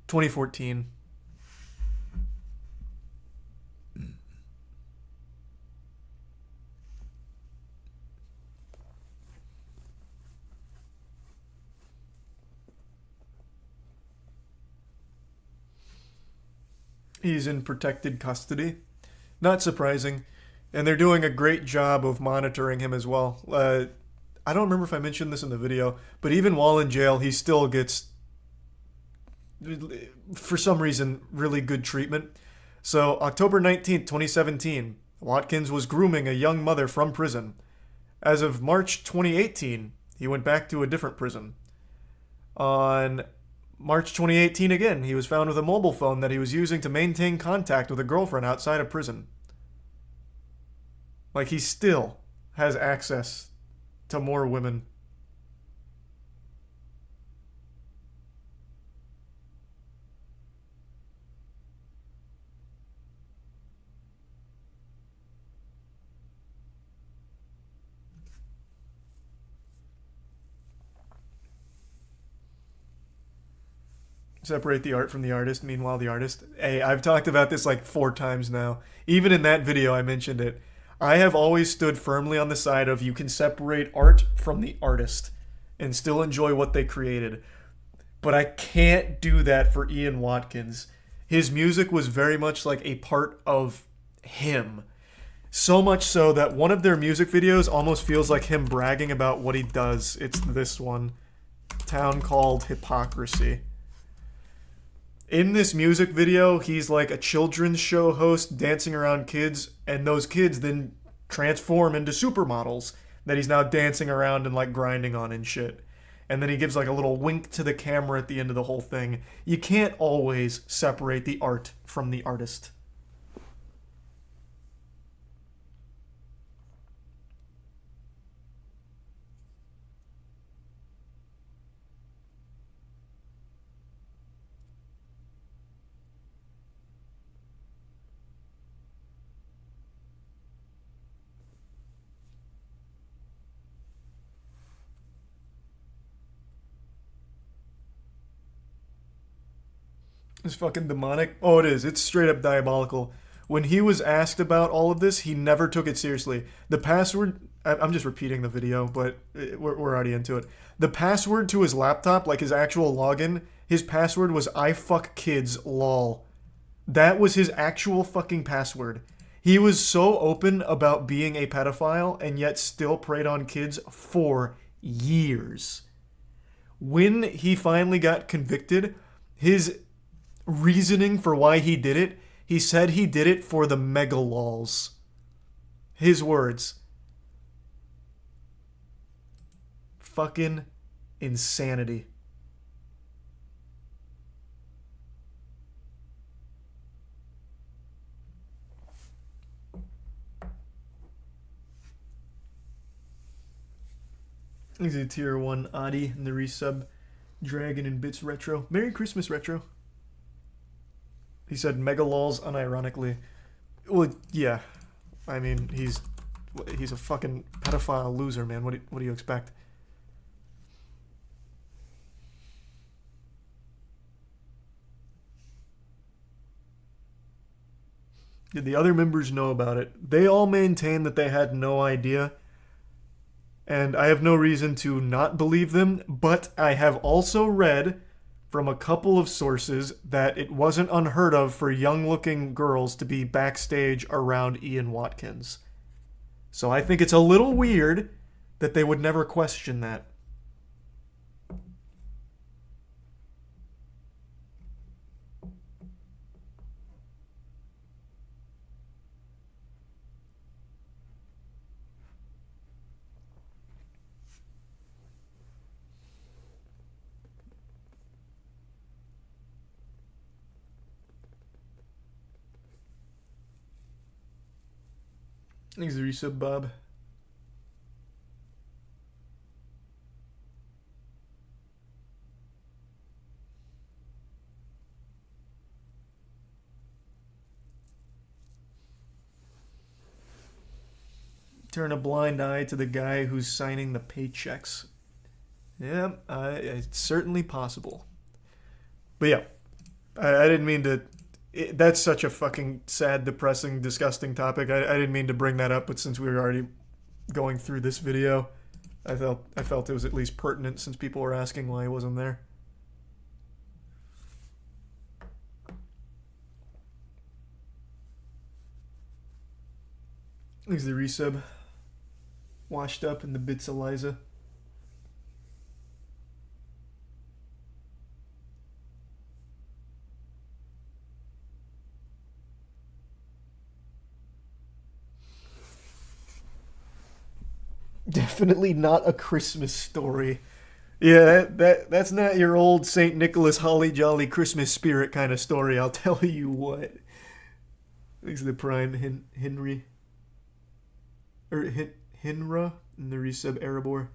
(2014). He's in protected custody. Not surprising. And they're doing a great job of monitoring him as well. I don't remember if I mentioned this in the video, but even while in jail, he still gets, for some reason, really good treatment. So, October 19th, 2017, Watkins was grooming a young mother from prison. As of March 2018, he went back to a different prison. On March 2018 again, he was found with a mobile phone that he was using to maintain contact with a girlfriend outside of prison. Like, he still has access to more women. Separate the art from the artist. Meanwhile, the artist. Hey, I've talked about this like 4 times now. Even in that video, I mentioned it. I have always stood firmly on the side of you can separate art from the artist and still enjoy what they created. But I can't do that for Ian Watkins. His music was very much like a part of him. So much so that one of their music videos almost feels like him bragging about what he does. It's this one. Town Called Hypocrisy. In this music video, he's like a children's show host dancing around kids, and those kids then transform into supermodels that he's now dancing around and like grinding on and shit. And then he gives like a little wink to the camera at the end of the whole thing. You can't always separate the art from the artist. It's fucking demonic. Oh, it is. It's straight up diabolical. When he was asked about all of this, he never took it seriously. The password... I'm just repeating the video, but we're already into it. The password to his laptop, like his actual login, his password was IFuckKidsLol. That was his actual fucking password. He was so open about being a pedophile and yet still preyed on kids for years. When he finally got convicted, his reasoning for why he did it, he said he did it for the megalols. His words. Fucking insanity. He's a tier 1 Adi in the resub. Dragon and Bits Retro. Merry Christmas, Retro. He said megalols unironically. Well, yeah. I mean, he's a fucking pedophile loser, man. What do you expect? Did the other members know about it? They all maintain that they had no idea. And I have no reason to not believe them, but I have also read from a couple of sources that it wasn't unheard of for young-looking girls to be backstage around Ian Watkins. So I think it's a little weird that they would never question that. Thanks for the resub, Bob. Turn a blind eye to the guy who's signing the paychecks. Yeah, it's certainly possible. But yeah, I didn't mean to... That's such a fucking sad, depressing, disgusting topic. I didn't mean to bring that up, but since we were already going through this video, I felt it was at least pertinent since people were asking why he wasn't there. Thanks the resub. Washed up in the bits Eliza. Definitely not A Christmas Story. Yeah, that's not your old St. Nicholas holly jolly Christmas spirit kind of story, I'll tell you what. Thanks to the Prime Henry. Or Hinra in the resub Erebor.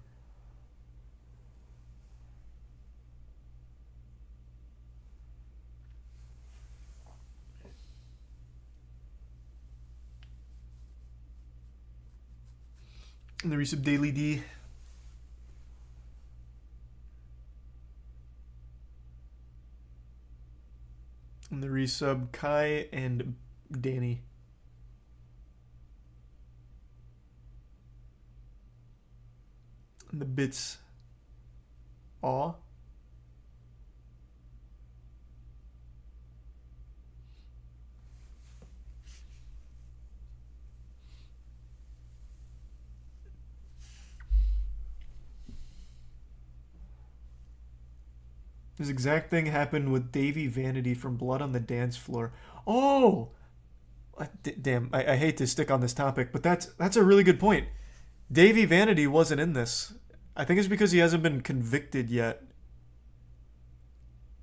And the resub Daily D. And the resub Kai and Danny. And the bits Aw. This exact thing happened with Davey Vanity from Blood on the Dance Floor. Oh! Damn, I hate to stick on this topic, but that's a really good point. Davey Vanity wasn't in this. I think it's because he hasn't been convicted yet.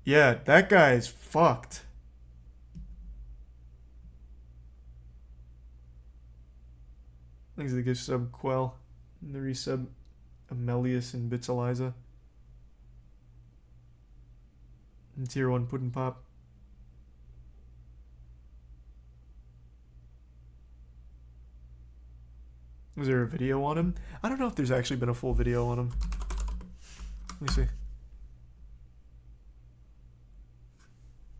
Yeah, that guy's fucked. Thanks to the gift sub Quell. And the resub Amelius and Bits Eliza. And tier 1 Puddin' Pop. Was there a video on him? I don't know if there's actually been a full video on him. Let me see.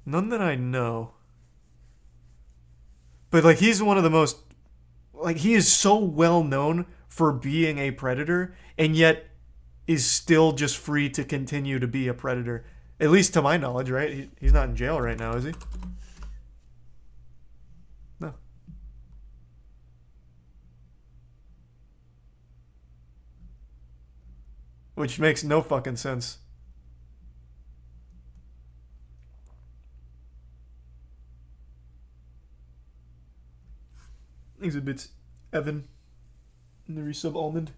None that I know. But like he's one of the most like he is so well known for being a predator and yet is still just free to continue to be a predator. At least to my knowledge, right? He's not in jail right now, is he? No. Which makes no fucking sense. Exhibits Evan in the resub Almond.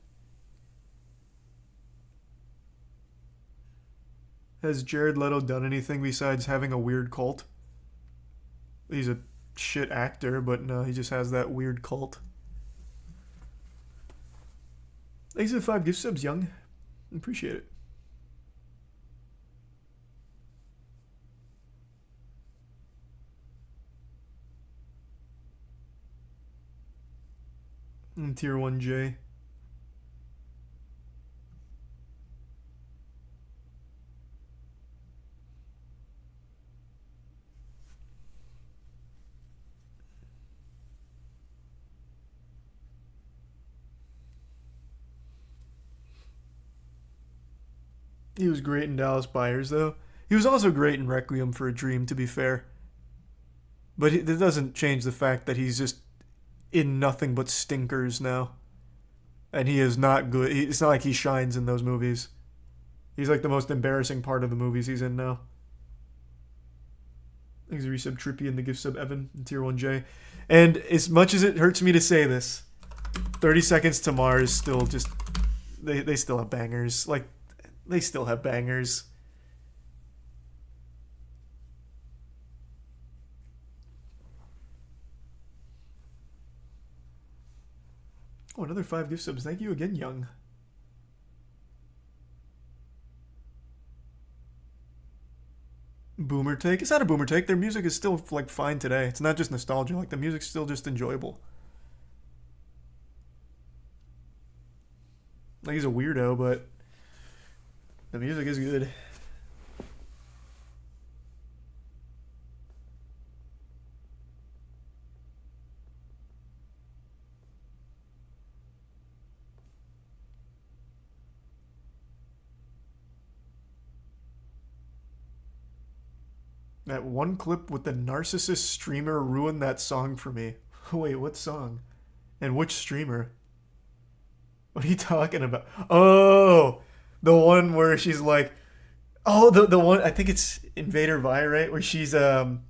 Has Jared Leto done anything besides having a weird cult? He's a shit actor, but no, he just has that weird cult. Thanks for the 5 gift subs, Young. Appreciate it. And tier 1J. He was great in Dallas Buyers, though. He was also great in Requiem for a Dream, to be fair. But that doesn't change the fact that he's just in nothing but stinkers now. And he is not good. It's not like he shines in those movies. He's like the most embarrassing part of the movies he's in now. Thanks to resub Trippy and the gift sub Evan and tier 1J. And as much as it hurts me to say this, 30 Seconds to Mars still just... They still have bangers. Like... They still have bangers. Oh, another 5 gift subs. Thank you again, Young. Boomer take? It's not a boomer take. Their music is still like fine today. It's not just nostalgia. Like the music's still just enjoyable. Like he's a weirdo, but the music is good. That one clip with the narcissist streamer ruined that song for me. Wait, what song? And which streamer? What are you talking about? Oh, the one where she's like, oh, the one, I think it's Invader Vi, right? Where she's, God,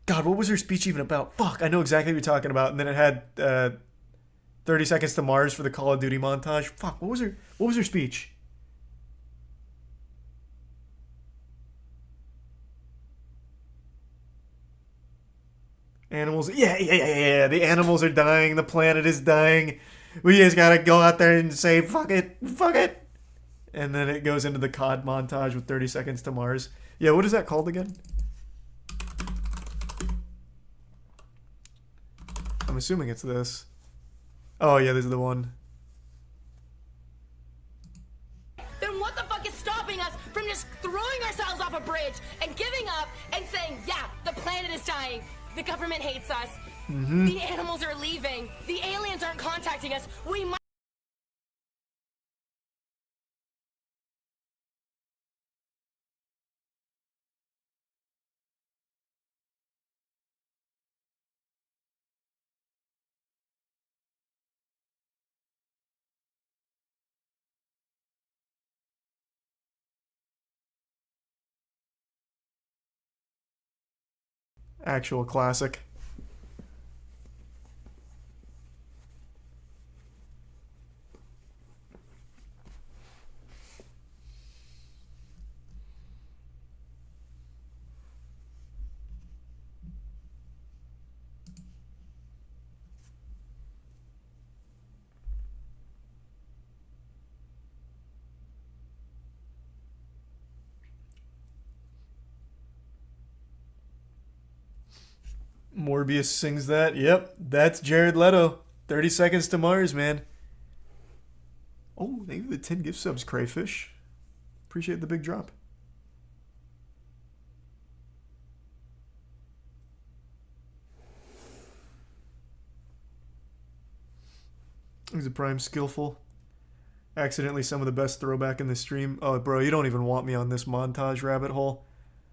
what was her speech even about? Fuck, I know exactly what you're talking about. And then it had 30 Seconds to Mars for the Call of Duty montage. Fuck, what was her speech? Animals, yeah. The animals are dying. The planet is dying. We just gotta go out there and say, fuck it. And then it goes into the COD montage with 30 Seconds to Mars. Yeah, what is that called again? I'm assuming it's this. Oh, yeah, this is the one. Then what the fuck is stopping us from just throwing ourselves off a bridge and giving up and saying, yeah, the planet is dying. The government hates us. Mm-hmm. The animals are leaving. The aliens aren't contacting us. We might. Actual classic. Morbius sings that. Yep, that's Jared Leto. 30 Seconds to Mars, man. Oh, thank you for the 10 gift subs, Crayfish. Appreciate the big drop. He's a prime skillful. Accidentally some of the best throwback in the stream. Oh, bro, you don't even want me on this montage rabbit hole.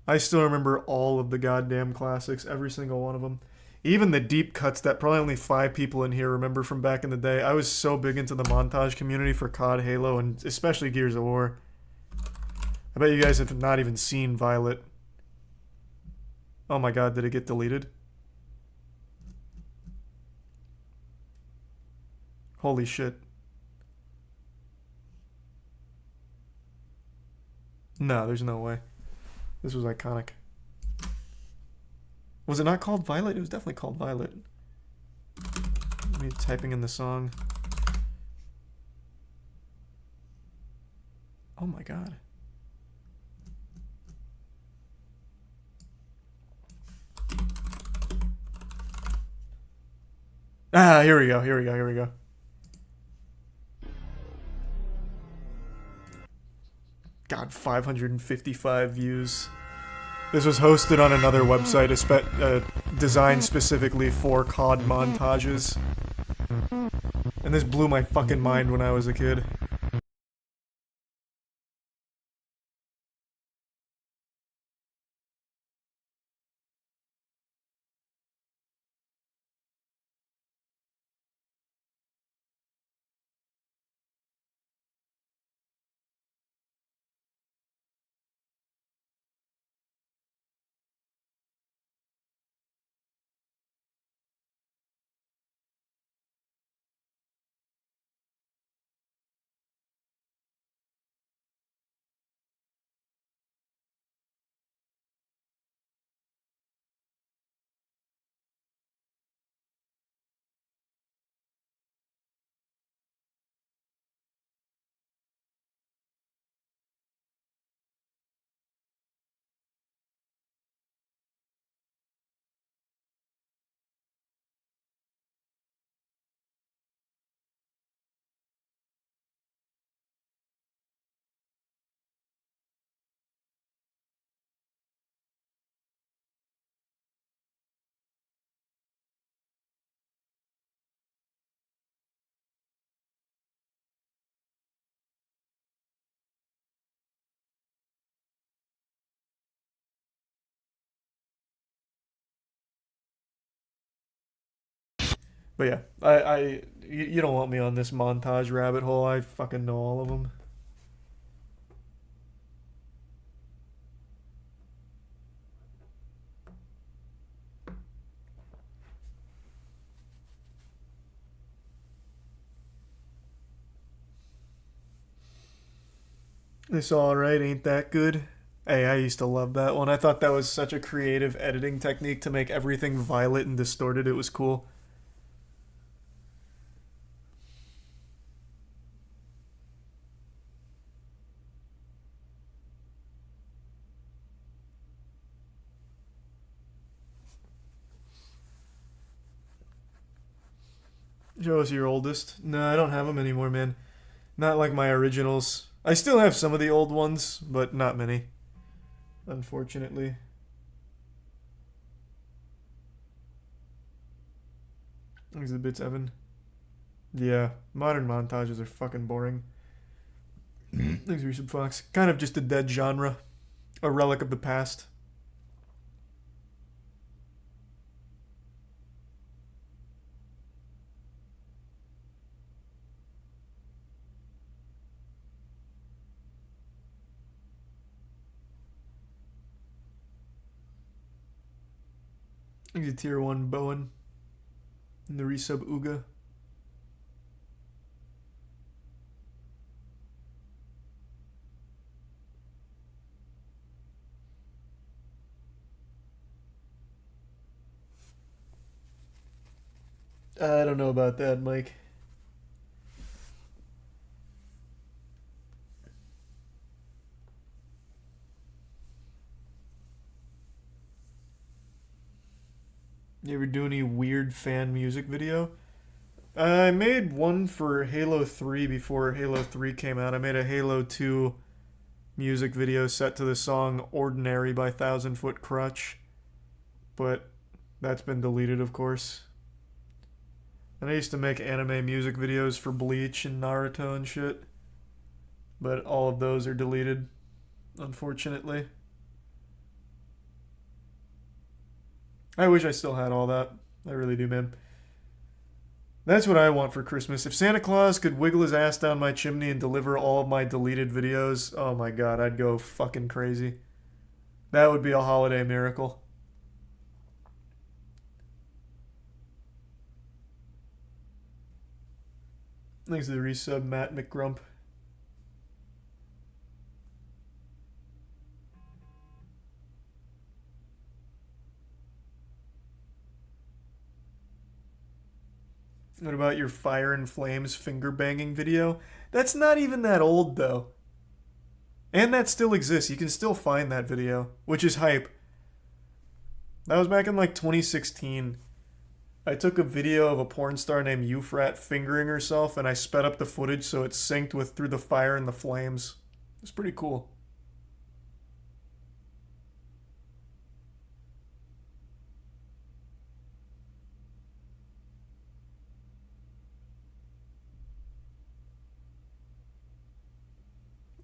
I still remember all of the goddamn classics, every single one of them. Even the deep cuts that probably only 5 people in here remember from back in the day. I was so big into the montage community for COD, Halo, and especially Gears of War. I bet you guys have not even seen Violet. Oh my god, did it get deleted? Holy shit. No, there's no way. This was iconic. Was it not called Violet? It was definitely called Violet. Let me typing in the song. Oh my god. Ah, here we go. God, 555 views. This was hosted on another website designed specifically for COD montages. And this blew my fucking mind when I was a kid. But yeah, you don't want me on this montage rabbit hole. I fucking know all of them. It's alright, ain't that good? Hey, I used to love that one. I thought that was such a creative editing technique to make everything violet and distorted. It was cool. Show us your oldest. No, I don't have them anymore, man. Not like my originals. I still have some of the old ones, but not many. Unfortunately. Thanks for the bits, Evan. Yeah, modern montages are fucking boring. Thanks for your sub, Fox. Kind of just a dead genre. A relic of the past. Thanks to tier 1 Bowen. And the resub Uga. I don't know about that, Mike. You ever do any weird fan music video? I made one for Halo 3 before Halo 3 came out. I made a Halo 2 music video set to the song Ordinary by Thousand Foot Crutch. But that's been deleted, of course. And I used to make anime music videos for Bleach and Naruto and shit. But all of those are deleted, unfortunately. I wish I still had all that. I really do, man. That's what I want for Christmas. If Santa Claus could wiggle his ass down my chimney and deliver all of my deleted videos, oh my god, I'd go fucking crazy. That would be a holiday miracle. Thanks to the resub, Matt McGrump. What about your Fire and Flames finger banging video? That's not even that old, though. And that still exists. You can still find that video, which is hype. That was back in like 2016. I took a video of a porn star named Euphrat fingering herself, and I sped up the footage so it synced with Through the Fire and the Flames. It's pretty cool.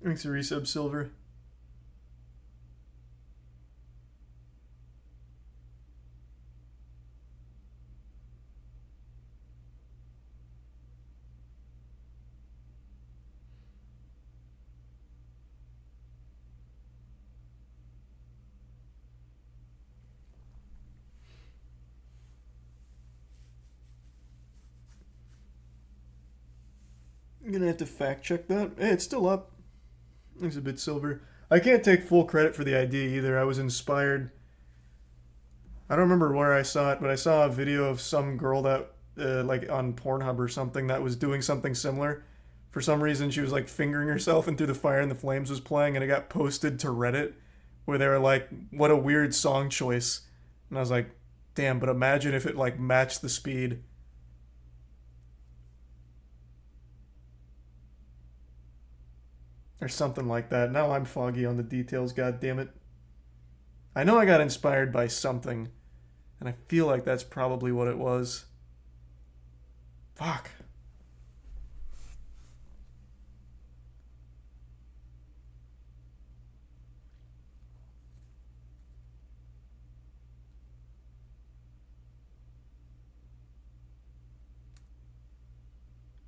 Thanks for resub, Silver. I'm gonna have to fact check that. Hey, it's still up. Thanks a bit, Silver. I can't take full credit for the idea either. I was inspired. I don't remember where I saw it, but I saw a video of some girl that, like on Pornhub or something, that was doing something similar. For some reason, she was like fingering herself, and Through the Fire and the Flames was playing, and it got posted to Reddit, where they were like, "What a weird song choice." And I was like, "Damn!" But imagine if it like matched the speed. Or something like that. Now I'm foggy on the details, god damn it. I know I got inspired by something, and I feel like that's probably what it was. Fuck.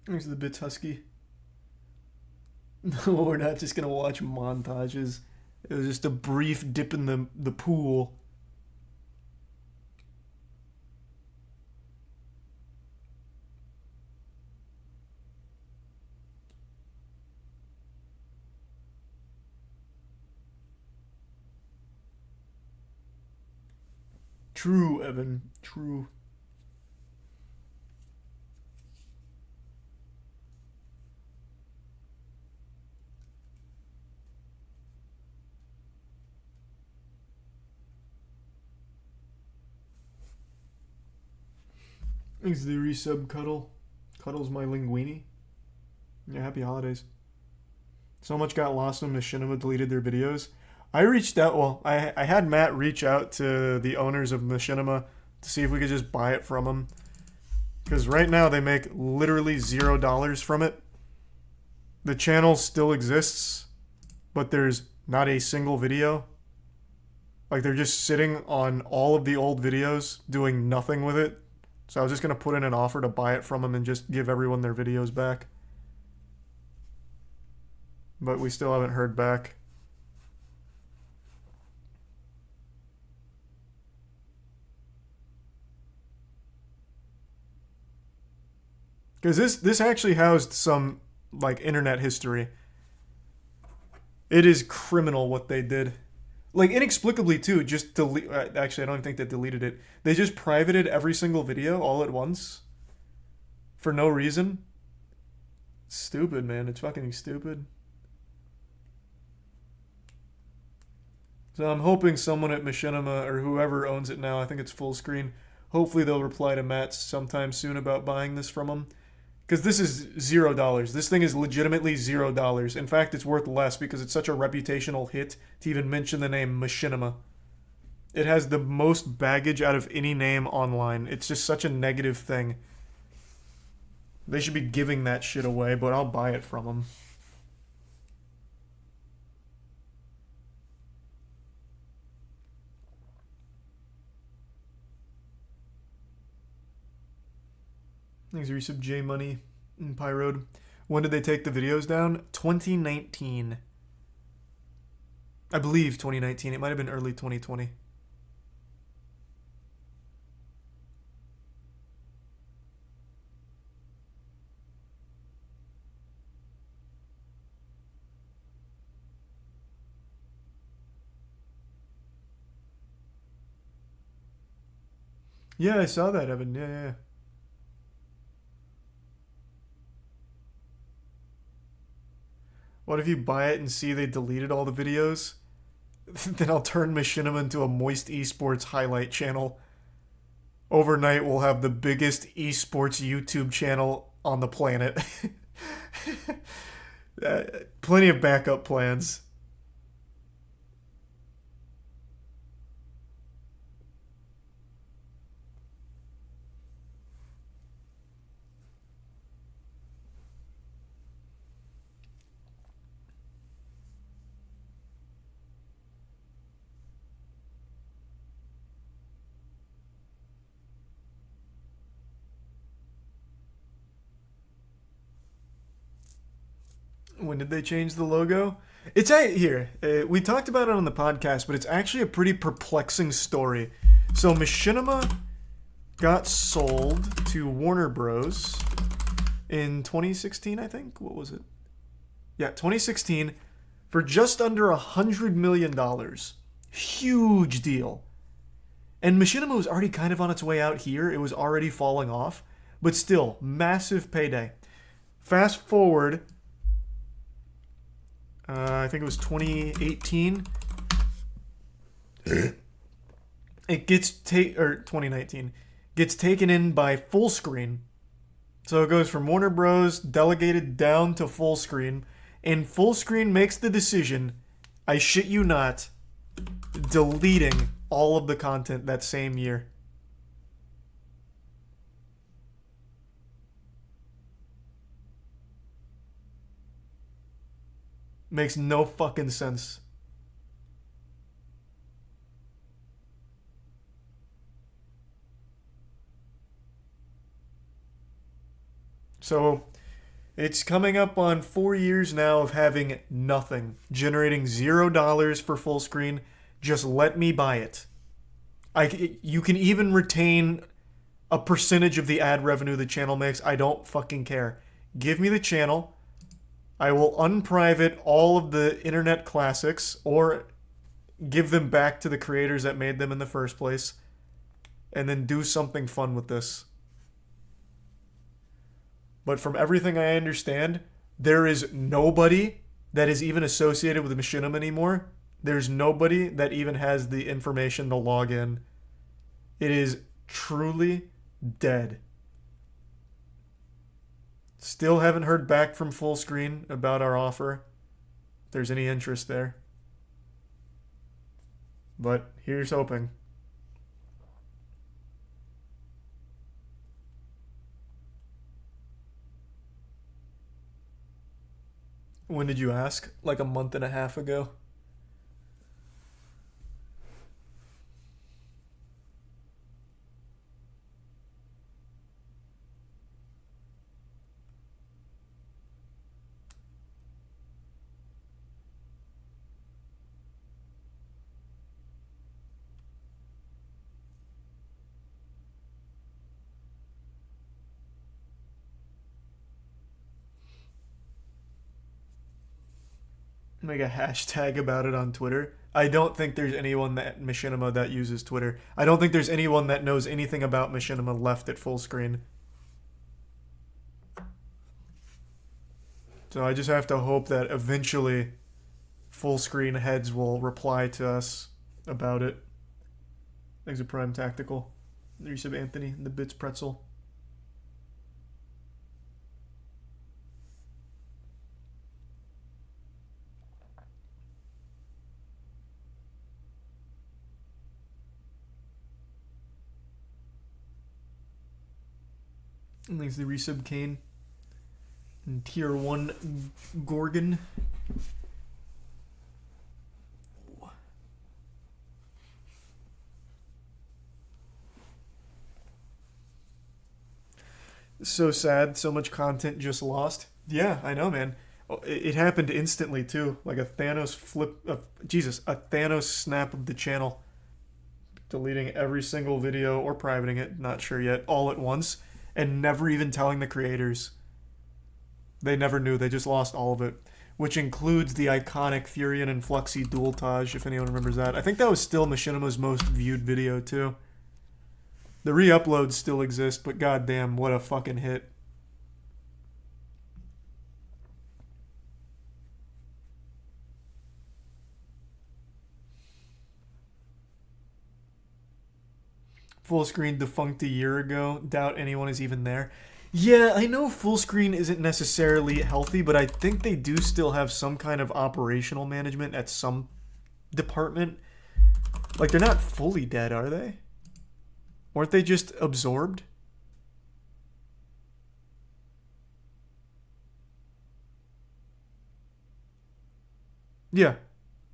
Thanks to the bits, Husky. No, we're not just gonna watch montages. It was just a brief dip in the pool. True, Evan. True. Thanks to the resub, Cuddle. Cuddle's my linguini. Yeah, happy holidays. So much got lost when Machinima deleted their videos. I reached out, well, I had Matt reach out to the owners of Machinima to see if we could just buy it from them. Because right now they make literally $0 from it. The channel still exists, but there's not a single video. Like, they're just sitting on all of the old videos, doing nothing with it. So I was just going to put in an offer to buy it from them and just give everyone their videos back. But we still haven't heard back. Because this actually housed some, like, internet history. It is criminal what they did. Like, inexplicably, too, just delete... actually, I don't think they deleted it. They just privated every single video all at once. For no reason. Stupid, man. It's fucking stupid. So I'm hoping someone at Machinima, or whoever owns it now, I think it's Full Screen, hopefully they'll reply to Matt sometime soon about buying this from him. Because this is $0. This thing is legitimately $0. In fact, it's worth less because it's such a reputational hit to even mention the name Machinima. It has the most baggage out of any name online. It's just such a negative thing. They should be giving that shit away, but I'll buy it from them. Thanks, Resub J Money and Pyroad. When did they take the videos down? 2019. I believe 2019. It might have been early 2020. Yeah, I saw that, Evan. Yeah. What if you buy it and see they deleted all the videos? Then I'll turn Machinima into a Moist Esports highlight channel. Overnight, we'll have the biggest esports YouTube channel on the planet. Plenty of backup plans. When did they change the logo? It's here. We talked about it on the podcast, but it's actually a pretty perplexing story. So Machinima got sold to Warner Bros. In 2016, I think. What was it? Yeah, 2016 for just under $100 million. Huge deal. And Machinima was already kind of on its way out here. It was already falling off. But still, massive payday. Fast forward... I think it was 2018. It gets 2019 gets taken in by Full Screen. So it goes from Warner Bros. Delegated down to Full Screen, and Full Screen makes the decision, I shit you not, deleting all of the content that same year. Makes no fucking sense. So, it's coming up on 4 years now of having nothing. Generating $0 for Full Screen. Just let me buy it. You can even retain a percentage of the ad revenue the channel makes. I don't fucking care. Give me the channel. I will unprivate all of the internet classics or give them back to the creators that made them in the first place. and then do something fun with this. But from everything I understand, there is nobody that is even associated with Machinima anymore. There's nobody that even has the information to log in. It is truly dead. Still haven't heard back from Fullscreen about our offer. If there's any interest there. But here's hoping. When did you ask? Like a month and a half ago? Make a hashtag about it on Twitter. I don't think there's anyone at Machinima that uses Twitter. I don't think there's anyone that knows anything about Machinima left at Fullscreen. So I just have to hope that eventually Fullscreen heads will reply to us about it. Thanks to Prime Tactical. There's some Anthony and the Bits Pretzel. Thanks to Resub Kane. And Tier 1 Gorgon. So sad, so much content just lost. Yeah, I know, man. It happened instantly, too. Like a Thanos a Thanos snap of the channel. Deleting every single video, or privating it, not sure yet, all at once. And never even telling the creators. They never knew, they just lost all of it. Which includes the iconic Furion and Fluxy Dualtage, if anyone remembers that. I think that was still Machinima's most viewed video, too. The re-uploads still exist, but goddamn, what a fucking hit. Fullscreen defunct a year ago. Doubt anyone is even there. Yeah, I know Fullscreen isn't necessarily healthy, but I think they do still have some kind of operational management at some department. Like, they're not fully dead, are they? Weren't they just absorbed? Yeah.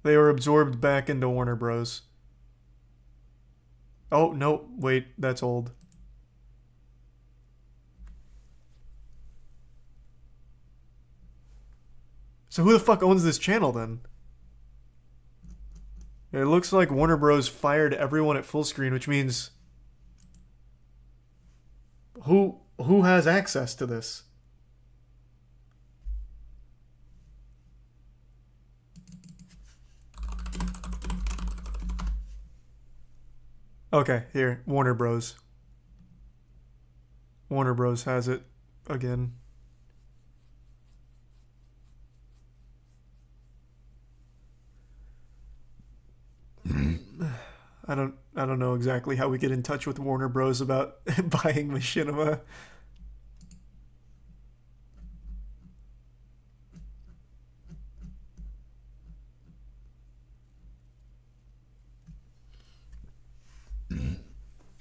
They were absorbed back into Warner Bros. Oh, no, wait, that's old. So who the fuck owns this channel, then? It looks like Warner Bros. Fired everyone at Fullscreen, which means... Who has access to this? Okay, here, Warner Bros. Warner Bros. Has it again. I don't know exactly how we get in touch with Warner Bros. About buying Machinima.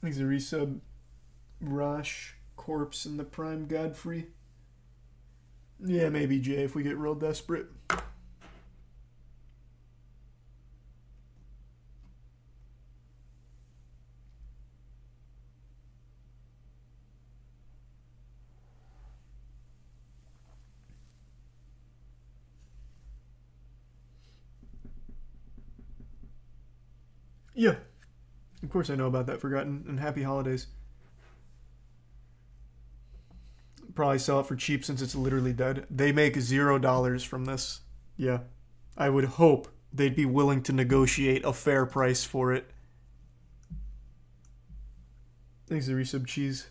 Thanks to resub Rush, Corpse, and the Prime Godfrey. Yeah, maybe Jay if we get real desperate. Yeah. Of course I know about that, Forgotten, and happy holidays. Probably sell it for cheap since it's literally dead. They make $0 from this. Yeah. I would hope they'd be willing to negotiate a fair price for it. Thanks to resub cheese.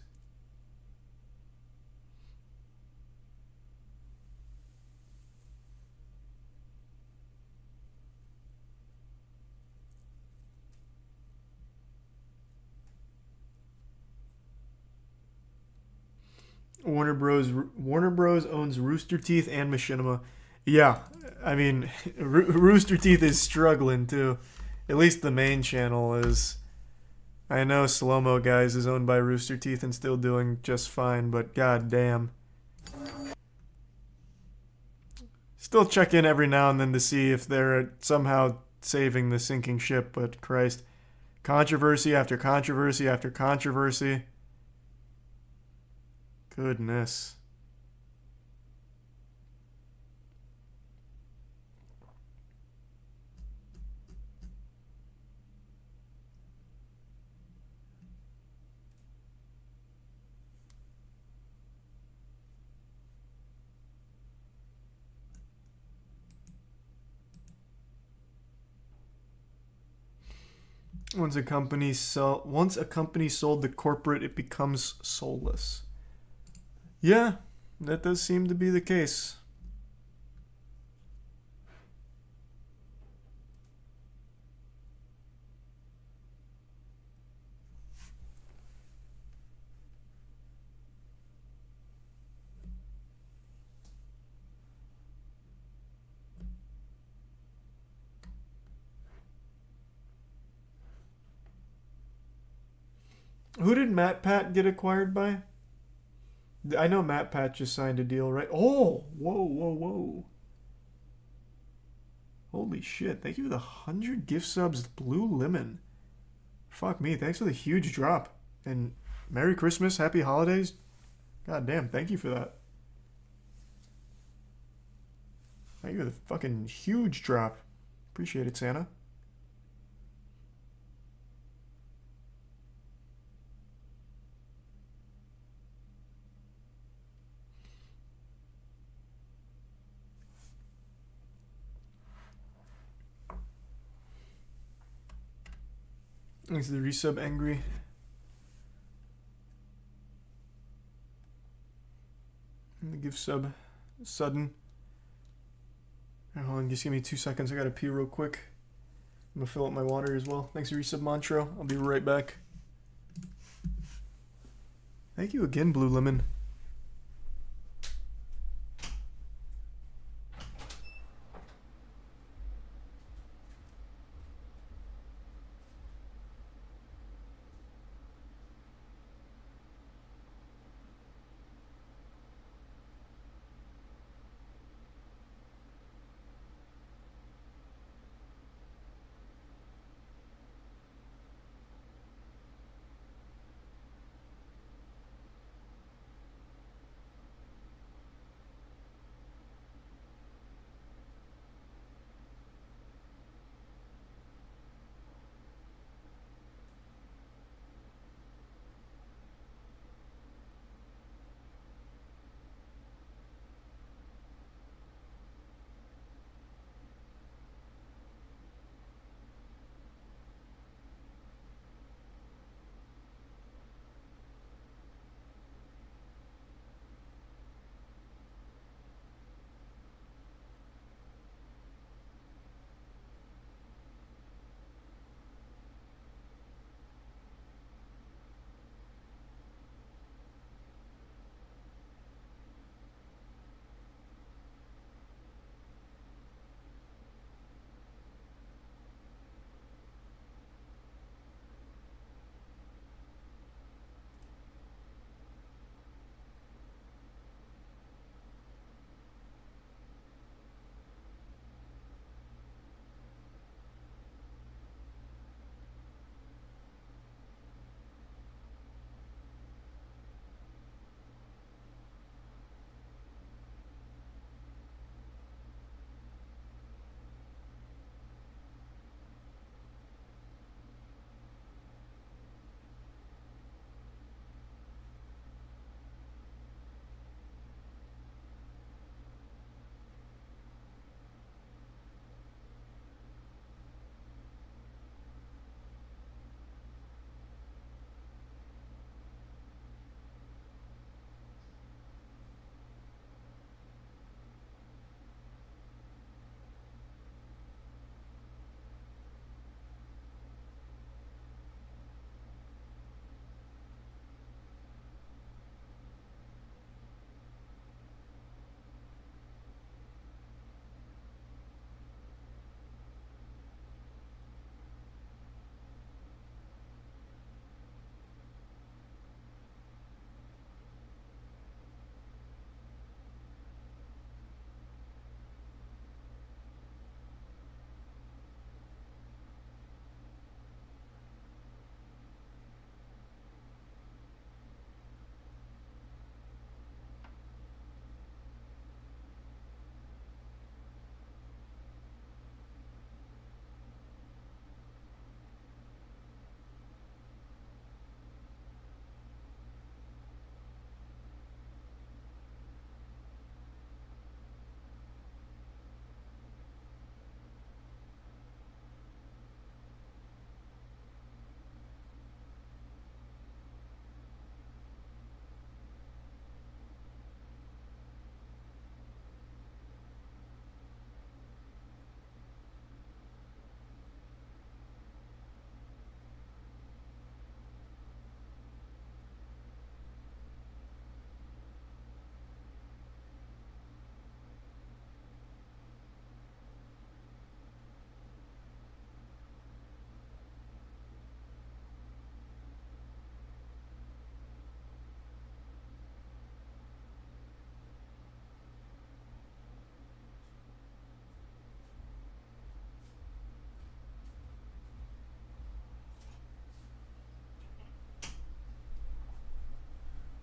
Warner Bros owns Rooster Teeth and Machinima. Yeah, I mean, Rooster Teeth is struggling too. At least the main channel is. I know Slow Mo Guys is owned by Rooster Teeth and still doing just fine, but god damn. Still check in every now and then to see if they're somehow saving the sinking ship, but Christ. Controversy after controversy after controversy. Goodness. Once a company sold the corporate, it becomes soulless. Yeah, that does seem to be the case. Who did MatPat get acquired by? I know MatPat just signed a deal, right? Oh, whoa. Holy shit. Thank you for the 100 gift subs, Blue Lemon. Fuck me. Thanks for the huge drop. And Merry Christmas, Happy Holidays. God damn, thank you for that. Thank you for the fucking huge drop. Appreciate it, Santa. Thanks to the resub, Angry. And the gift sub, Sudden. Right, hold on, just give me 2 seconds. I gotta pee real quick. I'm gonna fill up my water as well. Thanks to resub, Montro. I'll be right back. Thank you again, Blue Lemon.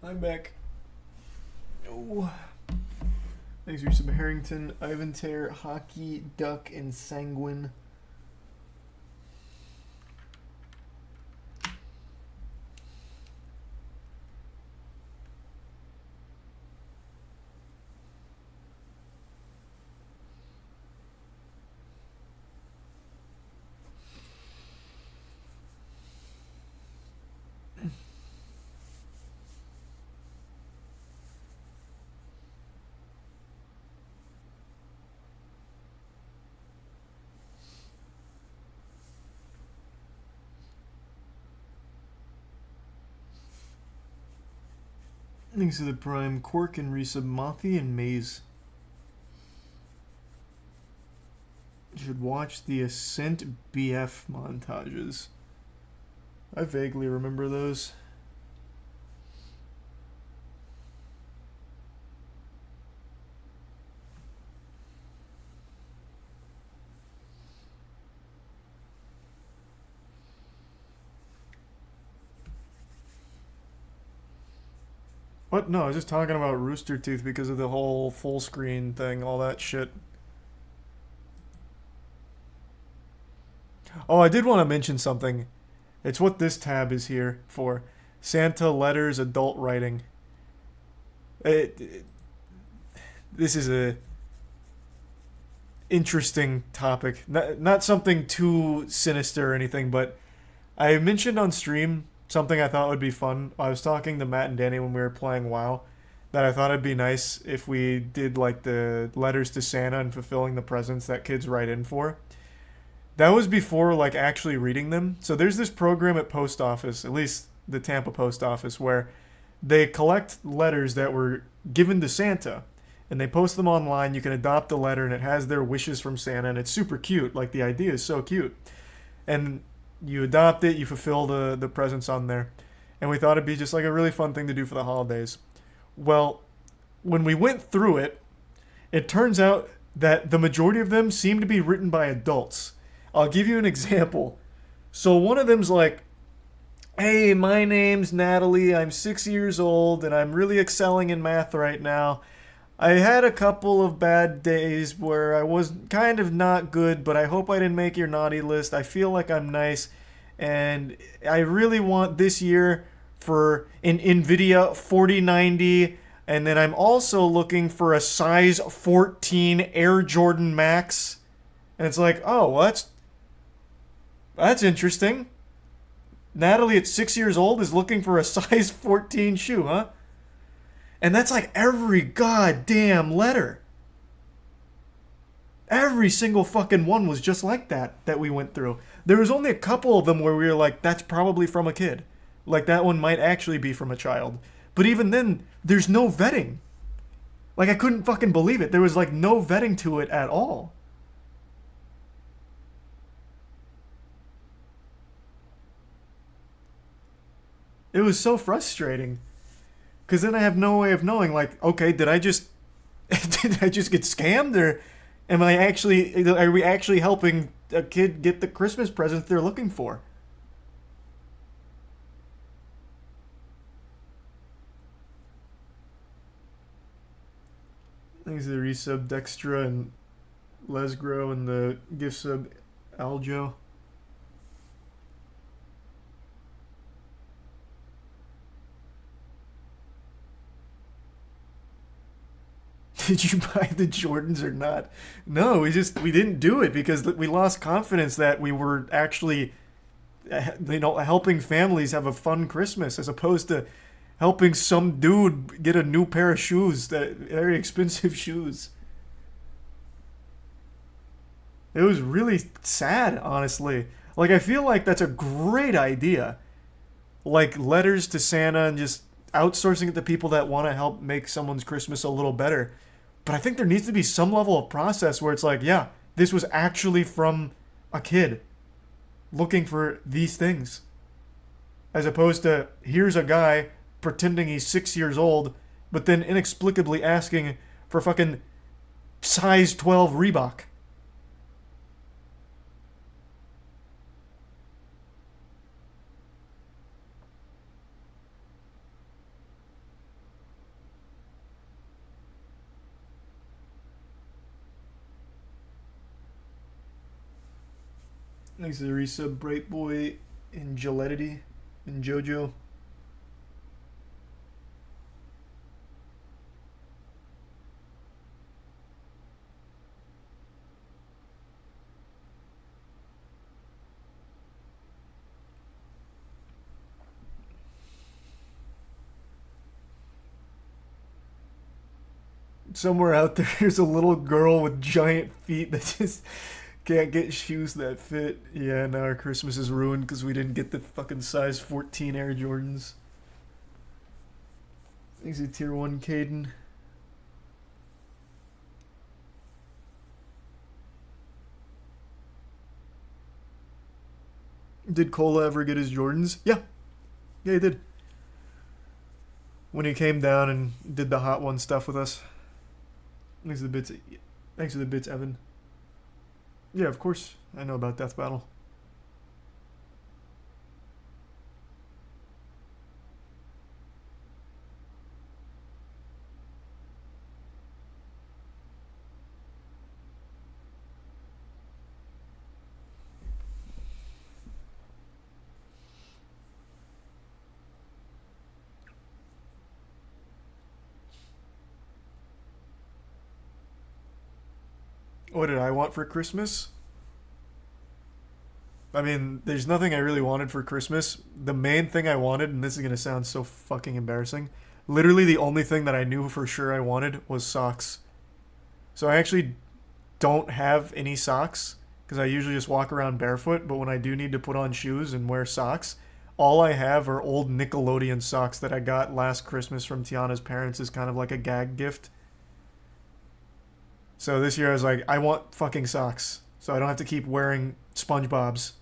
I'm back. Oh. Thanks for some Harrington, Ivan Tear, Hockey, Duck, and Sanguine. Thanks to the Prime, Quark and Resub, Mothi and Maze. You should watch the Ascent BF montages. I vaguely remember those. What? No, I was just talking about Rooster Teeth because of the whole full screen thing, all that shit. Oh, I did want to mention something. It's what this tab is here for. Santa Letters Adult Writing. This is a interesting topic. Not something too sinister or anything, but I mentioned on stream something I thought would be fun. I was talking to Matt and Danny when we were playing WoW, that I thought it'd be nice if we did like the letters to Santa and fulfilling the presents that kids write in for. That was before like actually reading them. So there's this program at post office, at least the Tampa post office, where they collect letters that were given to Santa and they post them online. You can adopt a letter and it has their wishes from Santa, and it's super cute. Like the idea is so cute. And you adopt it, you fulfill the presents on there. And we thought it'd be just like a really fun thing to do for the holidays. Well, when we went through it, it turns out that the majority of them seem to be written by adults. I'll give you an example. So one of them's like, "Hey, my name's Natalie, I'm 6 years old, and I'm really excelling in math right now. I had a couple of bad days where I was kind of not good, but I hope I didn't make your naughty list. I feel like I'm nice, and I really want this year for an NVIDIA 4090, and then I'm also looking for a size 14 Air Jordan Max." And it's like, oh, well, that's interesting. Natalie at 6 years old is looking for a size 14 shoe, huh? And that's like every goddamn letter. Every single fucking one was just like that we went through. There was only a couple of them where we were like, that's probably from a kid. Like that one might actually be from a child. But even then, there's no vetting. Like I couldn't fucking believe it. There was like no vetting to it at all. It was so frustrating. Because then I have no way of knowing, like, okay, did I just get scammed, or are we actually helping a kid get the Christmas presents they're looking for? Thanks to the resub Dextra and Lesgro and the gift sub Aljo. Did you buy the Jordans or not? No, we didn't do it because we lost confidence that we were actually, helping families have a fun Christmas as opposed to helping some dude get a new pair of shoes, very expensive shoes. It was really sad, honestly. Like, I feel like that's a great idea. Like, letters to Santa and just outsourcing it to people that want to help make someone's Christmas a little better. But I think there needs to be some level of process where it's like, yeah, this was actually from a kid looking for these things. As opposed to, here's a guy pretending he's 6 years old, but then inexplicably asking for fucking size 12 Reebok. Thanks to the resub, Bright Boy and Gillettity and JoJo. Somewhere out there's a little girl with giant feet that just can't get shoes that fit. Yeah, now our Christmas is ruined because we didn't get the fucking size 14 Air Jordans. Thanks to Tier 1 Caden. Did Cola ever get his Jordans? Yeah. Yeah, he did. When he came down and did the Hot One stuff with us. Thanks for the bits. Thanks for the bits, Evan. Yeah, of course. I know about Death Battle. What did I want for Christmas? I mean, there's nothing I really wanted for Christmas. The main thing I wanted, and this is going to sound so fucking embarrassing, literally the only thing that I knew for sure I wanted was socks. So I actually don't have any socks because I usually just walk around barefoot, but when I do need to put on shoes and wear socks, all I have are old Nickelodeon socks that I got last Christmas from Tiana's parents as kind of like a gag gift. So this year I was like, I want fucking socks, so I don't have to keep wearing SpongeBob's.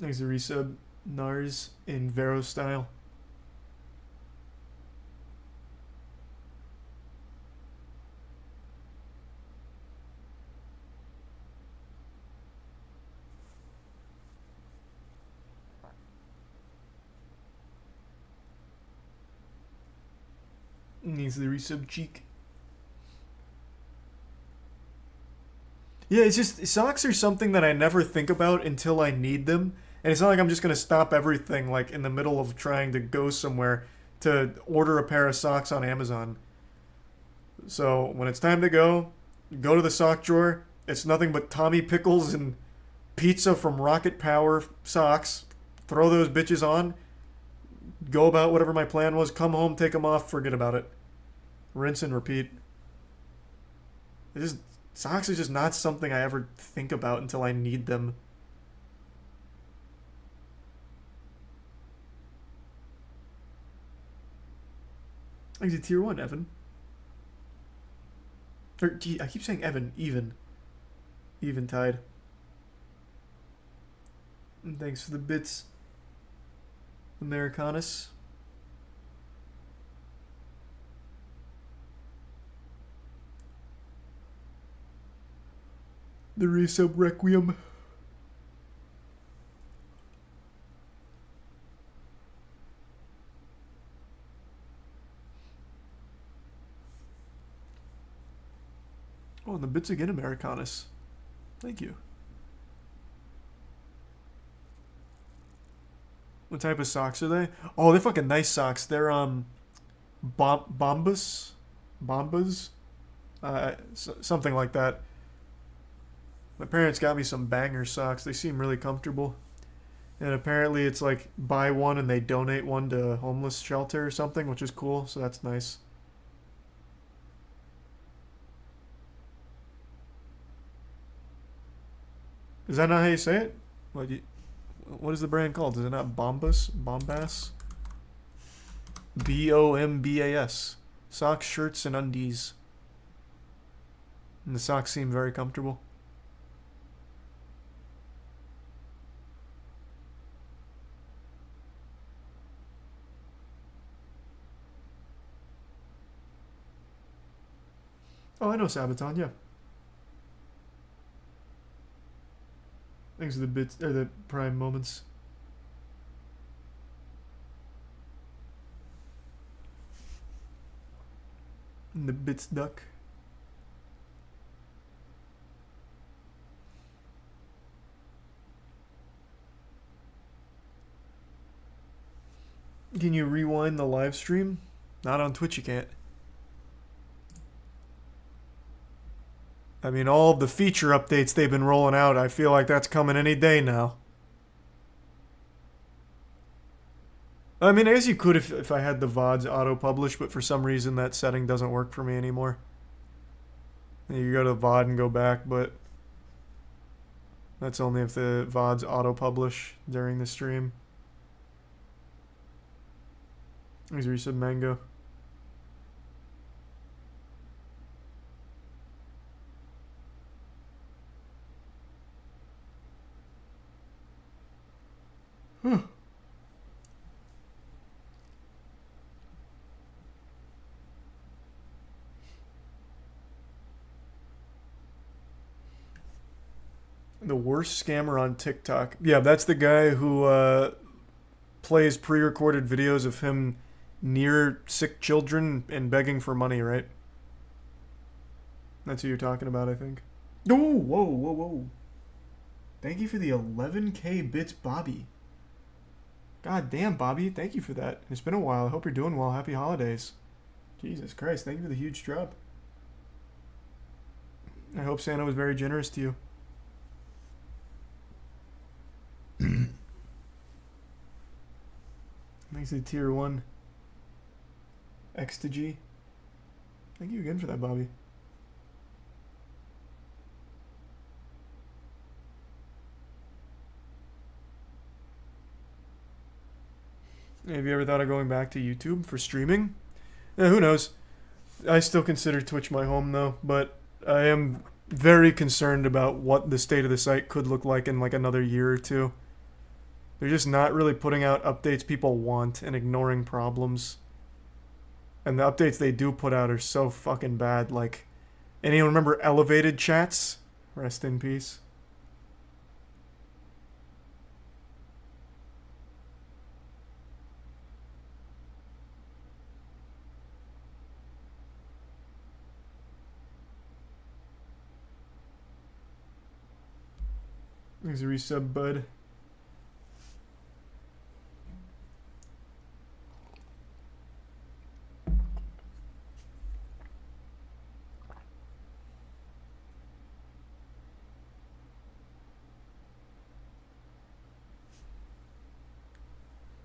There's a resub, Nars in Vero style. Needs the resub cheek. Yeah, it's just socks are something that I never think about until I need them. And it's not like I'm just gonna stop everything like in the middle of trying to go somewhere to order a pair of socks on Amazon. So when it's time to go to the sock drawer. It's nothing but Tommy Pickles and pizza from Rocket Power socks. Throw those bitches on. Go about whatever my plan was. Come home, take them off, forget about it. Rinse and repeat. Socks is just not something I ever think about until I need them. Exit tier 1, Evan. Or, gee, I keep saying Evan. Eventide. And thanks for the bits, Americanus. The resub Requiem. Oh, and the bits again, Americanus. Thank you. What type of socks are they? Oh, they're fucking nice socks. They're Bombas, something like that. My parents got me some banger socks. They seem really comfortable. And apparently it's like buy one and they donate one to a homeless shelter or something, which is cool. So that's nice. Is that not how you say it? What is the brand called? Is it not Bombas? Bombas? Bombas. Socks, shirts, and undies. And the socks seem very comfortable. Oh, I know Sabaton, yeah. Thanks for the bits or the prime moments. And the bits duck. Can you rewind the live stream? Not on Twitch, you can't. I mean, all of the feature updates they've been rolling out, I feel like that's coming any day now. I mean, I guess you could if I had the VODs auto-publish, but for some reason that setting doesn't work for me anymore. You go to VOD and go back, but that's only if the VODs auto-publish during the stream. Thanks for resub Mango. Huh. The worst scammer on TikTok. Yeah, that's the guy who plays pre-recorded videos of him near sick children and begging for money, right? That's who you're talking about, I think. Oh, whoa, whoa, whoa. Thank you for the 11k bits, Bobby. God damn, Bobby. Thank you for that. It's been a while. I hope you're doing well. Happy holidays. Jesus Christ. Thank you for the huge drop. I hope Santa was very generous to you. Thanks to tier 1. X to G. Thank you again for that, Bobby. Have you ever thought of going back to YouTube for streaming? Who knows? I still consider Twitch my home though, but I am very concerned about what the state of the site could look like in like another year or two. They're just not really putting out updates people want and ignoring problems. And the updates they do put out are so fucking bad. Like, anyone remember Elevated Chats? Rest in peace. There's a resub, bud.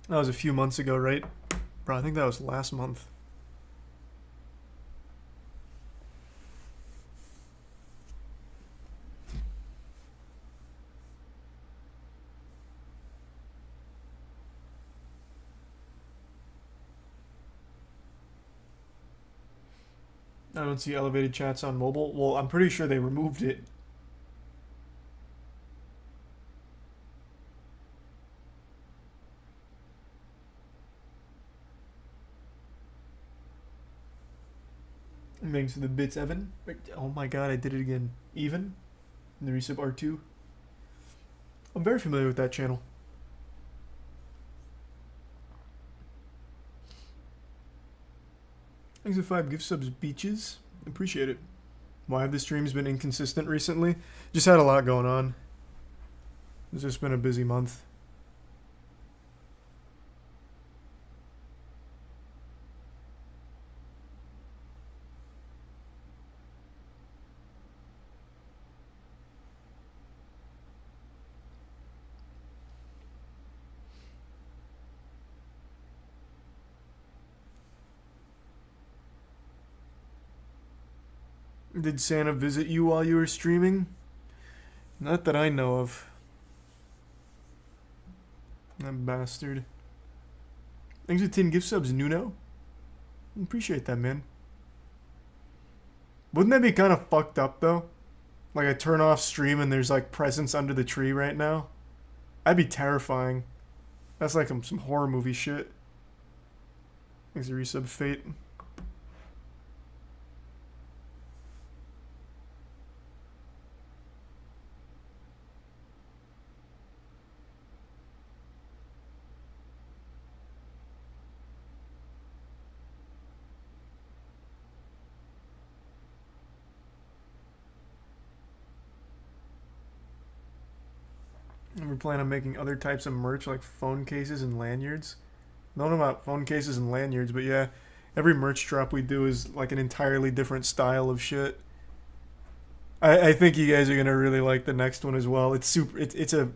That was a few months ago, right? Bro, I think that was last month. I don't see elevated chats on mobile. Well, I'm pretty sure they removed it. Thanks for the bits, Evan. Oh my god, I did it again. Even? In the resub R2. I'm very familiar with that channel. Thanks for 5 gift subs, Beaches. Appreciate it. Why have the streams been inconsistent recently? Just had a lot going on. It's just been a busy month. Did Santa visit you while you were streaming? Not that I know of. That bastard. Thanks for 10 gift subs, Nuno. Appreciate that, man. Wouldn't that be kind of fucked up, though? Like, I turn off stream and there's, like, presents under the tree right now? That'd be terrifying. That's like some horror movie shit. Thanks for resub, Fate. And we plan on making other types of merch like phone cases and lanyards. Don't know about phone cases and lanyards, but yeah, every merch drop we do is like an entirely different style of shit. I think you guys are gonna really like the next one as well. It's super. It's a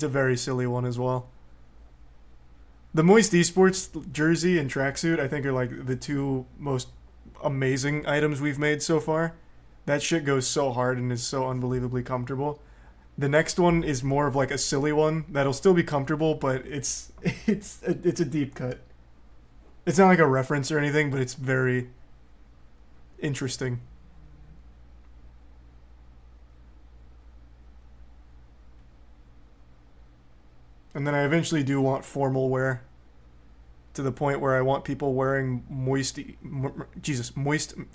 very silly one as well. The Moist Esports jersey and tracksuit I think are like the two most amazing items we've made so far. That shit goes so hard and is so unbelievably comfortable. The next one is more of like a silly one that'll still be comfortable, but it's a deep cut. It's not like a reference or anything, but it's very interesting. And then I eventually do want formal wear, to the point where I want people wearing moist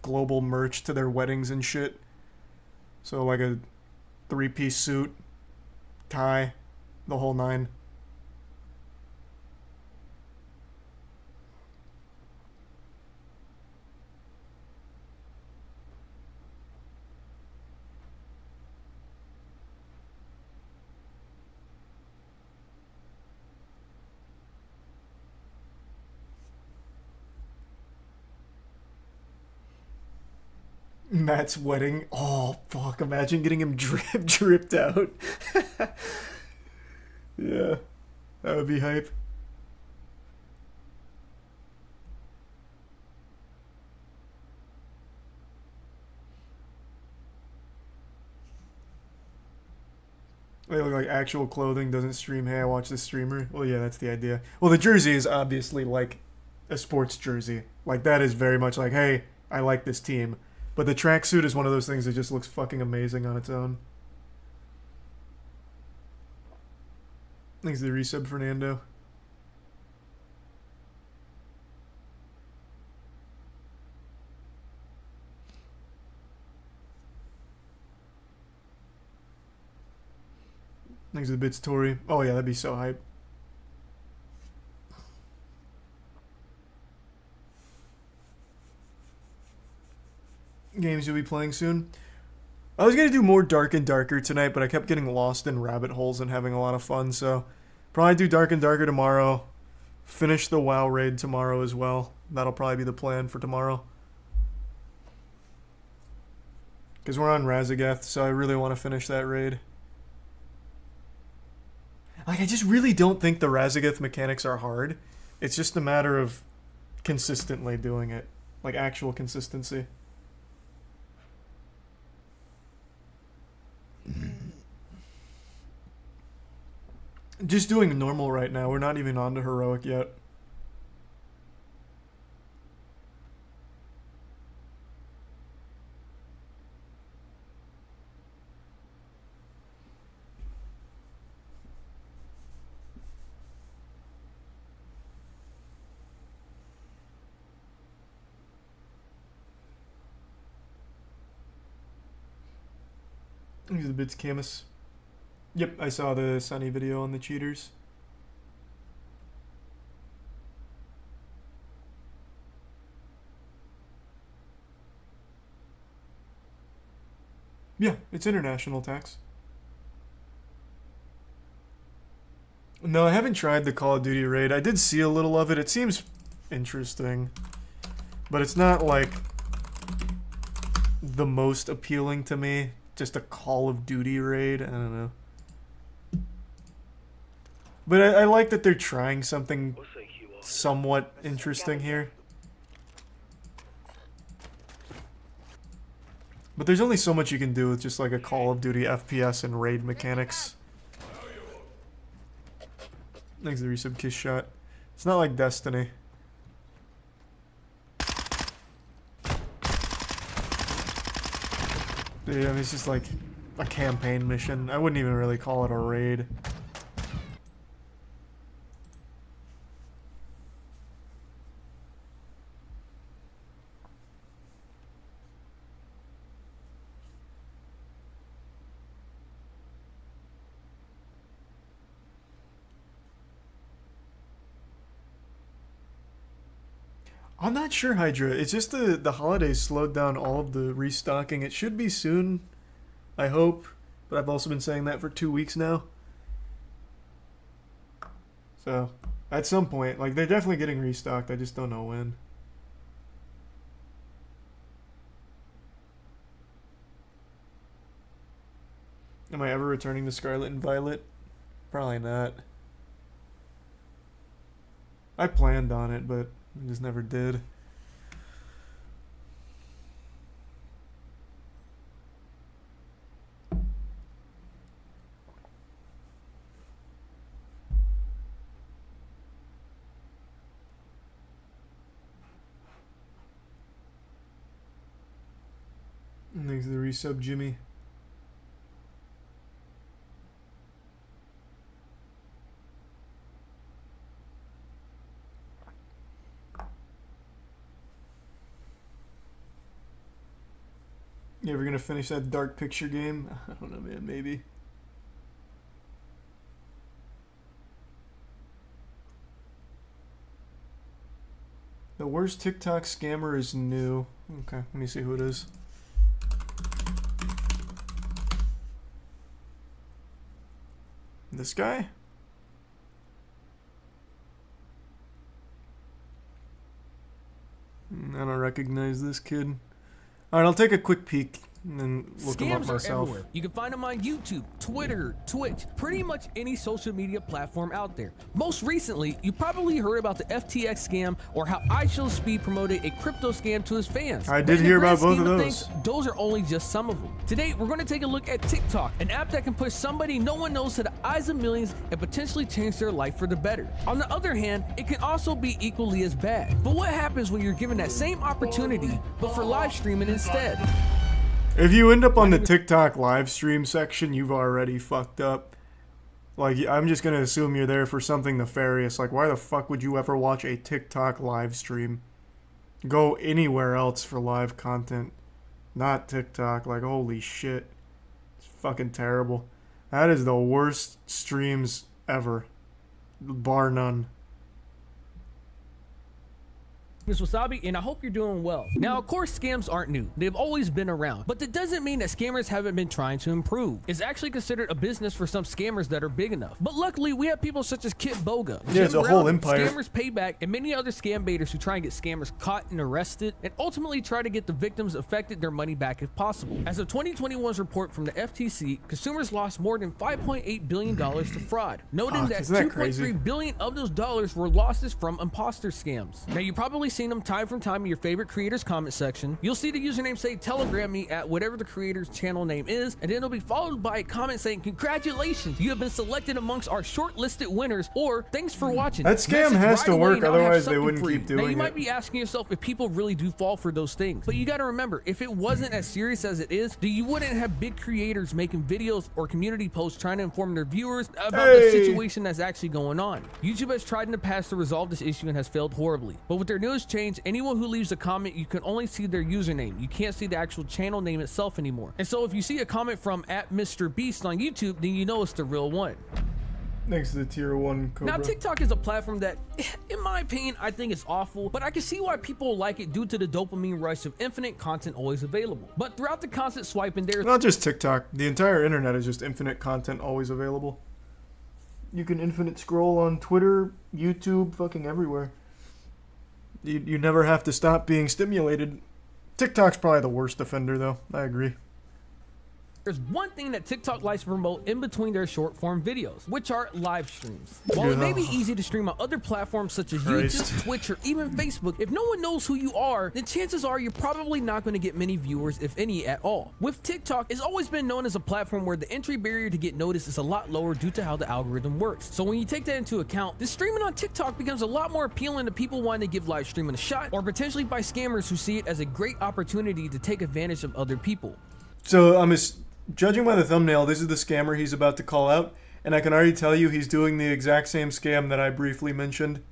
global merch to their weddings and shit. So like a 3-piece suit, tie, the whole nine. Matt's wedding. Oh, fuck. Imagine getting him dripped out. Yeah. That would be hype. They look like actual clothing, doesn't stream, hey, I watch this streamer. Well, yeah, that's the idea. Well, the jersey is obviously like a sports jersey. Like, that is very much like, hey, I like this team. But the tracksuit is one of those things that just looks fucking amazing on its own. Thanks to the resub, Fernando. Thanks to the bits, Tori. Oh yeah, that'd be so hype. Games you'll be playing soon. I was gonna do more Dark and Darker tonight, but I kept getting lost in rabbit holes and having a lot of fun, so probably do Dark and Darker tomorrow. Finish the WoW raid tomorrow as well. That'll probably be the plan for tomorrow. Because we're on Razageth, so I really want to finish that raid. Like, I just really don't think the Razageth mechanics are hard. It's just a matter of consistently doing it. Like, actual consistency. Just doing normal right now. We're not even on to heroic yet. These are the bits, Camus. Yep, I saw the Sunny video on the cheaters. Yeah, it's international tax. No, I haven't tried the Call of Duty raid. I did see a little of it. It seems interesting. But it's not, like, the most appealing to me. Just a Call of Duty raid. I don't know. But I like that they're trying something somewhat interesting here. But there's only so much you can do with just like a Call of Duty FPS and raid mechanics. Thanks to the resub kiss shot. It's not like Destiny. Yeah, it's just like a campaign mission. I wouldn't even really call it a raid. I'm not sure, Hydra. It's just the holidays slowed down all of the restocking. It should be soon, I hope. But I've also been saying that for 2 weeks now. So, at some point, like, they're definitely getting restocked. I just don't know when. Am I ever returning to Scarlet and Violet? Probably not. I planned on it, but I just never did. Thanks for the resub, Jimmy. You ever gonna finish that Dark Picture game? I don't know, man. Maybe. The worst TikTok scammer is new. Okay, let me see who it is. This guy? I don't recognize this kid. Alright, I'll take a quick peek and then look him up Scams are myself. everywhere. You can find them on YouTube, Twitter, Twitch, pretty much any social media platform out there. Most recently, you probably heard about the FTX scam or how iShowSpeed promoted a crypto scam to his fans. I But did in the hear about grand both of scheme those. things, those are only just some of them. Today, we're going to take a look at TikTok, an app that can push somebody no one knows to the eyes of millions and potentially change their life for the better. On the other hand, it can also be equally as bad. But what happens when you're given that same opportunity, but for live streaming instead? If you end up on the TikTok live stream section, you've already fucked up. Like, I'm just gonna assume you're there for something nefarious. Like, why the fuck would you ever watch a TikTok live stream? Go anywhere else for live content. Not TikTok. Like, holy shit. It's fucking terrible. That is the worst streams ever. Bar none. Ms. Wasabi, and I hope you're doing well. Now, of course, scams aren't new. They've always been around, but that doesn't mean that scammers haven't been trying to improve. It's actually considered a business for some scammers that are big enough. But luckily, we have people such as Kit Boga, Yeah, it's a whole empire. Scammers Payback, and many other scam baiters who try and get scammers caught and arrested, and ultimately try to get the victims affected their money back if possible. As of 2021's report from the FTC, consumers lost more than $5.8 billion to fraud, noting that isn't that crazy? $2.3 billion of those dollars were losses from imposter scams. Now, you probably seen them time from time in your favorite creators comment section. You'll see the username say telegram me at whatever the creator's channel name is, and then it'll be followed by a comment saying congratulations, you have been selected amongst our shortlisted winners, or thanks for watching. That scam Message has right to away, work, now I have otherwise they something wouldn't for keep you. Now, doing you might it. be asking yourself if people really do fall for those things, but you got to remember, if it wasn't as serious as it is, then you wouldn't have big creators making videos or community posts trying to inform their viewers about the situation that's actually going on. YouTube has tried in the past to resolve this issue and has failed horribly, but with their newest change, anyone who leaves a comment, you can only see their username. You can't see the actual channel name itself anymore. And so if you see a comment from @MrBeast on YouTube, then you know it's the real one. Thanks to the tier 1 Cobra. Now, TikTok is a platform that, in my opinion, I think is awful, but I can see why people like it due to the dopamine rush of infinite content always available. But throughout the constant swiping, there's Not just TikTok. The entire internet is just infinite content always available. You can infinite scroll on Twitter, YouTube, fucking everywhere. You never have to stop being stimulated. TikTok's probably the worst offender, though. I agree. There's one thing that TikTok likes to promote in between their short form videos, which are live streams. While it may be easy to stream on other platforms such as YouTube, Twitch, or even Facebook, if no one knows who you are, then chances are you're probably not going to get many viewers, if any at all. With TikTok, it's always been known as a platform where the entry barrier to get noticed is a lot lower due to how the algorithm works. So when you take that into account, the streaming on TikTok becomes a lot more appealing to people wanting to give live streaming a shot, or potentially by scammers who see it as a great opportunity to take advantage of other people. So judging by the thumbnail, this is the scammer he's about to call out, and I can already tell you he's doing the exact same scam that I briefly mentioned.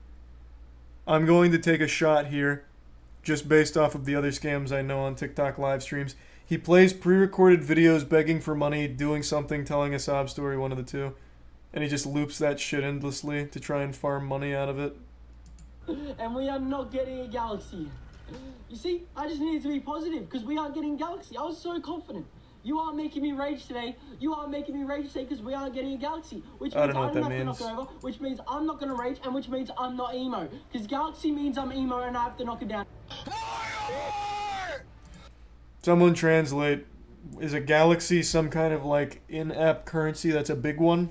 I'm going to take a shot here, just based off of the other scams I know on TikTok live streams. He plays pre-recorded videos begging for money, doing something, telling a sob story, one of the two, and he just loops that shit endlessly to try and farm money out of it. And we are not getting a Galaxy. You see, I just needed to be positive because we aren't getting Galaxy. I was so confident. You are making me rage today. You are making me rage today because we aren't getting a Galaxy, which I means don't know what I'm that not going to means. knock her over, which means I'm not going to rage, and which means I'm not emo. Because Galaxy means I'm emo and I have to knock her down. Someone translate. Is a Galaxy some kind of like in-app currency that's a big one?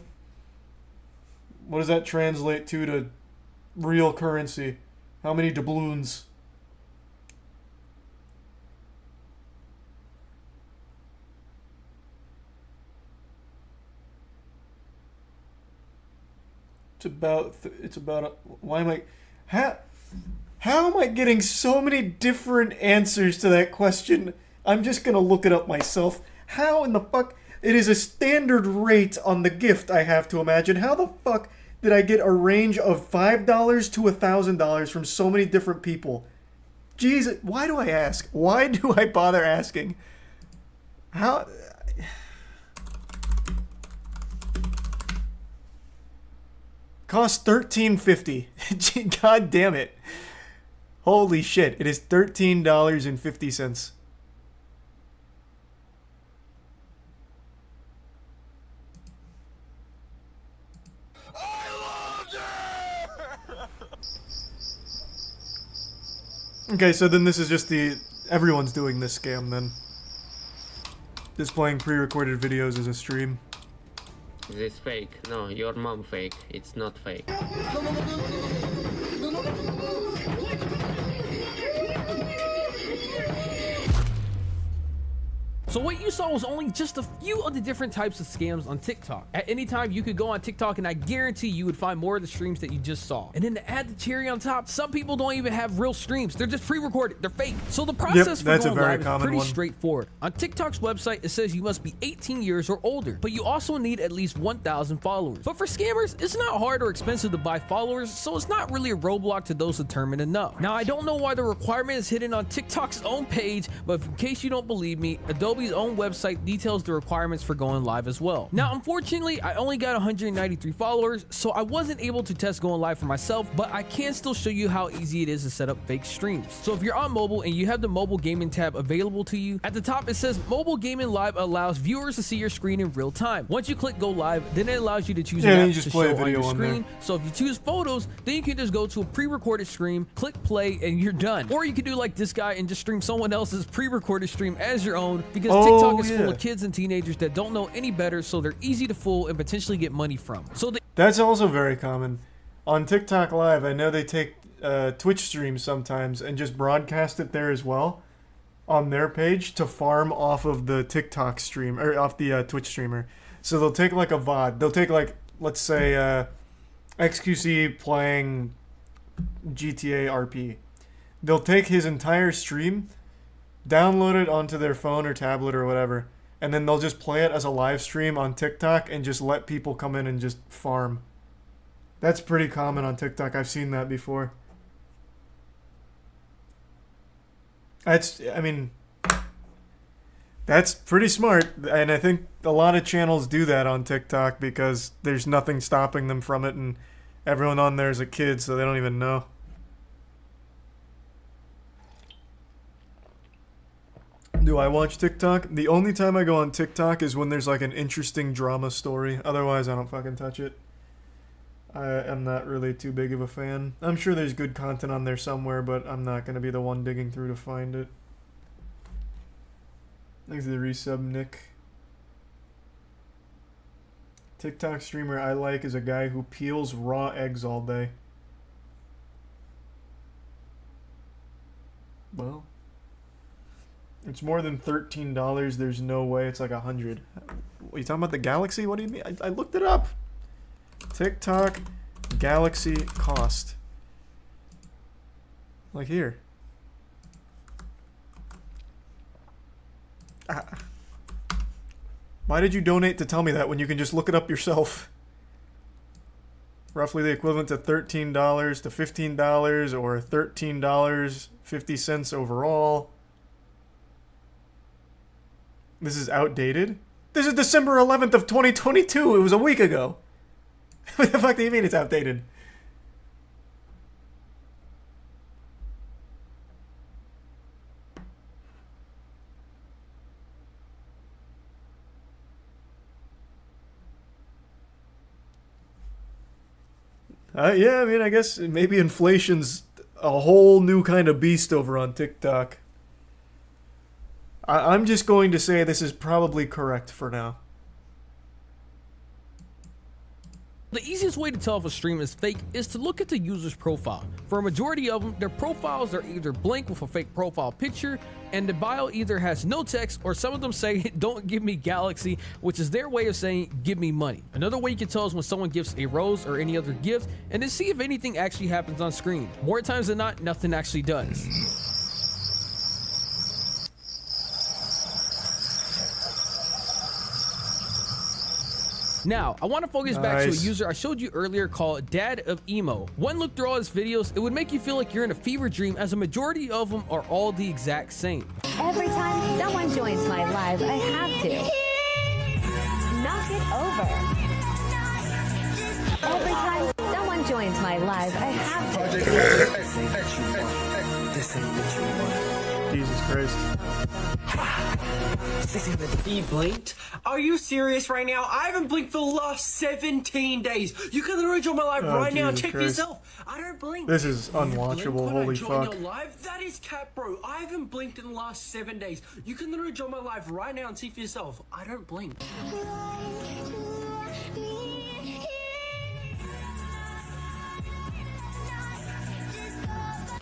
What does that translate to real currency? How many doubloons? It's about why am I how am I getting so many different answers to that question? I'm just gonna look it up myself. How in the fuck? It is a standard rate on the gift, I have to imagine. How the fuck did I get a range of $5 to $1,000 from so many different people? Jesus, why do I ask? Why do I bother asking? How? Cost $13.50. God damn it. Holy shit. It is $13.50. Okay, so then this is just everyone's doing this scam then. Displaying pre-recorded videos as a stream. This fake. No, your mom fake. It's not fake. So what you saw was only just a few of the different types of scams on TikTok. At any time, you could go on TikTok and I guarantee you would find more of the streams that you just saw. And then to add the cherry on top, some people don't even have real streams. They're just pre-recorded. They're fake. So the process for going live is pretty straightforward. On TikTok's website, it says you must be 18 years or older, but you also need at least 1,000 followers. But for scammers, it's not hard or expensive to buy followers, so it's not really a roadblock to those determined enough. Now, I don't know why the requirement is hidden on TikTok's own page, but in case you don't believe me, Adobe's own website details the requirements for going live as well. Now, unfortunately, I only got 193 followers, so I wasn't able to test going live for myself, but I can still show you how easy it is to set up fake streams. So if you're on mobile and you have the mobile gaming tab available to you, at the top it says Mobile Gaming Live allows viewers to see your screen in real time. Once you click go live, then it allows you to choose an app to show on your screen. So if you choose photos, then you can just go to a pre-recorded stream, click play, and you're done. Or you can do like this guy and just stream someone else's pre-recorded stream as your own, because TikTok is full of kids and teenagers that don't know any better, so they're easy to fool and potentially get money from. So that's also very common. On TikTok Live, I know they take Twitch streams sometimes and just broadcast it there as well on their page to farm off of the TikTok stream, or off the Twitch streamer. So they'll take like a VOD. They'll take like, let's say, XQC playing GTA RP. They'll take his entire stream, download it onto their phone or tablet or whatever, and then they'll just play it as a live stream on TikTok and just let people come in and just farm. That's pretty common on TikTok. I've seen that before. That's pretty smart, and I think a lot of channels do that on TikTok because there's nothing stopping them from it, and everyone on there is a kid, so they don't even know. Do I watch TikTok? The only time I go on TikTok is when there's like an interesting drama story. Otherwise, I don't fucking touch it. I am not really too big of a fan. I'm sure there's good content on there somewhere, but I'm not going to be the one digging through to find it. Thanks for the resub, Nick. TikTok streamer I like is a guy who peels raw eggs all day. Well, it's more than $13. There's no way it's like 100. Are you talking about the Galaxy? What do you mean? I looked it up. TikTok Galaxy cost. Like here. Why did you donate to tell me that when you can just look it up yourself? Roughly the equivalent to $13 to $15 or $13.50 overall. This is outdated? This is December 11th of 2022. It was a week ago. What the fuck do you mean it's outdated? Yeah, I mean, I guess maybe inflation's a whole new kind of beast over on TikTok. I'm just going to say this is probably correct for now. The easiest way to tell if a stream is fake is to look at the user's profile. For a majority of them, their profiles are either blank with a fake profile picture, and the bio either has no text, or some of them say, "Don't give me Galaxy," which is their way of saying, "Give me money." Another way you can tell is when someone gives a rose or any other gift, and then see if anything actually happens on screen. More times than not, nothing actually does. Now, I want to focus back to a user I showed you earlier called Dad of Emo. One look through all his videos, it would make you feel like you're in a fever dream, as a majority of them are all the exact same. Every time someone joins my live, I have to knock it over. Every time someone joins my live, I have to. This ain't what you want. Jesus Christ. You blinked? Are you serious right now? I haven't blinked for the last 17 days. You can literally join my live right now and check for yourself. I don't blink. This is unwatchable. Holy fuck. Your live? That is cap, bro. I haven't blinked in the last 7 days. You can literally join my live right now and see for yourself. I don't blink.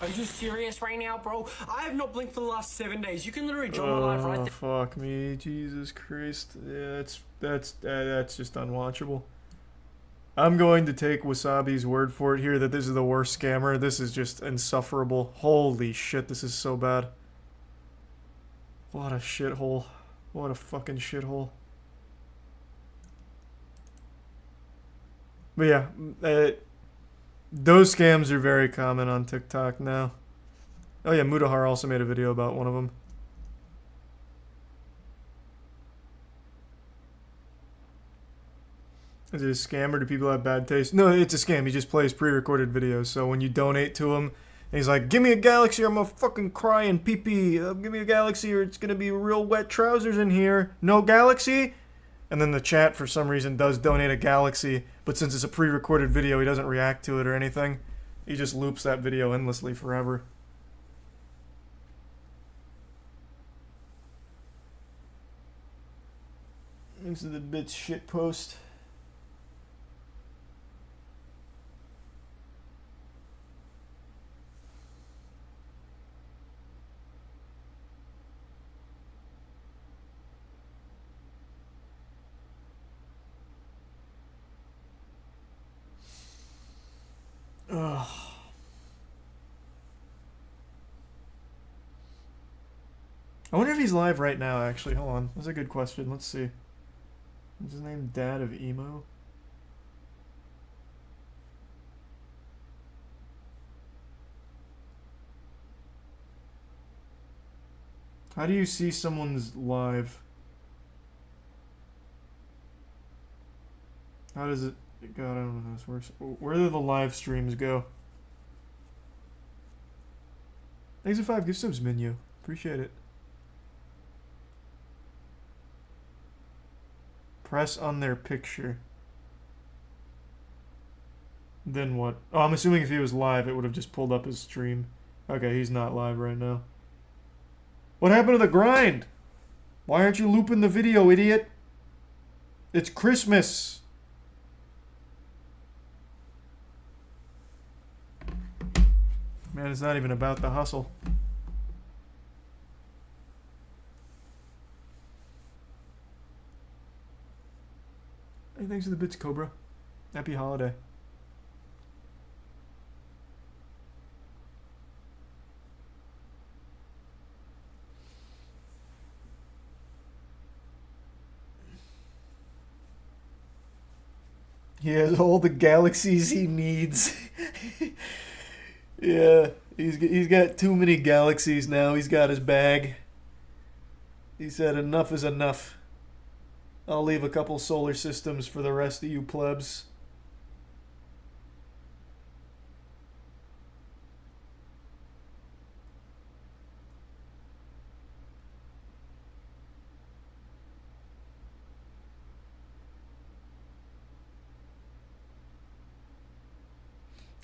Are you serious right now, bro? I have not blinked for the last 7 days. You can literally join my live right there. Fuck me, Jesus Christ. Yeah, that's just unwatchable. I'm going to take Wasabi's word for it here that this is the worst scammer. This is just insufferable. Holy shit, this is so bad. What a shithole. What a fucking shithole. But yeah, those scams are very common on TikTok now. Oh yeah, Mudahar also made a video about one of them. Is it a scam, or do people have bad taste? No, it's a scam. He just plays pre-recorded videos. So when you donate to him, and he's like, "Give me a Galaxy or I'm gonna fucking cry and pee-pee. Give me a Galaxy or it's gonna be real wet trousers in here. No Galaxy?" And then the chat, for some reason, does donate a Galaxy, but since it's a pre-recorded video, he doesn't react to it or anything. He just loops that video endlessly forever. Thanks to the bitch shit post. Ugh. I wonder if he's live right now, actually. Hold on. That's a good question. Let's see. What's his name? Dad of Emo? How do you see someone's live? How does it... God, I don't know how this works. Where do the live streams go? Thanks for 5 gift subs, menu. Appreciate it. Press on their picture. Then what? Oh, I'm assuming if he was live, it would have just pulled up his stream. Okay, he's not live right now. What happened to the grind? Why aren't you looping the video, idiot? It's Christmas. Man, it's not even about the hustle. Hey, thanks for the bits, Cobra. Happy holiday. He has all the galaxies he needs. Yeah, he's got too many galaxies now. He's got his bag. He said enough is enough. I'll leave a couple solar systems for the rest of you plebs.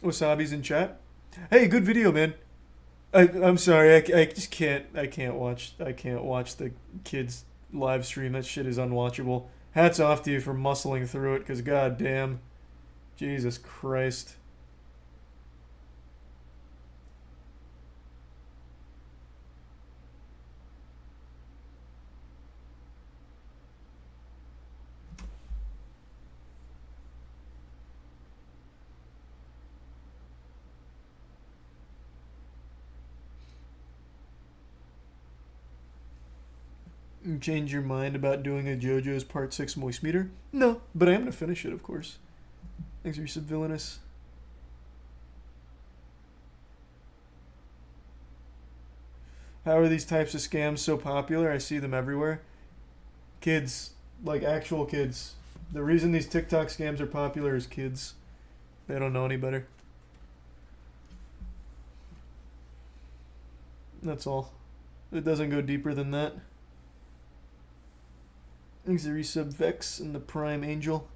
Wasabi's in chat. Hey, good video, man. I'm sorry, I just can't watch the kids live stream. That shit is unwatchable. Hats off to you for muscling through it, cause goddamn, Jesus Christ. Change your mind about doing a JoJo's Part 6 Moist Meter? No, but I am going to finish it, of course. Thanks for your sub-villainous. How are these types of scams so popular? I see them everywhere. Kids, like actual kids. The reason these TikTok scams are popular is kids. They don't know any better. That's all. It doesn't go deeper than that. Thanks to resub Vex and the Prime Angel.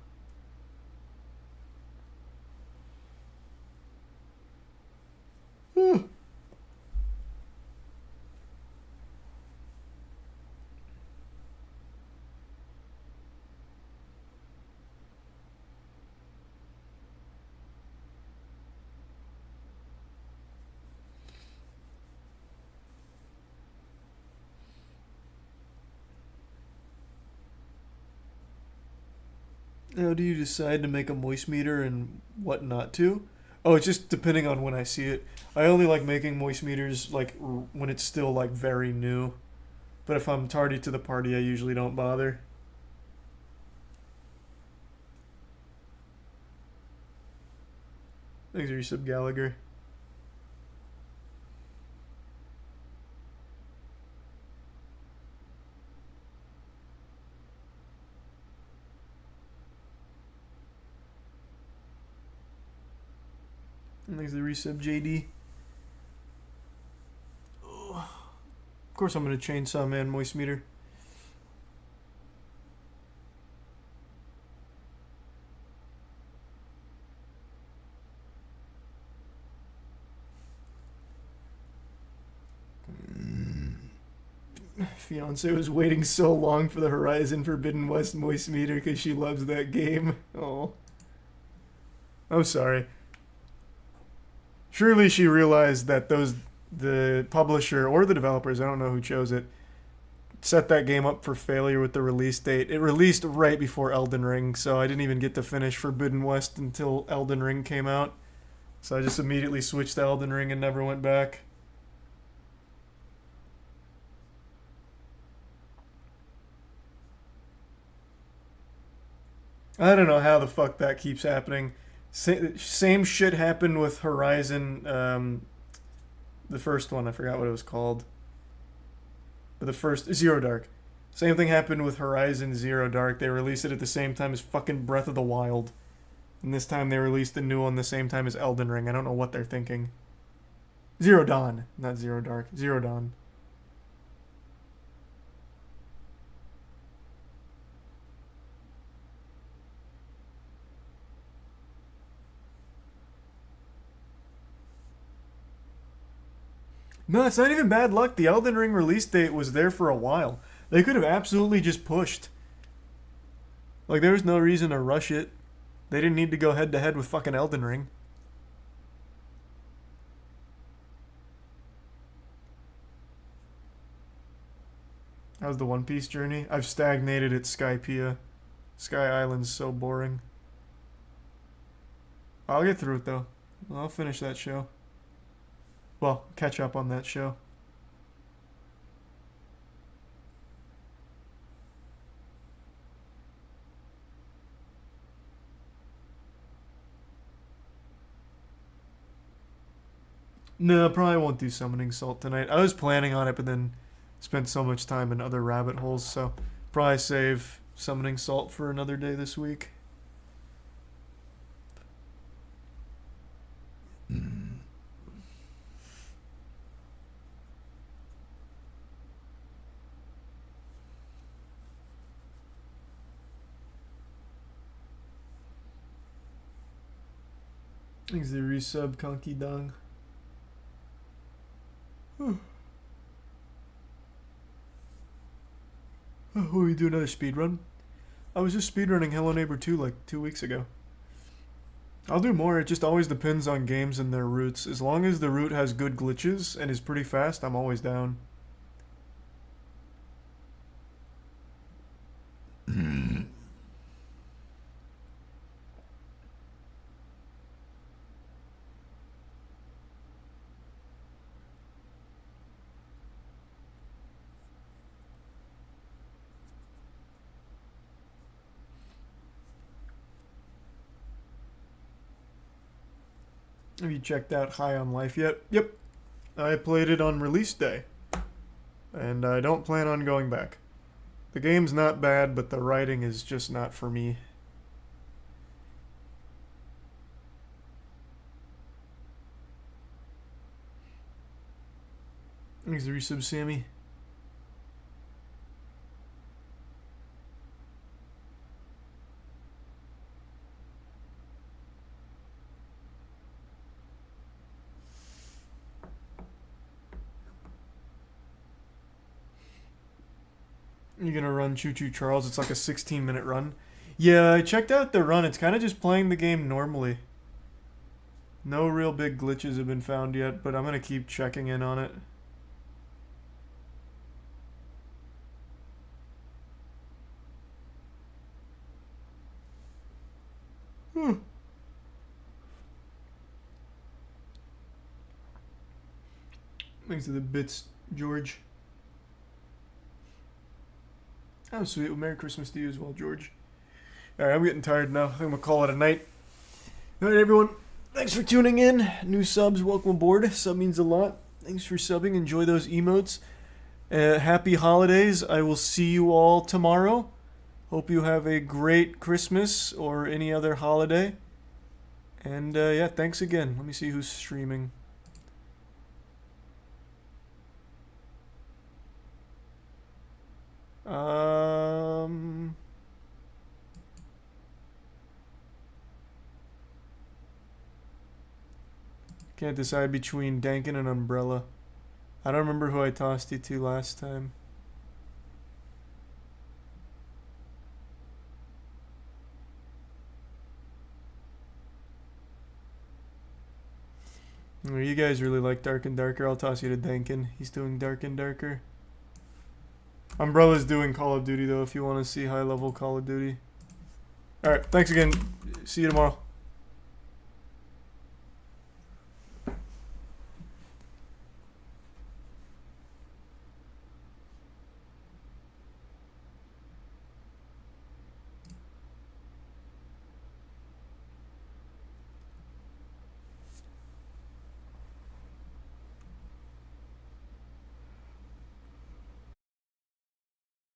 Whew. How do you decide to make a moist meter and what not to? Oh, it's just depending on when I see it. I only like making moist meters like when it's still like very new. But if I'm tardy to the party, I usually don't bother. Thanks for your sub, Gallagher. And thanks for the resub, JD. Of course I'm going to Chainsaw Man Moist Meter. Fiance was waiting so long for the Horizon Forbidden West Moist Meter because she loves that game. Oh. I'm sorry. Surely she realized that the publisher or the developers, I don't know who chose it, set that game up for failure with the release date. It released right before Elden Ring, so I didn't even get to finish Forbidden West until Elden Ring came out. So I just immediately switched to Elden Ring and never went back. I don't know how the fuck that keeps happening. Same shit happened with Horizon, the first one, I forgot what it was called. But the first, Zero Dark. Same thing happened with Horizon Zero Dark. They released it at the same time as fucking Breath of the Wild. And this time they released the new one the same time as Elden Ring. I don't know what they're thinking. Zero Dawn, not Zero Dark. Zero Dawn. No, it's not even bad luck. The Elden Ring release date was there for a while. They could have absolutely just pushed. Like, there was no reason to rush it. They didn't need to go head to head with fucking Elden Ring. How's the One Piece journey? I've stagnated at Skypiea. Sky Island's so boring. I'll get through it though. I'll finish that show. Well, catch up on that show. No, probably won't do Summoning Salt tonight. I was planning on it, but then spent so much time in other rabbit holes, so probably save Summoning Salt for another day this week. Thanks the resub, Conky Dong. Whew. Oh, will we do another speed run? I was just speedrunning Hello Neighbor 2 like 2 weeks ago. I'll do more, it just always depends on games and their routes. As long as the route has good glitches and is pretty fast, I'm always down. Have you checked out High on Life yet? Yep. I played it on release day. And I don't plan on going back. The game's not bad, but the writing is just not for me. Thanks, the resub, Sammy. You're gonna run Choo Choo Charles. It's like a 16-minute run. Yeah, I checked out the run. It's kind of just playing the game normally. No real big glitches have been found yet, but I'm gonna keep checking in on it. Thanks to the bits, George. Oh, sweet. Well, Merry Christmas to you as well, George. Alright, I'm getting tired now. I think I'm going to call it a night. Alright, everyone. Thanks for tuning in. New subs, welcome aboard. Sub means a lot. Thanks for subbing. Enjoy those emotes. Happy holidays. I will see you all tomorrow. Hope you have a great Christmas or any other holiday. And, yeah, thanks again. Let me see who's streaming. Can't decide between Dankin and Umbrella. I don't remember who I tossed you to last time. Oh, you guys really like Dark and Darker. I'll toss you to Dankin. He's doing Dark and Darker. Umbrella's doing Call of Duty, though, if you want to see high-level Call of Duty. Alright, thanks again. See you tomorrow.